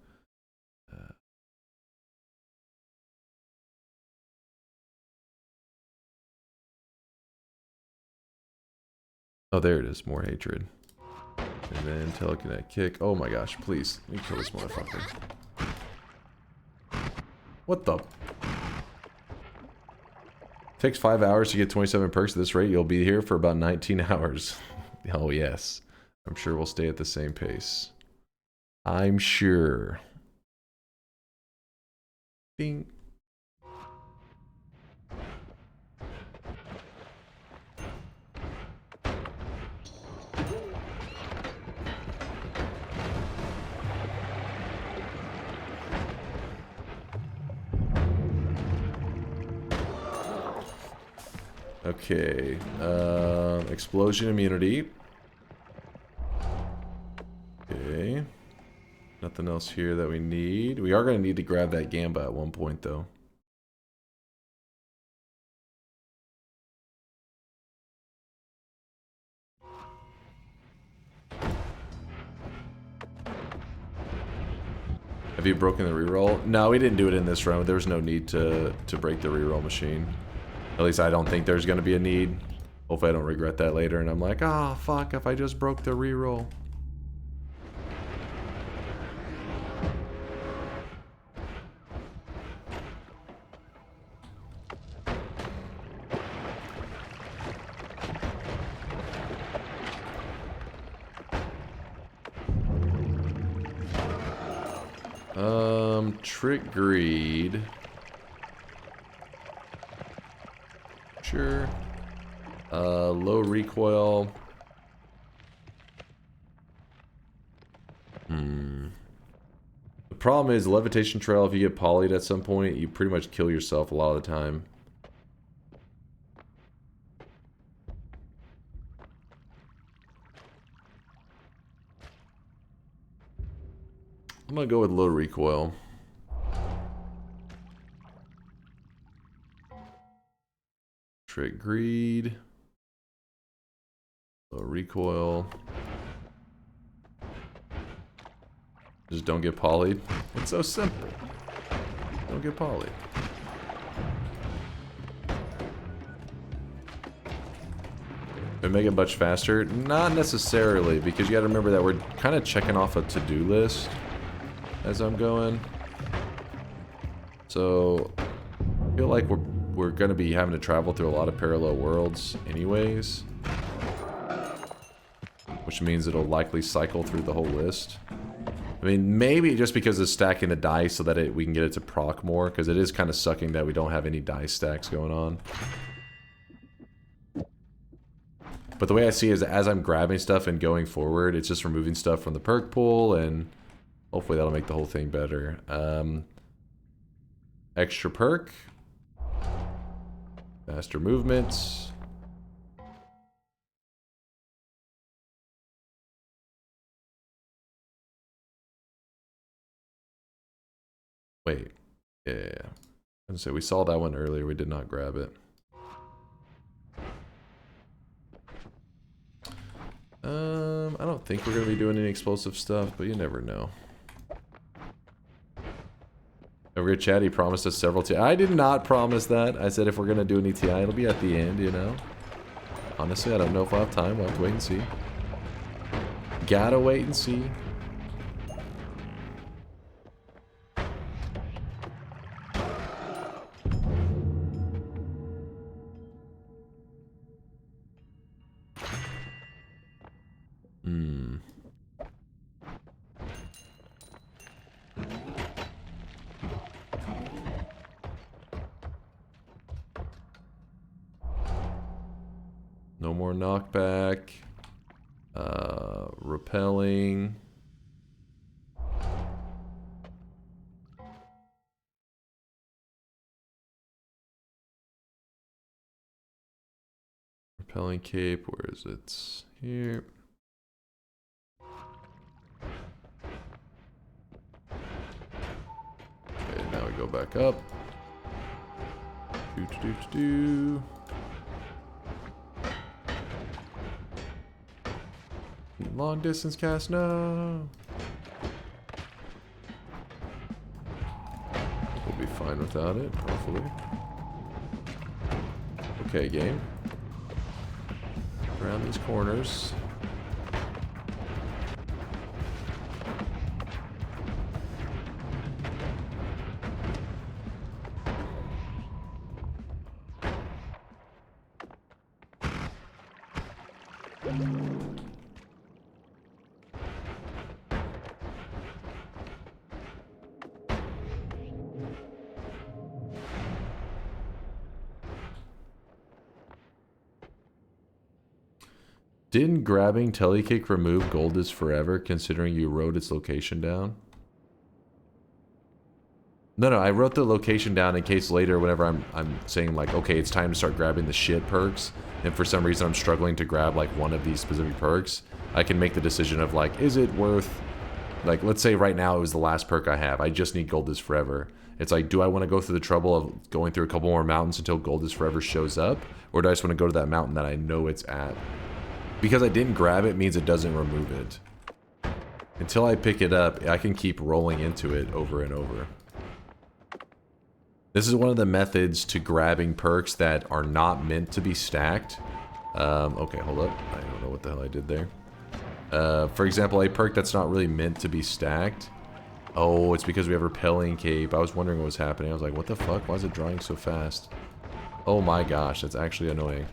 Oh, there it is. More hatred. And then telekinetic kick. Oh my gosh, please. Let me kill this motherfucker. What the? Takes 5 hours to get 27 perks at this rate. You'll be here for about 19 hours. Oh, yes. I'm sure we'll stay at the same pace. I'm sure. Ding. Okay, explosion immunity. Okay, nothing else here that we need. We are going to need to grab that Gamba at one point, though. Have you broken the reroll? No, we didn't do it in this round. There was no need to break the reroll machine. At least I don't think there's going to be a need. Hopefully I don't regret that later and I'm like, ah, fuck, if I just broke the reroll. Trick greed. Sure. Low recoil. The problem is levitation trail, if you get polyed at some point, you pretty much kill yourself a lot of the time. I'm gonna go with low recoil. Trick greed. Low recoil. Just don't get polyed. It's so simple. Don't get polyed. And make it much faster? Not necessarily, because you gotta remember that we're kind of checking off a to-do list as I'm going. So I feel like we're going to be having to travel through a lot of parallel worlds anyways, which means it'll likely cycle through the whole list. I mean, maybe just because it's stacking the dice so that we can get it to proc more, because it is kind of sucking that we don't have any dice stacks going on. But the way I see it is as I'm grabbing stuff and going forward, it's just removing stuff from the perk pool, and hopefully that'll make the whole thing better. Extra perk. Faster movements. Wait. Yeah. I was gonna say, we saw that one earlier. We did not grab it. I don't think we're going to be doing any explosive stuff, but you never know. Over here, Chad, he promised us several TI. I did not promise that. I said if we're going to do an ETI, it'll be at the end, you know? Honestly, I don't know if I'll have time. We'll have to wait and see. Gotta wait and see. No more knockback. Repelling. Repelling cape, where is it? Here. Okay, now we go back up. Do. Long distance cast, no. We'll be fine without it, hopefully. Okay, game. Around these corners. Didn't grabbing Telekick remove gold is forever, considering you wrote its location down? No, I wrote the location down in case later, whenever I'm saying like, okay, it's time to start grabbing the shit perks, and for some reason I'm struggling to grab like one of these specific perks, I can make the decision of like, is it worth, like, let's say right now it was the last perk I have, I just need gold is forever. It's like, do I want to go through the trouble of going through a couple more mountains until gold is forever shows up, or do I just want to go to that mountain that I know it's at? Because I didn't grab it means it doesn't remove it. Until I pick it up, I can keep rolling into it over and over. This is one of the methods to grabbing perks that are not meant to be stacked. Okay, hold up. I don't know what the hell I did there. For example, a perk that's not really meant to be stacked. Oh, it's because we have Repelling Cape. I was wondering what was happening. I was like, what the fuck? Why is it drying so fast? Oh my gosh, that's actually annoying.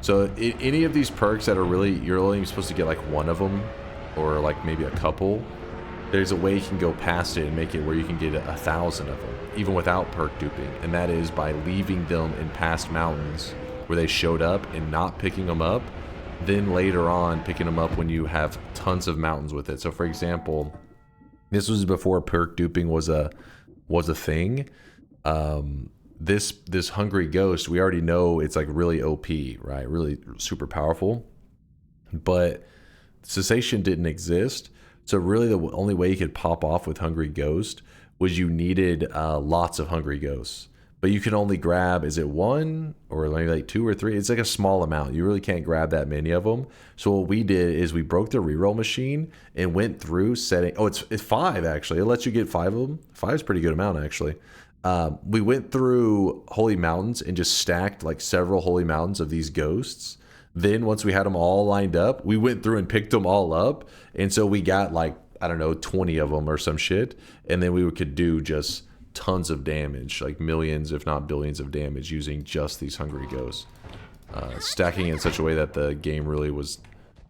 So any of these perks that are really, you're only supposed to get like one of them, or like maybe a couple, there's a way you can go past it and make it where you can get 1,000 of them, even without perk duping. And that is by leaving them in past mountains where they showed up and not picking them up, then later on picking them up when you have tons of mountains with it. So for example, this was before perk duping was a thing. This Hungry Ghost, we already know it's like really OP, right? Really super powerful. But Cessation didn't exist. So really the only way you could pop off with Hungry Ghost was you needed lots of Hungry Ghosts. But you can only grab, is it one or maybe like 2 or 3? It's like a small amount. You really can't grab that many of them. So what we did is we broke the reroll machine and went through setting. Oh, it's 5 actually. It lets you get 5 of them. 5 is a pretty good amount actually. We went through Holy Mountains and just stacked like several Holy Mountains of these ghosts. Then once we had them all lined up, we went through and picked them all up. And so we got like, I don't know, 20 of them or some shit. And then we could do just tons of damage, like millions, if not billions of damage using just these Hungry Ghosts. Stacking in such a way that the game really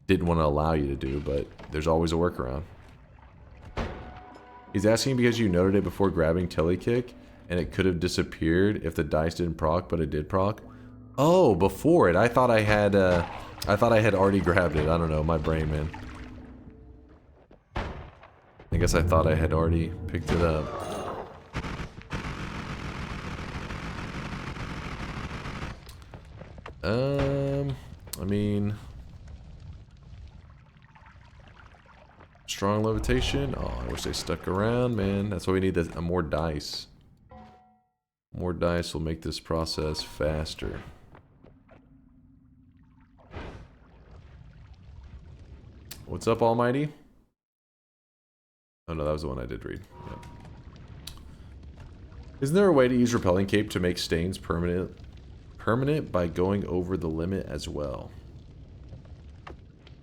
didn't want to allow you to do, but there's always a workaround. He's asking because you noted it before grabbing Telekick, and it could have disappeared if the dice didn't proc, but it did proc. Oh, before it. I thought I had already grabbed it. I don't know, my brain, man. I guess I thought I had already picked it up. I mean, strong levitation. Oh, I wish they stuck around, man. That's why we need more dice. More dice will make this process faster. What's up, Almighty? Oh no, that was the one I did read. Yep. Isn't there a way to use Repelling Cape to make stains permanent by going over the limit as well?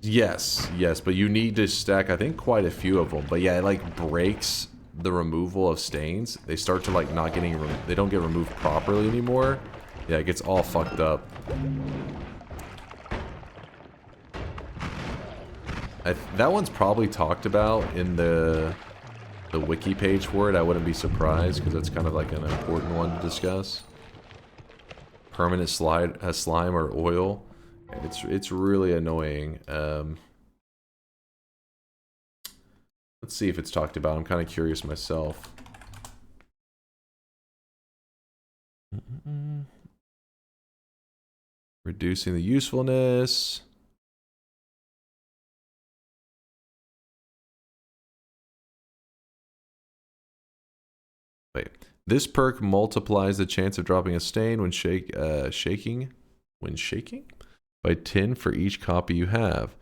Yes, but you need to stack, I think, quite a few of them. But yeah, it like breaks the removal of stains. They start to like not getting, they don't get removed properly anymore. Yeah, it gets all fucked up. That one's probably talked about in the wiki page for it. I wouldn't be surprised because it's kind of like an important one to discuss. Permanent slime or oil. It's really annoying. Let's see if it's talked about. I'm kind of curious myself. Reducing the usefulness. Wait. This perk multiplies the chance of dropping a stain when shaking by 10 for each copy you have.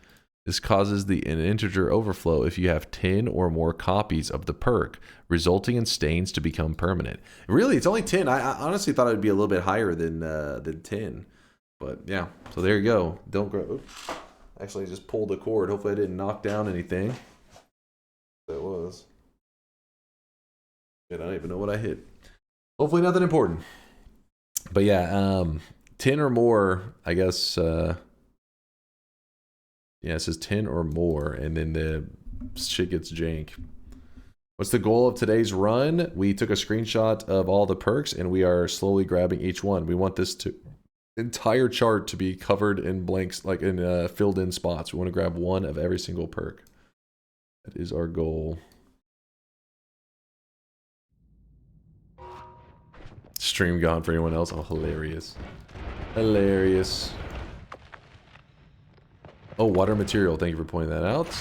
This causes an integer overflow if you have 10 or more copies of the perk, resulting in stains to become permanent. Really, it's only 10. I honestly thought it would be a little bit higher than 10. But yeah, so there you go. Don't grab. Oops. Actually, I just pulled the cord. Hopefully, I didn't knock down anything. That was. Shit, I don't even know what I hit. Hopefully, nothing important. But yeah, 10 or more, I guess. Yeah, it says 10 or more, and then the shit gets jank. What's the goal of today's run? We took a screenshot of all the perks, and we are slowly grabbing each one. We want this entire chart to be covered in blanks, like in filled in spots. We want to grab one of every single perk. That is our goal. Stream gone for anyone else? Oh, hilarious. Hilarious. Oh, water material. Thank you for pointing that out.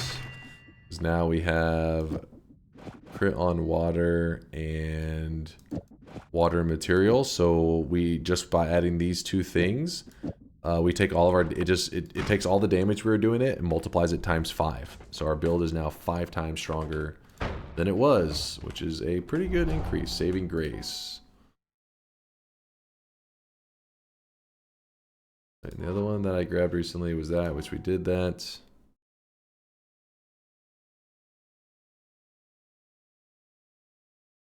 Because now we have crit on water and water material. So we just by adding these two things, we take all of our. It takes all the damage we were doing it and multiplies it times 5. So our build is now 5 times stronger than it was, which is a pretty good increase. Saving grace. And the other one that I grabbed recently was that, which we did that.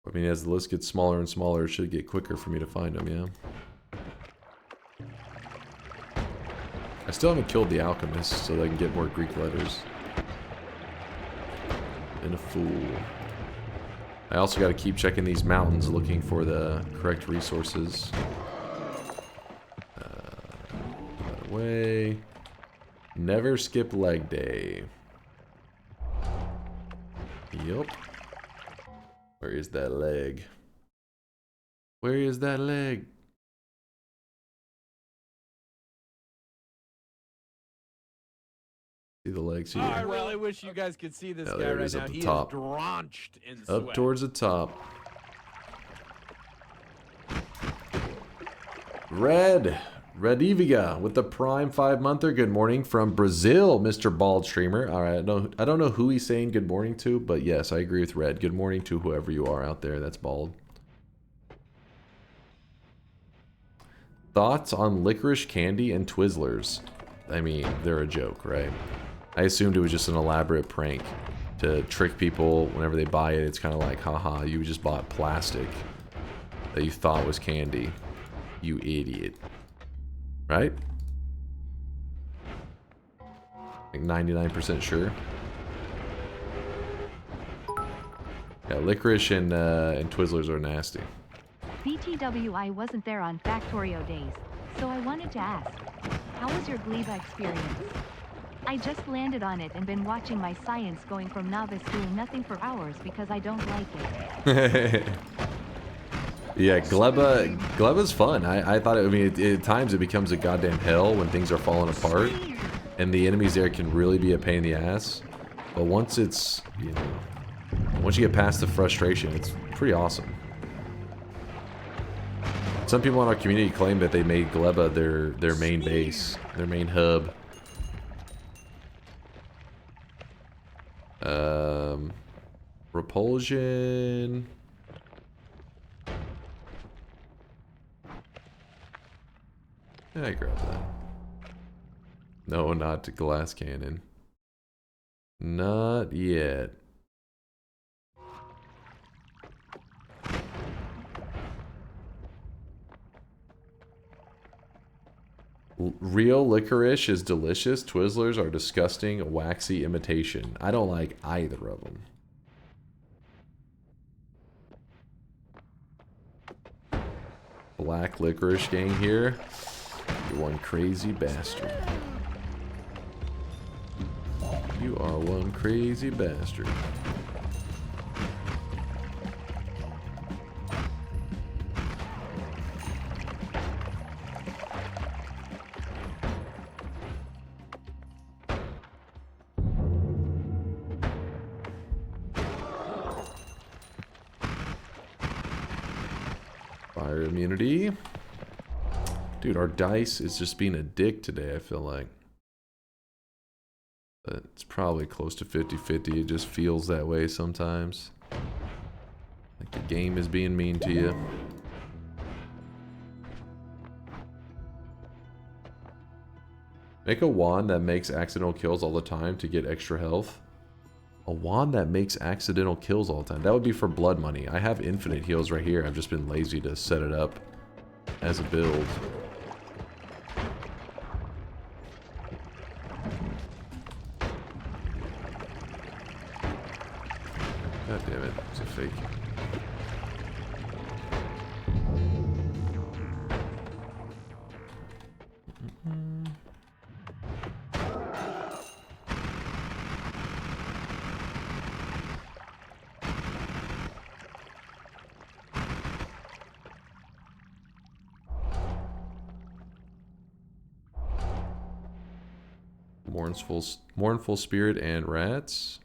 I mean, as the list gets smaller and smaller, it should get quicker for me to find them, yeah. I still haven't killed the alchemist, so that I can get more Greek letters. And a fool. I also got to keep checking these mountains, looking for the correct resources. Way. Never skip leg day. Yup. Where is that leg? Where is that leg? See the legs here. I really wish you guys could see this guy right now. He is drenched in sweat. Up towards the top. Red. Rediviga with the Prime 5-monther. Good morning from Brazil, Mr. Bald Streamer. All right, I don't know who he's saying good morning to, but yes, I agree with Red. Good morning to whoever you are out there that's bald. Thoughts on licorice candy and Twizzlers? I mean, they're a joke, right? I assumed it was just an elaborate prank to trick people whenever they buy it. It's kind of like, haha, you just bought plastic that you thought was candy. You idiot. Right? Like 99% sure. Yeah, licorice and Twizzlers are nasty. BTW, I wasn't there on Factorio days, so I wanted to ask, how was your Gleba experience? I just landed on it and been watching my science going from novice doing nothing for hours because I don't like it. Yeah, Gleba's fun. I thought, I mean, at times it becomes a goddamn hell when things are falling apart, and the enemies there can really be a pain in the ass. But once it's, you know, once you get past the frustration, it's pretty awesome. Some people in our community claim that they made Gleba their main base, their main hub. Repulsion. Yeah, I grabbed that. No, not to glass cannon. Not yet. Real licorice is delicious. Twizzlers are disgusting, waxy imitation. I don't like either of them. Black licorice gang here. You're one crazy bastard. You are one crazy bastard. Fire immunity. Dude, our dice is just being a dick today, I feel like. But it's probably close to 50-50. It just feels that way sometimes. Like the game is being mean to you. Make a wand that makes accidental kills all the time to get extra health. A wand that makes accidental kills all the time. That would be for blood money. I have infinite heals right here. I've just been lazy to set it up as a build. God damn it, it's a fake. Mournful spirit and rats.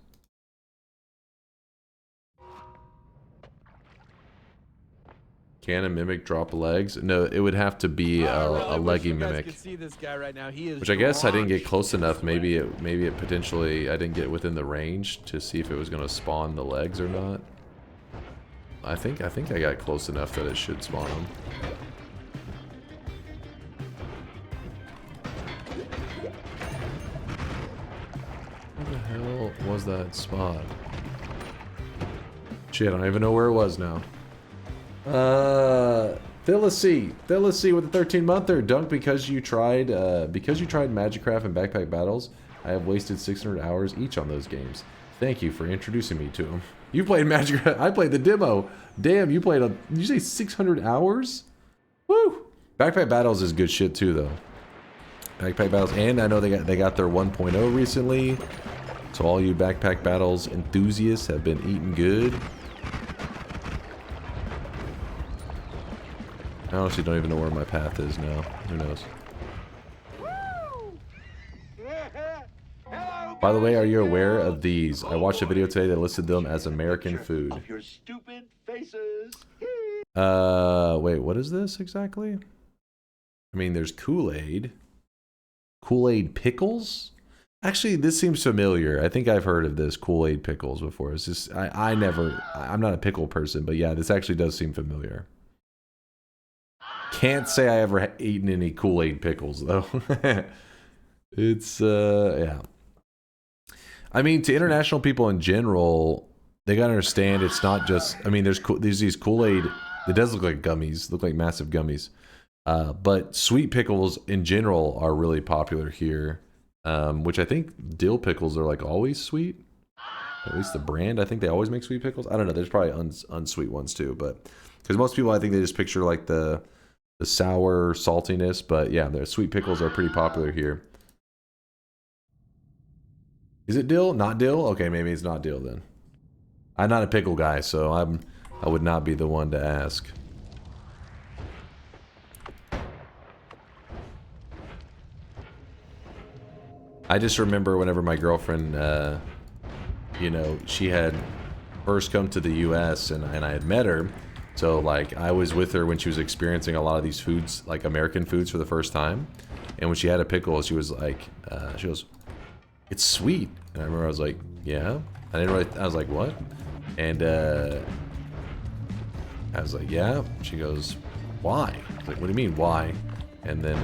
Can a mimic drop legs? No, it would have to be a leggy mimic. See this guy right now. He is which I guess I didn't get close enough. Maybe it potentially I didn't get within the range to see if it was going to spawn the legs or not. I think I got close enough that it should spawn them. Where the hell was that spot? Shit, I don't even know where it was now. Phyllis with the 13-monther. Dunk, because you tried Magicraft and Backpack Battles, I have wasted 600 hours each on those games. Thank you for introducing me to them. You played Magicraft. I played the demo. Damn, you played did you say 600 hours? Woo! Backpack Battles is good shit too, though. Backpack Battles, and I know they got their 1.0 recently. So all you Backpack Battles enthusiasts have been eating good. I honestly don't even know where my path is now. Who knows? By the way, are you aware of these? I watched a video today that listed them as American food. Of your stupid faces. Wait, what is this exactly? I mean, there's Kool-Aid. Kool-Aid pickles? Actually, this seems familiar. I think I've heard of this Kool-Aid pickles before. It's just, I'm not a pickle person, but yeah, this actually does seem familiar. Can't say I ever eaten any Kool-Aid pickles, though. It's, yeah. I mean, to international people in general, they gotta understand it's not just, I mean, there's these Kool-Aid, it does look like gummies, look like massive gummies. But sweet pickles in general are really popular here. Which I think dill pickles are like always sweet. At least the brand, I think they always make sweet pickles. I don't know, there's probably unsweet ones too, but because most people, I think they just picture like the sour saltiness, but yeah, the sweet pickles are pretty popular here. Is it dill? Not dill? Okay, maybe it's not dill then. I'm not a pickle guy, so I would not be the one to ask. I just remember whenever my girlfriend, you know, she had first come to the U.S. and I had met her. So, like, I was with her when she was experiencing a lot of these foods, like American foods for the first time. And when she had a pickle, she was like, she goes, "It's sweet." And I remember I was like, "Yeah." I was like, "What?" And I was like, "Yeah." She goes, "Why?" I was like, "What do you mean, why?" And then,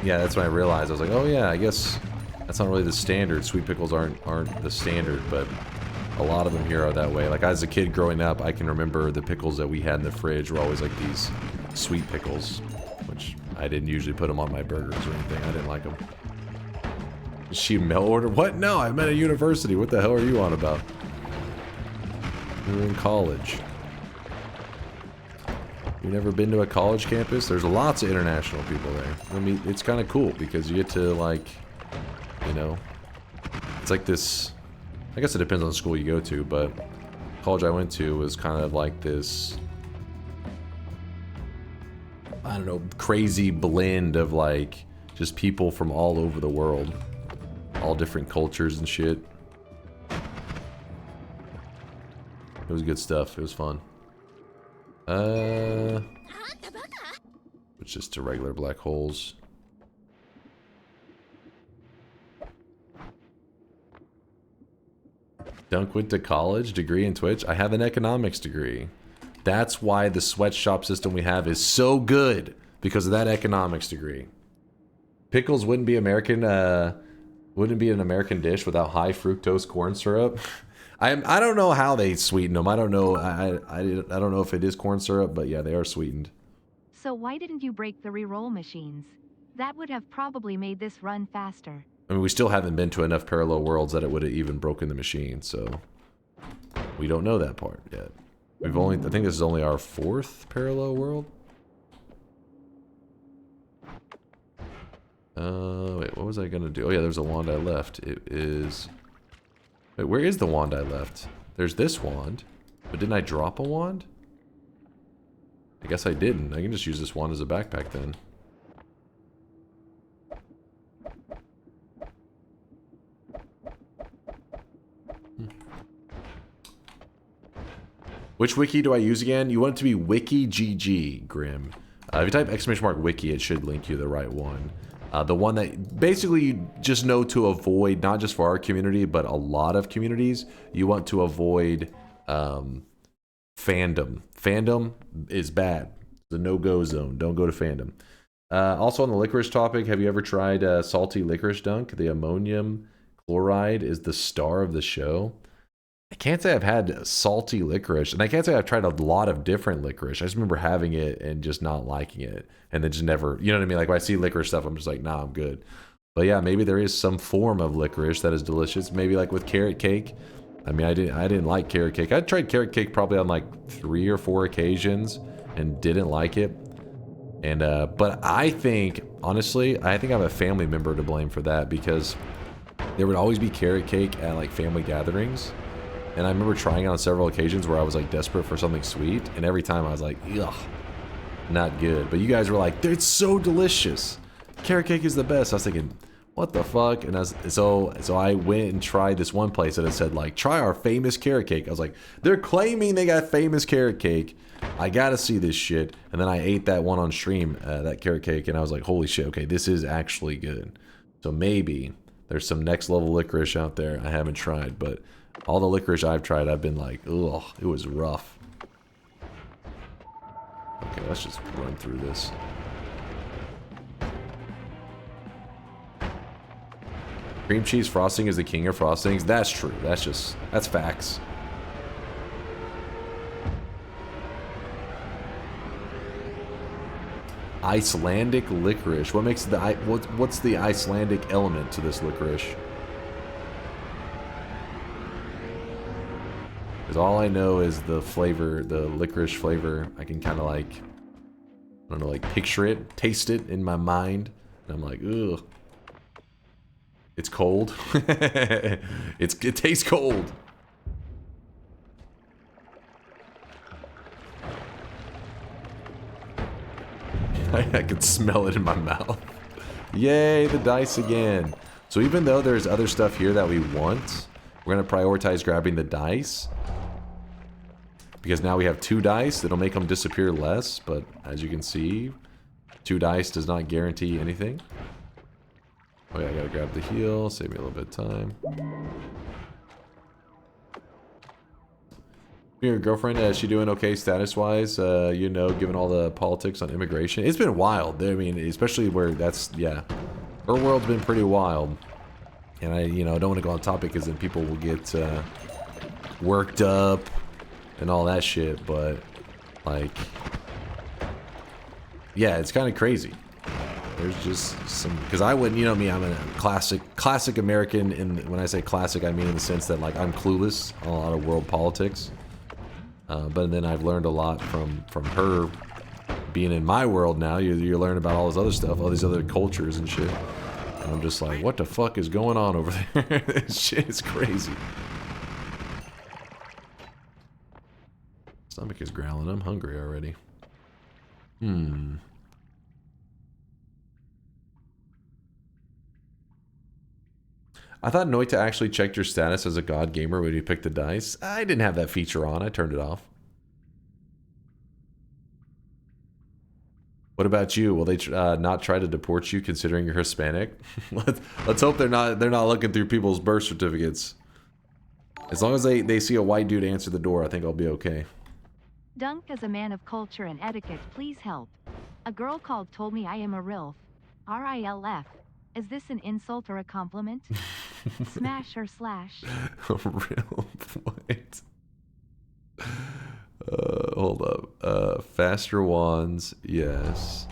yeah, that's when I realized. I was like, "Oh yeah, I guess that's not really the standard. Sweet pickles aren't the standard, but a lot of them here are that way." Like, as a kid growing up, I can remember the pickles that we had in the fridge were always like these sweet pickles, which I didn't usually put them on my burgers or anything. I didn't like them. Is she mail order? What? No, I'm at a university. What the hell are you on about? You're in college. You never been to a college campus? There's lots of international people there. I mean, it's kind of cool because you get to, like, you know, it's like this, I guess it depends on the school you go to, but college I went to was kind of like this, I don't know, crazy blend of, like, just people from all over the world. All different cultures and shit. It was good stuff. It was fun. It's just to regular black holes. Dunk went to college, degree in Twitch. I have an economics degree. That's why the sweatshop system we have is so good, because of that economics degree. Pickles wouldn't be American. Wouldn't be an American dish without high fructose corn syrup. I don't know how they sweeten them. I don't know. I don't know if it is corn syrup, but yeah, they are sweetened. So why didn't you break the reroll machines? That would have probably made this run faster. I mean, we still haven't been to enough parallel worlds that it would have even broken the machine, so we don't know that part yet. We've only, I think this is only our 4th parallel world. Wait, what was I gonna do? Oh yeah, there's a wand I left. It is... Wait, where is the wand I left? There's this wand. But didn't I drop a wand? I guess I didn't. I can just use this wand as a backpack then. Which wiki do I use again? You want it to be WikiGG, Grim. If you type !wiki, it should link you to the right one. The one that basically you just know to avoid, not just for our community, but a lot of communities, you want to avoid fandom. Fandom is bad. The no-go zone. Don't go to fandom. Also on the licorice topic, have you ever tried salty licorice dunk? The ammonium chloride is the star of the show. I can't say I've had salty licorice, and I can't say I've tried a lot of different licorice. I just remember having it and just not liking it, and then just never, you know what I mean? Like when I see licorice stuff, I'm just like, nah, I'm good. But yeah, maybe there is some form of licorice that is delicious. Maybe like with carrot cake. I mean, I didn't like carrot cake. I tried carrot cake probably on like 3 or 4 occasions and didn't like it. And but I think, honestly, I think I have a family member to blame for that, because there would always be carrot cake at like family gatherings. And I remember trying it on several occasions where I was like desperate for something sweet, and every time I was like, ugh, not good. But you guys were like, it's so delicious. Carrot cake is the best. I was thinking, what the fuck? And so I went and tried this one place that it said like, try our famous carrot cake. I was like, they're claiming they got famous carrot cake. I gotta see this shit. And then I ate that one on stream, that carrot cake, and I was like, holy shit, okay, this is actually good. So maybe there's some next level licorice out there I haven't tried, but all the licorice I've tried, I've been like, ugh, it was rough. Okay, let's just run through this. Cream cheese frosting is the king of frostings. That's true. That's facts. Icelandic licorice. What makes the what's the Icelandic element to this licorice? Because all I know is the flavor, the licorice flavor. I can kind of like, I don't know, like picture it, taste it in my mind, and I'm like, ugh. It's cold. It tastes cold. I can smell it in my mouth. Yay, the dice again. So even though there's other stuff here that we want, we're going to prioritize grabbing the dice. Because now we have 2 dice. It'll make them disappear less, but as you can see, 2 dice does not guarantee anything. Oh yeah, I gotta grab the heal, save me a little bit of time. Your girlfriend, is she doing okay status-wise? You know, given all the politics on immigration? It's been wild. I mean, especially where that's, yeah. Her world's been pretty wild. And I, you know, don't want to go on topic because then people will get worked up and all that shit, but, like, yeah, it's kind of crazy. There's just some, because I wouldn't, you know me, I'm a classic American, and when I say classic, I mean in the sense that, like, I'm clueless on a lot of world politics. But then I've learned a lot from her being in my world now, you learn about all this other stuff, all these other cultures and shit. And I'm just like, what the fuck is going on over there? This shit is crazy. Stomach is growling. I'm hungry already. I thought Noita actually checked your status as a god gamer when you picked the dice. I didn't have that feature on. I turned it off. What about you? Will they not try to deport you considering you're Hispanic? Let's hope they're not looking through people's birth certificates. As long as they see a white dude answer the door, I think I'll be okay. Dunk, as a man of culture and etiquette, please help. A girl called told me I am a RILF. RILF. Is this an insult or a compliment? Smash or slash? RILF, what? Hold up. Faster wands, yes.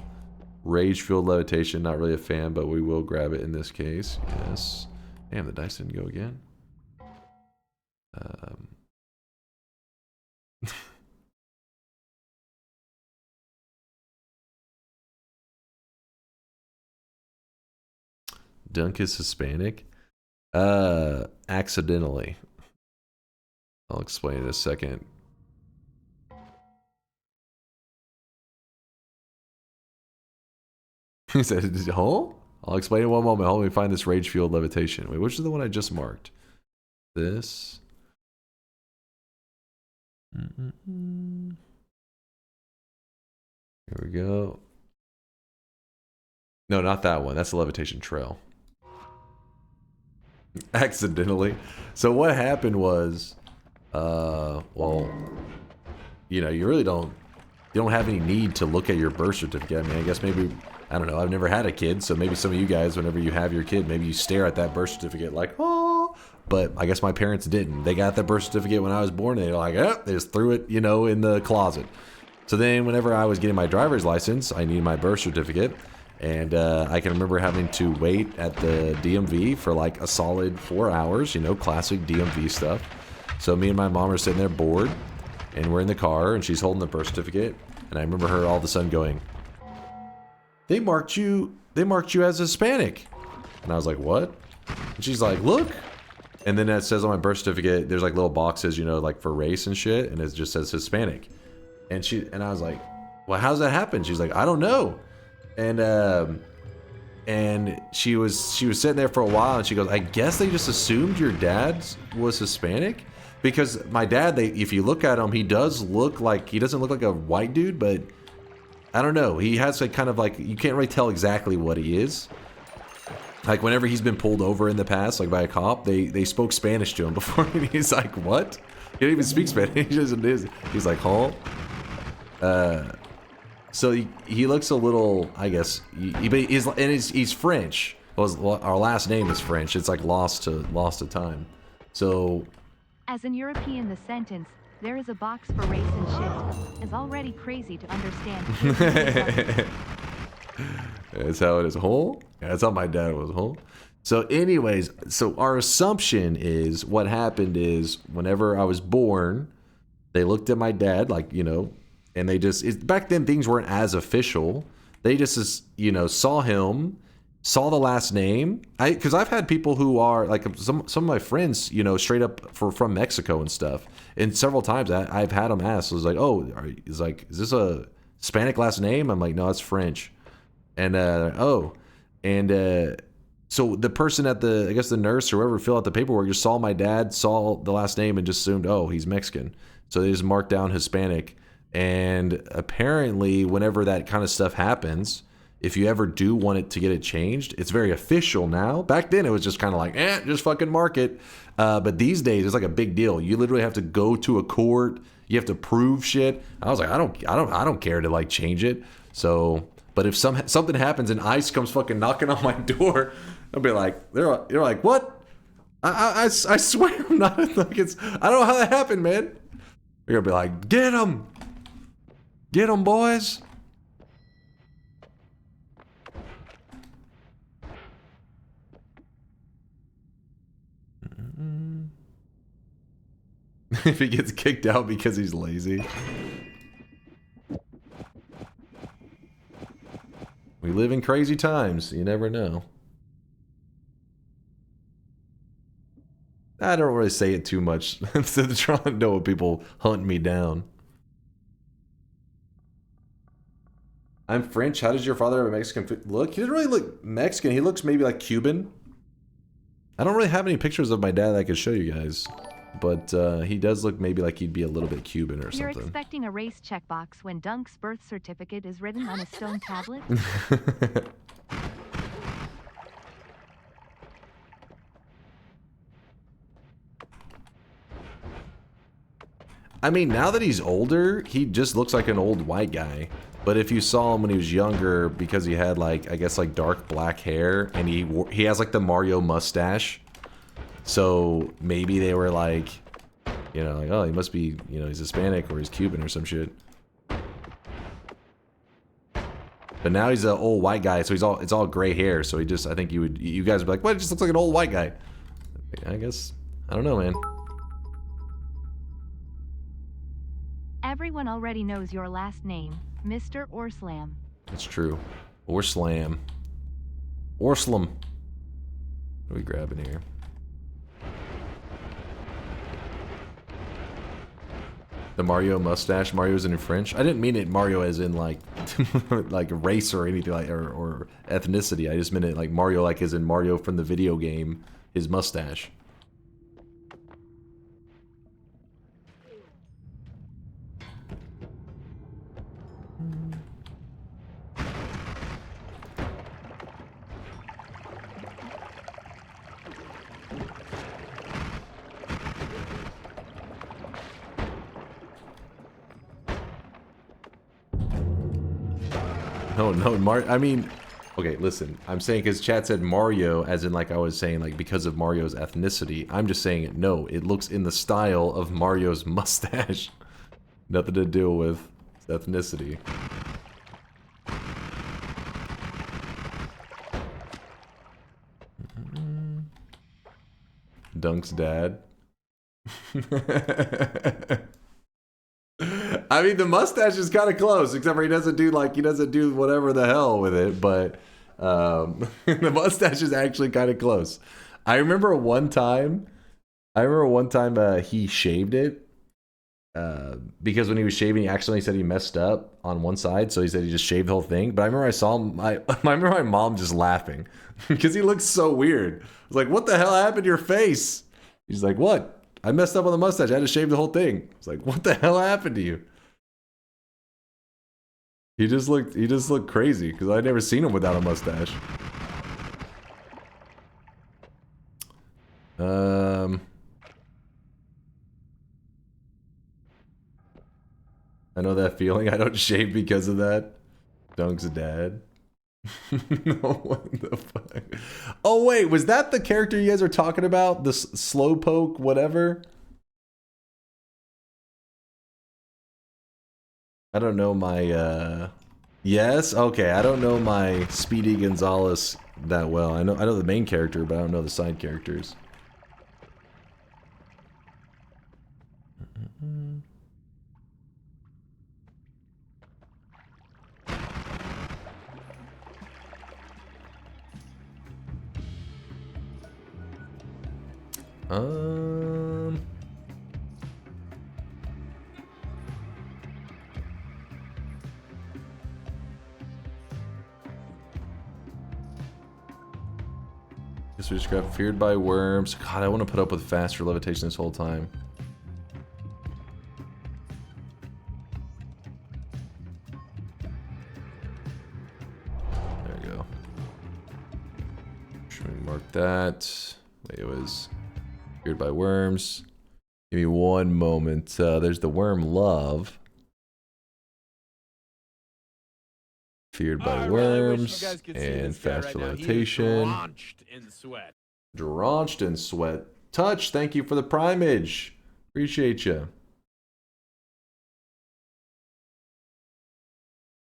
Rage field levitation, not really a fan, but we will grab it in this case. Yes. Damn, the dice didn't go again. Dunk is Hispanic? Accidentally. I'll explain in a second. He said, huh? I'll explain in one moment. Hold me find this rage field levitation. Wait, which is the one I just marked? This. Here we go. No, not that one. That's the levitation trail. Accidentally. So what happened was, well, you know, you don't have any need to look at your birth certificate. I mean, I guess maybe, I don't know, I've never had a kid, so maybe some of you guys, whenever you have your kid, maybe you stare at that birth certificate like, oh, but I guess my parents didn't. They got that birth certificate when I was born, and they were like, oh, they just threw it, you know, in the closet. So then whenever I was getting my driver's license, I needed my birth certificate. And I can remember having to wait at the DMV for like a solid 4 hours, you know, classic DMV stuff. So me and my mom are sitting there bored, and we're in the car, and she's holding the birth certificate. And I remember her all of a sudden going, they marked you as Hispanic. And I was like, what? And she's like, look. And then it says on my birth certificate, there's like little boxes, you know, like for race and shit, and it just says Hispanic. And I was like, well, how's that happen? She's like, I don't know. And she was sitting there for a while, and she goes, I guess they just assumed your dad was Hispanic, because my dad, if you look at him, he doesn't look like a white dude, but I don't know. He has like kind of like, you can't really tell exactly what he is. Like whenever he's been pulled over in the past, like by a cop, they spoke Spanish to him before, and he's like, what? He don't even speak Spanish. He's like, huh? So he looks a little, I guess, he's French. Well, our last name is French. It's like lost to time. So, as in European, the sentence, there is a box for race and shit, is already crazy to understand. That's how it is. Whole? Yeah, that's how my dad was. Whole? So anyways, so our assumption is what happened is whenever I was born, they looked at my dad, like, you know, and they just, back then things weren't as official. They just, you know, saw him, saw the last name. Because I've had people who are, like some of my friends, you know, straight up from Mexico and stuff. And several times I've had them ask, I was like, oh, is this a Hispanic last name? I'm like, no, it's French. And, so the person at I guess the nurse or whoever filled out the paperwork just saw my dad, saw the last name, and just assumed, oh, he's Mexican. So they just marked down Hispanic. And apparently, whenever that kind of stuff happens, if you ever do want it to get it changed, it's very official now. Back then, it was just kind of like, just fucking mark it. But these days, it's like a big deal. You literally have to go to a court. You have to prove shit. I was like, I don't care to like change it. So, but if something happens and ICE comes fucking knocking on my door, I'll be like, they're like, what? I swear I'm not like it's. I don't know how that happened, man. You're gonna be like, get him. Get them, boys! If he gets kicked out because he's lazy. live in crazy times. You never know. I don't really say it too much. Instead of trying to know what people hunt me down. I'm French. How does your father have a Mexican look? He doesn't really look Mexican. He looks maybe like Cuban. I don't really have any pictures of my dad that I could show you guys. But he does look maybe like he'd be a little bit Cuban or something. You're expecting a race checkbox when Dunk's birth certificate is written on a stone tablet? I mean, now that he's older, he just looks like an old white guy. But if you saw him when he was younger, because he had like, I guess like dark black hair, and he has like the Mario mustache. So maybe they were like, you know, like, oh, he must be, you know, he's Hispanic or he's Cuban or some shit. But now he's an old white guy, so it's all gray hair. So he just, I think you guys would be like, what? It just looks like an old white guy. I guess, I don't know, man. Everyone already knows your last name, Mr. Orslam. That's true. Orslam. Orslam. What are we grabbing here? The Mario mustache. Mario's in French. I didn't mean it Mario as in like like race or anything like or ethnicity. I just meant it like Mario like as in Mario from the video game, his mustache. No, I mean, okay, listen. I'm saying because chat said Mario, as in like I was saying, like because of Mario's ethnicity. I'm just saying no. It looks in the style of Mario's mustache. Nothing to do with ethnicity. Dunk's dad. I mean, the mustache is kind of close, except for he doesn't do whatever the hell with it, but the mustache is actually kind of close. I remember one time he shaved it because when he was shaving, he accidentally said he messed up on one side, so he said he just shaved the whole thing. But I remember I remember my mom just laughing because he looks so weird. I was like, what the hell happened to your face? He's like, what? I messed up on the mustache. I had to shave the whole thing. It's like, what the hell happened to you? He just looked crazy because I'd never seen him without a mustache. I know that feeling. I don't shave because of that. Dunk's dad. No, what the fuck? Oh wait, was that the character you guys are talking about? The slowpoke whatever? I don't know my yes, okay, I don't know my Speedy Gonzalez that well. I know the main character, but I don't know the side characters. Guess we just got feared by worms. God, I want to put up with faster levitation this whole time. There we go. Should we mark that? Wait, it was feared by worms. Give me one moment. There's the worm love. Feared by worms and faster levitation. Drenched in sweat. Drenched in sweat. Touch, thank you for the primage. Appreciate you.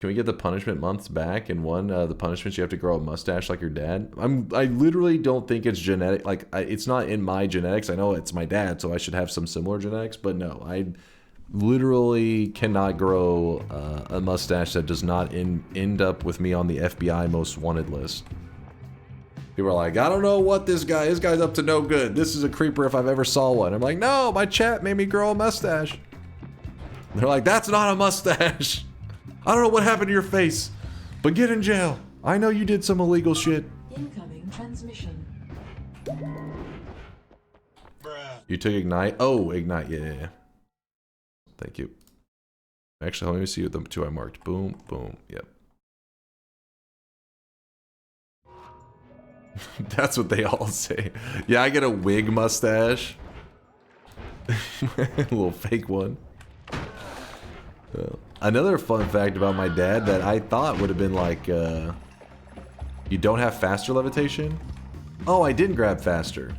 Can we get the punishment months back? In one, the punishments you have to grow a mustache like your dad. I literally don't think it's genetic. Like it's not in my genetics. I know it's my dad, so I should have some similar genetics. But no, literally cannot grow a mustache that does not end up with me on the FBI most wanted list. People are like, I don't know what this guy's up to no good. This is a creeper if I've ever saw one. I'm like, no, my chat made me grow a mustache. They're like, that's not a mustache. I don't know what happened to your face, but get in jail. I know you did some illegal shit. Incoming transmission. You took Ignite? Oh, Ignite, yeah. Thank you. Actually, let me see what the two I marked. Boom, boom, yep. That's what they all say. Yeah, I get a wig mustache. A little fake one. Another fun fact about my dad that I thought would have been like, you don't have faster levitation? Oh, I didn't grab faster.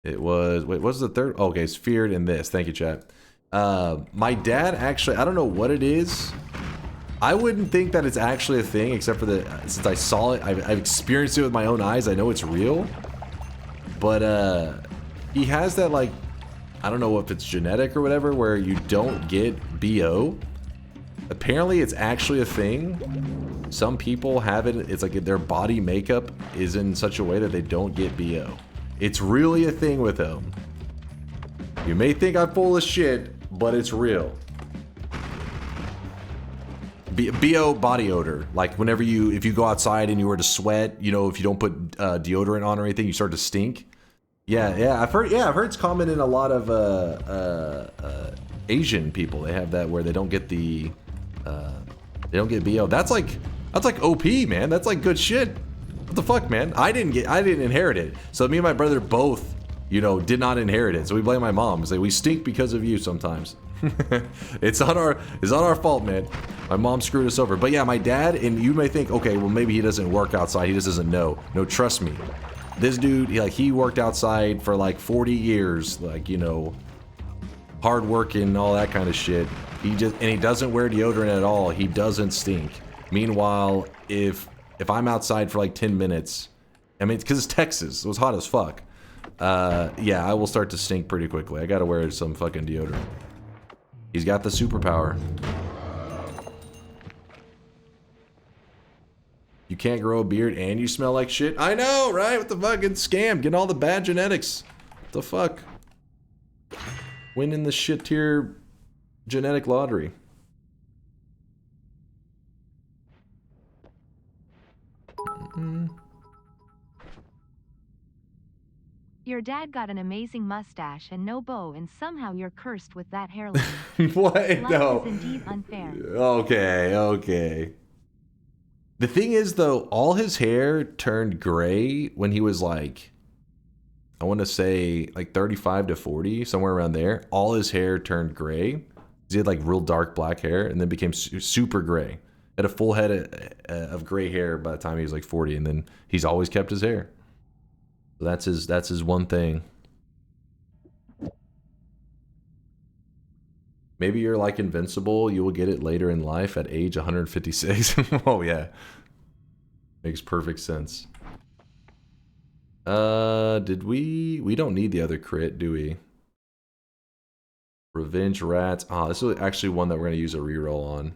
It was, wait, what's the third? Oh, okay, it's feared in this. Thank you, chat. My dad actually, I don't know what it is. I wouldn't think that it's actually a thing, except for the, since I saw it, I've experienced it with my own eyes. I know it's real. But he has that, like, I don't know if it's genetic or whatever, where you don't get BO. Apparently it's actually a thing. Some people have it, it's like their body makeup is in such a way that they don't get BO. It's really a thing with them. You may think I'm full of shit, but it's real. BO, body odor. Like whenever if you go outside and you were to sweat, you know, if you don't put deodorant on or anything, you start to stink. Yeah, I've heard it's common in a lot of Asian people. They have that where they don't get the they don't get BO. That's like OP, man. That's like good shit. What the fuck, man? I didn't inherit it. So me and my brother both, you know, did not inherit it. So we blame my mom. We say we stink because of you sometimes. It's on our fault, man. My mom screwed us over. But yeah, my dad, and you may think, okay, well maybe he doesn't work outside. He just doesn't know. No, trust me. This dude, he worked outside for like 40 years, like, you know, hard working, all that kind of shit. He doesn't wear deodorant at all. He doesn't stink. Meanwhile, if I'm outside for like 10 minutes, I mean, because it's Texas, it was hot as fuck. Yeah, I will start to stink pretty quickly. I gotta wear some fucking deodorant. He's got the superpower. You can't grow a beard and you smell like shit? I know, right? What the fucking scam? Getting all the bad genetics. What the fuck? Winning the shit tier genetic lottery. Your dad got an amazing mustache and no bow, and somehow you're cursed with that hairline. What? Life No. is indeed unfair. Okay. The thing is, though, all his hair turned gray when he was like, I want to say like 35 to 40, somewhere around there. All his hair turned gray. He had like real dark black hair and then became super gray. Had a full head of gray hair by the time he was like 40, and then he's always kept his hair. So that's his one thing. Maybe you're like invincible. You will get it later in life at age 156. Oh yeah, makes perfect sense. Did we don't need the other crit, do we? Revenge rats. Ah, this is actually one that we're gonna use a reroll on.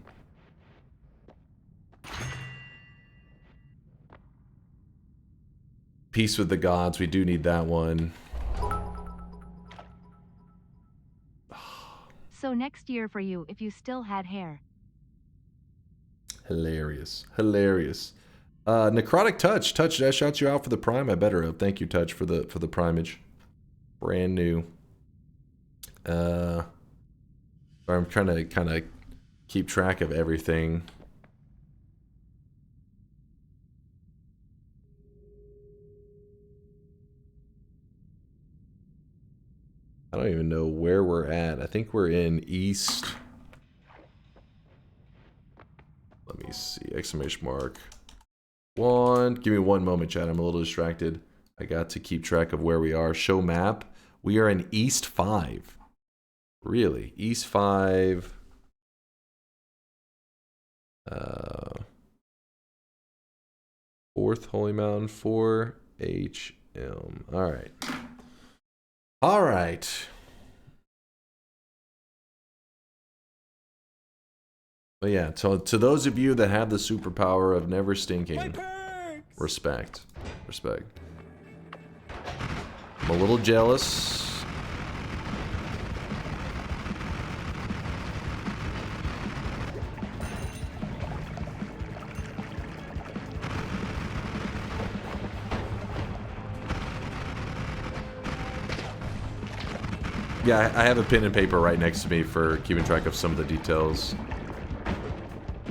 Peace with the gods. We do need that one. So next year for you, if you still had hair. Hilarious. Necrotic Touch. Touch, that shouts you out for the prime. I better have. Thank you, Touch, for the primage. Brand new. I'm trying to kind of keep track of everything. I don't even know where we're at. I think we're in East. Let me see. Exclamation mark. One. Give me one moment, chat. I'm a little distracted. I got to keep track of where we are. Show map. We are in East 5. Really? East 5. Fourth Holy Mountain 4 HM. All right. But yeah, to those of you that have the superpower of never stinking, respect. Respect. I'm a little jealous. Yeah, I have a pen and paper right next to me for keeping track of some of the details.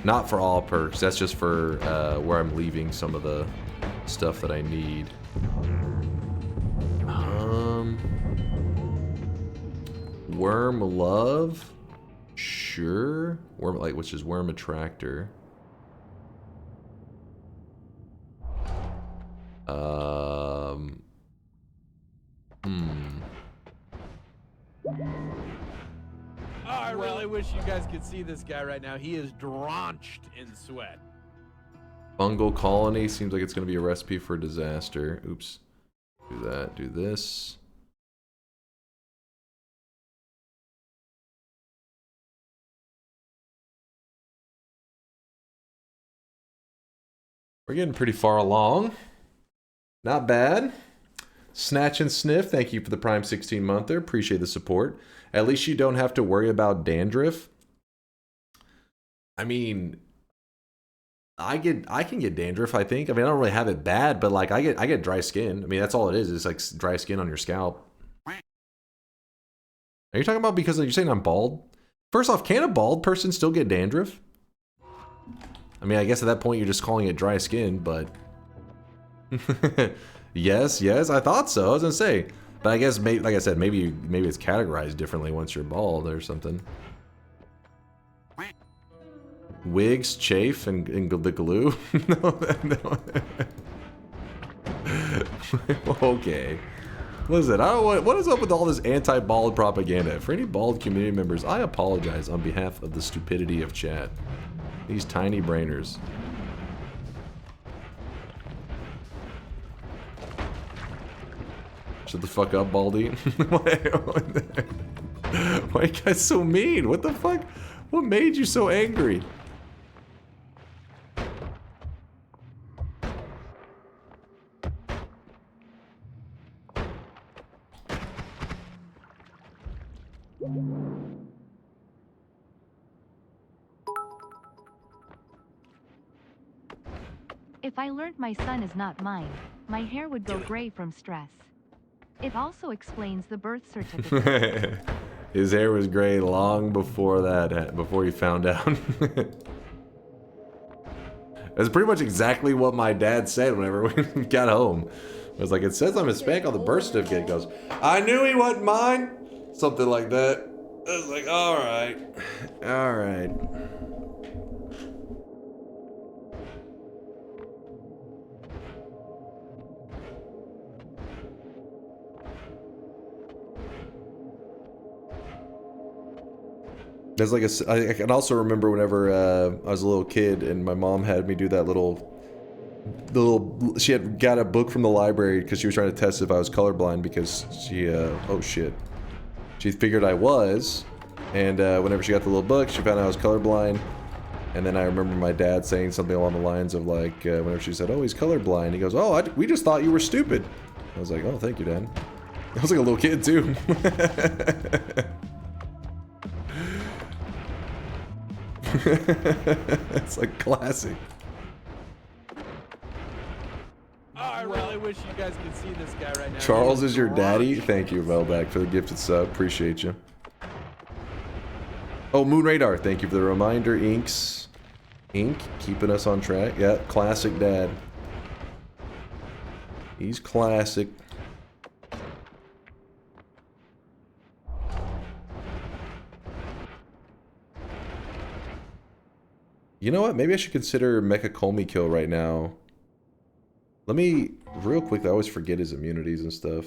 Not for all perks, that's just for where I'm leaving some of the stuff that I need. Worm love? Sure. Worm, like, which is worm attractor. I really wish you guys could see this guy right now. He is drenched in sweat. Fungal colony seems like it's going to be a recipe for disaster. Oops. Do that. Do this. We're getting pretty far along. Not bad. Snatch and Sniff, thank you for the Prime 16 monther. Appreciate the support. At least you don't have to worry about dandruff. I mean, I can get dandruff, I think. I mean, I don't really have it bad, but like I get dry skin. I mean, that's all it is. It's like dry skin on your scalp. Are you talking about because you're saying I'm bald? First off, can a bald person still get dandruff? I mean, I guess at that point you're just calling it dry skin, but yes, I thought so. I was gonna say, but I guess like I said, maybe it's categorized differently once you're bald or something. Wigs, chafe, and the glue. No. Okay. Listen, I don't what is up with all this anti-bald propaganda? For any bald community members, I apologize on behalf of the stupidity of chat. These tiny brainers. Shut the fuck up, Baldy. Why are you guys so mean? What the fuck? What made you so angry? If I learned my son is not mine, my hair would go gray from stress. It also explains the birth certificate. His hair was gray long before that, before he found out. That's pretty much exactly what my dad said whenever we got home. I was like, it says I'm Hispanic on the birth certificate. He goes, I knew he wasn't mine. Something like that. I was like, all right. All right. There's like I can also remember whenever I was a little kid and my mom had me do that she had got a book from the library because she was trying to test if I was colorblind because she, oh shit. She figured I was, and whenever she got the little book, she found out I was colorblind. And then I remember my dad saying something along the lines of like, whenever she said, oh, he's colorblind, he goes, oh, we just thought you were stupid. I was like, oh, thank you, Dad. I was like a little kid too. It's like classic. I really wish you guys could see this guy right now. Charles is your daddy? Thank you, Velback, for the gifted sub. Appreciate you. Oh, Moon Radar, thank you for the reminder. Inks. Ink, keeping us on track. Yeah, classic dad. He's classic. You know what? Maybe I should consider Mecha Colmy Kill right now. Let me, real quick, I always forget his immunities and stuff.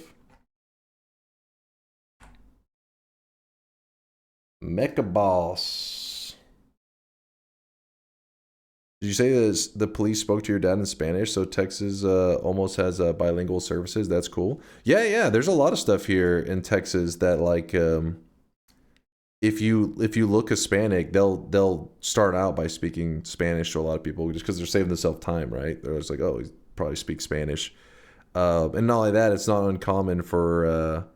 Mecha Boss. Did you say the police spoke to your dad in Spanish? So Texas almost has bilingual services. That's cool. Yeah, there's a lot of stuff here in Texas that like if you look Hispanic, they'll start out by speaking Spanish to a lot of people just because they're saving themselves time, right? They're just like, oh, he probably speaks Spanish. And not only that, it's not uncommon for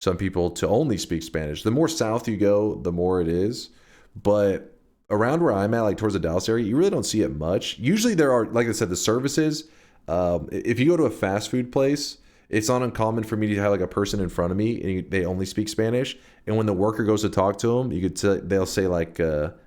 some people to only speak Spanish. The more south you go, the more it is. But around where I'm at, like towards the Dallas area, you really don't see it much. Usually there are, like I said, the services. If you go to a fast food place, it's not uncommon for me to have like a person in front of me and they only speak Spanish. And when the worker goes to talk to them, they'll say like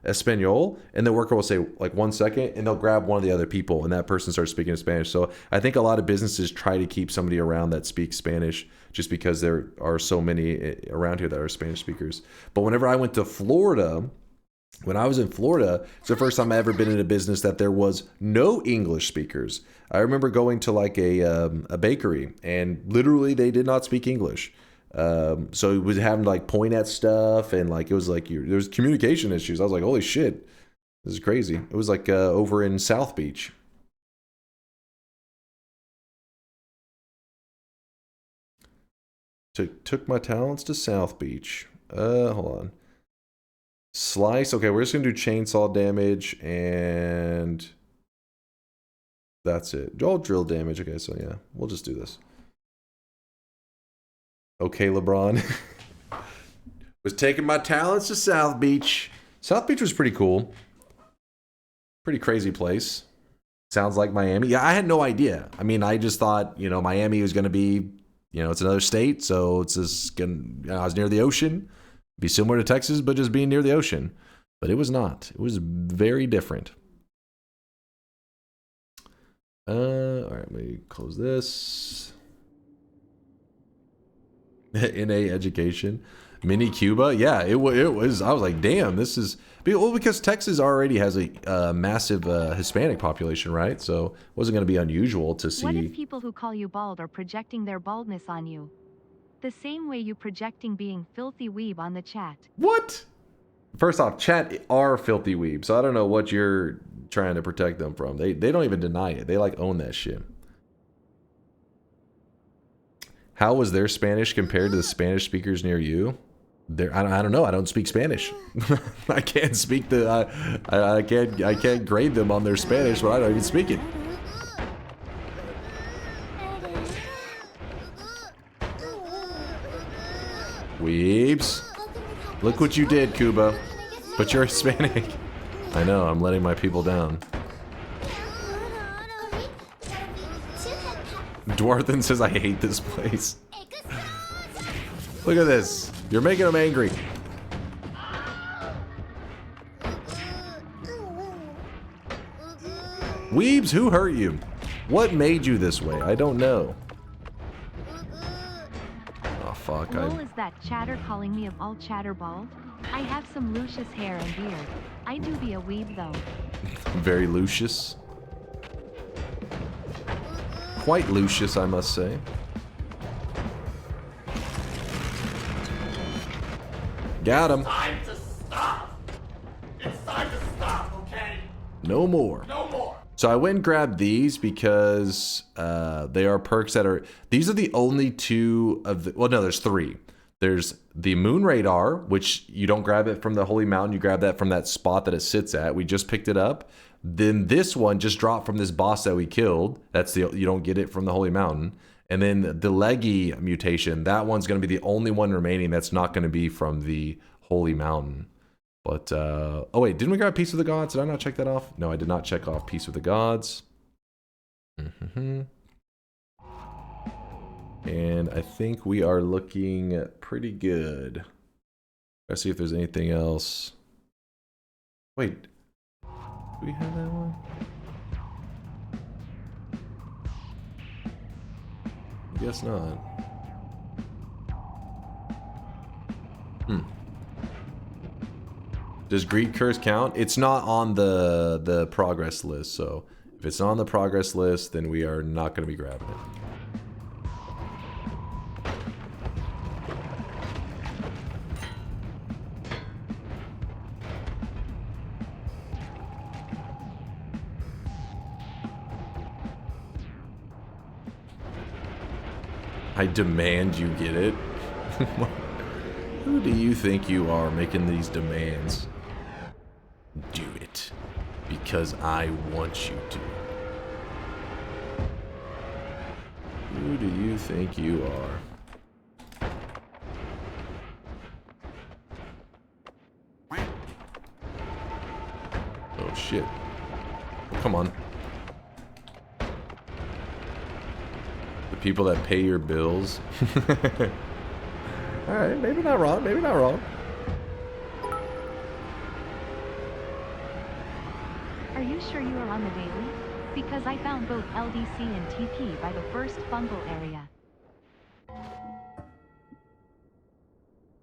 Espanol, and the worker will say like 1 second, and they'll grab one of the other people, and that person starts speaking Spanish. So I think a lot of businesses try to keep somebody around that speaks Spanish, just because there are so many around here that are Spanish speakers. But whenever I went to Florida, when I was in Florida, it's the first time I ever been in a business that there was no English speakers. I remember going to like a bakery, and literally they did not speak English. So it was having to like point at stuff, and like it was like there was communication issues. I was like, holy shit, this is crazy. It was like over in South Beach. Took my talents to South Beach. Hold on. Slice. Okay, we're just gonna do chainsaw damage, and that's it. All drill damage. Okay, so yeah, we'll just do this. Okay, LeBron. Was taking my talents to South Beach. South Beach was pretty cool. Pretty crazy place. Sounds like Miami. Yeah, I had no idea. I mean, I just thought, you know, Miami was going to be, you know, it's another state, so it's just going to, I was near the ocean. Be similar to Texas, but just being near the ocean. But it was not. It was very different. All right, let me close this. NA education. Mini Cuba. Yeah, it was. I was like, damn, this is... Well, because Texas already has a massive Hispanic population, right? So it wasn't going to be unusual to see... What if people who call you bald are projecting their baldness on you? The same way you projecting being filthy weeb on the chat. What? First off, chat are filthy weebs, so I don't know what you're trying to protect them from. They don't even deny it. They like own that shit. How was their Spanish compared to the Spanish speakers near you? I don't know. I don't speak Spanish. I can't speak the. I can't grade them on their Spanish, but I don't even speak it. Weebs. Look what you did, Cuba. But you're Hispanic. I know, I'm letting my people down. Dwarthen says, I hate this place. Look at this. You're making them angry. Weebs, who hurt you? What made you this way? I don't know. Oh, fuck. Lol, is that chatter calling me of all chatter bald? I have some Lucius hair and beard. I do be a weeb, though. Very Lucius. Quite Lucius, I must say. Got him. It's time to stop. It's time to stop, okay? No more. No more. So I went and grabbed these because they are perks that are... These are the only two of the... Well, no, there's three. There's the Moon Radar, which you don't grab it from the Holy Mountain. You grab that from that spot that it sits at. We just picked it up. Then this one just dropped from this boss that we killed. That's the... You don't get it from the Holy Mountain. And then the Leggy mutation, that one's going to be the only one remaining that's not going to be from the Holy Mountain. But, oh wait, didn't we grab Peace of the Gods? Did I not check that off? No, I did not check off Peace of the Gods. And I think we are looking pretty good. Let's see if there's anything else. Wait, do we have that one? I guess not. Does Greed Curse count? It's not on the progress list, so if it's not on the progress list, then we are not going to be grabbing it. I demand you get it. Who do you think you are making these demands? Do it. Because I want you to. Who do you think you are? Oh shit. Come on. The people that pay your bills. Alright, maybe not wrong, maybe not wrong. Are you sure you are on the daily? Because I found both LDC and TP by the first fungal area.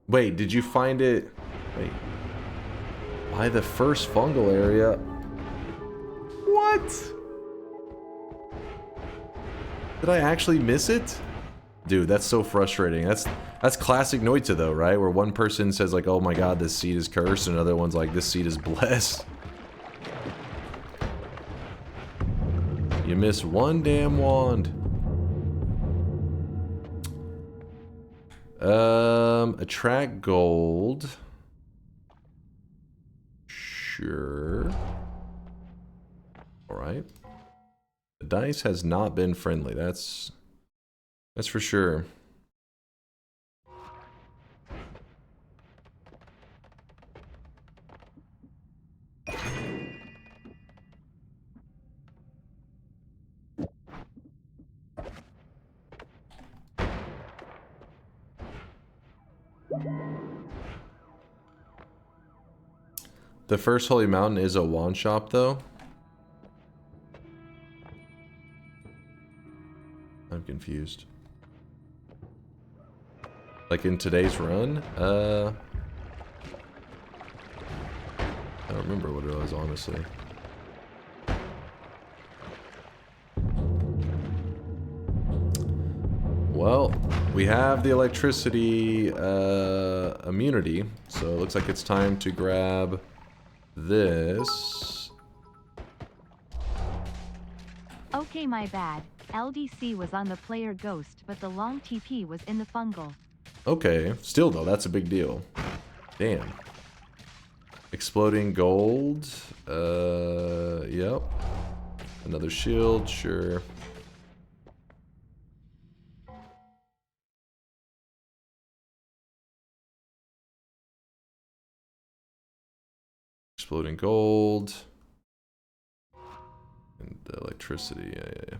Wait, did you find it? Wait. By the first fungal area? What? Did I actually miss it? Dude, that's so frustrating. That's classic Noita though, right? Where one person says like, oh my god, this seed is cursed, and another one's like, this seed is blessed. You miss one damn wand. Attract gold. Sure. Alright. The dice has not been friendly, that's for sure. The first holy mountain is a wand shop though. I'm confused. Like in today's run? I don't remember what it was, honestly. Well, we have the electricity immunity, so it looks like it's time to grab this. Okay, my bad. LDC was on the player ghost, but the long TP was in the fungal. Okay, still though, that's a big deal. Damn. Exploding gold. Yep. Another shield, sure. Exploding gold. And the electricity, yeah.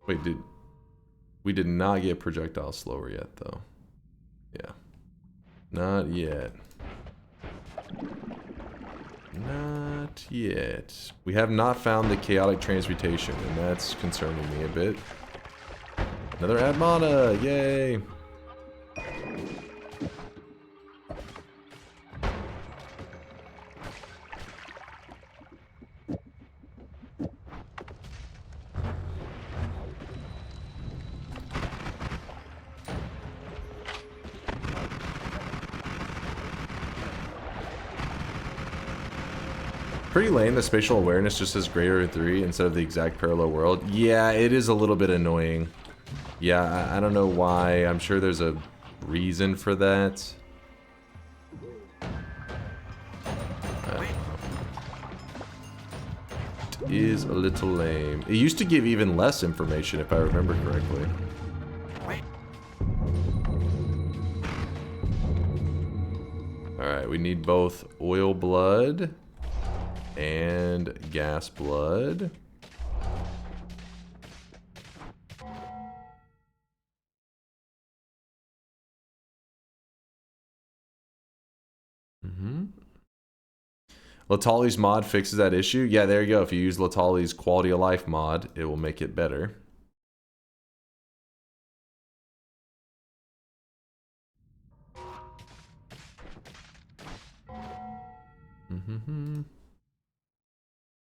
Wait, we did not get projectile slower yet though. Yeah. Not yet. Not yet. We have not found the chaotic transmutation, and that's concerning me a bit. Another add mana, yay! Pretty lame, the spatial awareness just says greater than 3 instead of the exact parallel world. Yeah, it is a little bit annoying. Yeah, I don't know why. I'm sure there's a reason for that. It is a little lame. It used to give even less information if I remember correctly. Alright, we need both oil blood and gas blood. Latali's mod fixes that issue. Yeah, there you go. If you use Latali's quality of life mod, it will make it better.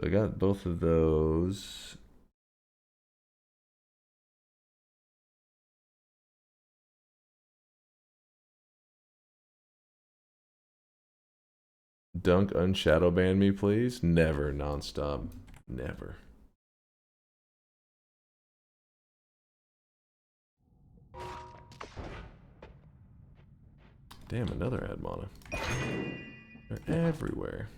So I got both of those. Dunk unshadowban me, please. Never, nonstop. Never. Damn, another ad mana. They're everywhere.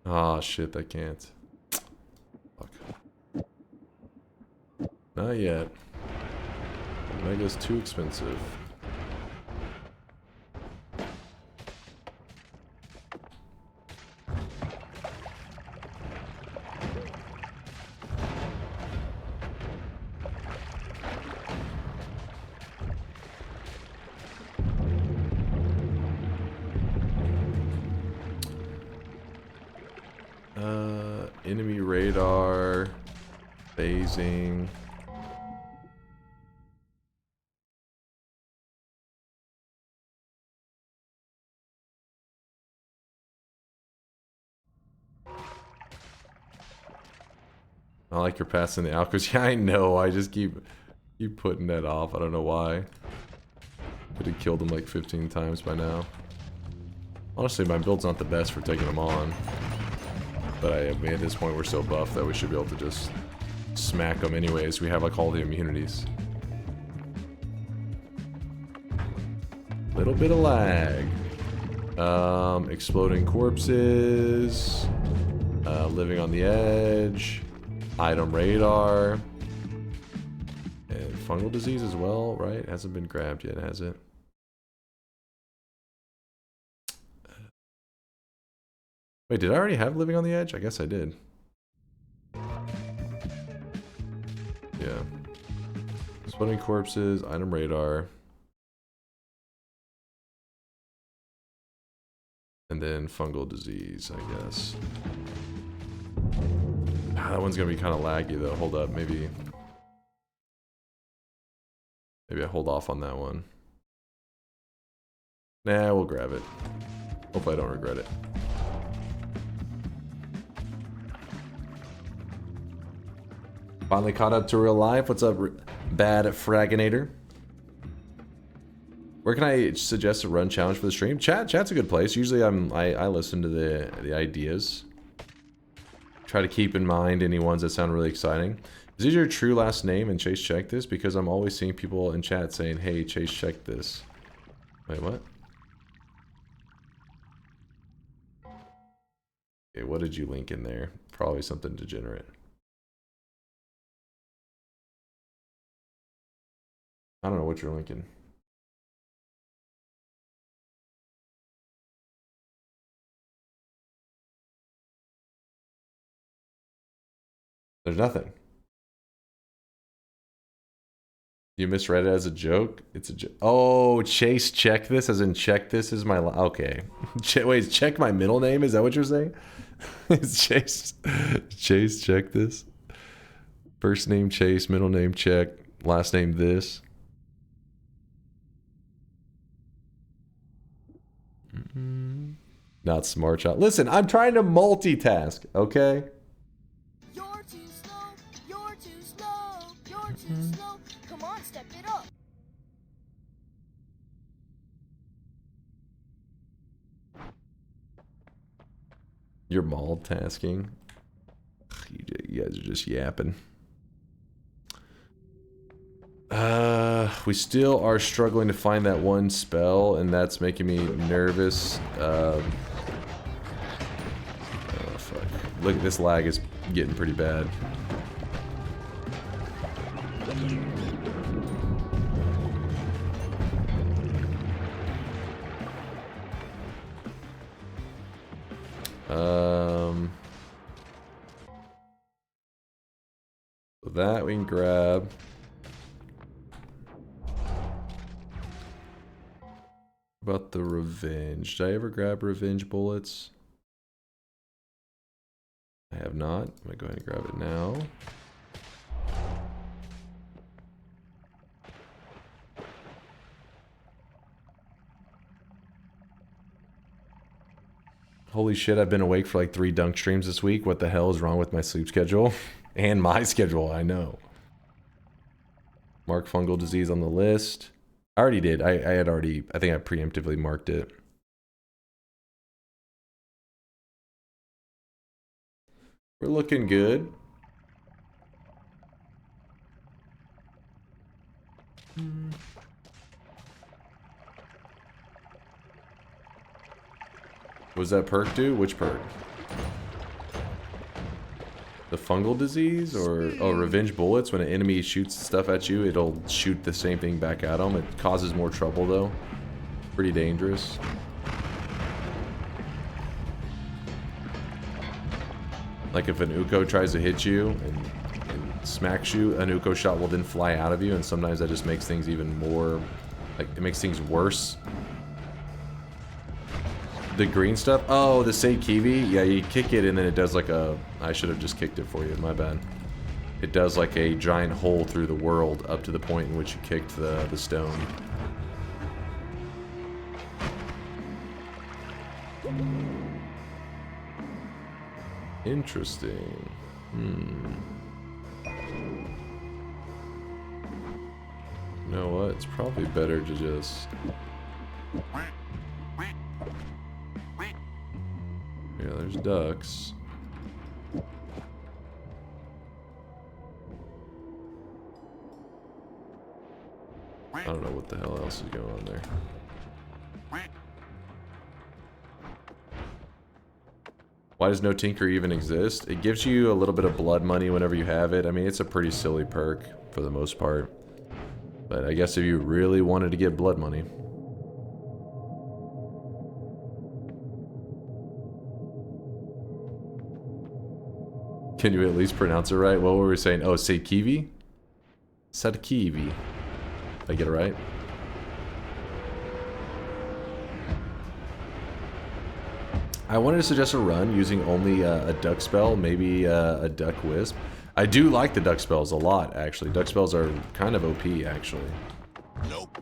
Ah, shit, I can't. Fuck. Not yet. Omega's too expensive. Enemy radar, phasing. I like you're passing the alcos. Yeah, I know. I just keep putting that off. I don't know why. Could have killed them like 15 times by now. Honestly, my build's not the best for taking them on. But I mean, at this point, we're so buff that we should be able to just smack them anyways. We have like all the immunities. Little bit of lag. Exploding corpses. Living on the edge. Item radar. And fungal disease as well, right? Hasn't been grabbed yet, has it? Wait, did I already have living on the edge? I guess I did. Yeah. Exploding corpses, item radar. And then fungal disease, I guess. Ah, that one's gonna be kind of laggy though. Hold up, maybe I hold off on that one. Nah, we'll grab it. Hopefully I don't regret it. Finally caught up to real life. What's up, Bad Fragginator? Where can I suggest a run challenge for the stream? Chat's a good place. Usually I listen to the ideas. Try to keep in mind any ones that sound really exciting. Is this your true last name and Chase check this? Because I'm always seeing people in chat saying, hey, Chase check this. Wait, what? Okay, what did you link in there? Probably something degenerate. I don't know what you're linking. There's nothing. You misread it as a joke? It's a joke. Oh, Chase, check this as in check this is my... Okay. Wait, check my middle name? Is that what you're saying? It's Chase. Chase, check this. First name Chase, middle name check, last name this. Not smart child. Listen, I'm trying to multitask, okay? You're too slow. You're too slow. You're too slow. Come on, step it up. You're multitasking. You guys are just yapping. We still are struggling to find that one spell, and that's making me nervous. Oh, fuck. Look, this lag is getting pretty bad. So that we can grab. About the revenge. Did I ever grab revenge bullets? I have not. I'm gonna go ahead and grab it now. Holy shit, I've been awake for like 3 dunk streams this week. What the hell is wrong with my sleep schedule? And my schedule, I know. Mark fungal disease on the list. I already did. I think I preemptively marked it. We're looking good. What does that perk do? Which perk? The fungal disease? Or, oh, revenge bullets. When an enemy shoots stuff at you, it'll shoot the same thing back at them. It causes more trouble, though. Pretty dangerous. Like if an Uko tries to hit you and smacks you, an Uko shot will then fly out of you, and sometimes that just makes things even more, like, it makes things worse. The green stuff? Oh, the Sei Kiwi? Yeah, you kick it and then it does like a... I should have just kicked it for you, my bad. It does like a giant hole through the world up to the point in which you kicked the stone. Interesting. You know what? It's probably better to just... Yeah, there's ducks. I don't know what the hell else is going on there. Why does no tinker even exist? It gives you a little bit of blood money whenever you have it. I mean, it's a pretty silly perk for the most part. But I guess if you really wanted to get blood money. Can you at least pronounce it right? What were we saying? Oh, Sei Kiwi? Sadkiwi. Did I get it right? I wanted to suggest a run using only a duck spell, maybe a duck wisp. I do like the duck spells a lot, actually. Duck spells are kind of OP, actually. Nope.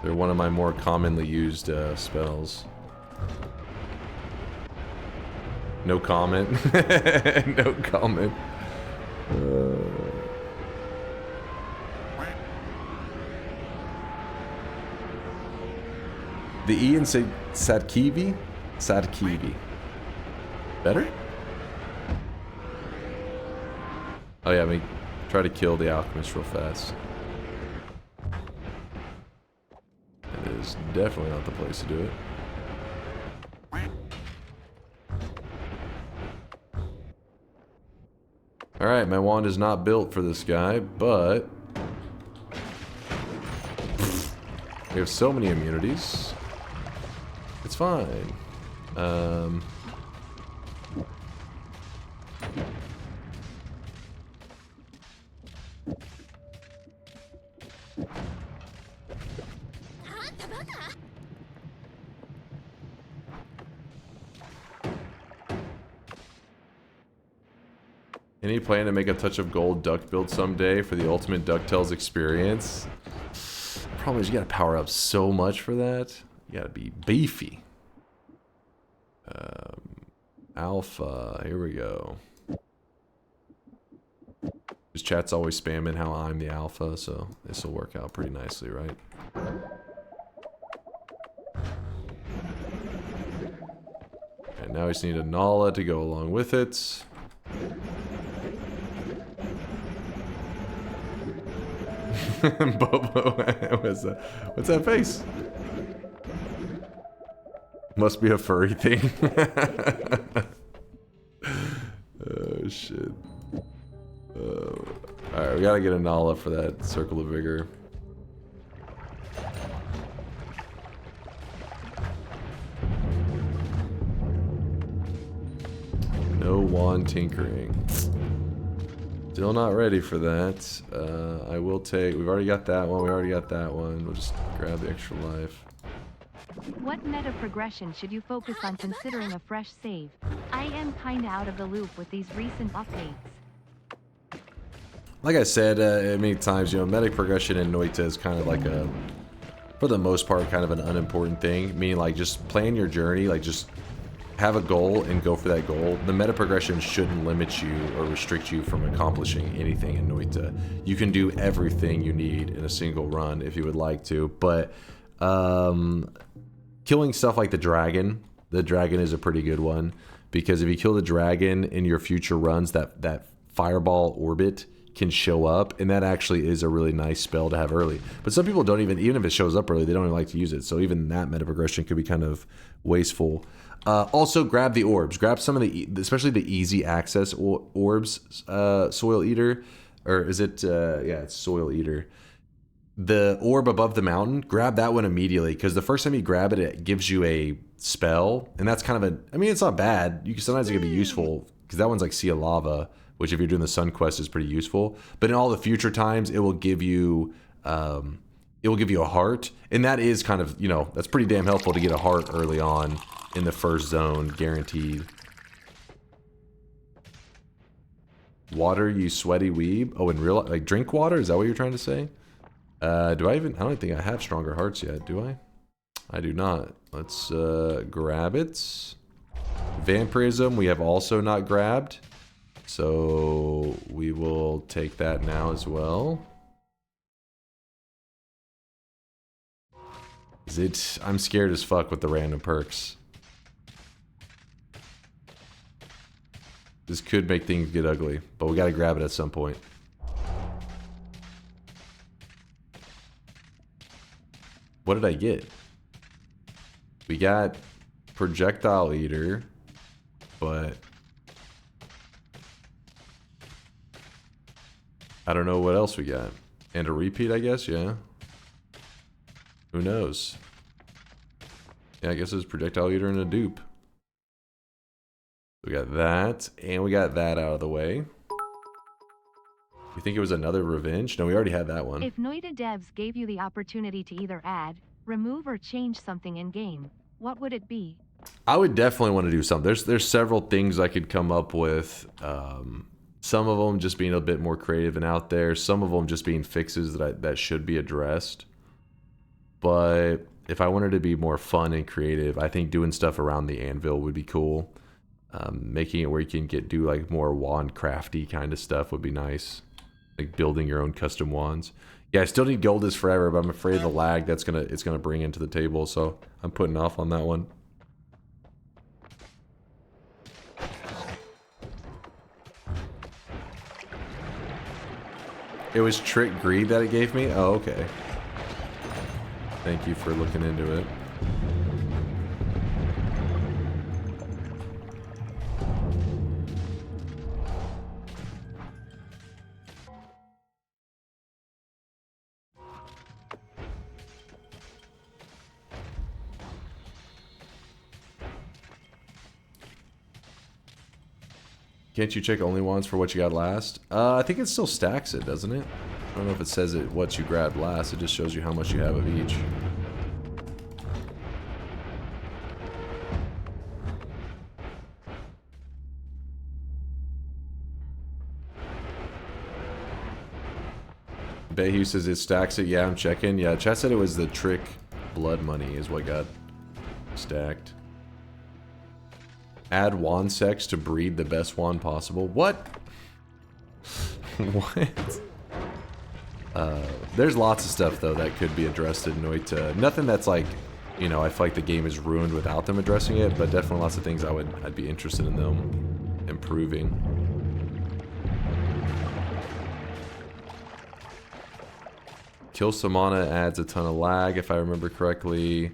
They're one of my more commonly used spells. No comment. No comment. The E in Sadkiwi? Sadkiwi. Better? Oh yeah, I mean, try to kill the alchemist real fast. It is definitely not the place to do it. Alright, my wand is not built for this guy, but... we have so many immunities. It's fine. Any plan to make a touch of gold duck build someday for the ultimate DuckTales experience? Problem is you gotta power up so much for that. You gotta be beefy. Alpha, here we go. This chat's always spamming how I'm the alpha, so this will work out pretty nicely, right? And now we just need a Nala to go along with it. Bobo, what's that face? Must be a furry thing. Oh shit. Alright, we gotta get a Nala for that Circle of Vigor. No wand tinkering. Still not ready for that. I will take... we've already got that one. We already got that one. We'll just grab the extra life. What meta progression should you focus on considering a fresh save? I am kinda out of the loop with these recent updates. Like I said many times, you know, meta progression in Noita is kind of like a, for the most part, kind of an unimportant thing. Meaning, like, just plan your journey, like, just have a goal and go for that goal. The meta progression shouldn't limit you or restrict you from accomplishing anything in Noita. You can do everything you need in a single run if you would like to, but killing stuff like the dragon is a pretty good one, because if you kill the dragon in your future runs, that fireball orbit can show up, and that actually is a really nice spell to have early. But some people don't even if it shows up early, they don't even like to use it. So even that meta progression could be kind of wasteful. Also, grab the orbs. Grab some of the, especially the easy access orbs. Soil Eater, or is it? Yeah, it's Soil Eater. The orb above the mountain, grab that one immediately, because the first time you grab it, it gives you a spell, and that's kind of a, I mean, it's not bad. Sometimes it can be useful, because that one's like Sea of Lava, which if you're doing the Sun Quest is pretty useful. But in all the future times, it will give you a heart, and that is kind of, you know, that's pretty damn helpful to get a heart early on in the first zone, guaranteed. Water, you sweaty weeb. Oh, in real, like, drink water? Is that what you're trying to say? I don't think I have stronger hearts yet, do I? I do not. Let's grab it. Vampirism, we have also not grabbed. So we will take that now as well. I'm scared as fuck with the random perks. This could make things get ugly, but we gotta grab it at some point. What did I get? We got Projectile Eater, but I don't know what else we got. And a repeat, I guess, yeah. Who knows? Yeah, I guess it's Projectile Eater and a dupe. We got that, and we got that out of the way. You think it was another revenge? No, we already had that one. If Noita devs gave you the opportunity to either add, remove, or change something in-game, what would it be? I would definitely want to do something. There's several things I could come up with. Some of them just being a bit more creative and out there. Some of them just being fixes that should be addressed. But if I wanted to be more fun and creative, I think doing stuff around the anvil would be cool. Making it where you can do like more wand crafty kind of stuff would be nice. Like building your own custom wands. Yeah, I still need Gold is Forever, but I'm afraid of the lag it's gonna bring into the table, so I'm putting off on that one. It was Trick Greed that it gave me? Oh, okay. Thank you for looking into it. Can't you check only wands for what you got last? I think it still stacks it, doesn't it? I don't know if it says it what you grabbed last. It just shows you how much you have of each. Bayhu says it stacks it. Yeah, I'm checking. Yeah, chat said it was the trick blood money is what got stacked. Add wand sex to breed the best wand possible. What? What? There's lots of stuff though that could be addressed in Noita. Nothing that's like, you know, I feel like the game is ruined without them addressing it, but definitely lots of things I'd be interested in them improving. Kill Samana adds a ton of lag if I remember correctly.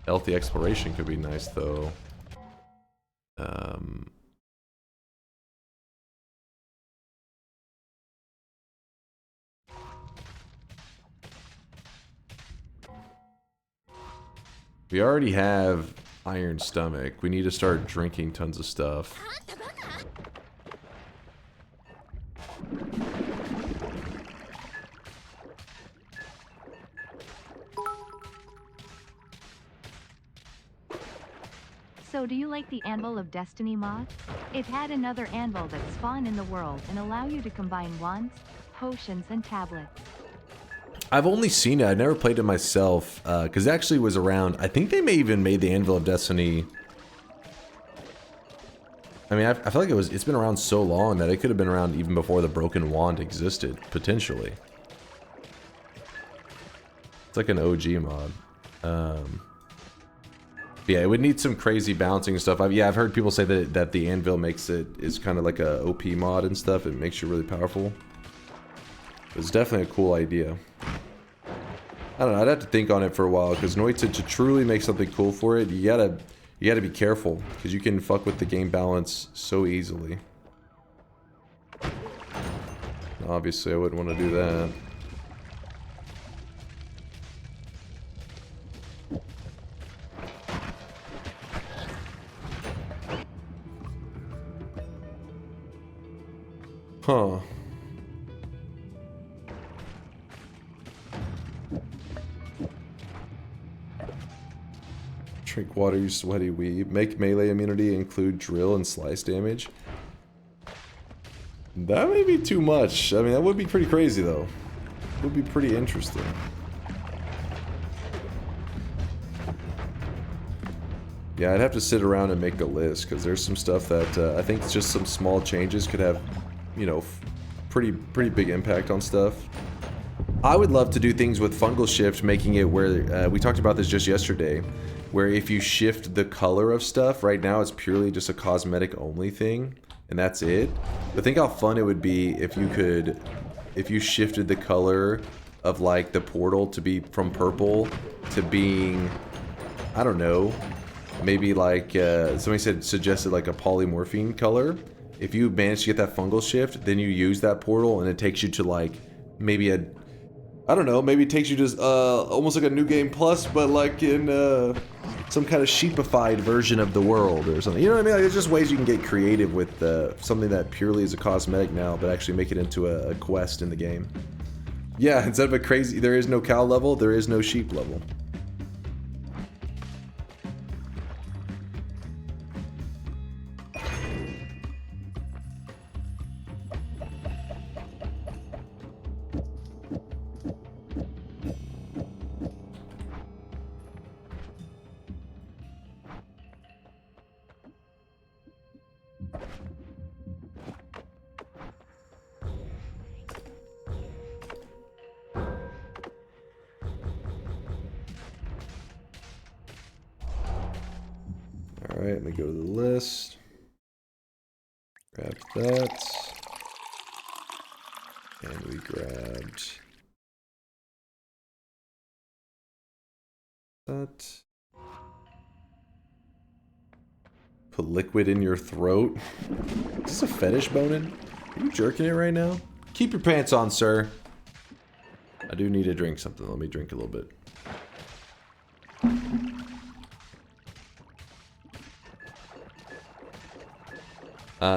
Healthy exploration could be nice though. We already have Iron Stomach. We need to start drinking tons of stuff. So do you like the Anvil of Destiny mod? It had another anvil that spawn in the world and allow you to combine wands, potions, and tablets. I've only seen it. I never played it myself, because it actually was around. I think they may even made the Anvil of Destiny. I mean, I feel like it's been around so long that it could have been around even before the Broken Wand existed, potentially. It's like an OG mod. Yeah, it would need some crazy bouncing and stuff. I've heard people say that the Anvil makes it is kind of like a OP mod and stuff. It makes you really powerful. It's definitely a cool idea. I don't know. I'd have to think on it for a while because Noita, to truly make something cool for it, you gotta be careful because you can fuck with the game balance so easily. Obviously, I wouldn't want to do that. Huh. Drink water, you sweaty weeb. Make melee immunity include drill and slice damage. That may be too much. I mean, that would be pretty crazy, though. It would be pretty interesting. Yeah, I'd have to sit around and make a list, because there's some stuff that I think just some small changes could have, you know, pretty big impact on stuff. I would love to do things with fungal shift, making it where, we talked about this just yesterday, where if you shift the color of stuff, right now it's purely just a cosmetic only thing, and that's it. But think how fun it would be if you shifted the color of like the portal to be from purple to being, I don't know, maybe like, somebody suggested like a polymorphine color. If you manage to get that fungal shift, then you use that portal and it takes you to like, maybe a, I don't know, maybe it takes you to almost like a New Game Plus, but like in some kind of sheepified version of the world or something. You know what I mean? Like, there's just ways you can get creative with something that purely is a cosmetic now, but actually make it into a quest in the game. Yeah, instead of a crazy, there is no cow level, there is no sheep level. Alright, let me go to the list. Grab that. And we grabbed that. Put liquid in your throat. Is this a fetish boning? Are you jerking it right now? Keep your pants on, sir. I do need to drink something. Let me drink a little bit.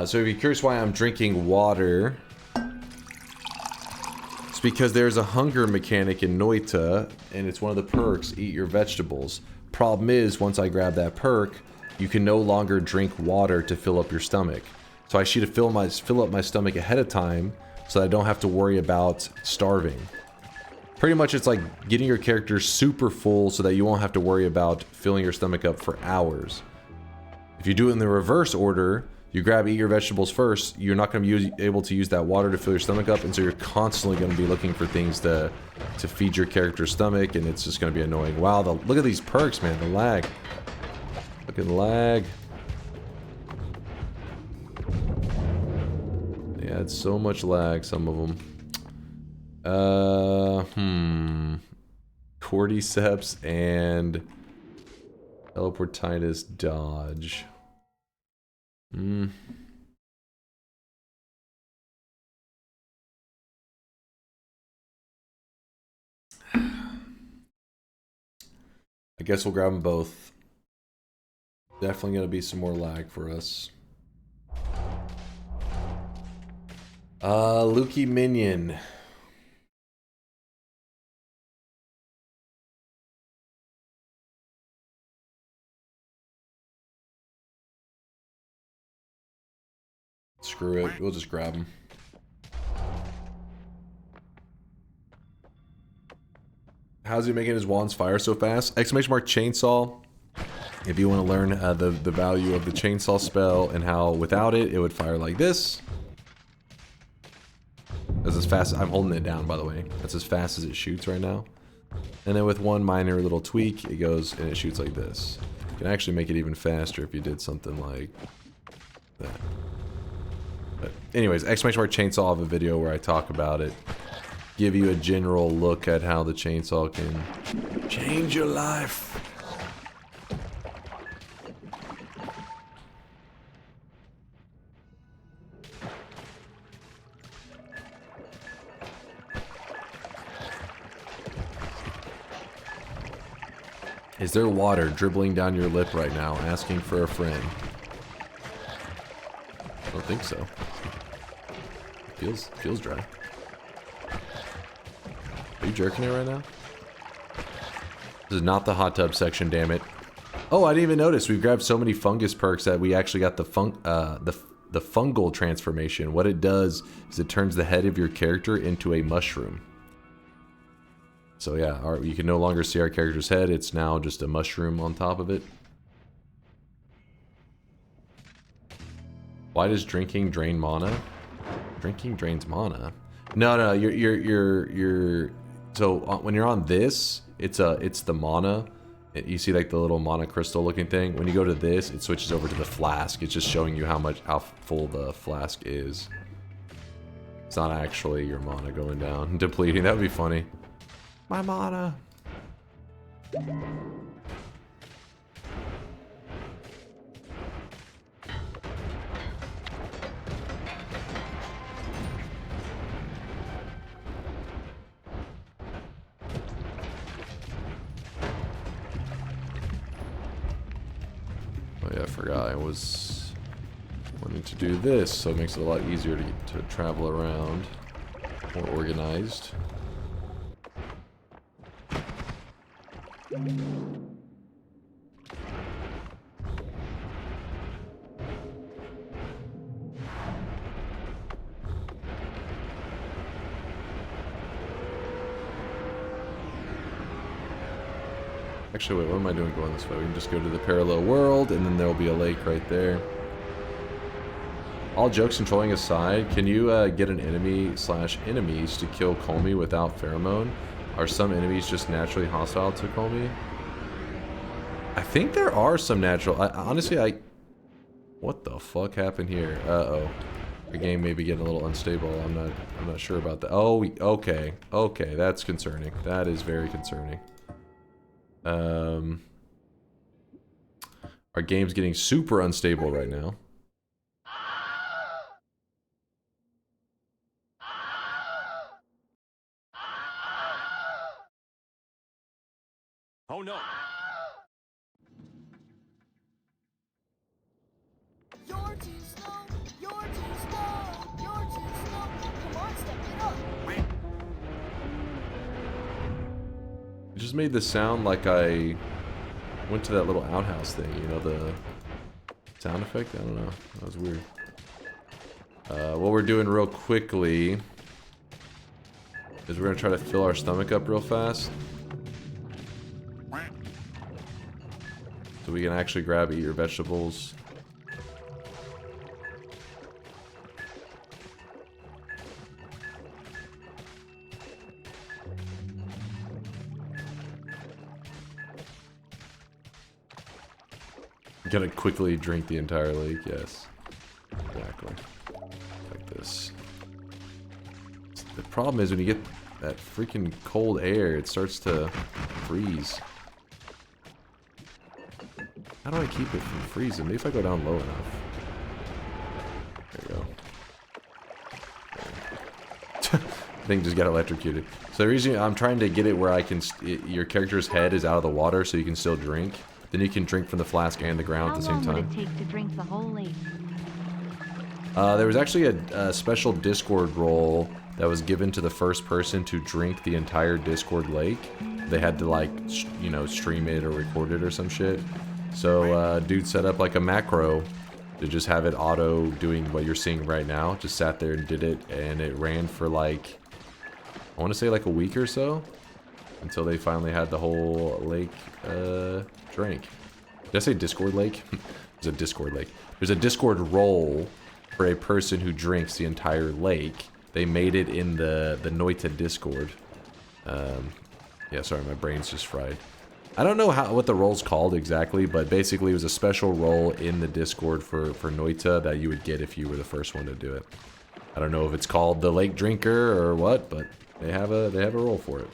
So if you're curious why I'm drinking water, it's because there's a hunger mechanic in Noita, and it's one of the perks, eat your vegetables. Problem is, once I grab that perk, you can no longer drink water to fill up your stomach. So I should fill up my stomach ahead of time, so I don't have to worry about starving. Pretty much it's like getting your character super full so that you won't have to worry about filling your stomach up for hours. If you do it in the reverse order, you grab, eat your vegetables first, you're not going to be able to use that water to fill your stomach up, and so you're constantly going to be looking for things to feed your character's stomach, and it's just going to be annoying. Wow, look at these perks, man, the lag. Look at the lag. They had so much lag, some of them. Cordyceps and Teleportitis dodge. I guess we'll grab them both. Definitely gonna be some more lag for us. Lukey Minion. Screw it. We'll just grab them. How's he making his wands fire so fast? Exclamation mark chainsaw. If you want to learn the value of the chainsaw spell and how without it, it would fire like this. That's as fast. I'm holding it down, by the way. That's as fast as it shoots right now. And then with one minor little tweak, it goes and it shoots like this. You can actually make it even faster if you did something like that. But anyways, exclamation mark chainsaw, I have a video where I talk about it. Give you a general look at how the chainsaw can change your life. Is there water dribbling down your lip right now, asking for a friend? I don't think so. Feels dry. Are you jerking it right now? This is not the hot tub section, damn it. Oh, I didn't even notice. We've grabbed so many fungus perks that we actually got the fungal transformation. What it does is it turns the head of your character into a mushroom. So yeah, you can no longer see our character's head. It's now just a mushroom on top of it. Why does drinking drain mana? Drinking drains mana. No, you're so when you're on this, it's the mana. You see like the little mana crystal looking thing. When you go to this, it switches over to the flask. It's just showing you how full the flask is. It's not actually your mana going down, depleting. That would be funny. My mana. Oh yeah, I forgot I was wanting to do this, so it makes it a lot easier to travel around, more organized. Actually, wait, what am I doing going this way? We can just go to the parallel world, and then there'll be a lake right there. All jokes and trolling aside, can you get an enemy/enemies to kill Comey without pheromone? Are some enemies just naturally hostile to Comey? I think there are some natural. Honestly, what the fuck happened here? Uh-oh. The game may be getting a little unstable. I'm not sure about that. Oh, okay. Okay, that's concerning. That is very concerning. Our game's getting super unstable right now. Oh no. You're too slow. You're too slow. You're too slow. Come on, step it up. It just made this sound like I went to that little outhouse thing, you know, the sound effect? I don't know. That was weird. What we're doing real quickly is we're gonna try to fill our stomach up real fast. So we can actually eat your vegetables. Gotta quickly drink the entire lake, yes. Exactly. Like this. The problem is when you get that freaking cold air, it starts to freeze. How do I keep it from freezing? Maybe if I go down low enough. There you go. Thing just got electrocuted. So the reason I'm trying to get it where I can, your character's head is out of the water so you can still drink. Then you can drink from the flask and the ground at the same time. How long would it take to drink the whole lake? There was actually a special Discord role that was given to the first person to drink the entire Discord lake. They had to like, you know, stream it or record it or some shit. So dude set up like a macro to just have it auto doing what you're seeing right now. Just sat there and did it, and it ran for like, I want to say like a week or so, until they finally had the whole lake drank. Did I say Discord lake? There's a Discord lake. There's a Discord role for a person who drinks the entire lake. They made it in the Noita Discord. Yeah, sorry, my brain's just fried. I don't know what the role's called exactly, but basically it was a special role in the Discord for Noita that you would get if you were the first one to do it. I don't know if it's called the Lake Drinker or what, but they have a role for it.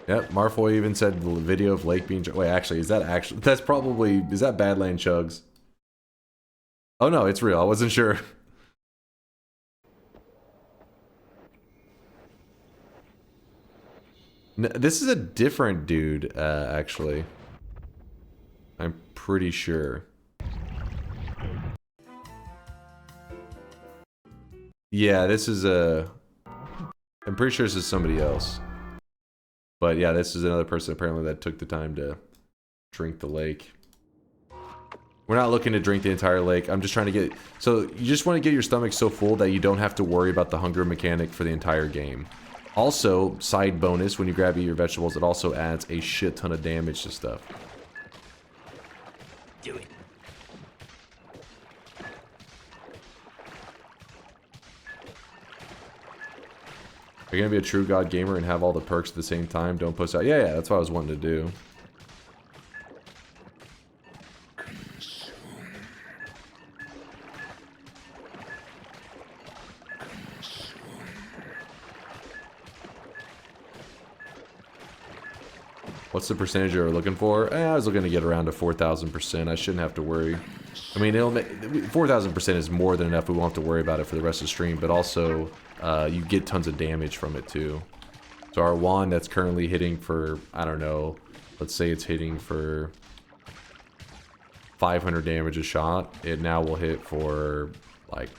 Yep, Marfoy even said the video of Lake being... Wait, actually, that's probably... Is that Badland Chugs? Oh no, it's real. I wasn't sure. No, this is a different dude, actually. I'm pretty sure. Yeah, this is a... I'm pretty sure this is somebody else. But yeah, this is another person apparently that took the time to drink the lake. We're not looking to drink the entire lake. I'm just trying to get... So, you just want to get your stomach so full that you don't have to worry about the hunger mechanic for the entire game. Also, side bonus, when you grab your vegetables, it also adds a shit ton of damage to stuff. Do it. Are you gonna be a true god gamer and have all the perks at the same time? Don't post out. Yeah, that's what I was wanting to do. What's the percentage you're looking for? I was looking to get around to 4,000%. I shouldn't have to worry. I mean, 4,000% is more than enough. We won't have to worry about it for the rest of the stream, but also you get tons of damage from it too. So our wand that's currently hitting for, I don't know, let's say it's hitting for 500 damage a shot. It now will hit for like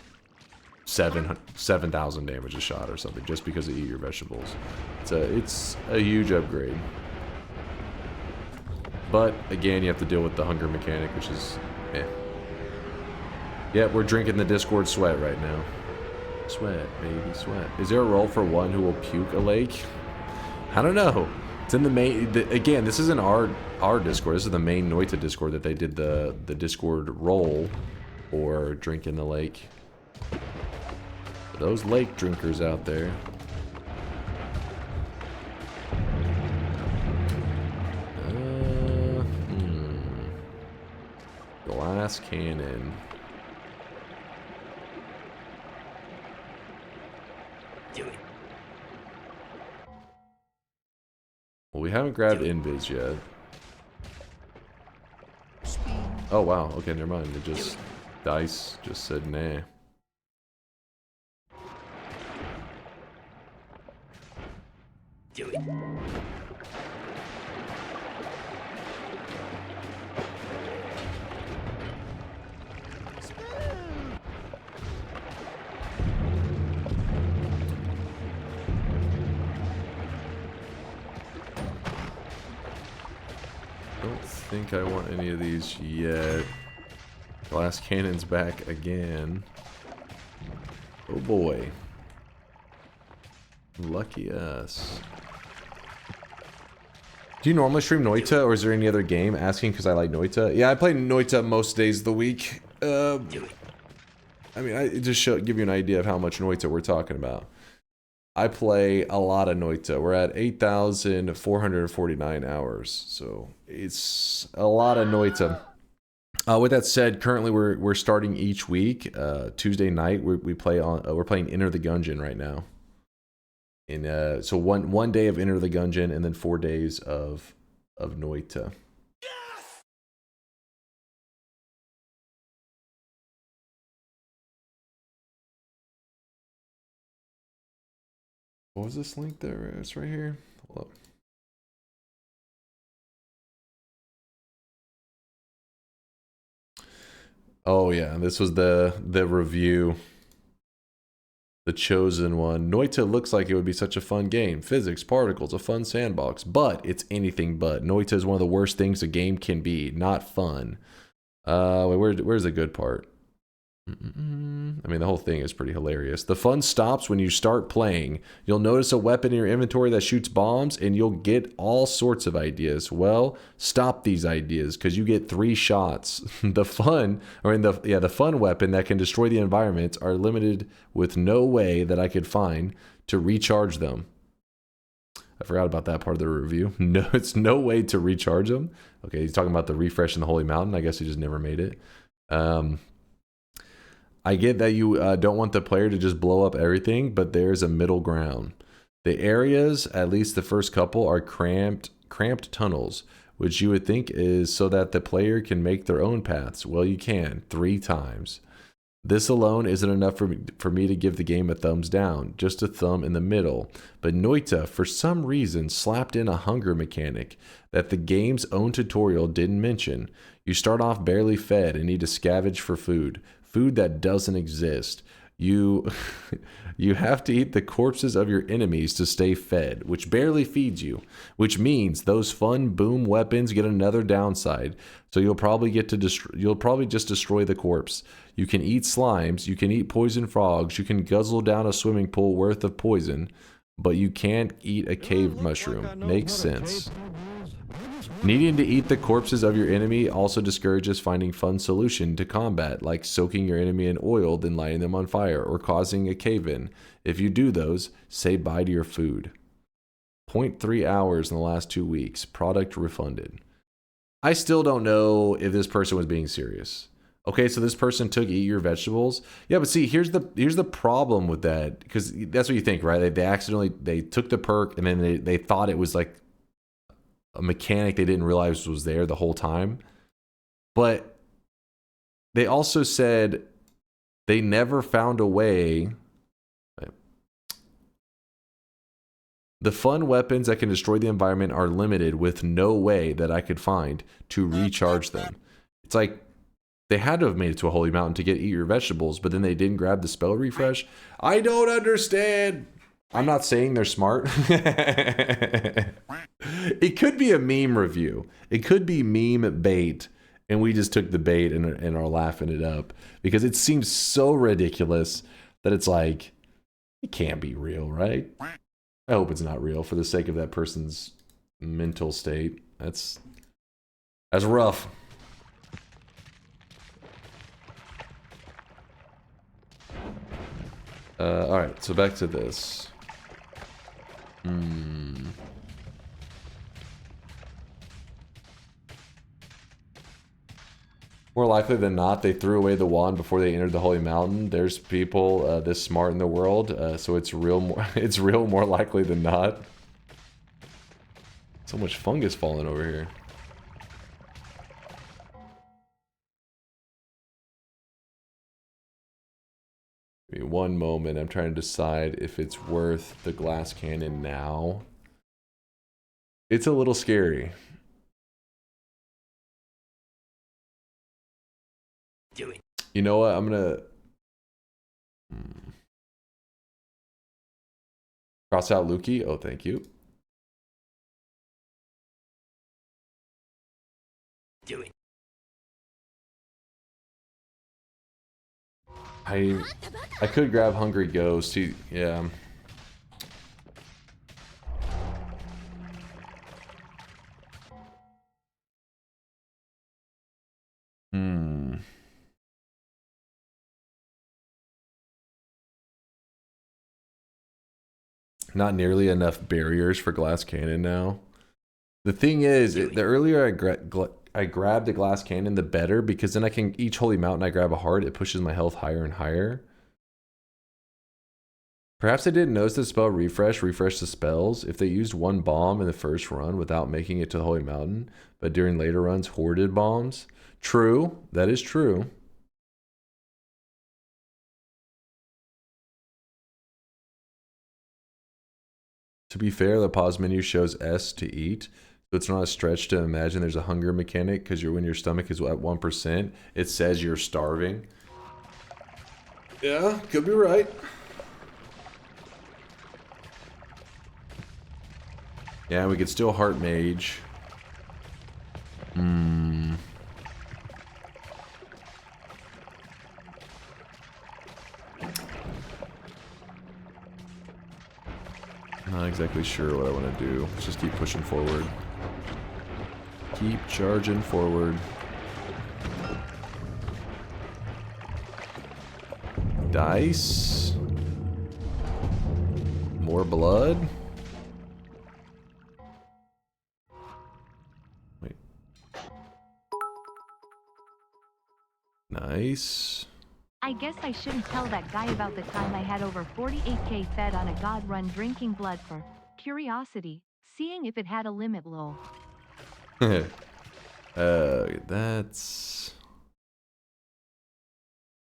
7,000 damage a shot or something, just because you eat your vegetables. It's a huge upgrade. But again, you have to deal with the hunger mechanic, which is, eh. Yeah, we're drinking the Discord sweat right now. Sweat, baby, sweat. Is there a role for one who will puke a lake? I don't know. It's in the main... again, this isn't our Discord. This is the main Noita Discord that they did the Discord role for drinking the lake. For those lake drinkers out there. Glass cannon. Do it. Well, we haven't grabbed Invis yet. Oh wow, okay, never mind. It just... Dice just said nah. Do it. Don't think I want any of these yet. Glass cannon's back again. Oh boy. Lucky us. Do you normally stream Noita, or is there any other game? Asking because I like Noita. Yeah, I play Noita most days of the week. I mean, I just give you an idea of how much Noita we're talking about. I play a lot of Noita. We're at 8,449 hours, so it's a lot of Noita. With that said, currently we're starting each week. Tuesday night we're playing Enter the Gungeon right now. And so one day of Enter the Gungeon and then 4 days of Noita. What was this link there? It's right here. Hold up. Oh yeah, this was the review The chosen one. Noita looks like it would be such a fun game. Physics, particles, a fun sandbox. But it's anything but. Noita is one of the worst things a game can be. Not fun. Wait, where's the good part? I mean, the whole thing is pretty hilarious. The fun stops when you start playing. You'll notice a weapon in your inventory that shoots bombs, and you'll get all sorts of ideas. Well, stop these ideas, because you get 3 shots. The fun weapon that can destroy the environment are limited with no way that I could find to recharge them. I forgot about that part of the review. No, it's no way to recharge them. Okay, he's talking about the refresh in the Holy Mountain. I guess he just never made it. I get that you don't want the player to just blow up everything, but there's a middle ground. The areas, at least the first couple, are cramped tunnels, which you would think is so that the player can make their own paths. Well, you can, 3 times. This alone isn't enough for me to give the game a thumbs down, just a thumb in the middle. But Noita, for some reason, slapped in a hunger mechanic that the game's own tutorial didn't mention. You start off barely fed and need to scavenge for food. Food that doesn't exist. You have to eat the corpses of your enemies to stay fed, which barely feeds you, which means those fun boom weapons get another downside. So you'll probably just destroy the corpse. You can eat slimes, you can eat poison frogs, you can guzzle down a swimming pool worth of poison, but you can't eat a cave mushroom. Makes sense. Needing to eat the corpses of your enemy also discourages finding fun solution to combat, like soaking your enemy in oil, then lighting them on fire, or causing a cave-in. If you do those, say bye to your food. 0.3 hours in the last 2 weeks. Product refunded. I still don't know if this person was being serious. Okay, so this person took eat your vegetables. Yeah, but see, here's the problem with that, because that's what you think, right? They accidentally took the perk and then they thought it was like a mechanic they didn't realize was there the whole time. But they also said they never found a way. The fun weapons that can destroy the environment are limited with no way that I could find to recharge them. It's like they had to have made it to a holy mountain to get eat your vegetables, but then they didn't grab the spell refresh. I don't understand. I'm not saying they're smart. It could be a meme review. It could be meme bait, and we just took the bait and are laughing it up because it seems so ridiculous that it's like, it can't be real, right? I hope it's not real for the sake of that person's mental state. That's rough. All right, so back to this. More likely than not, they threw away the wand before they entered the holy mountain. There's people this smart in the world, so it's real more likely than not. So much fungus falling over here. Give me one moment. I'm trying to decide if it's worth the glass cannon now. It's a little scary. Do it. You know what? I'm gonna cross out Lukey. Oh, thank you. Do it. I could grab Hungry Ghost. Yeah. Not nearly enough barriers for glass cannon now. The thing is, the earlier I grab the glass cannon, the better, because then I can, each holy mountain I grab a heart, it pushes my health higher and higher. Perhaps they didn't notice the spell refresh the spells. If they used one bomb in the first run without making it to the holy mountain, but during later runs hoarded bombs. True, that is true. To be fair, the pause menu shows S to eat, so it's not a stretch to imagine there's a hunger mechanic, because when your stomach is at 1%, it says you're starving. Yeah, could be right. Yeah, we could still Heart Mage. Not exactly sure what I want to do. Let's just keep pushing forward. Keep charging forward. Dice. More blood. Wait. Nice. I guess I shouldn't tell that guy about the time I had over 48k fed on a god run drinking blood for curiosity, seeing if it had a limit, lol. That's...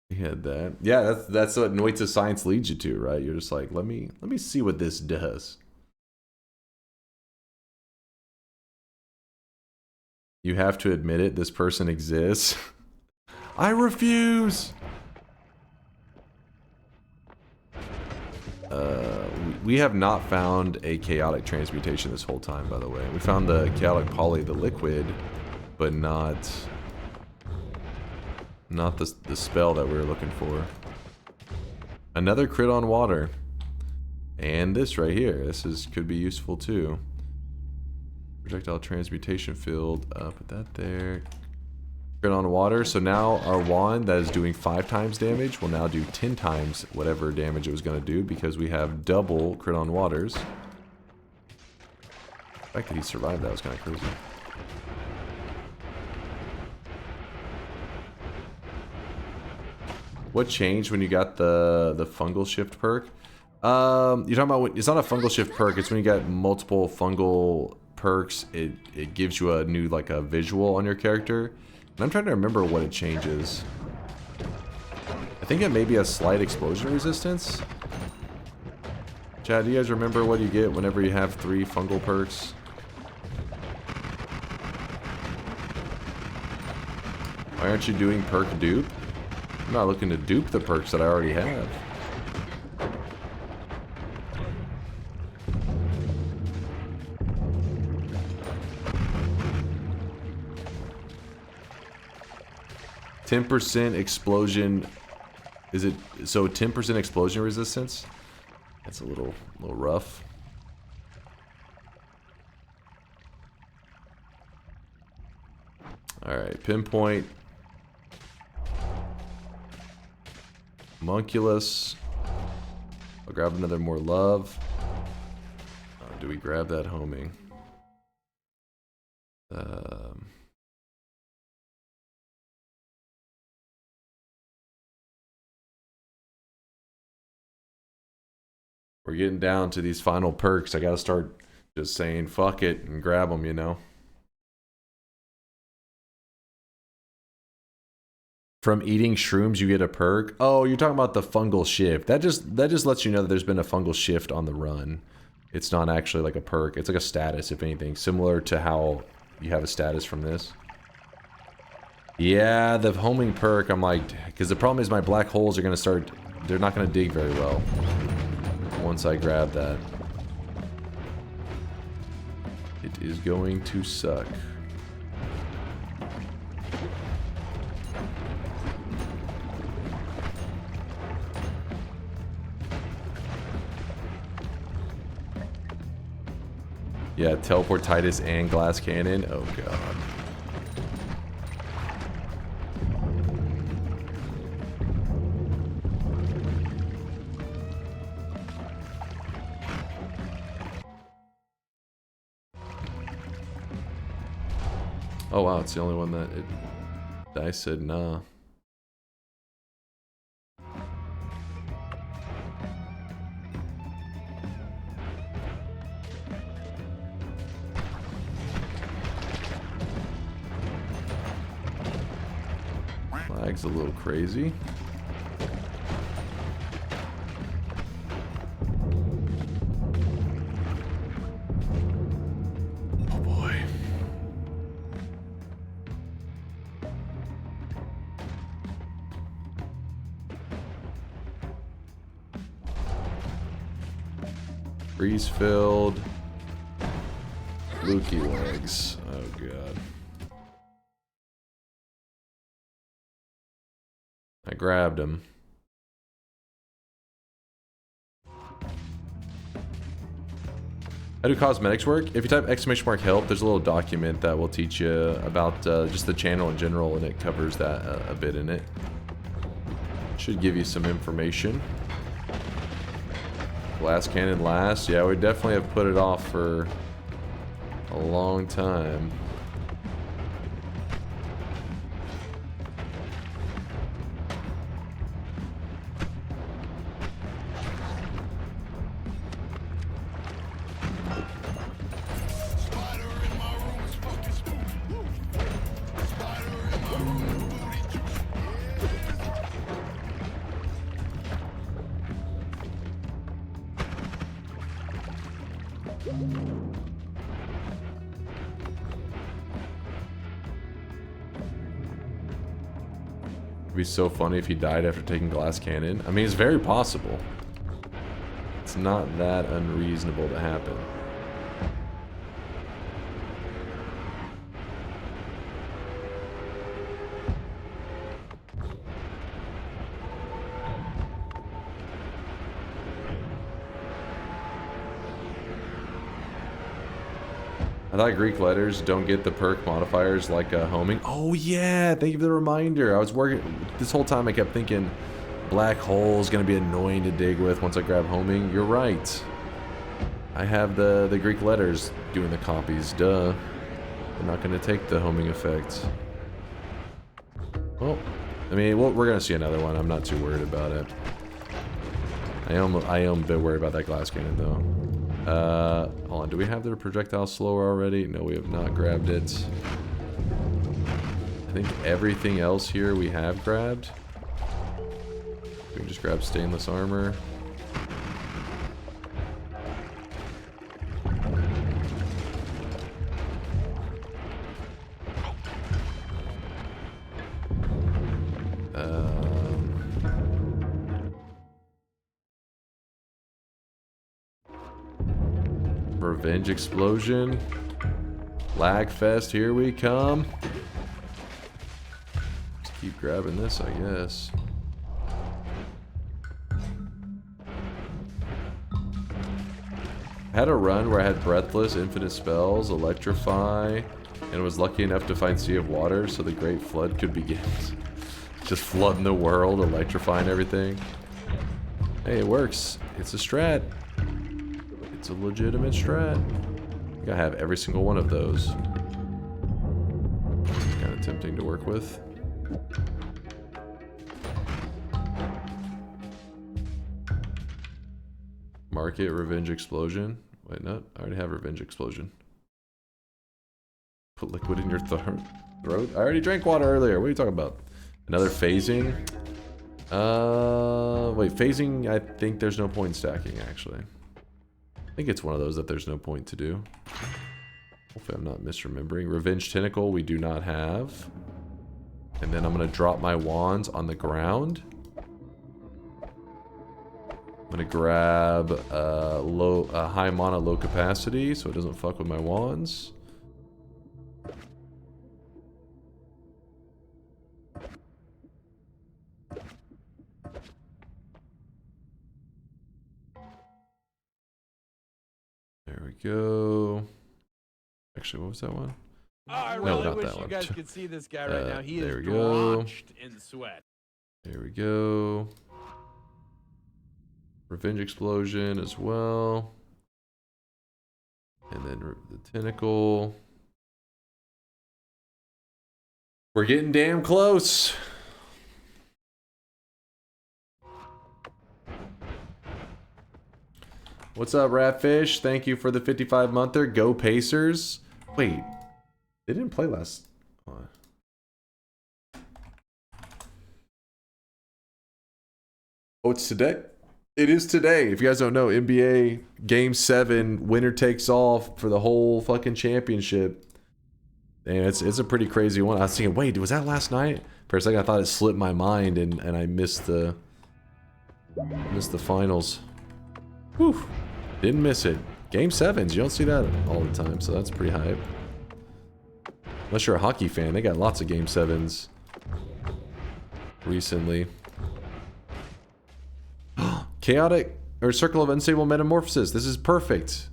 We had that. Yeah, that's what Noita science leads you to, right? You're just like, let me see what this does. You have to admit it, this person exists. I refuse! We have not found a chaotic transmutation this whole time, by the way. We found the chaotic poly, the liquid, but not the spell that we were looking for. Another crit on water. And this right here. This could be useful too. Projectile transmutation field. Put that there. Crit on water. So now our wand that is doing 5 times damage will now do 10 times whatever damage it was going to do because we have double crit on waters. The fact that he survived that was kind of crazy. What changed when you got the fungal shift perk? You're talking about it's not a fungal shift perk. It's when you got multiple fungal perks. It gives you a new like a visual on your character. And I'm trying to remember what it changes. I think it may be a slight explosion resistance. Chad, do you guys remember what you get whenever you have 3 fungal perks? Why aren't you doing perk dupe? I'm not looking to dupe the perks that I already have. %10 explosion. Is it so 10% explosion resistance? That's a little rough. All right, pinpoint. Homunculus. I'll grab another more love. Do we grab that homing? We're getting down to these final perks. I gotta start just saying fuck it and grab them, you know. From eating shrooms, you get a perk. Oh, you're talking about the fungal shift. That just lets you know that there's been a fungal shift on the run. It's not actually like a perk. It's like a status, if anything, similar to how you have a status from this. Yeah, the homing perk. I'm like, because the problem is my black holes are gonna start. They're not gonna dig very well once I grab that. It is going to suck. Yeah, teleportitis and glass cannon. Oh god. Oh wow, it's the only one that Dice said nah. Flag's a little crazy. Oh boy. Freeze filled. Lukey legs. Oh god. I grabbed him. How do cosmetics work? If you type !help, there's a little document that will teach you about just the channel in general, and it covers that a bit in it. Should give you some information. Glass cannon last. Yeah, we definitely have put it off for a long time. It'd be so funny if he died after taking glass cannon. I mean, it's very possible. It's not that unreasonable to happen. I thought Greek letters don't get the perk modifiers like homing. Oh yeah, thank you for the reminder. I was working this whole time. I kept thinking black hole is gonna be annoying to dig with once I grab homing. You're right. I have the Greek letters doing the copies. Duh. They're not gonna take the homing effect. Well, I mean, we're gonna see another one. I'm not too worried about it. I am a bit worried about that glass cannon though. Hold on, do we have the projectile slower already? No, we have not grabbed it. I think everything else here we have grabbed. We can just grab stainless armor. Revenge explosion. Lag fest, here we come. Just keep grabbing this, I guess. I had a run where I had breathless, infinite spells, electrify, and was lucky enough to find Sea of Water so the Great Flood could begin. Just flooding the world, electrifying everything. Hey, it works. It's a strat. It's a legitimate strat. I think I have every single one of those. Kind of tempting to work with. Market Revenge Explosion. Wait, no, I already have Revenge Explosion. Put liquid in your throat. I already drank water earlier. What are you talking about? Another phasing? Wait, phasing, I think there's no point stacking, actually. I think it's one of those that there's no point to do. Hopefully I'm not misremembering. Revenge Tentacle we do not have. And then I'm going to drop my wands on the ground. I'm going to grab high mana, low capacity so it doesn't fuck with my wands. There we go. Actually, what was that one? Oh, I really wish you guys could see this guy right now. He is drenched in sweat. There we go. Revenge Explosion as well. And then the Tentacle. We're getting damn close. What's up, Ratfish? Thank you for the 55-monther. Go Pacers. Wait, they didn't play last. Oh, it's today? It is today. If you guys don't know, NBA Game 7, winner takes all for the whole fucking championship. And it's a pretty crazy one. I was thinking, wait, was that last night? For a second, I thought it slipped my mind and I missed the finals. Whew. Didn't miss it. Game 7s, you don't see that all the time, so that's pretty hype. Unless you're a hockey fan, they got lots of Game 7s recently. Chaotic, or Circle of Unstable Metamorphosis. This is perfect.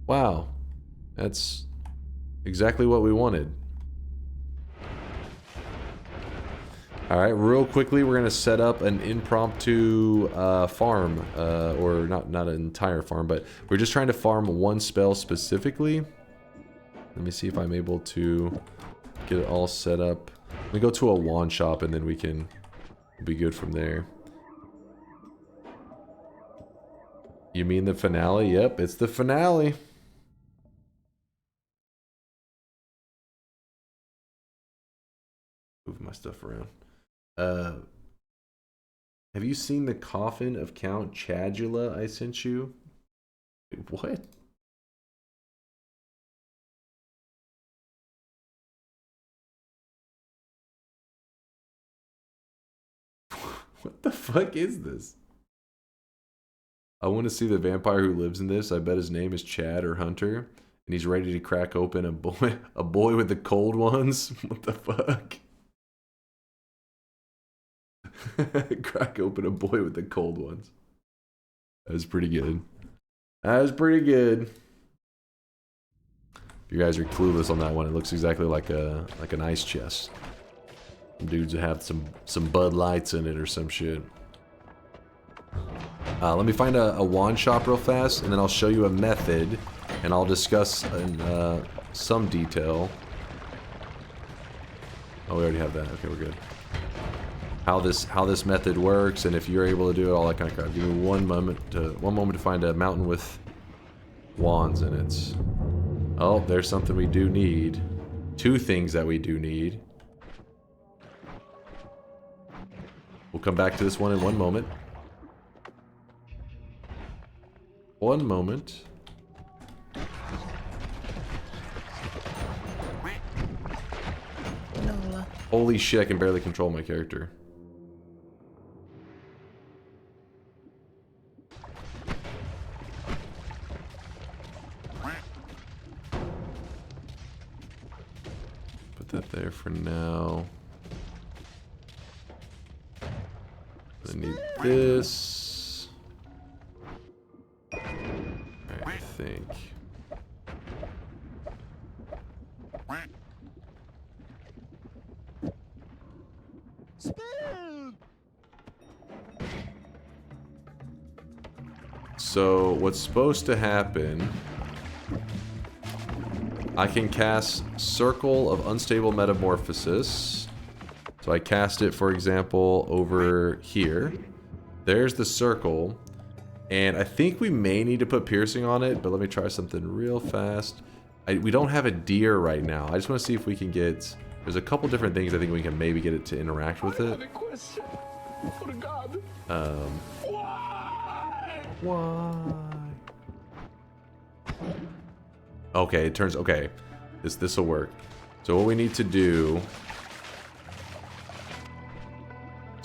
Wow. That's exactly what we wanted. Alright, real quickly, we're going to set up an impromptu farm. Or not an entire farm, but we're just trying to farm one spell specifically. Let me see if I'm able to get it all set up. Let me go to a wand shop and then we can be good from there. You mean the finale? Yep, it's the finale. Move my stuff around. Have you seen the coffin of Count Chadula I sent you? Wait, what? What the fuck is this? I want to see the vampire who lives in this. I bet his name is Chad or Hunter. And he's ready to crack open a boy with the cold ones. What the fuck? Crack open a boy with the cold ones. That was pretty good. That was pretty good. If you guys are clueless on that one, it looks exactly like an ice chest. Some dudes that have some Bud Lights in it or some shit. Let me find a wand shop real fast, and then I'll show you a method, and I'll discuss in some detail. Oh, we already have that. Okay, we're good. How this method works, and if you're able to do it, all that kind of crap. Give me one moment to find a mountain with wands in it. Oh, there's something we do need. Two things that we do need. We'll come back to this one in one moment. One moment. Holy shit, I can barely control my character. Put that there for now. I need this. I think. So what's supposed to happen, I can cast Circle of Unstable Metamorphosis. So I cast it, for example, over here. There's the circle. And I think we may need to put piercing on it, but let me try something real fast. We don't have a deer right now. I just want to see if we can get... There's a couple different things I think we can maybe get it to interact with it. Why? Okay, it turns... Okay. This will work. So what we need to do...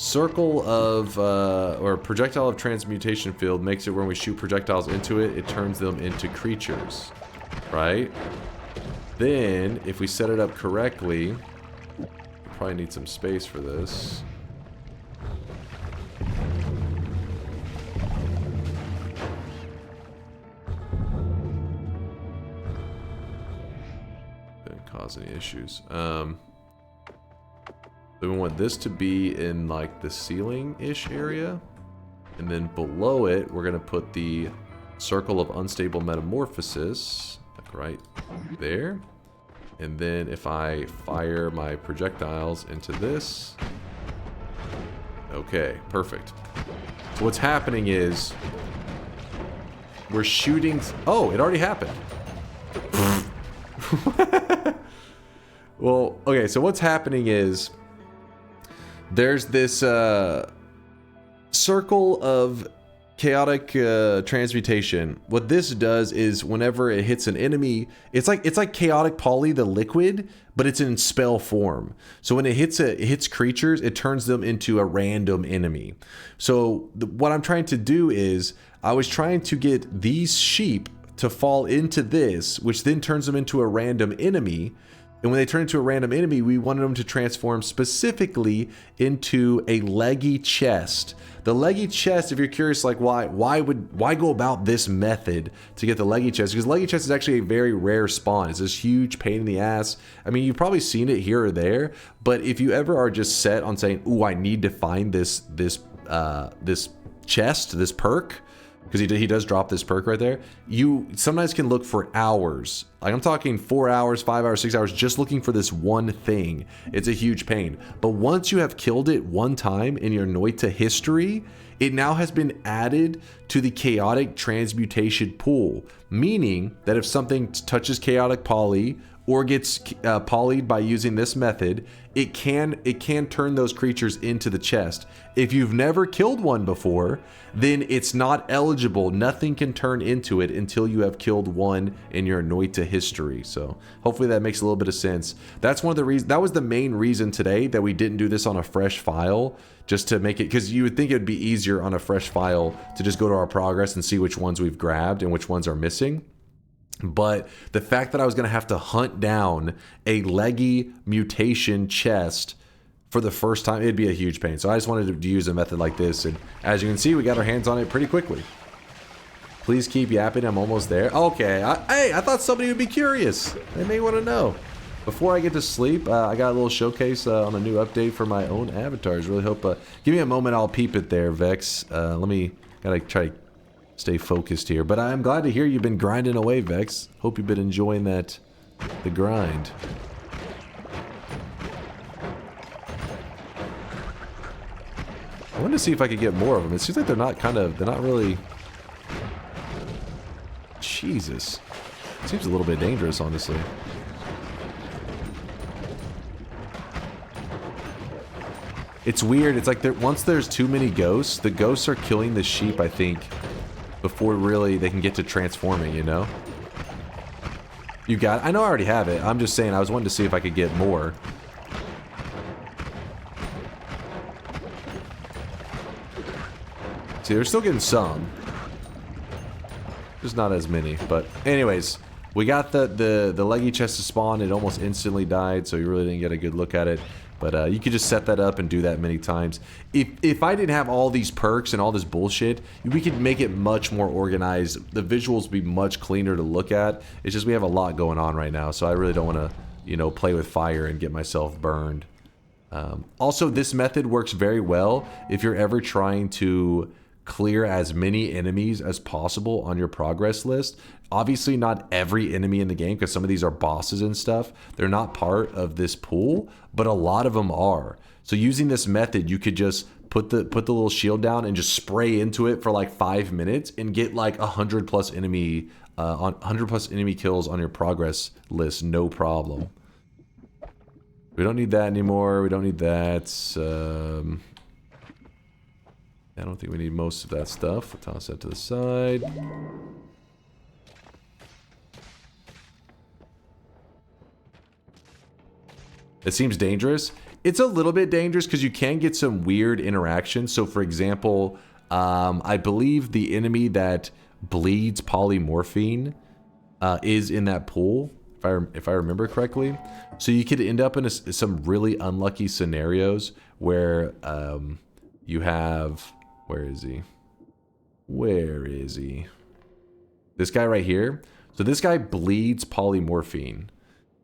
Circle of, or projectile of transmutation field makes it when we shoot projectiles into it, it turns them into creatures, right? Then, if we set it up correctly, we probably need some space for this. Didn't cause any issues. So we want this to be in like the ceiling-ish area. And then below it, we're going to put the Circle of Unstable Metamorphosis, like right there. And then if I fire my projectiles into this. Okay, perfect. So what's happening is we're shooting... Oh, it already happened. Well, okay, so what's happening is there's this circle of chaotic transmutation. What this does is whenever it hits an enemy, it's like chaotic poly, the liquid, but it's in spell form. So when it hits creatures, it turns them into a random enemy. So what I'm trying to do is I was trying to get these sheep to fall into this, which then turns them into a random enemy. And when they turn into a random enemy, we wanted them to transform specifically into a leggy chest. The leggy chest, if you're curious, like why go about this method to get the leggy chest? Because leggy chest is actually a very rare spawn. It's this huge pain in the ass. I mean, you've probably seen it here or there, but if you ever are just set on saying, "Ooh, I need to find this chest, this perk," because he does drop this perk right there, you sometimes can look for hours. Like I'm talking 4 hours, 5 hours, 6 hours, just looking for this one thing. It's a huge pain. But once you have killed it one time in your Noita history, it now has been added to the chaotic transmutation pool, meaning that if something touches chaotic poly or gets polyed by using this method, it can turn those creatures into the chest. If you've never killed one before, then it's not eligible. Nothing can turn into it until you have killed one in your Noita history. So hopefully that makes a little bit of sense. That's one of the reasons. That was the main reason today that we didn't do this on a fresh file, just to make it, because you would think it would be easier on a fresh file to just go to our progress and see which ones we've grabbed and which ones are missing. But the fact that I was going to have to hunt down a leggy mutation chest for the first time, it'd be a huge pain. So I just wanted to use a method like this. And as you can see, we got our hands on it pretty quickly. Please keep yapping. I'm almost there. Okay. Hey, I thought somebody would be curious. They may want to know. Before I get to sleep, I got a little showcase on a new update for my own avatars. Really hope... give me a moment. I'll peep it there, Vex. Let me... Gotta try... stay focused here, but I'm glad to hear you've been grinding away, Vex. Hope you've been enjoying the grind. I wanted to see if I could get more of them. It seems like they're not really... Jesus. It seems a little bit dangerous, honestly. It's weird. It's like once there's too many ghosts, the ghosts are killing the sheep, I think, before really they can get to transforming, you know? I know I already have it. I'm just saying I was wanting to see if I could get more. See, they're still getting some. Just not as many. But anyways, we got the leggy chest to spawn. It almost instantly died, so you really didn't get a good look at it. But you could just set that up and do that many times. If I didn't have all these perks and all this bullshit, we could make it much more organized. The visuals would be much cleaner to look at. It's just we have a lot going on right now, so I really don't want to, you know, play with fire and get myself burned. Also, this method works very well if you're ever trying to clear as many enemies as possible on your progress list. Obviously not every enemy in the game, because some of these are bosses and stuff. They're not part of this pool, but a lot of them are. So using this method, you could just put the little shield down and just spray into it for like 5 minutes and get like 100 plus enemy kills on your progress list, no problem. We don't need that anymore. We don't need that. I don't think we need most of that stuff. We'll toss that to the side. It seems dangerous. It's a little bit dangerous because you can get some weird interactions. So for example, I believe the enemy that bleeds polymorphine is in that pool, if I remember correctly. So you could end up in some really unlucky scenarios where you have... Where is he? Where is he? This guy right here. So this guy bleeds polymorphine.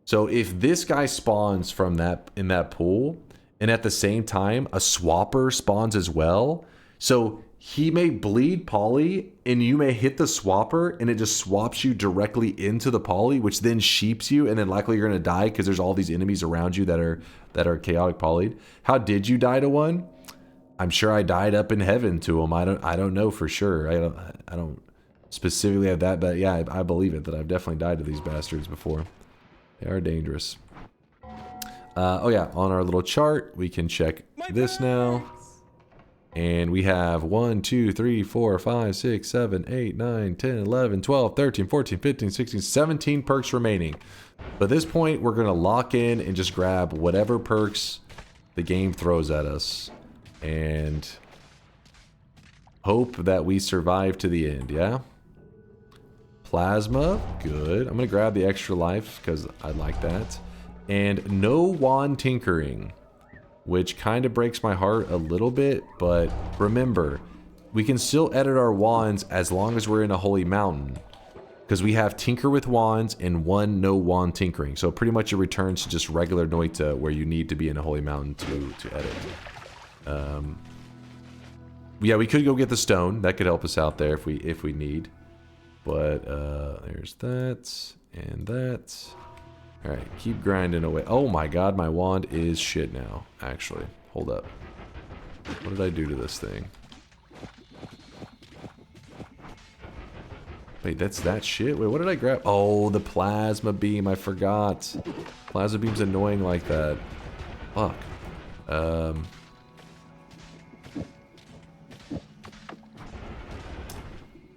So if this guy spawns from in that pool, and at the same time a swapper spawns as well, so he may bleed poly, and you may hit the swapper, and it just swaps you directly into the poly, which then sheeps you, and then likely you're gonna die because there's all these enemies around you that are chaotic polyed. How did you die to one? I'm sure I died up in heaven to him. I don't know for sure. I don't specifically have that, but yeah, I believe it that I've definitely died to these bastards before. They are dangerous. Oh yeah, on our little chart, we can check this now. And we have 1, 2, 3, 4, 5, 6, 7, 8, 9, 10, 11, 12, 13, 14, 15, 16, 17 perks remaining. But at this point, we're going to lock in and just grab whatever perks the game throws at us. And hope that we survive to the end, yeah? Plasma, good. I'm going to grab the extra life because I like that. And no wand tinkering, which kind of breaks my heart a little bit, but remember, we can still edit our wands as long as we're in a holy mountain, because we have tinker with wands and 1 no wand tinkering. So pretty much it returns to just regular Noita where you need to be in a holy mountain to edit. Yeah, we could go get the stone. That could help us out there if we need. But there's that and that. Alright, keep grinding away. Oh my god, my wand is shit now, actually. Hold up. What did I do to this thing? Wait, that's that shit? Wait, what did I grab? Oh, the plasma beam, I forgot. Plasma beam's annoying like that. Fuck.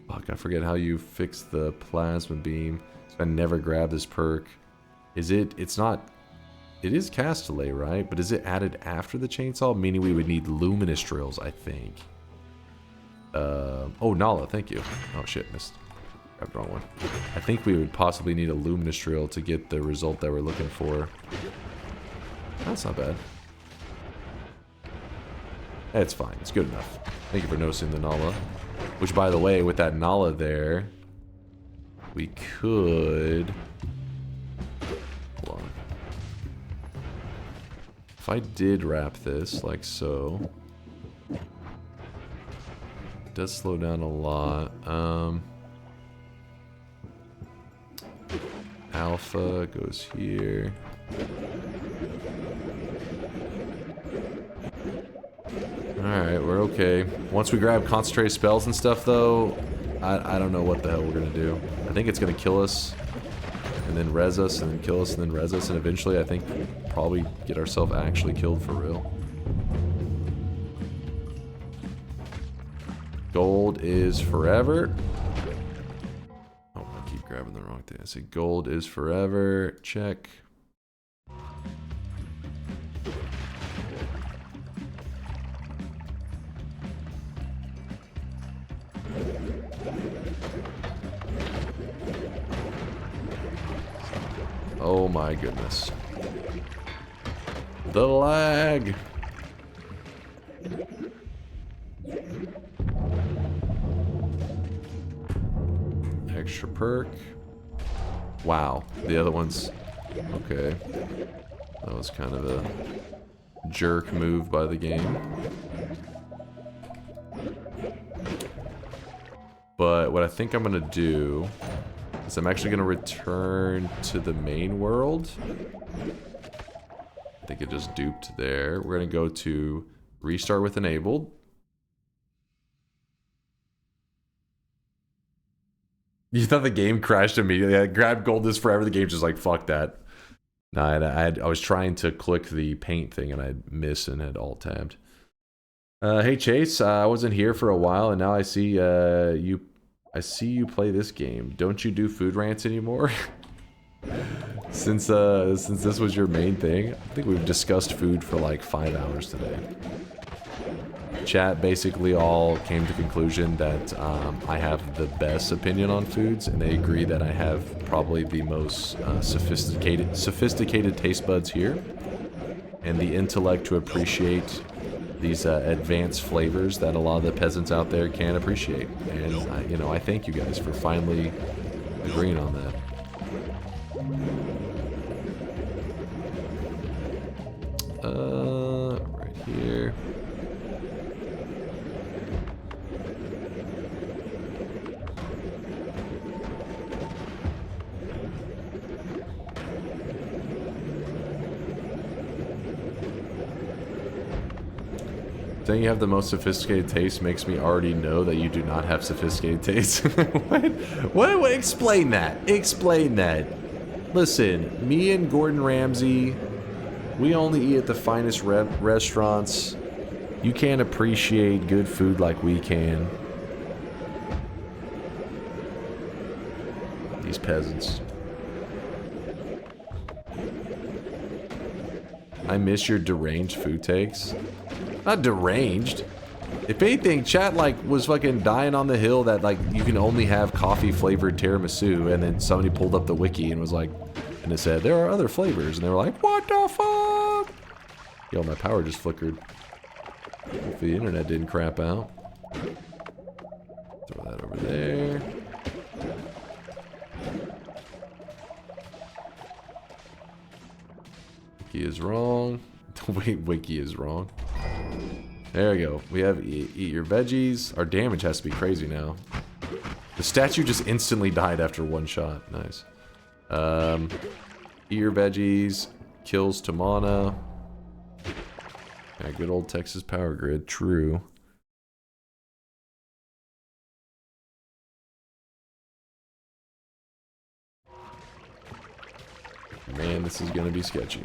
Fuck, I forget how you fix the plasma beam. I never grabbed this perk. It's not, it is Castellet, right? But is it added after the chainsaw? Meaning we would need luminous drills, I think. Oh, Nala, thank you. Oh shit, missed. Grabbed the wrong one. I think we would possibly need a luminous drill to get the result that we're looking for. That's not bad. It's fine, it's good enough. Thank you for noticing the Nala. Which, by the way, with that Nala there, we could... Hold on. If I did wrap this, like so... It does slow down a lot. Alpha goes here. Alright, we're okay. Once we grab concentrated spells and stuff, though, I don't know what the hell we're gonna do. I think it's gonna kill us, and then res us, and then kill us, and then res us, and eventually I think probably get ourselves actually killed for real. Gold is forever. Oh, I keep grabbing the wrong thing. I say gold is forever. Check. Oh my goodness. The lag. Extra perk. Wow. The other one's... Okay. That was kind of a jerk move by the game. But what I think I'm going to do is I'm actually going to return to the main world. I think it just duped there. We're going to go to restart with enabled. You thought the game crashed immediately? I grabbed gold is forever. The game's just like, fuck that. No, I was trying to click the paint thing and I missed and had alt tabbed. Hey Chase, I wasn't here for a while and now I see you play this game. Don't you do food rants anymore? Since this was your main thing, I think we've discussed food for like 5 hours today. Chat basically all came to the conclusion that I have the best opinion on foods, and they agree that I have probably the most sophisticated taste buds here, and the intellect to appreciate these advanced flavors that a lot of the peasants out there can't appreciate. And you know, I thank you guys for finally agreeing on that. Right here. Saying you have the most sophisticated taste makes me already know that you do not have sophisticated taste. What? Explain that. Explain that. Listen, me and Gordon Ramsay, we only eat at the finest restaurants. You can't appreciate good food like we can. These peasants. I miss your deranged food takes. Not deranged. If anything, chat like was fucking dying on the hill that like you can only have coffee flavored tiramisu, and then somebody pulled up the wiki and was like, and it said there are other flavors, and they were like, what the fuck? Yo, my power just flickered. If the internet didn't crap out. Throw that over there. Wiki is wrong. Wait, wiki is wrong. There we go. We have eat your veggies. Our damage has to be crazy now. The statue just instantly died after one shot. Nice. Eat your veggies. Kills to mana. Yeah, good old Texas power grid. True. Man, this is gonna be sketchy.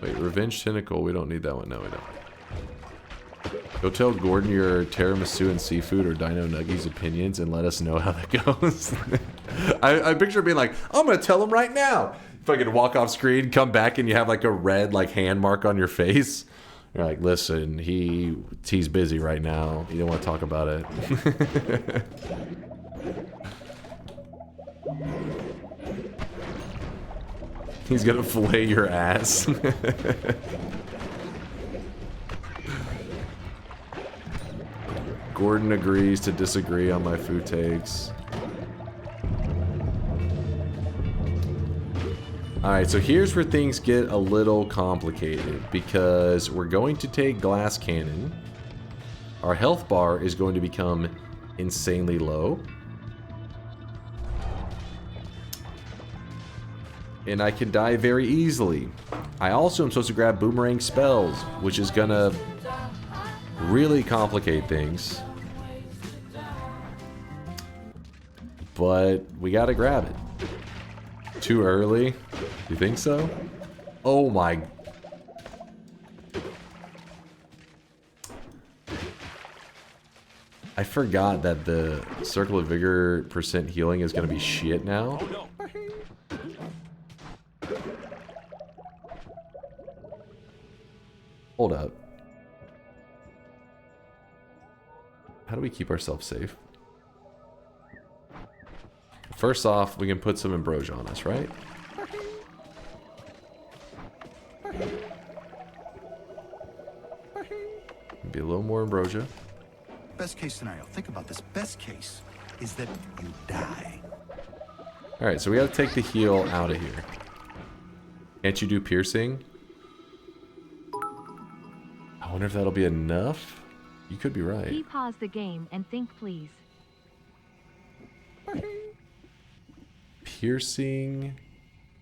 Wait, Revenge Tentacle. We don't need that one. No, we don't. Go tell Gordon your tiramisu and seafood or Dino Nuggies opinions and let us know how that goes. I picture being like, I'm gonna tell him right now. Fucking walk off screen, come back, and you have like a red like hand mark on your face. You're like, listen, he's busy right now. You don't want to talk about it. He's gonna fillet your ass. Gordon agrees to disagree on my food takes. Alright, so here's where things get a little complicated because we're going to take Glass Cannon. Our health bar is going to become insanely low. And I can die very easily. I also am supposed to grab Boomerang Spells, which is gonna really complicate things. But we gotta grab it. Too early? You think so? Oh my... I forgot that the Circle of Vigor % healing is gonna be shit now. Hold up. How do we keep ourselves safe? First off, we can put some Ambrosia on us, right? Maybe a little more Ambrosia. Best case scenario. Think about this. Best case is that you die. Alright, so we gotta take the heal out of here. Can't you do piercing? I wonder if that'll be enough? You could be right. Pause the game and think, please. Piercing.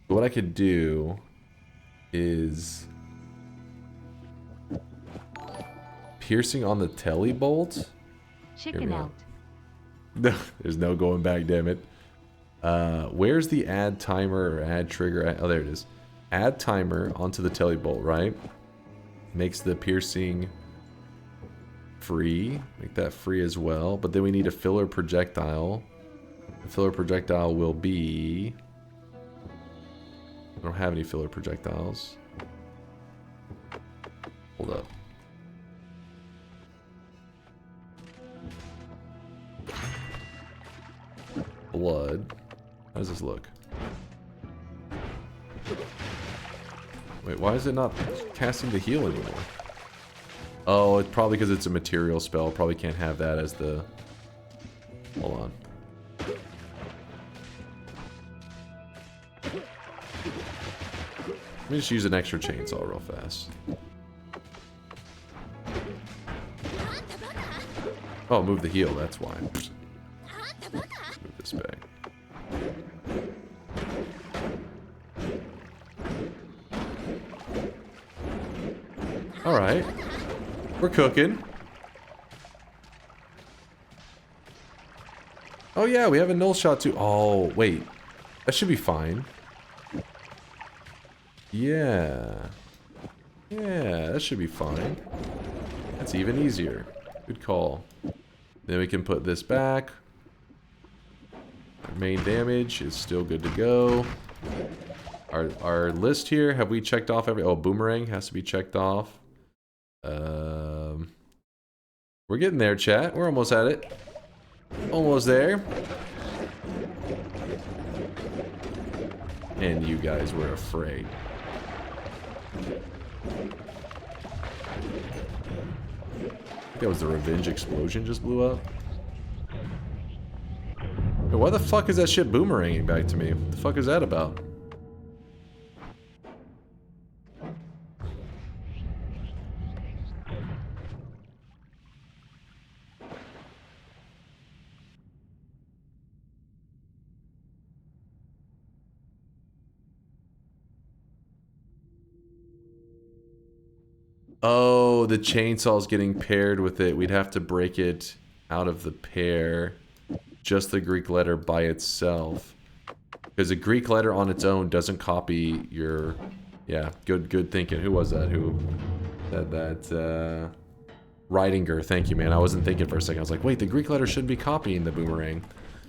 What I could do is piercing on the telly bolt. Chicken out. No, there's no going back, damn it. Where's the add timer or add trigger? Oh, there it is. Add timer onto the telly bolt, right? Makes the piercing free. Make that free as well. But then we need a filler projectile. The filler projectile will be... I don't have any filler projectiles. Hold up. Blood. How does this look? Wait, why is it not casting the heal anymore? Oh, it's probably because it's a material spell. Probably can't have that as the... Hold on. Let me just use an extra chainsaw real fast. Oh, move the heal, that's why. Move this back. Alright. We're cooking. Oh yeah, we have a null shot too. Oh, wait. That should be fine. Yeah. Yeah, that should be fine. That's even easier. Good call. Then we can put this back. Our main damage is still good to go. Our list here, have we checked off every... Oh, boomerang has to be checked off. We're getting there, chat. We're almost at it. Almost there. And you guys were afraid. That was the revenge explosion just blew up. Hey, why the fuck is that shit boomeranging back to me? What the fuck is that about? Oh, the chainsaw's getting paired with it. We'd have to break it out of the pair. Just the Greek letter by itself. Because a Greek letter on its own doesn't copy your... Yeah, good thinking. Who was that? Who said that? Reidinger, thank you, man. I wasn't thinking for a second. I was like, wait, the Greek letter shouldn't be copying the boomerang.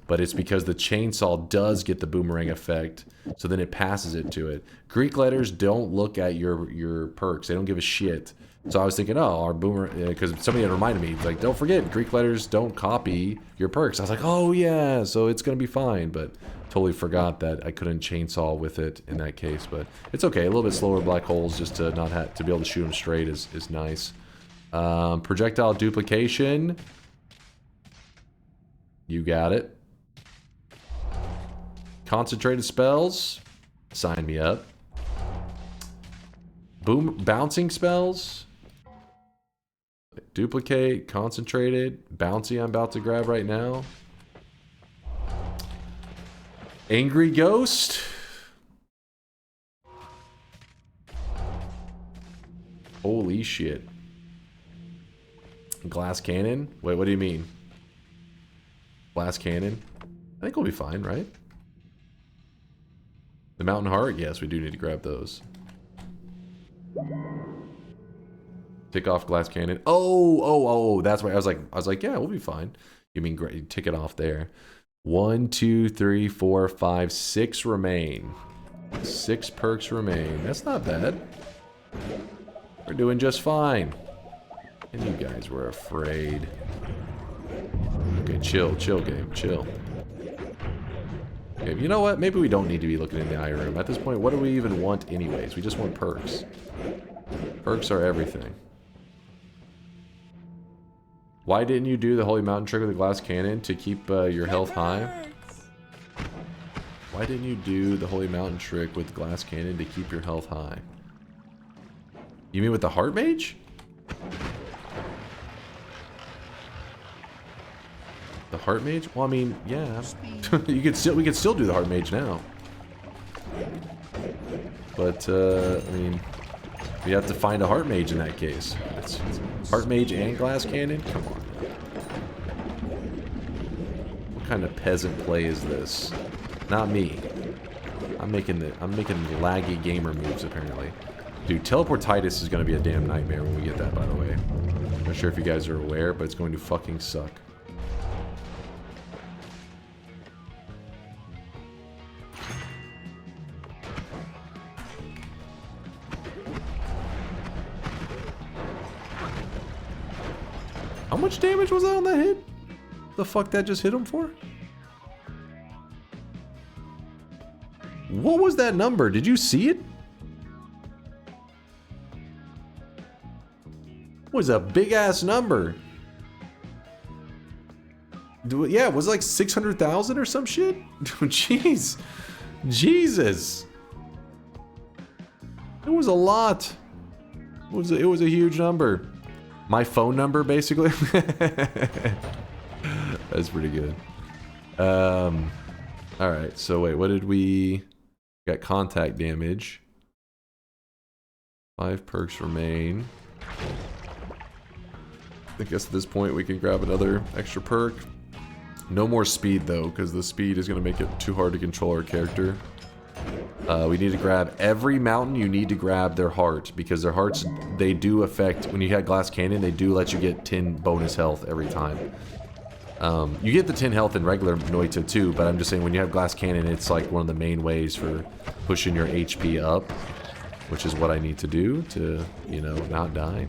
But it's because the chainsaw does get the boomerang effect, so then it passes it to it. Greek letters don't look at your perks. They don't give a shit. So I was thinking, oh, our boomerang, because somebody had reminded me, like, don't forget, Greek letters don't copy your perks. I was like, oh yeah, so it's gonna be fine. But totally forgot that I couldn't chainsaw with it in that case. But it's okay. A little bit slower black holes just to not have to be able to shoot them straight is nice. Projectile duplication. You got it. Concentrated spells. Sign me up. Bouncing spells. Duplicate. Concentrated. Bouncy I'm about to grab right now. Angry Ghost. Holy shit. Glass Cannon? Wait, what do you mean? Glass Cannon? I think we'll be fine, right? The Mountain Heart? Yes, we do need to grab those. Tick off Glass Cannon. Oh, that's why I was like, yeah, we'll be fine. You mean great? You tick it off there. 1, 2, 3, 4, 5, 6 remain. 6 perks remain. That's not bad. We're doing just fine. And you guys were afraid. Okay, chill game, chill. Okay, you know what? Maybe we don't need to be looking in the eye room. At this point, what do we even want anyways? We just want perks. Perks are everything. Why didn't you do the Holy Mountain trick with the Glass Cannon to keep your health high? Why didn't you do the Holy Mountain trick with the Glass Cannon to keep your health high? You mean with the Heart Mage? The Heart Mage? Well, I mean, yeah. We could still do the Heart Mage now. But I mean, we have to find a Heart Mage in that case. It's Heart Mage and Glass Cannon? Come on. What kind of peasant play is this? Not me. I'm making laggy gamer moves apparently. Dude, teleportitis is gonna be a damn nightmare when we get that, by the way. I'm not sure if you guys are aware, but it's going to fucking suck. How much damage was that on that hit? The fuck that just hit him for? What was that number? Did you see it? Was a big ass number. Yeah, it was like 600,000 or some shit. Jeez, Jesus. It was a lot. It was a huge number. My phone number, basically. That's pretty good. All right. So wait, what did we got? Contact damage. 5 perks remain. I guess at this point we can grab another extra perk. No more speed though, because the speed is going to make it too hard to control our character. We need to grab every mountain. You need to grab their heart, because their hearts, they do affect, when you have Glass Canyon, they do let you get 10 bonus health every time. You get the 10 health in regular Noita too, but I'm just saying when you have Glass Cannon, it's like one of the main ways for pushing your HP up, which is what I need to do to, you know, not die.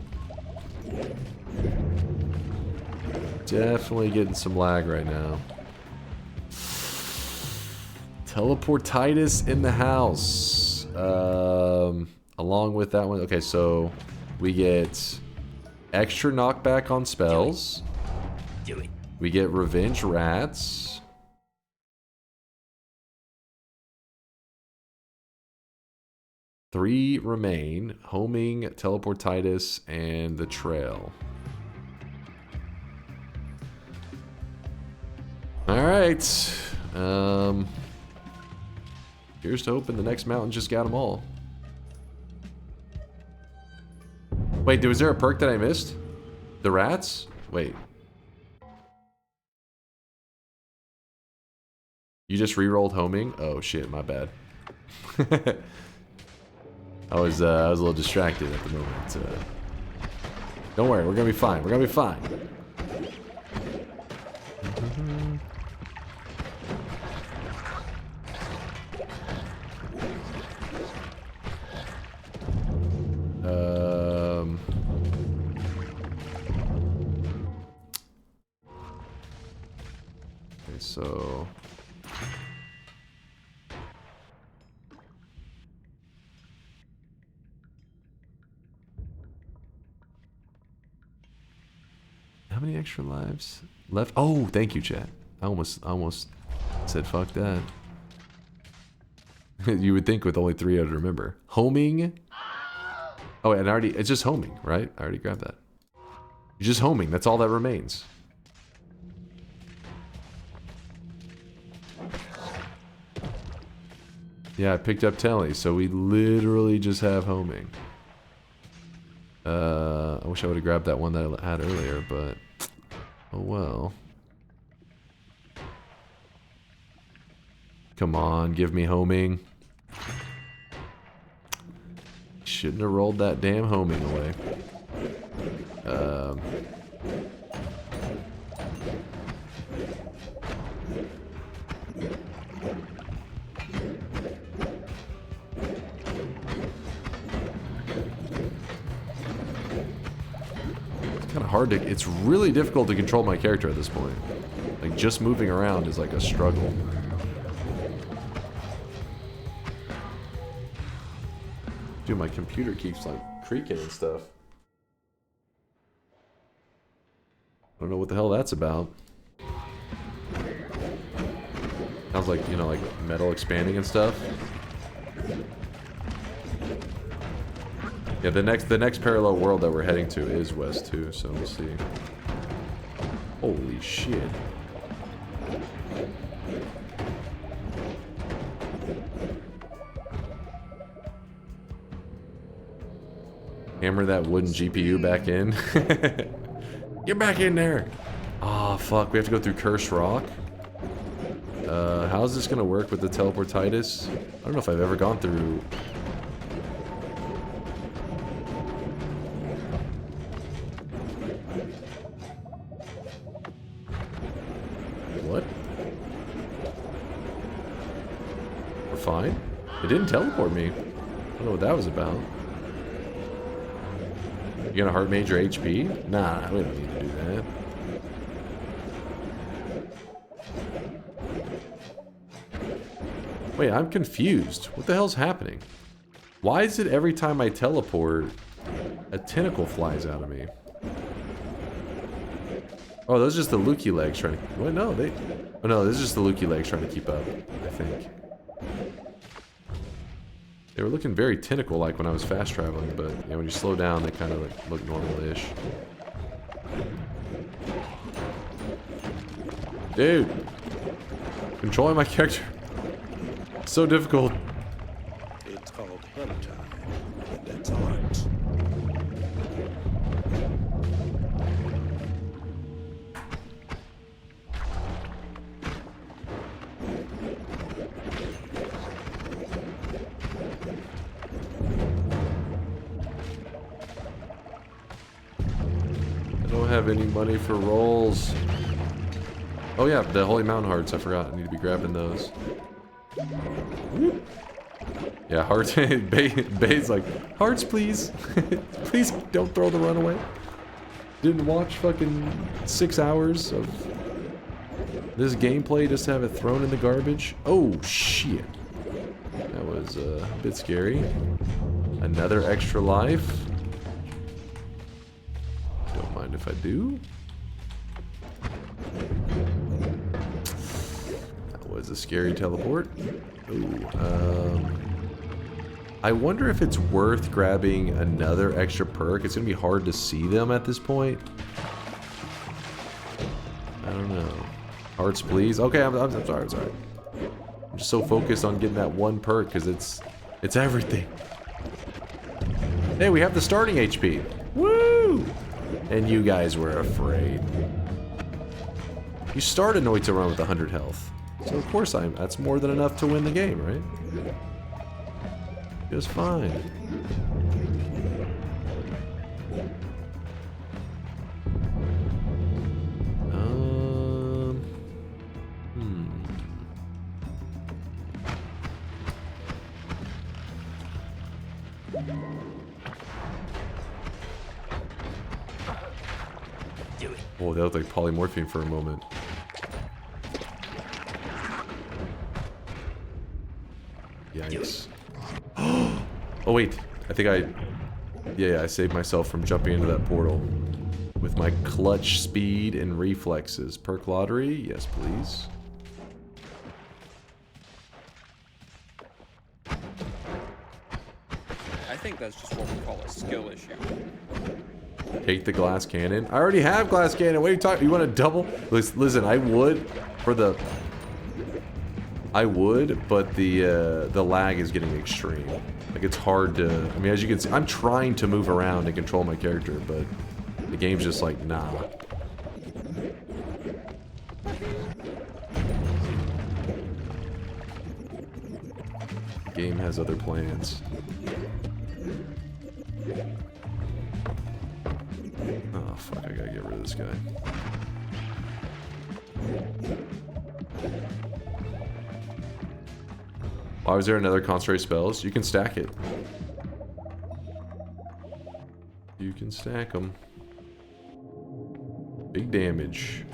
Definitely getting some lag right now. Teleportitis in the house. Along with that one. Okay, so we get extra knockback on spells. Do it. We get revenge rats. Three remain. Homing, teleportitis, and the trail. Alright. Here's to hoping the next mountain just got them all. Wait, was there a perk that I missed? The rats? Wait. You just re-rolled homing? Oh shit, my bad. I was a little distracted at the moment. Don't worry, we're gonna be fine. We're gonna be fine. Okay, so how many extra lives left? Oh, thank you, chat. I almost said fuck that. You would think with only 3 I'd remember. Homing. Oh, and it's just homing, right? I already grabbed that. You're just homing. That's all that remains. Yeah, I picked up Telly, so we literally just have homing. I wish I would have grabbed that one that I had earlier, but oh well. Come on, give me homing. Shouldn't have rolled that damn homing away. It's kind of hard to... It's really difficult to control my character at this point. Like, just moving around is like a struggle. Dude, my computer keeps like creaking and stuff. I don't know what the hell that's about. Sounds like, you know, like metal expanding and stuff. Yeah, the next parallel world that we're heading to is West 2, so we'll see. Holy shit. Hammer that wooden GPU back in. Get back in there. Oh, fuck. We have to go through Cursed Rock. How's this going to work with the teleportitis? I don't know if I've ever gone through... What? We're fine? It didn't teleport me. I don't know what that was about. You gonna heart major HP? Nah, we don't need to do that. Wait, I'm confused. What the hell's happening? Why is it every time I teleport, a tentacle flies out of me? Oh, those are just the Lukey legs trying to... What? No, they... Oh no, this is just the Lukey legs trying to keep up, I think. They were looking very tentacle-like when I was fast traveling, but yeah, when you slow down, they kind of like look normal-ish. Dude! Controlling my character. So difficult. It's called hentai, and it's art. have any money for rolls. Oh yeah, the Holy Mountain Hearts, I forgot. I need to be grabbing those. Whoop. Yeah, hearts. Bay's like, hearts please. Please don't throw the runaway. Didn't watch fucking 6 hours of this gameplay just to have it thrown in the garbage. Oh shit. That was a bit scary. Another extra life. Don't mind if I do. That was a scary teleport. Ooh, I wonder if it's worth grabbing another extra perk. It's gonna be hard to see them at this point. I don't know. Hearts, please. Okay, I'm sorry. I'm sorry. I'm just so focused on getting that one perk because it's everything. Hey, we have the starting HP. Woo! And you guys were afraid. You started Noita run with 100 health. So of course that's more than enough to win the game, right? Just fine. Oh, that looked like polymorphine for a moment. Yikes. Oh wait, I think I saved myself from jumping into that portal with my clutch speed and reflexes. Perk lottery, yes please. I think that's just what we call a skill issue. Take the glass cannon. I already have glass cannon. What are you talking? You want to double? Listen, I would for the. I would, but the lag is getting extreme. Like it's hard to. I mean, as you can see, I'm trying to move around and control my character, but the game's just like nah. The game has other plans. Oh fuck, I gotta get rid of this guy. Why was there another concentrate spells? You can stack it. You can stack them. Big damage.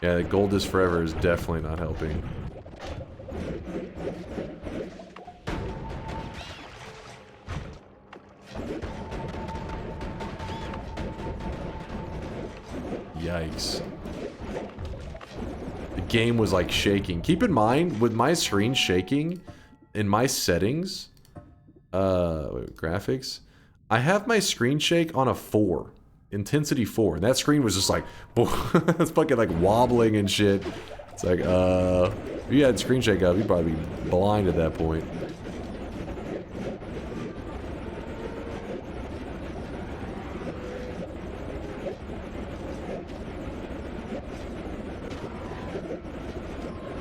Yeah, gold is forever is definitely not helping. Yikes. The game was like shaking. Keep in mind, with my screen shaking, in my settings, graphics, I have my screen shake on a 4. Intensity 4. And that screen was just like, it's fucking like wobbling and shit. It's like, if you had screen shake up, you'd probably be blind at that point.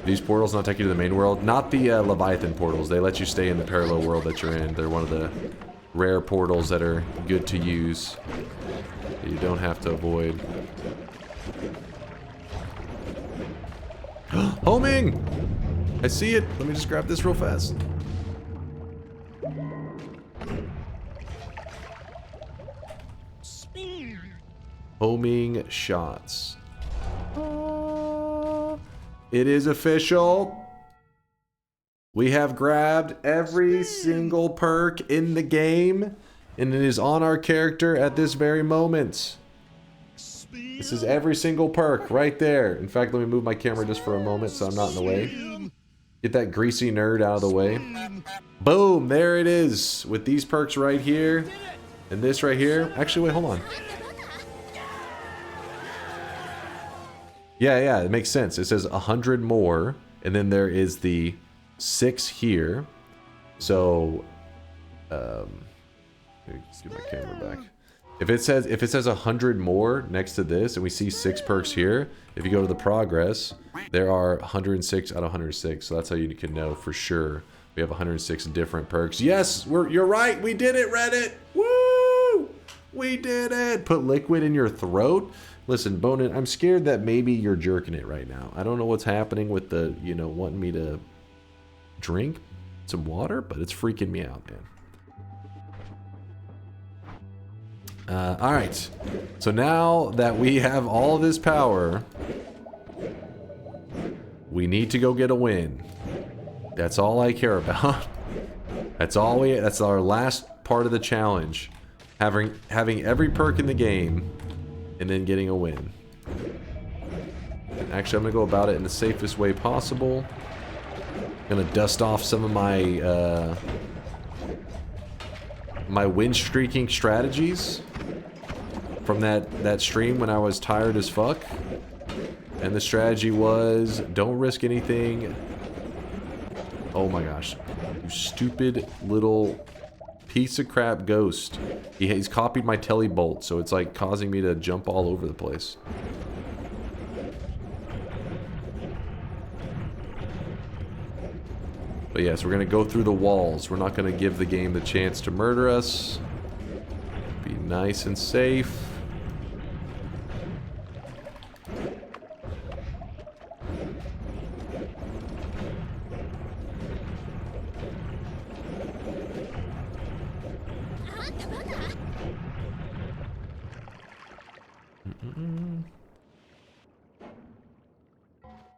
These portals not take you to the main world? Not the Leviathan portals. They let you stay in the parallel world that you're in. They're one of the rare portals that are good to use. That you don't have to avoid. Homing! I see it! Let me just grab this real fast. Homing shots. It is official. We have grabbed every single perk in the game, and it is on our character at this very moment. This is every single perk right there. In fact, let me move my camera just for a moment so I'm not in the way. Get that greasy nerd out of the way. Boom, there it is. With these perks right here, and this right here. Actually, wait, hold on. Yeah, it makes sense. It says 100 more, and then there is the 6 here. So, let me get my camera back. If it says 100 more next to this, and we see 6 perks here, if you go to the progress, there are 106 out of 106. So that's how you can know for sure We have 106 different perks. Yes, you're right. We did it, Reddit. Woo! We did it. Put liquid in your throat. Listen, Bonin, I'm scared that maybe you're jerking it right now. I don't know what's happening with the, you know, wanting me to drink some water, but it's freaking me out, man. All right. So now that we have all this power, we need to go get a win. That's all I care about. That's our last part of the challenge. Having every perk in the game and then getting a win. Actually, I'm gonna go about it in the safest way possible. I'm gonna dust off some of my my win streaking strategies from that stream when I was tired as fuck. And the strategy was don't risk anything. Oh my gosh, you stupid little piece of crap ghost. He's copied my telebolt, so it's like causing me to jump all over the place. But yes, we're gonna go through the walls. We're not gonna give the game the chance to murder us. Be nice and safe.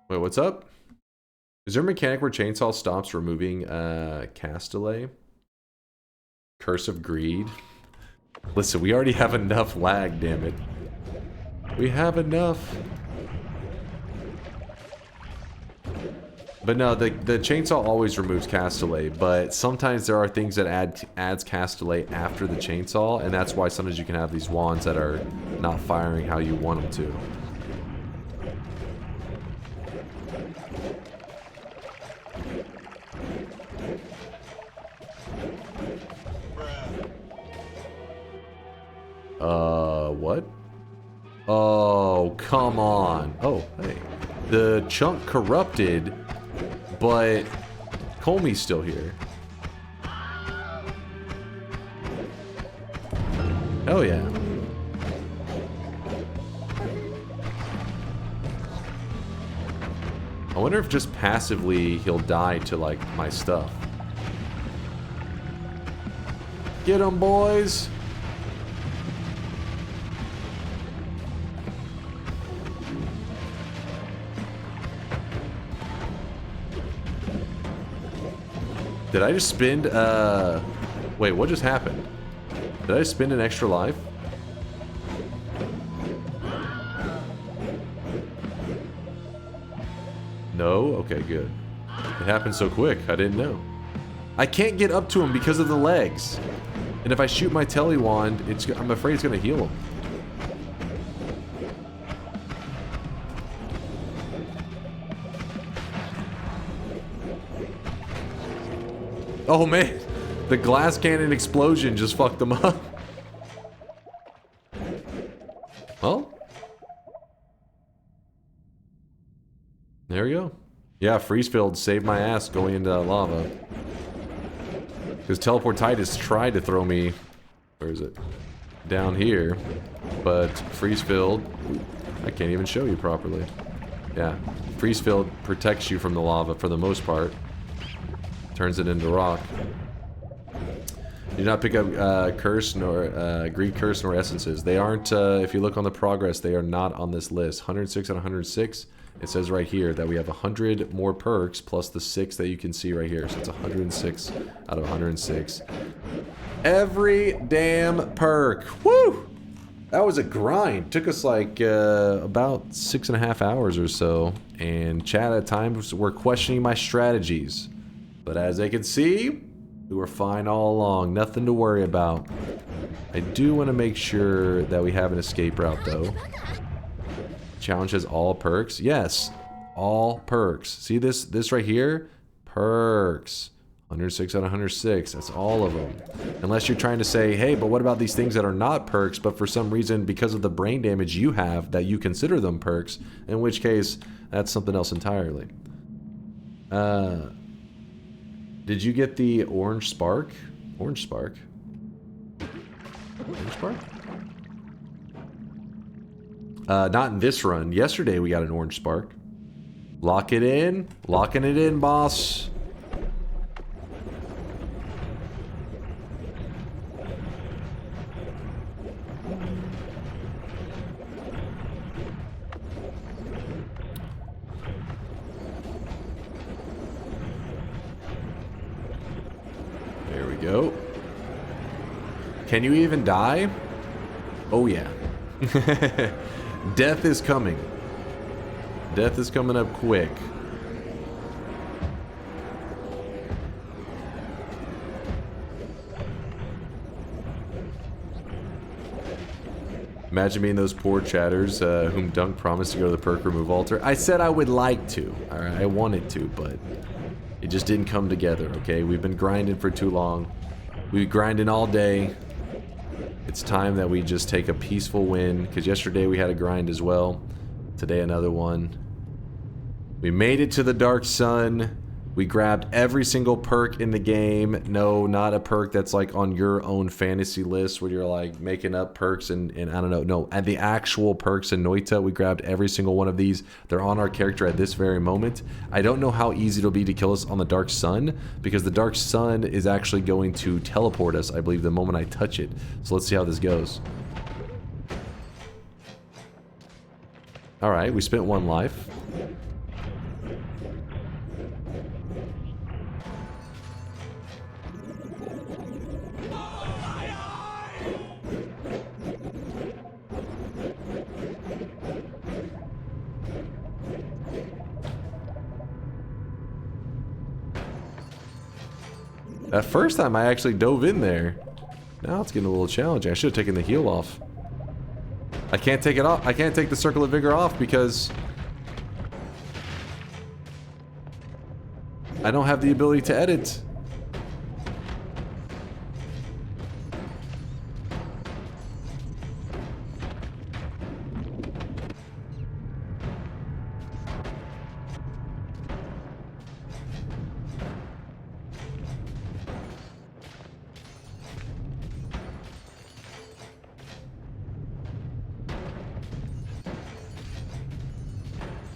Wait, what's up? Is there a mechanic where chainsaw stops removing cast delay? Curse of Greed? Listen, we already have enough lag, damn it. We have enough. But no, the chainsaw always removes cast delay, but sometimes there are things that adds cast delay after the chainsaw, and that's why sometimes you can have these wands that are not firing how you want them to. What? Oh, come on. Oh, hey. The chunk corrupted, but Comey's still here. Oh, yeah. I wonder if just passively he'll die to, like, my stuff. Get 'em, boys! Did I just spend, wait, what just happened? Did I spend an extra life? No? Okay, good. It happened so quick, I didn't know. I can't get up to him because of the legs. And if I shoot my tele wand, I'm afraid it's gonna heal him. Oh man, the glass cannon explosion just fucked them up. Well, there we go. Yeah, freeze field saved my ass going into lava. Because Teleportitis tried to throw me, where is it? Down here, but freeze field, I can't even show you properly. Yeah, freeze field protects you from the lava for the most part. Turns it into rock. Do not pick up curse nor greed curse nor essences. They aren't. If you look on the progress, they are not on this list. 106 out of 106. It says right here that we have 100 more perks plus the 6 that you can see right here. So it's 106 out of 106. Every damn perk. Woo! That was a grind. Took us like about 6.5 hours or so. And chat at times were questioning my strategies. But as they can see, we were fine all along. Nothing to worry about. I do want to make sure that we have an escape route, though. Challenge has all perks. Yes, all perks. See this right here? Perks. 106 out of 106. That's all of them. Unless you're trying to say, hey, but what about these things that are not perks, but for some reason, because of the brain damage you have, that you consider them perks, in which case, that's something else entirely. Did you get the orange spark? Orange spark? Orange spark? Not in this run. Yesterday we got an orange spark. Lock it in. Locking it in, boss. There we go. Can you even die? Oh yeah. Death is coming. Death is coming up quick. Imagine being those poor chatters whom Dunk promised to go to the perk remove altar. I said I would like to. Alright, I wanted to, but it just didn't come together, okay? We've been grinding for too long. We've been grinding all day. It's time that we just take a peaceful win, because yesterday we had a grind as well. Today another one. We made it to the Dark Sun. We grabbed every single perk in the game. No, not a perk that's like on your own fantasy list where you're like making up perks and I don't know. No, and the actual perks in Noita, we grabbed every single one of these. They're on our character at this very moment. I don't know how easy it'll be to kill us on the Dark Sun because the Dark Sun is actually going to teleport us, I believe, the moment I touch it. So let's see how this goes. Alright, we spent one life. That first time I actually dove in there. Now it's getting a little challenging. I should have taken the heal off. I can't take it off. I can't take the Circle of Vigor off because I don't have the ability to edit.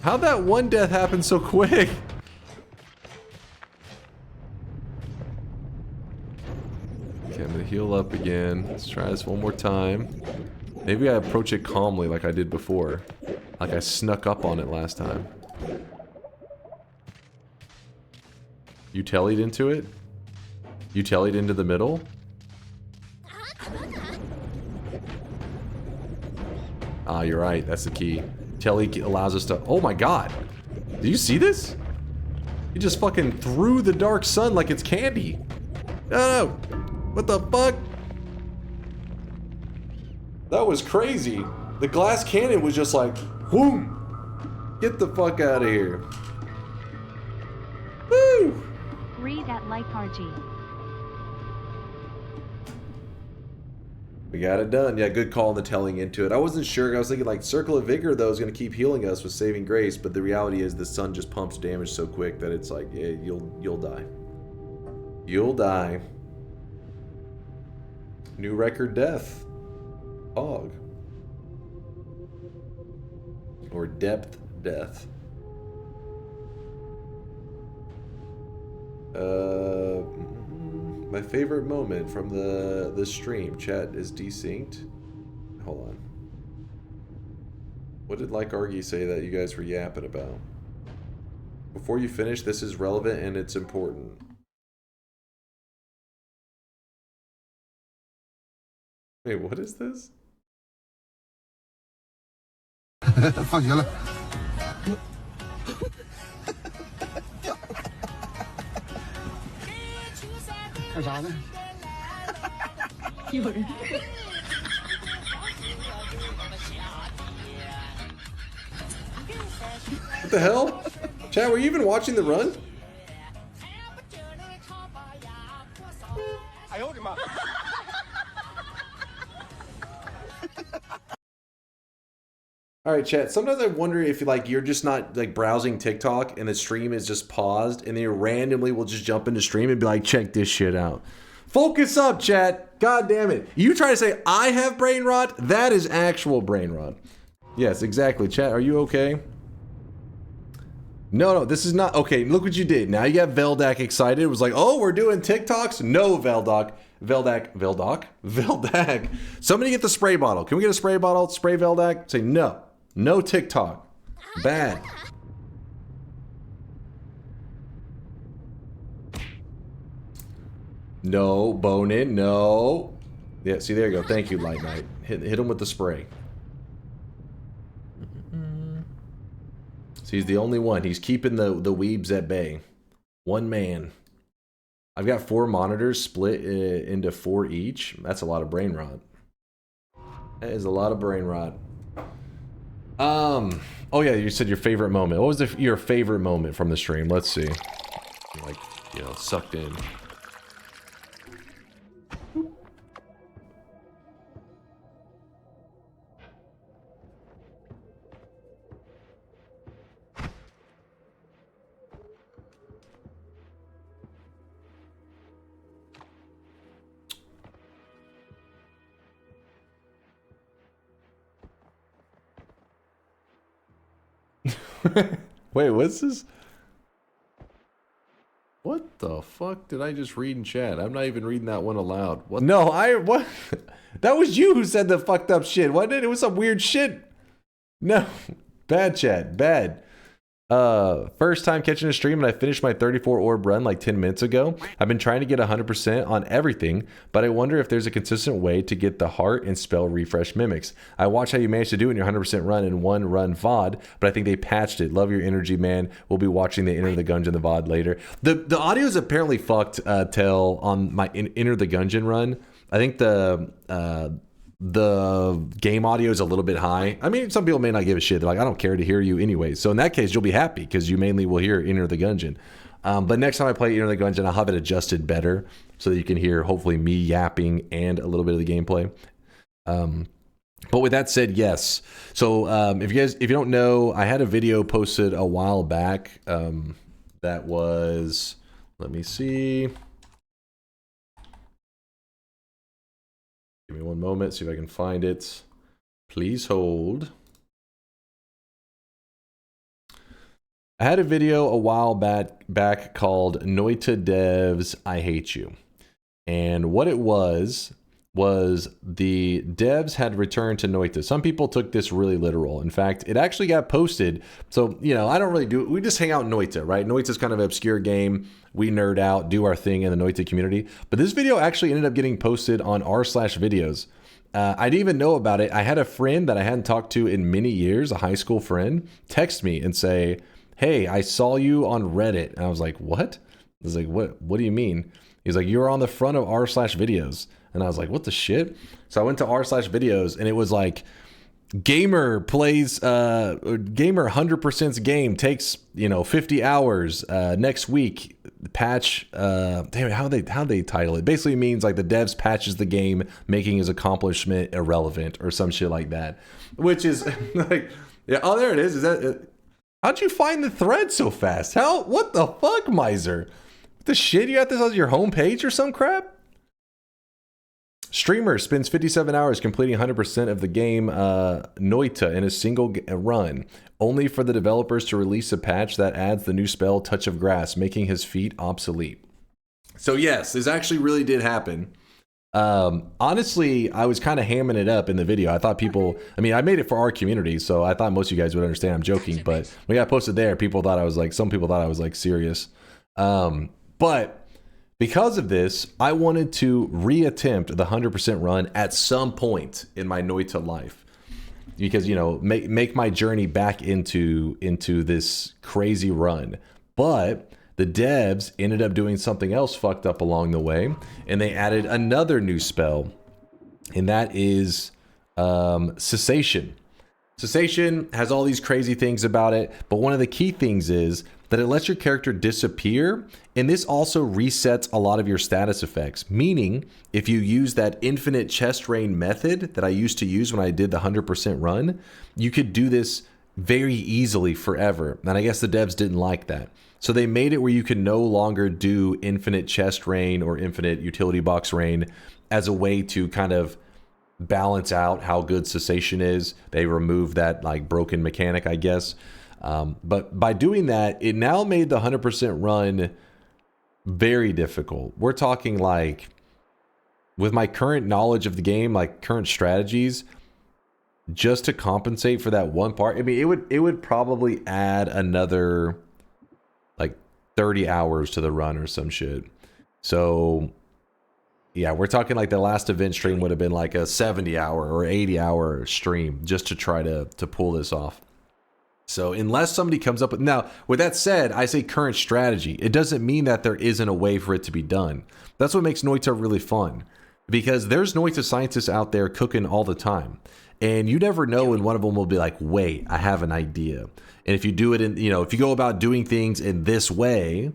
How'd that one death happen so quick? Okay, I'm gonna heal up again. Let's try this one more time. Maybe I approach it calmly like I did before. Like I snuck up on it last time. You tellied into it? You tellied into the middle? Ah, you're right. That's the key. Telly allows us to... Oh my god! Do you see this? He just fucking threw the Dark Sun like it's candy. No! What the fuck? That was crazy. The glass cannon was just like... Whoom! Get the fuck out of here. Woo! Read at like RG. We got it done. Yeah, good call on the telling into it. I wasn't sure. I was thinking like Circle of Vigor though is going to keep healing us with Saving Grace, but the reality is the sun just pumps damage so quick that it's like, yeah, you'll die. You'll die. New record death. Hog. Or depth death. My favorite moment from the stream. Chat is desynced. Hold on. What did Like Argy say that you guys were yapping about? Before you finish, this is relevant and it's important. Wait, what is this? What the hell? Chat, were you even watching the run? All right, chat. Sometimes I wonder if like you're just not like browsing TikTok and the stream is just paused, and then you randomly will just jump into stream and be like, check this shit out. Focus up, chat. God damn it. You try to say I have brain rot? That is actual brain rot. Yes, exactly. Chat, are you okay? No, this is not okay. Look what you did. Now you got Veldak excited. It was like, oh, we're doing TikToks. No, Veldak. Somebody get the spray bottle. Can we get a spray bottle? Spray Veldak. Say no. No TikTok. Bad. No, bone in. No. Yeah, see, there you go. Thank you, Light Knight. Hit him with the spray. So he's the only one. He's keeping the weebs at bay. One man. I've got 4 monitors split into 4 each. That's a lot of brain rot. That is a lot of brain rot. Oh yeah, you said your favorite moment. What was your favorite moment from the stream? Let's see. Like, you know, sucked in. Wait, what's this? What the fuck did I just read in chat? I'm not even reading that one aloud. What? No, what? That was you who said the fucked up shit, wasn't it? It was some weird shit. No, bad chat, bad. First time catching a stream and I finished my 34 orb run like 10 minutes ago. I've been trying to get 100% on everything, but I wonder if there's a consistent way to get the heart and spell refresh mimics. I watched how you managed to do it in your 100% run in one run VOD, but I think they patched it. Love your energy, man. We'll be watching the Enter the Gungeon the VOD later. The audio is apparently fucked, Tell, on my Enter the Gungeon run. I think the game audio is a little bit high. I mean, some people may not give a shit. They're like, I don't care to hear you anyway. So in that case, you'll be happy because you mainly will hear Enter the Gungeon. But next time I play Enter the Gungeon, I'll have it adjusted better so that you can hear hopefully me yapping and a little bit of the gameplay. But with that said, yes. So if you don't know, I had a video posted a while back that was, let me see. Give me one moment, see if I can find it. Please hold. I had a video a while back called Noita Devs, I Hate You. And what it was the devs had returned to Noita. Some people took this really literal. In fact, it actually got posted. So, you know, I don't really do it. We just hang out in Noita, right? Noita's kind of an obscure game. We nerd out, do our thing in the Noita community. But this video actually ended up getting posted on r/videos. I didn't even know about it. I had a friend that I hadn't talked to in many years, a high school friend, text me and say, hey, I saw you on Reddit. And I was like, what? I was like, what do you mean? He's like, you're on the front of r/videos. And I was like, what the shit? So I went to r/videos and it was like, gamer plays, gamer 100% game takes, 50 hours, next week, patch, damn it, how they title it? Basically means like the devs patches the game, making his accomplishment irrelevant or some shit like that. Which is like, yeah, oh, there it is. Is that, how'd you find the thread so fast? What the fuck, Miser? What the shit? You got this on your homepage or some crap? Streamer spends 57 hours completing 100% of the game Noita in a single run, only for the developers to release a patch that adds the new spell Touch of Grass, making his feat obsolete. So yes, this actually really did happen. Honestly, I was kind of hamming it up in the video. I thought people, I mean, I made it for our community, so I thought most of you guys would understand I'm joking, but when I got posted there, some people thought I was like serious. But because of this, I wanted to reattempt the 100% run at some point in my Noita life. Because, make my journey back into this crazy run. But the devs ended up doing something else fucked up along the way. And they added another new spell. And that is Cessation. Cessation has all these crazy things about it. But one of the key things is that it lets your character disappear, and this also resets a lot of your status effects. Meaning, if you use that infinite chest rain method that I used to use when I did the 100% run, you could do this very easily forever. And I guess the devs didn't like that. So they made it where you can no longer do infinite chest rain or infinite utility box rain as a way to kind of balance out how good cessation is. They removed that like broken mechanic, I guess. But by doing that, it now made the 100% run very difficult. We're talking like, with my current knowledge of the game, like current strategies, just to compensate for that one part, I mean, it would probably add another like 30 hours to the run or some shit. So yeah, we're talking like the last event stream would have been like a 70-hour or 80-hour stream just to try to pull this off. So unless somebody comes up with... Now, with that said, I say current strategy. It doesn't mean that there isn't a way for it to be done. That's what makes Noita really fun. Because there's Noita scientists out there cooking all the time. And you never know when one of them will be like, wait, I have an idea. And if you do it in, you know, if you go about doing things in this way,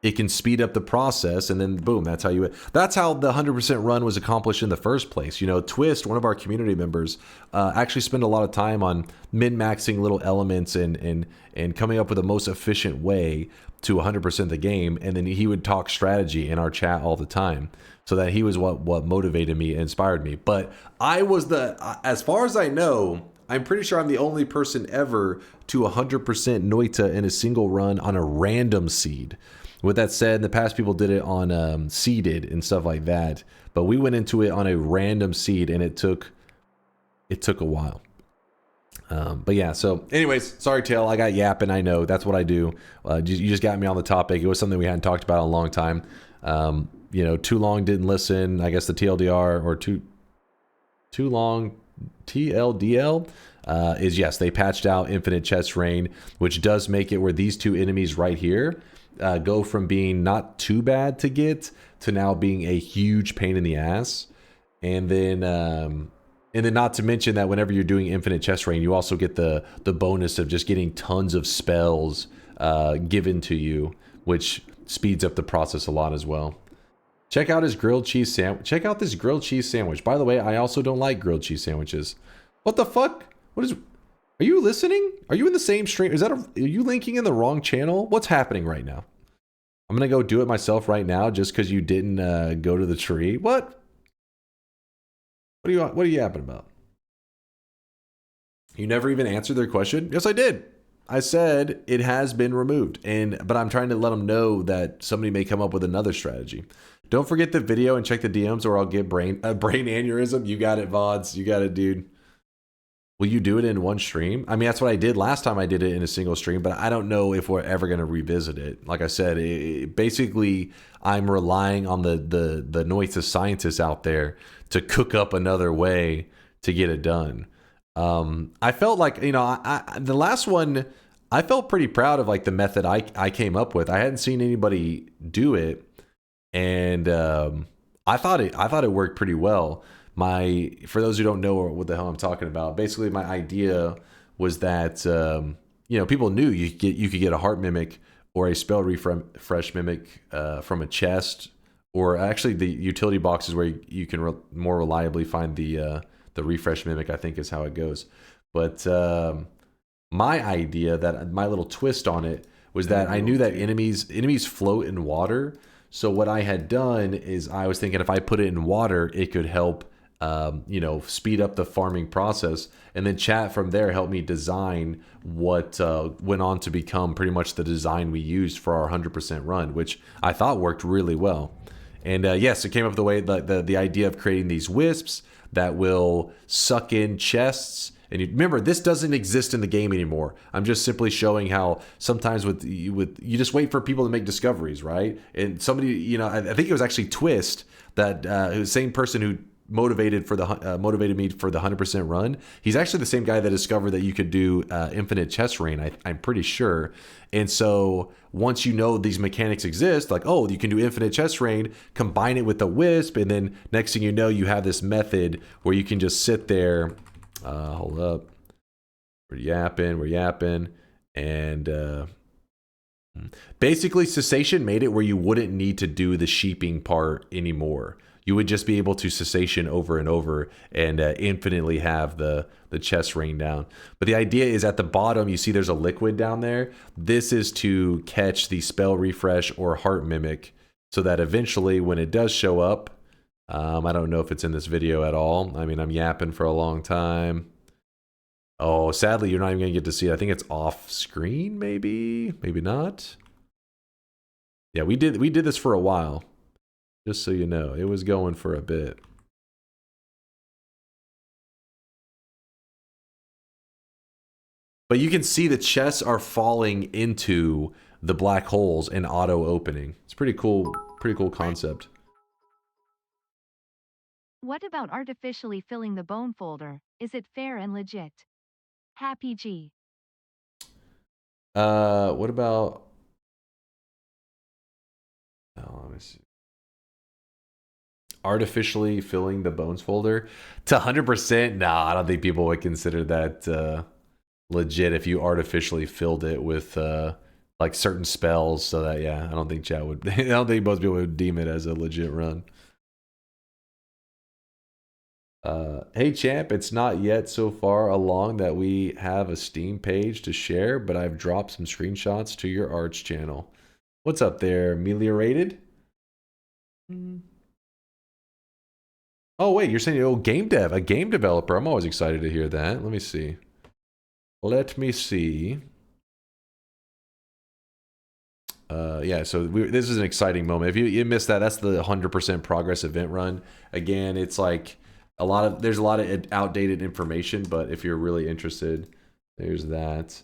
it can speed up the process, and then boom, that's how that's how the 100% run was accomplished in the first place. You know, Twist, one of our community members, actually spent a lot of time on min-maxing little elements and coming up with the most efficient way to 100% the game, and then he would talk strategy in our chat all the time. So that he was what motivated me and inspired me. But I was as far as I know, I'm pretty sure I'm the only person ever to 100% Noita in a single run on a random seed. With that said, in the past people did it on seeded and stuff like that, but we went into it on a random seed, and it took a while. But yeah, so anyways, sorry Tail, I got yapping. I know that's what I do. You just got me on the topic. It was something we hadn't talked about in a long time. You know, too long didn't listen. I guess the TLDR or too long TLDL is yes, they patched out infinite chest rain, which does make it where these two enemies right here go from being not too bad to get to now being a huge pain in the ass. And then not to mention that whenever you're doing infinite chest rain, you also get the bonus of just getting tons of spells given to you, which speeds up the process a lot as well. Check out his grilled cheese sandwich. Check out this grilled cheese sandwich. By the way, I also don't like grilled cheese sandwiches. What the fuck? Are you listening? Are you in the same stream? Are you linking in the wrong channel? What's happening right now? I'm gonna go do it myself right now just because you didn't go to the tree. What? What are you yapping about? You never even answered their question? Yes, I did. I said it has been removed, but I'm trying to let them know that somebody may come up with another strategy. Don't forget the video and check the DMs, or I'll get brain aneurysm. You got it, VODs. You got it, dude. Will you do it in one stream? I mean, that's what I did last time I did it in a single stream, but I don't know if we're ever going to revisit it. Like I said, basically, I'm relying on the Noita scientists out there to cook up another way to get it done. I felt like, you know, the last one, I felt pretty proud of like the method I came up with. I hadn't seen anybody do it, and I thought it worked pretty well. For those who don't know what the hell I'm talking about, basically my idea was that you know, people knew you could get a heart mimic or a spell refresh mimic from a chest, or actually the utility boxes where you can more reliably find the refresh mimic, I think is how it goes. But my idea, that my little twist on it, was that I knew that enemies float in water. So what I had done is I was thinking if I put it in water, it could help you know, speed up the farming process. And then chat from there helped me design what went on to become pretty much the design we used for our 100% run, which I thought worked really well. And yes, it came up the way the idea of creating these wisps that will suck in chests. And remember, this doesn't exist in the game anymore. I'm just simply showing how sometimes you just wait for people to make discoveries, right? And somebody, you know, I think it was actually Twist, that the same person who motivated me for the 100% run. He's actually the same guy that discovered that you could do infinite chest rain, I'm pretty sure. And so once you know these mechanics exist, like, oh, you can do infinite chest rain, combine it with the wisp, and then next thing you know, you have this method where you can just sit there. Hold up. We're yapping. And Basically, cessation made it where you wouldn't need to do the sheeping part anymore. You would just be able to cessation over and over and infinitely have the chest rain down. But the idea is at the bottom, you see there's a liquid down there. This is to catch the spell refresh or heart mimic so that eventually when it does show up, I don't know if it's in this video at all. I mean, I'm yapping for a long time. Oh, sadly, you're not even going to get to see it. I think it's off screen, maybe? Maybe not. Yeah, we did this for a while. Just so you know, it was going for a bit. But you can see the chests are falling into the black holes and auto opening. It's pretty cool concept. What about artificially filling the bone folder? Is it fair and legit? Happy G. What about... Oh, let me see. Artificially filling the bones folder? To 100%? Nah, I don't think people would consider that legit if you artificially filled it with like certain spells. So that, yeah, I don't think chat would... I don't think most people would deem it as a legit run. Hey champ, it's not yet so far along that we have a Steam page to share, but I've dropped some screenshots to your Arch channel. What's up there, Ameliorated? Oh wait, you're saying, oh, game dev, a game developer. I'm always excited to hear that. Let me see. Let me see. Yeah, so this is an exciting moment. If you missed that, that's the 100% progress event run. Again, it's like there's a lot of outdated information, but if you're really interested, there's that.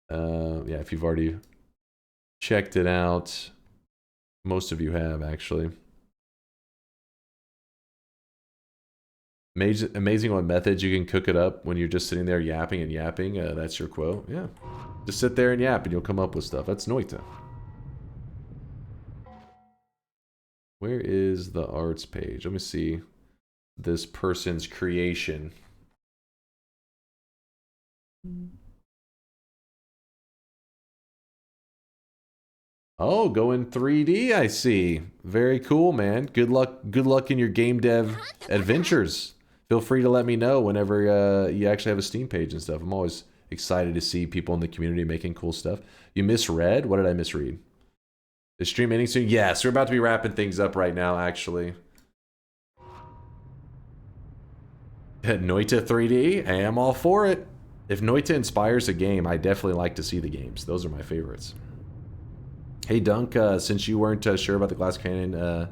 Yeah, if you've already checked it out, most of you have actually. Amazing what methods you can cook it up when you're just sitting there yapping and yapping. That's your quote. Yeah, just sit there and yap and you'll come up with stuff. That's Noita. Where is the arts page? Let me see this person's creation. Oh, going 3D, I see. Very cool, man. Good luck in your game dev adventures. Feel free to let me know whenever you actually have a Steam page and stuff. I'm always excited to see people in the community making cool stuff. You misread? What did I misread? Is stream ending soon? Yes, we're about to be wrapping things up right now, actually. Noita 3D? Hey, I'm all for it. If Noita inspires a game, I definitely like to see the games. Those are my favorites. Hey Dunk, since you weren't sure about the Glass Cannon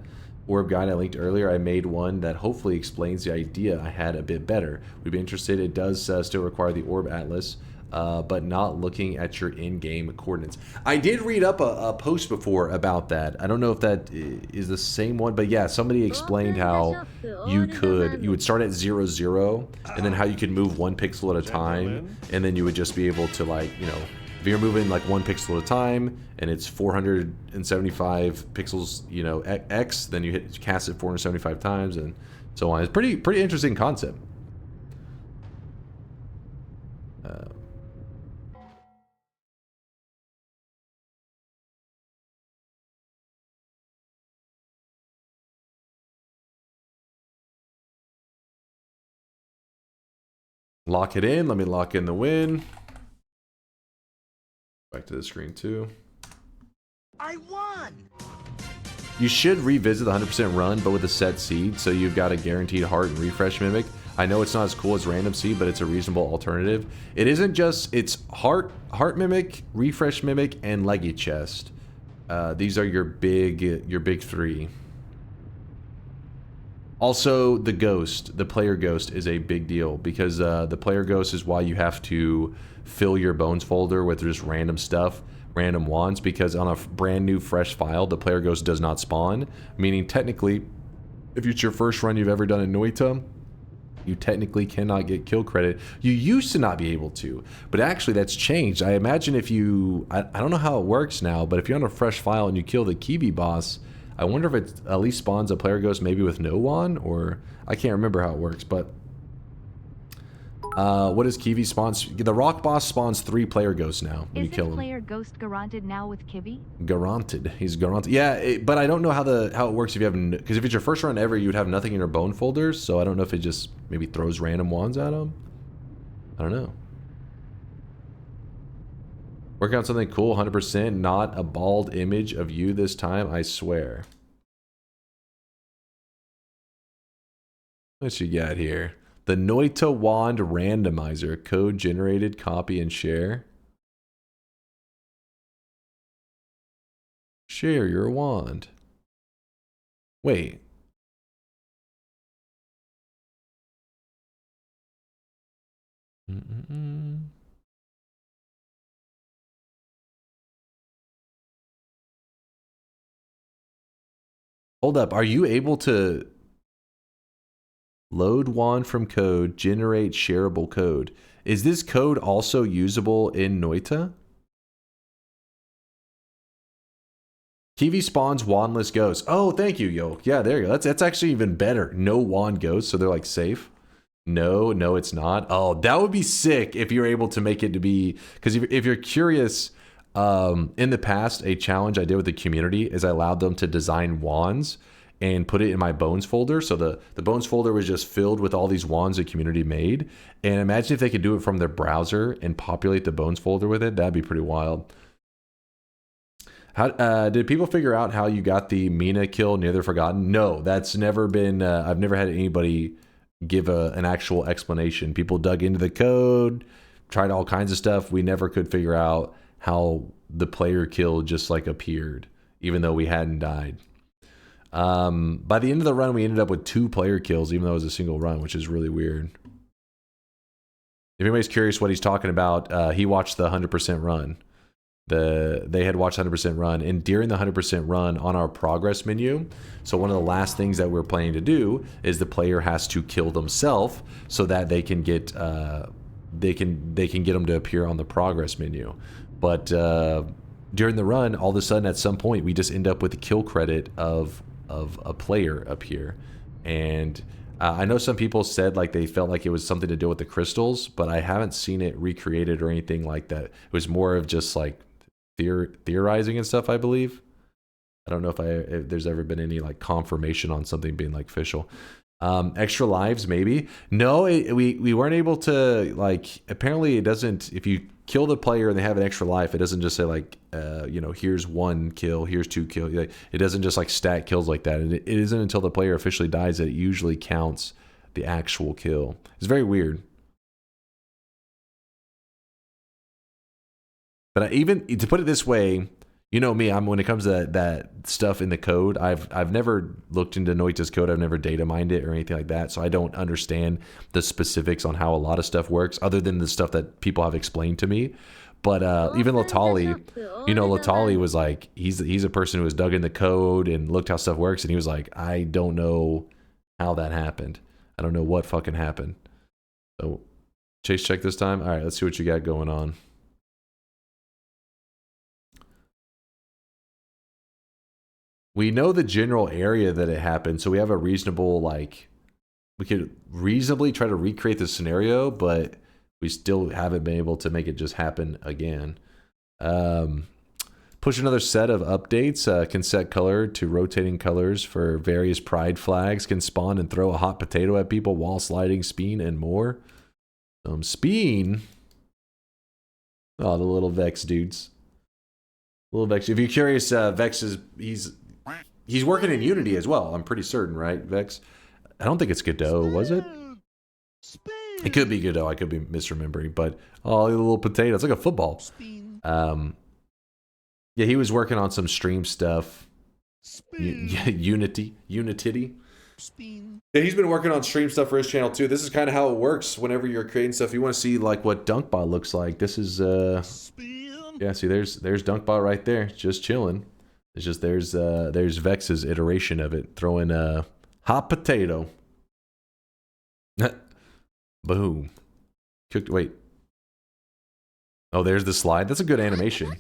orb guide I linked earlier, I made one that hopefully explains the idea I had a bit better. We'd be interested. It does still require the orb atlas, but not looking at your in-game coordinates. I did read up a post before about that. I don't know if that is the same one, but yeah, somebody explained how you would start at 0, 0, and then how you could move 1 pixel at a time, and then you would just be able to, like, you know, if you're moving like 1 pixel at a time and it's 475 pixels, you know, X, then you cast it 475 times and so on. It's pretty interesting concept. Lock it in. Let me lock in the win. Back to the screen too. I won! You should revisit the 100% run, but with a set seed, so you've got a guaranteed heart and refresh mimic. I know it's not as cool as random seed, but it's a reasonable alternative. It isn't just, it's heart mimic, refresh mimic, and leggy chest. These are your big 3. Also, the ghost, the player ghost, is a big deal because the player ghost is why you have to fill your bones folder with just random stuff, random wands, because on a brand new fresh file, the player ghost does not spawn, meaning technically, if it's your first run you've ever done in Noita, you technically cannot get kill credit. You used to not be able to, but actually that's changed. I imagine if you, I don't know how it works now, but if you're on a fresh file and you kill the Kibi boss, I wonder if it at least spawns a player ghost maybe with no wand, or I can't remember how it works, but What does Kiwi spawns? The rock boss spawns 3 player ghosts now when you kill him. Player ghost garanted now with Kiwi? Garanted. He's garanted. Yeah, but I don't know how it works if you have, because if it's your first run ever, you'd have nothing in your bone folders. So I don't know if it just maybe throws random wands at him. I don't know. Working on something cool, 100%. Not a bald image of you this time, I swear. What you got here? The Noita wand randomizer. Code generated, copy and share. Share your wand. Wait. Hold up. Are you able to load wand from code, generate shareable code? Is this code also usable in Noita? Kiwi spawns wandless ghosts. Oh, thank you, yo. Yeah, there you go. That's actually even better. No wand ghosts, so they're like safe. No, it's not. Oh, that would be sick if you're able to make it to be, because if you're curious, in the past, a challenge I did with the community is I allowed them to design wands and put it in my bones folder. So the bones folder was just filled with all these wands the community made. And imagine if they could do it from their browser and populate the bones folder with it. That'd be pretty wild. How did people figure out how you got the Mina kill near the Forgotten? No, that's never been, I've never had anybody give an actual explanation. People dug into the code, tried all kinds of stuff. We never could figure out how the player kill just like appeared, even though we hadn't died. By the end of the run, we ended up with 2 player kills, even though it was a single run, which is really weird. If anybody's curious what he's talking about, he watched the 100% run. They had watched 100% run, and during the 100% run on our progress menu, so one of the last things that we're planning to do is the player has to kill themselves so that they can get they can get them to appear on the progress menu. But during the run, all of a sudden, at some point, we just end up with the kill credit of a player appear. And I know some people said like they felt like it was something to do with the crystals, but I haven't seen it recreated or anything like that. It was more of just like theorizing and stuff, I believe. I don't know if there's ever been any like confirmation on something being like official. Extra lives, maybe. No, we weren't able to, like, apparently it doesn't, if you kill the player and they have an extra life, it doesn't just say like, you know, here's 1 kill, here's 2 kills. It doesn't just like stack kills like that. It isn't until the player officially dies that it usually counts the actual kill. It's very weird. But even to put it this way, you know me, when it comes to that stuff in the code, I've never looked into Noita's code. I've never data mined it or anything like that. So I don't understand the specifics on how a lot of stuff works other than the stuff that people have explained to me. But even Latali, you know, Latali was like, he's a person who has dug in the code and looked how stuff works. And he was like, I don't know how that happened. I don't know what fucking happened. So Chase, check this time. All right, let's see what you got going on. We know the general area that it happened, so we have a reasonable, like, we could reasonably try to recreate the scenario, but we still haven't been able to make it just happen again. Push another set of updates. Can set color to rotating colors for various pride flags. Can spawn and throw a hot potato at people while sliding, spin, and more. Spin. Oh, the little Vex dudes. Little Vex. If you're curious, Vex is he's working in Unity as well. I'm pretty certain, right, Vex? I don't think it's Godot, was it? It could be Godot. I could be misremembering, but oh, the little potato. It's like a football. Yeah, he was working on some stream stuff. Unity. Yeah, he's been working on stream stuff for his channel too. This is kind of how it works whenever you're creating stuff. You want to see like what DunkBot looks like. This is yeah, see there's DunkBot right there, just chilling. It's just there's Vex's iteration of it, throwing a hot potato. Boom. Cooked. Wait. Oh, there's the slide. That's a good animation.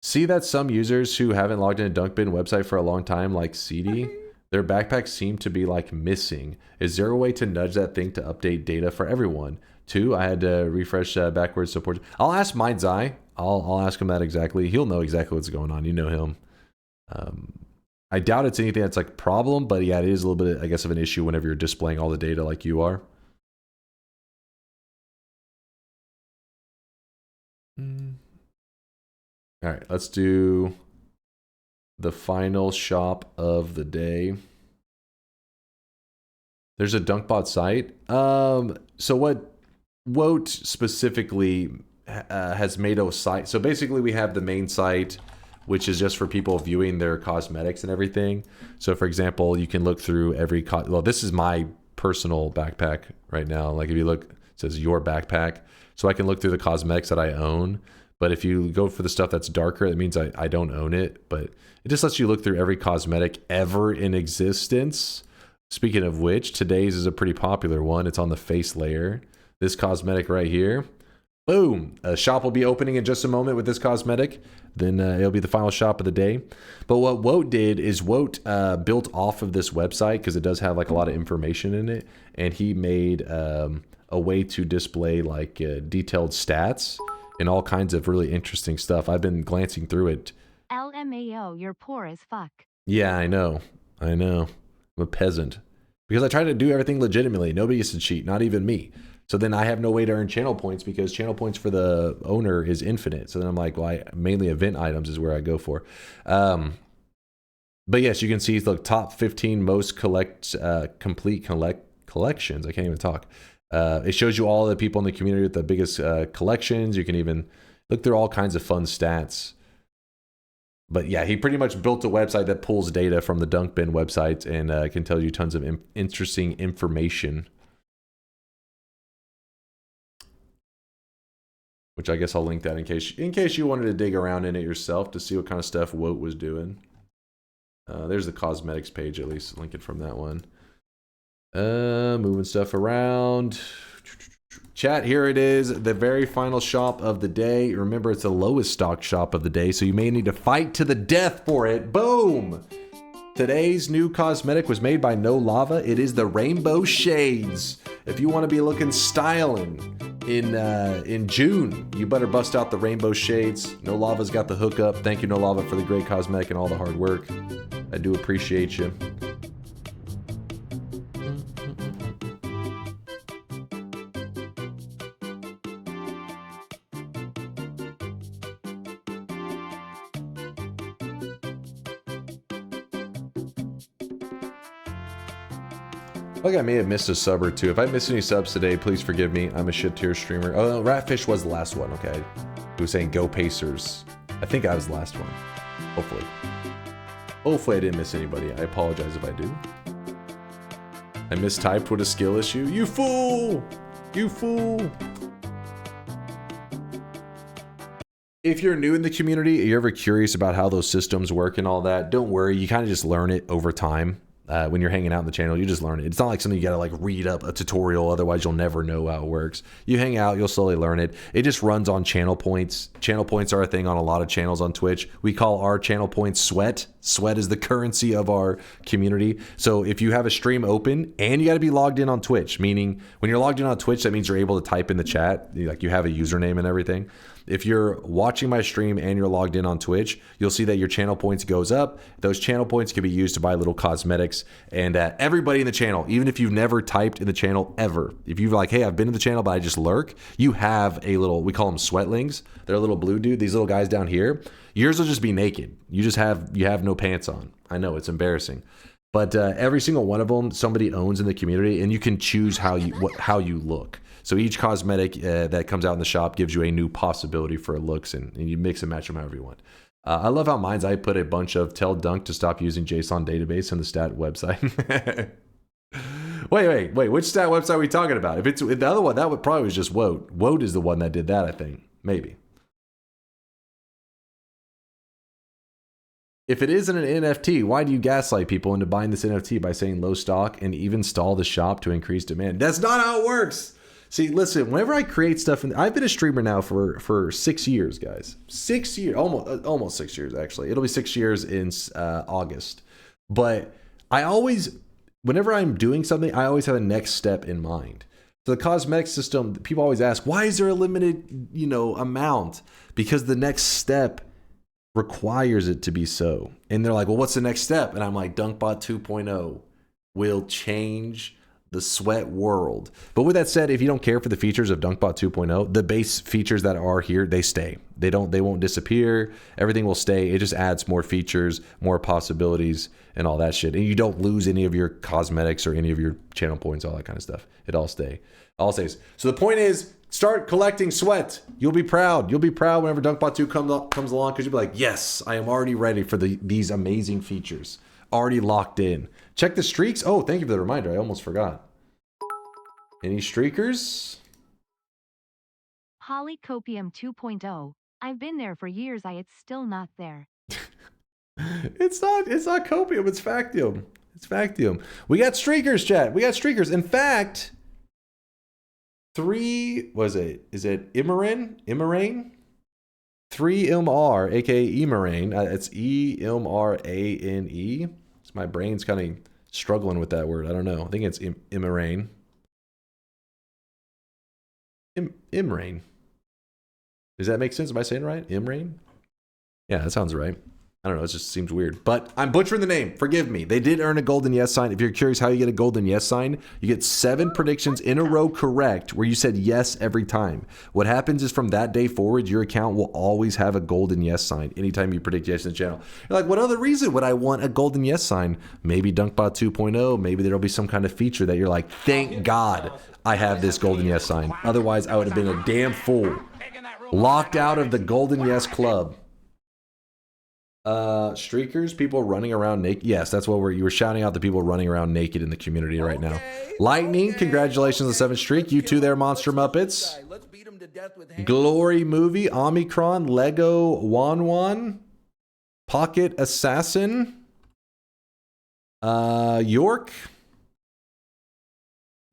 See that some users who haven't logged into Dunkbin website for a long time, like CD, Their backpacks seem to be like missing. Is there a way to nudge that thing to update data for everyone? 2, I had to refresh backwards support. I'll ask Mind's Eye. I'll ask him that exactly. He'll know exactly what's going on. You know him. I doubt it's anything that's like problem, but yeah, it is a little bit, I guess, of an issue whenever you're displaying all the data like you are. All right, let's do the final shop of the day. There's a DunkBot site. So what Woat specifically has made a site. So basically we have the main site, which is just for people viewing their cosmetics and everything. So for example, you can look through every, well, this is my personal backpack right now. Like if you look, it says your backpack. So I can look through the cosmetics that I own. But if you go for the stuff that's darker, it means I don't own it. But it just lets you look through every cosmetic ever in existence. Speaking of which, today's is a pretty popular one. It's on the face layer. This cosmetic right here. Boom! A shop will be opening in just a moment with this cosmetic. Then it'll be the final shop of the day. But what Woat did is Woat built off of this website because it does have like a lot of information in it. And he made a way to display like detailed stats and all kinds of really interesting stuff. I've been glancing through it. LMAO, you're poor as fuck. Yeah, I know. I'm a peasant. Because I try to do everything legitimately. Nobody gets to cheat, not even me. So then I have no way to earn channel points because channel points for the owner is infinite. So then I'm like, well, mainly event items is where I go for. But yes, you can see, look, top 15 most complete collections. I can't even talk. It shows you all the people in the community with the biggest collections. You can even look through all kinds of fun stats. But yeah, he pretty much built a website that pulls data from the Dunk Bin website and can tell you tons of interesting information. Which I guess I'll link that in case you wanted to dig around in it yourself to see what kind of stuff Woat was doing. There's the cosmetics page, at least link it from that one. Moving stuff around. Chat, here it is, the very final shop of the day. Remember, it's the lowest stock shop of the day, so you may need to fight to the death for it. Boom! Today's new cosmetic was made by No Lava. It is the Rainbow Shades. If you want to be looking styling in June, you better bust out the Rainbow Shades. No Lava's got the hookup. Thank you, No Lava, for the great cosmetic and all the hard work. I do appreciate you. I think I may have missed a sub or two. If I missed any subs today, please forgive me. I'm a shit tier streamer. Oh, no, Ratfish was the last one. Okay. He was saying go Pacers. I think I was the last one. Hopefully. Hopefully I didn't miss anybody. I apologize if I do. I mistyped with a skill issue. You fool! You fool! If you're new in the community, you're ever curious about how those systems work and all that, don't worry. You kind of just learn it over time. When you're hanging out in the channel, you just learn it. It's not like something you gotta like read up a tutorial, otherwise you'll never know how it works. You hang out, you'll slowly learn it. It just runs on channel points. Channel points are a thing on a lot of channels on Twitch. We call our channel points sweat. Sweat is the currency of our community. So if you have a stream open and you gotta be logged in on Twitch, meaning when you're logged in on Twitch, that means you're able to type in the chat, like you have a username and everything. If you're watching my stream and you're logged in on Twitch, you'll see that your channel points goes up. Those channel points can be used to buy little cosmetics. And everybody in the channel, even if you've never typed in the channel ever, if you've like, hey, I've been in the channel, but I just lurk, you have a little, we call them sweatlings. They're a little blue dude, these little guys down here. Yours will just be naked. You have no pants on. I know, it's embarrassing. But every single one of them, somebody owns in the community, and you can choose how you look. So each cosmetic that comes out in the shop gives you a new possibility for looks, and you mix and match them however you want. I love how Mind's Eye put a bunch of tell Dunk to stop using JSON database on the stat website. wait, which stat website are we talking about? If it's the other one, that would probably was just Woat. Woat is the one that did that, I think. Maybe. If it isn't an NFT, why do you gaslight people into buying this NFT by saying low stock and even stall the shop to increase demand? That's not how it works. See, listen, whenever I create stuff, I've been a streamer now for 6 years, guys. 6 years, almost 6 years, actually. It'll be 6 years in August. But I always, whenever I'm doing something, I always have a next step in mind. So the cosmetic system, people always ask, why is there a limited, amount? Because the next step requires it to be so. And they're like, well, what's the next step? And I'm like, DunkBot 2.0 will change the sweat world. But with that said, if you don't care for the features of DunkBot 2.0, the base features that are here, they stay. They won't disappear. Everything will stay. It just adds more features, more possibilities, and all that shit. And you don't lose any of your cosmetics or any of your channel points, all that kind of stuff. It all stays. So the point is, start collecting sweat. You'll be proud. You'll be proud whenever DunkBot 2 comes along, because you'll be like, yes, I am already ready for these amazing features. Already locked in. Check the streaks. Oh, thank you for the reminder. I almost forgot. Any streakers? Polycopium 2.0. I've been there for years. It's still not there. It's not copium. It's factium. It's factium. We got streakers, chat. We got streakers. In fact, 3 was it? Is it Imarain? 3MR, aka Imarain. It's EMRANE. My brain's kind of struggling with that word. I don't know. I think it's Imarain. Imrain. Does that make sense? Am I saying it right? Imrain? Yeah, that sounds right. I don't know. It just seems weird. But I'm butchering the name. Forgive me. They did earn a golden yes sign. If you're curious how you get a golden yes sign, you get 7 predictions in a row correct where you said yes every time. What happens is from that day forward, your account will always have a golden yes sign anytime you predict yes in the channel. You're like, what other reason would I want a golden yes sign? Maybe DunkBot 2.0. Maybe there'll be some kind of feature that you're like, thank God I have this golden yes sign. Otherwise, I would have been a damn fool. Locked out of the golden yes club. Streakers, people running around naked. Yes, that's what you were shouting out the people running around naked in the community right now. Lightning, congratulations on the 7th streak. You too there, Monster Muppets. Glory Movie, Omicron, Lego, Wan, Pocket Assassin, York,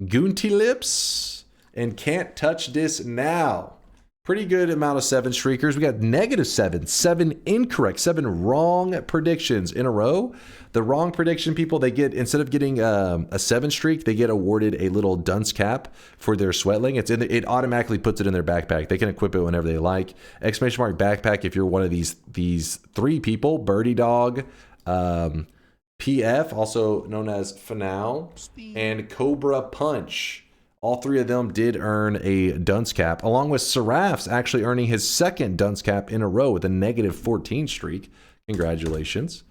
Goonty Lips, and Can't Touch This Now. Pretty good amount of 7 streakers. We got -7, 7 incorrect, 7 wrong predictions in a row. The wrong prediction people, they get, instead of getting a 7 streak, they get awarded a little dunce cap for their sweatling. It automatically puts it in their backpack. They can equip it whenever they like. Exclamation mark backpack if you're one of these 3 people. Birdie Dog, PF, also known as Fanal, and Cobra Punch. All 3 of them did earn a dunce cap, along with Seraph's actually earning his 2nd dunce cap in a row with a -14 streak. Congratulations.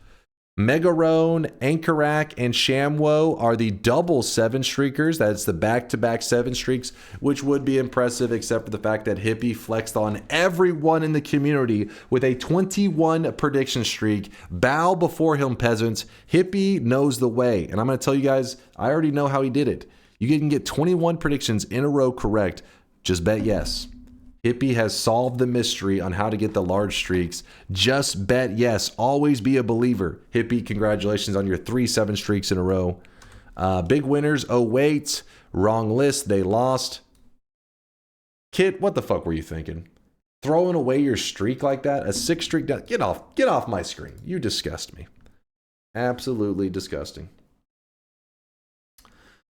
Megarone, Anchorak, and Shamwo are the double 7 streakers. That's the back-to-back 7 streaks, which would be impressive, except for the fact that Hippie flexed on everyone in the community with a 21 prediction streak. Bow before him, peasants. Hippie knows the way. And I'm going to tell you guys, I already know how he did it. You can get 21 predictions in a row correct. Just bet yes. Hippie has solved the mystery on how to get the large streaks. Just bet yes. Always be a believer. Hippie, congratulations on your 3 7 streaks in a row. Big winners. Oh, wait. Wrong list. They lost. Kit, what the fuck were you thinking? Throwing away your streak like that? A 6 streak? Get off my screen. You disgust me. Absolutely disgusting.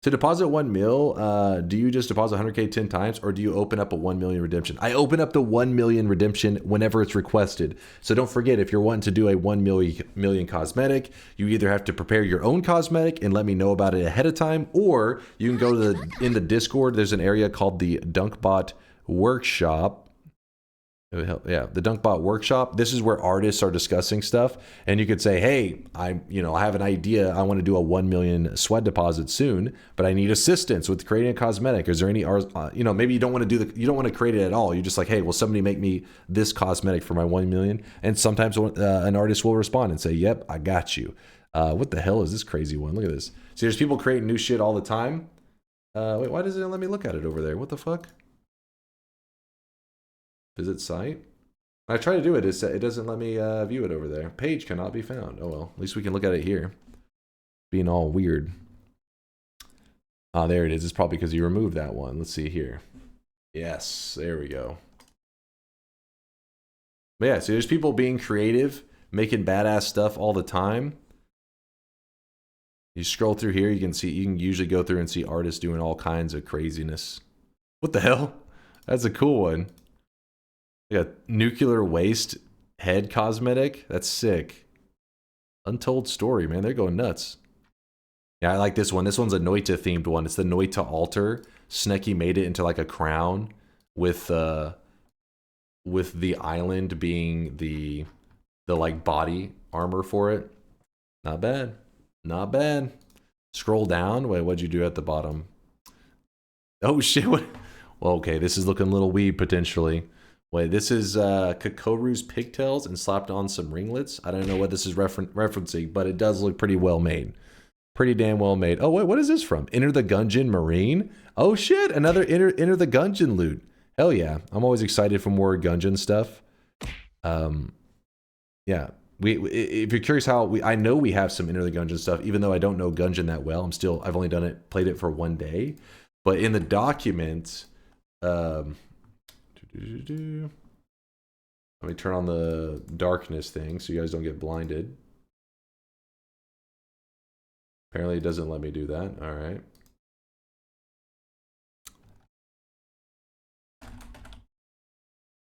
To deposit 1 mil, do you just deposit 100K 10 times, or do you open up a 1 million redemption? I open up the 1 million redemption whenever it's requested. So don't forget, if you're wanting to do a 1 million cosmetic, you either have to prepare your own cosmetic and let me know about it ahead of time, or you can go to in the Discord. There's an area called the DunkBot Workshop. Yeah, the DunkBot Workshop. This is where artists are discussing stuff, and you could say, "Hey, I have an idea. I want to do a 1 million sweat deposit soon, but I need assistance with creating a cosmetic. Is there any, maybe you don't want to you don't want to create it at all. You're just like, hey, will somebody make me this cosmetic for my 1 million? And sometimes an artist will respond and say, "Yep, I got you." What the hell is this crazy one? Look at this. See, there's people creating new shit all the time. Wait, why doesn't it let me look at it over there? What the fuck? Visit site. When I try to do it, it doesn't let me view it over there. Page cannot be found. Oh well, at least we can look at it here. Being all weird. Ah, there it is. It's probably because you removed that one. Let's see here. Yes, there we go. But yeah, so there's people being creative, making badass stuff all the time. You scroll through here, you can usually go through and see artists doing all kinds of craziness. What the hell? That's a cool one. Like a nuclear waste head cosmetic. That's sick. Untold story, man. They're going nuts. Yeah, I like this one. This one's a Noita themed one. It's the Noita altar. Snecky made it into like a crown with the island being the like body armor for it. Not bad. Not bad. Scroll down. Wait, what'd you do at the bottom? Oh shit. What? Well, okay, this is looking a little weeb potentially. Wait, this is Kokoru's pigtails and slapped on some ringlets. I don't know what this is referencing, but it does look pretty well made. Pretty damn well made. Oh wait, what is this from? Enter the Gungeon Marine? Oh shit, another Enter the Gungeon loot. Hell yeah. I'm always excited for more Gungeon stuff. Yeah. If you're curious how I know we have some Enter the Gungeon stuff, even though I don't know Gungeon that well. I've only played it for one day. But in the document, let me turn on the darkness thing so you guys don't get blinded. Apparently it doesn't let me do that. All right.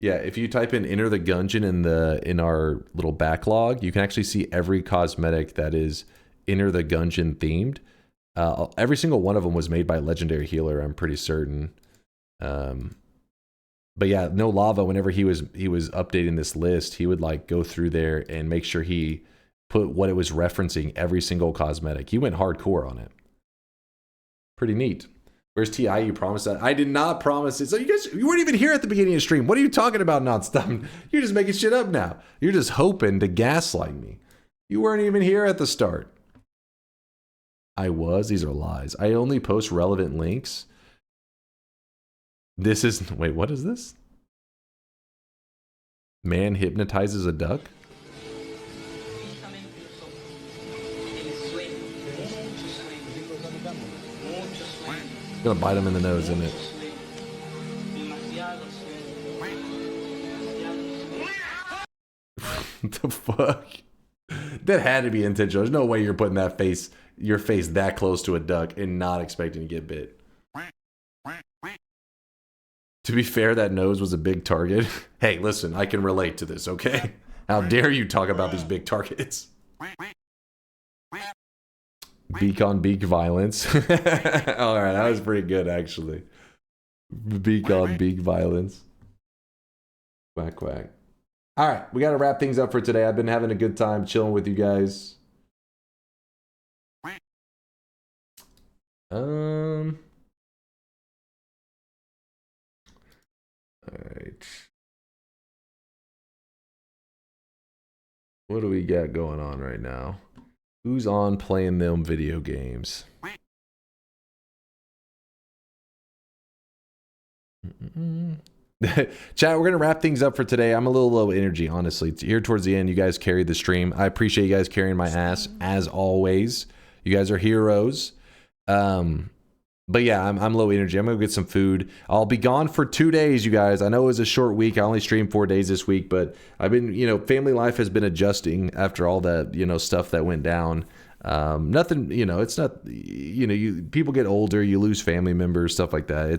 Yeah, if you type in Enter the Gungeon in our little backlog, you can actually see every cosmetic that is Enter the Gungeon themed. Every single one of them was made by Legendary Healer, I'm pretty certain. But yeah, No Lava, whenever he was updating this list, he would like go through there and make sure he put what it was referencing every single cosmetic. He went hardcore on it. Pretty neat. Where's TI? You promised that. I did not promise it. So you weren't even here at the beginning of the stream. What are you talking about, nonstop? You're just making shit up now. You're just hoping to gaslight me. You weren't even here at the start. I was. These are lies. I only post relevant links. This is... Wait, what is this? Man hypnotizes a duck? Gonna bite him in the nose, isn't it? What the fuck? That had to be intentional. There's no way you're putting your face that close to a duck and not expecting to get bit. To be fair, that nose was a big target. Hey, listen, I can relate to this, okay? How dare you talk about these big targets? Beak on beak violence. All right, that was pretty good, actually. Beak on beak violence. Quack, quack. All right, we got to wrap things up for today. I've been having a good time chilling with you guys. All right. What do we got going on right now? Who's on playing them video games? Chat, we're going to wrap things up for today. I'm a little low energy, honestly. Here towards the end, you guys carried the stream. I appreciate you guys carrying my ass, as always. You guys are heroes. But yeah, I'm low energy. I'm going to get some food. I'll be gone for 2 days, you guys. I know it was a short week. I only streamed 4 days this week, but I've been, family life has been adjusting after all that, stuff that went down. Nothing, it's not, people get older, you lose family members, stuff like that.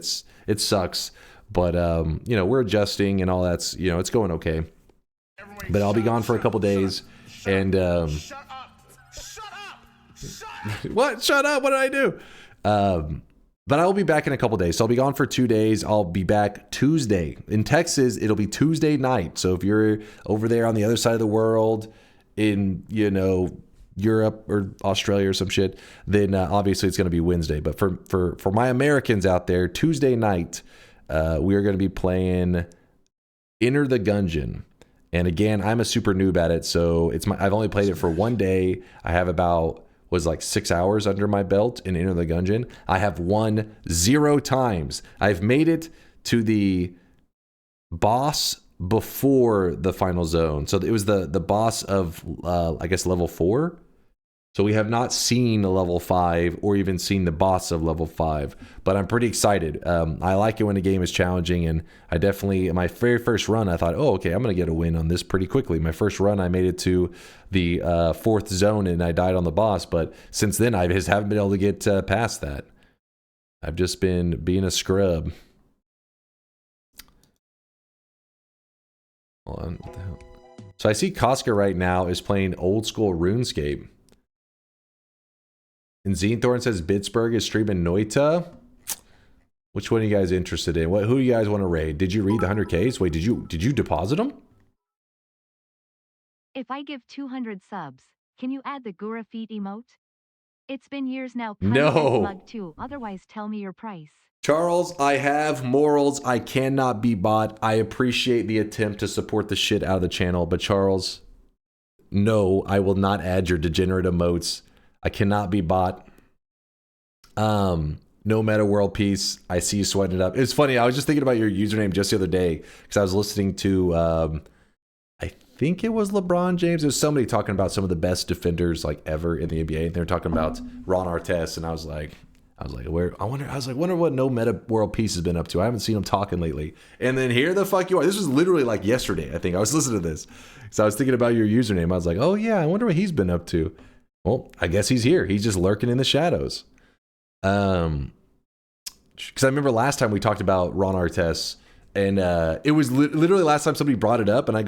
It sucks, but, we're adjusting and all that's, it's going okay. But I'll be gone for a couple days and, what? Shut up. What did I do? But I will be back in a couple days. So I'll be gone for 2 days. I'll be back Tuesday. In Texas, it'll be Tuesday night. So if you're over there on the other side of the world in, Europe or Australia or some shit, then obviously it's going to be Wednesday. But for my Americans out there, Tuesday night, we are going to be playing Enter the Gungeon. And again, I'm a super noob at it. So I've only played it for 1 day. I have about... was like 6 hours under my belt in Enter the Gungeon. I have won 0 times. I've made it to the boss before the final zone. So it was the boss of, I guess, level 4. So we have not seen a level 5 or even seen the boss of level 5, but I'm pretty excited. I like it when a game is challenging, and I definitely, in my very first run, I thought, oh, okay, I'm going to get a win on this pretty quickly. My first run, I made it to the 4th zone, and I died on the boss, but since then, I just haven't been able to get past that. I've just been being a scrub. Hold on, what the hell? So I see Koska right now is playing old school RuneScape. And Zenethorn says Bitsburg is streaming Noita. Which one are you guys interested in? Who do you guys want to raid? Did you read the 100Ks? Wait, did you deposit them? If I give 200 subs, can you add the Gura feet emote? It's been years now. No. Mug too. Otherwise, tell me your price. Charles, I have morals. I cannot be bought. I appreciate the attempt to support the shit out of the channel, but Charles, no, I will not add your degenerate emotes. I cannot be bought. No meta world peace. I see you sweating it up. It's funny. I was just thinking about your username just the other day because I was listening to, I think it was LeBron James. There's somebody talking about some of the best defenders like ever in the NBA. And they were talking about Ron Artest, and I was like, wonder what no meta world peace has been up to. I haven't seen him talking lately. And then here the fuck you are. This was literally like yesterday. I think I was listening to this, so I was thinking about your username. I was like, oh yeah, I wonder what he's been up to. Well, I guess he's here. He's just lurking in the shadows. Because I remember last time we talked about Ron Artest, and it was literally last time somebody brought it up, and I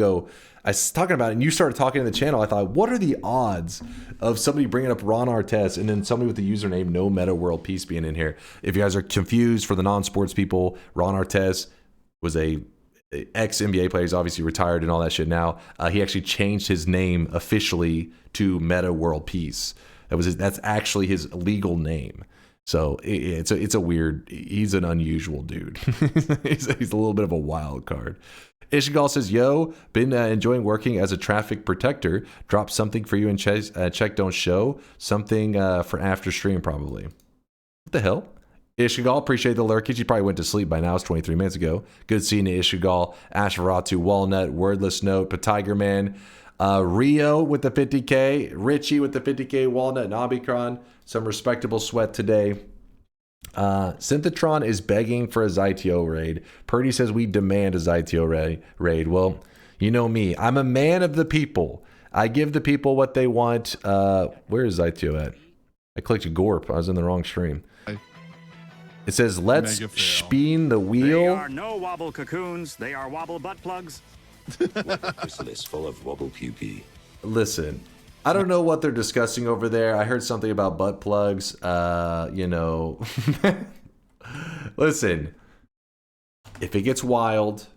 was talking about it, and you started talking in the channel. I thought, what are the odds of somebody bringing up Ron Artest and then somebody with the username No Meta World Peace being in here? If you guys are confused, for the non-sports people, Ron Artest was a ex-NBA player. He's obviously retired and all that shit now. He actually changed his name officially to Meta World Peace. That's actually his legal name. So it's a weird, he's an unusual dude. he's a little bit of a wild card. Ishigal says, yo, been enjoying working as a traffic protector. Drop something for you and check don't show. Something for after stream probably. What the hell? Ishigal, appreciate the lurkage. He probably went to sleep by now. It's 23 minutes ago. Good seeing you, Ishigal. Ashvaratu, Walnut, Wordless Note, Patiger Man, Rio with the 50K, Richie with the 50K, Walnut, and Omicron. Some respectable sweat today. Synthetron is begging for a Zytio raid. Purdy says we demand a Zytio raid. Well, you know me. I'm a man of the people. I give the people what they want. Where is Zytio at? I clicked Gorp. I was in the wrong stream. It says, let's spin the wheel. They are no wobble cocoons. They are wobble butt plugs. Chrysalis full of wobble pupee. Listen, I don't know what they're discussing over there. I heard something about butt plugs. You know, listen, if it gets wild,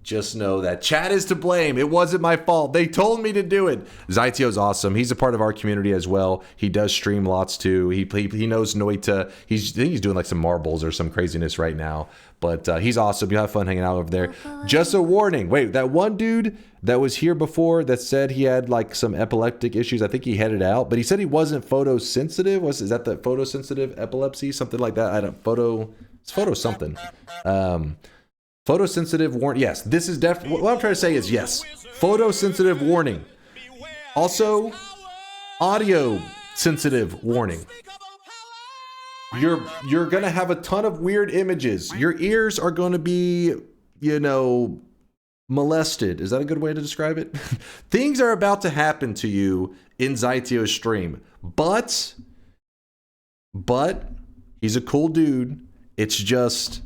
just know that chat is to blame. It wasn't my fault. They told me to do it. Zytio's awesome. He's a part of our community as well. He does stream lots too. He knows Noita. I think he's doing like some marbles or some craziness right now. But he's awesome. You'll have fun hanging out over there. Just a warning. Wait, that one dude that was here before that said he had like some epileptic issues, I think he headed out. But he said he wasn't photosensitive. Is that the photosensitive epilepsy? Something like that. It's photo something. Photosensitive warning. Yes, this is definitely what I'm trying to say is yes. Photosensitive warning. Also, audio sensitive warning. You're gonna have a ton of weird images. Your ears are gonna be, you know, molested. Is that a good way to describe it? Things are about to happen to you in Zytio's stream. But he's a cool dude. It's just,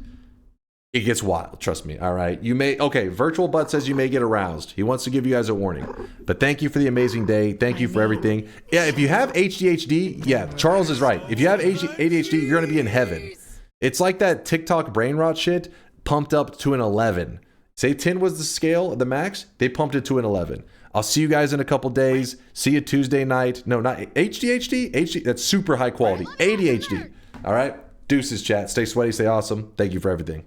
it gets wild, trust me. All right, Virtual Butt says you may get aroused. He wants to give you guys a warning. But thank you for the amazing day. Thank you for everything. Yeah, if you have ADHD, yeah, Charles is right. If you have ADHD, you're gonna be in heaven. It's like that TikTok brain rot shit pumped up to an 11. Say 10 was the scale, the max. They pumped it to an 11. I'll see you guys in a couple days. See you Tuesday night. No, not ADHD. HD, that's super high quality. ADHD. All right. Deuces, chat. Stay sweaty. Stay awesome. Thank you for everything.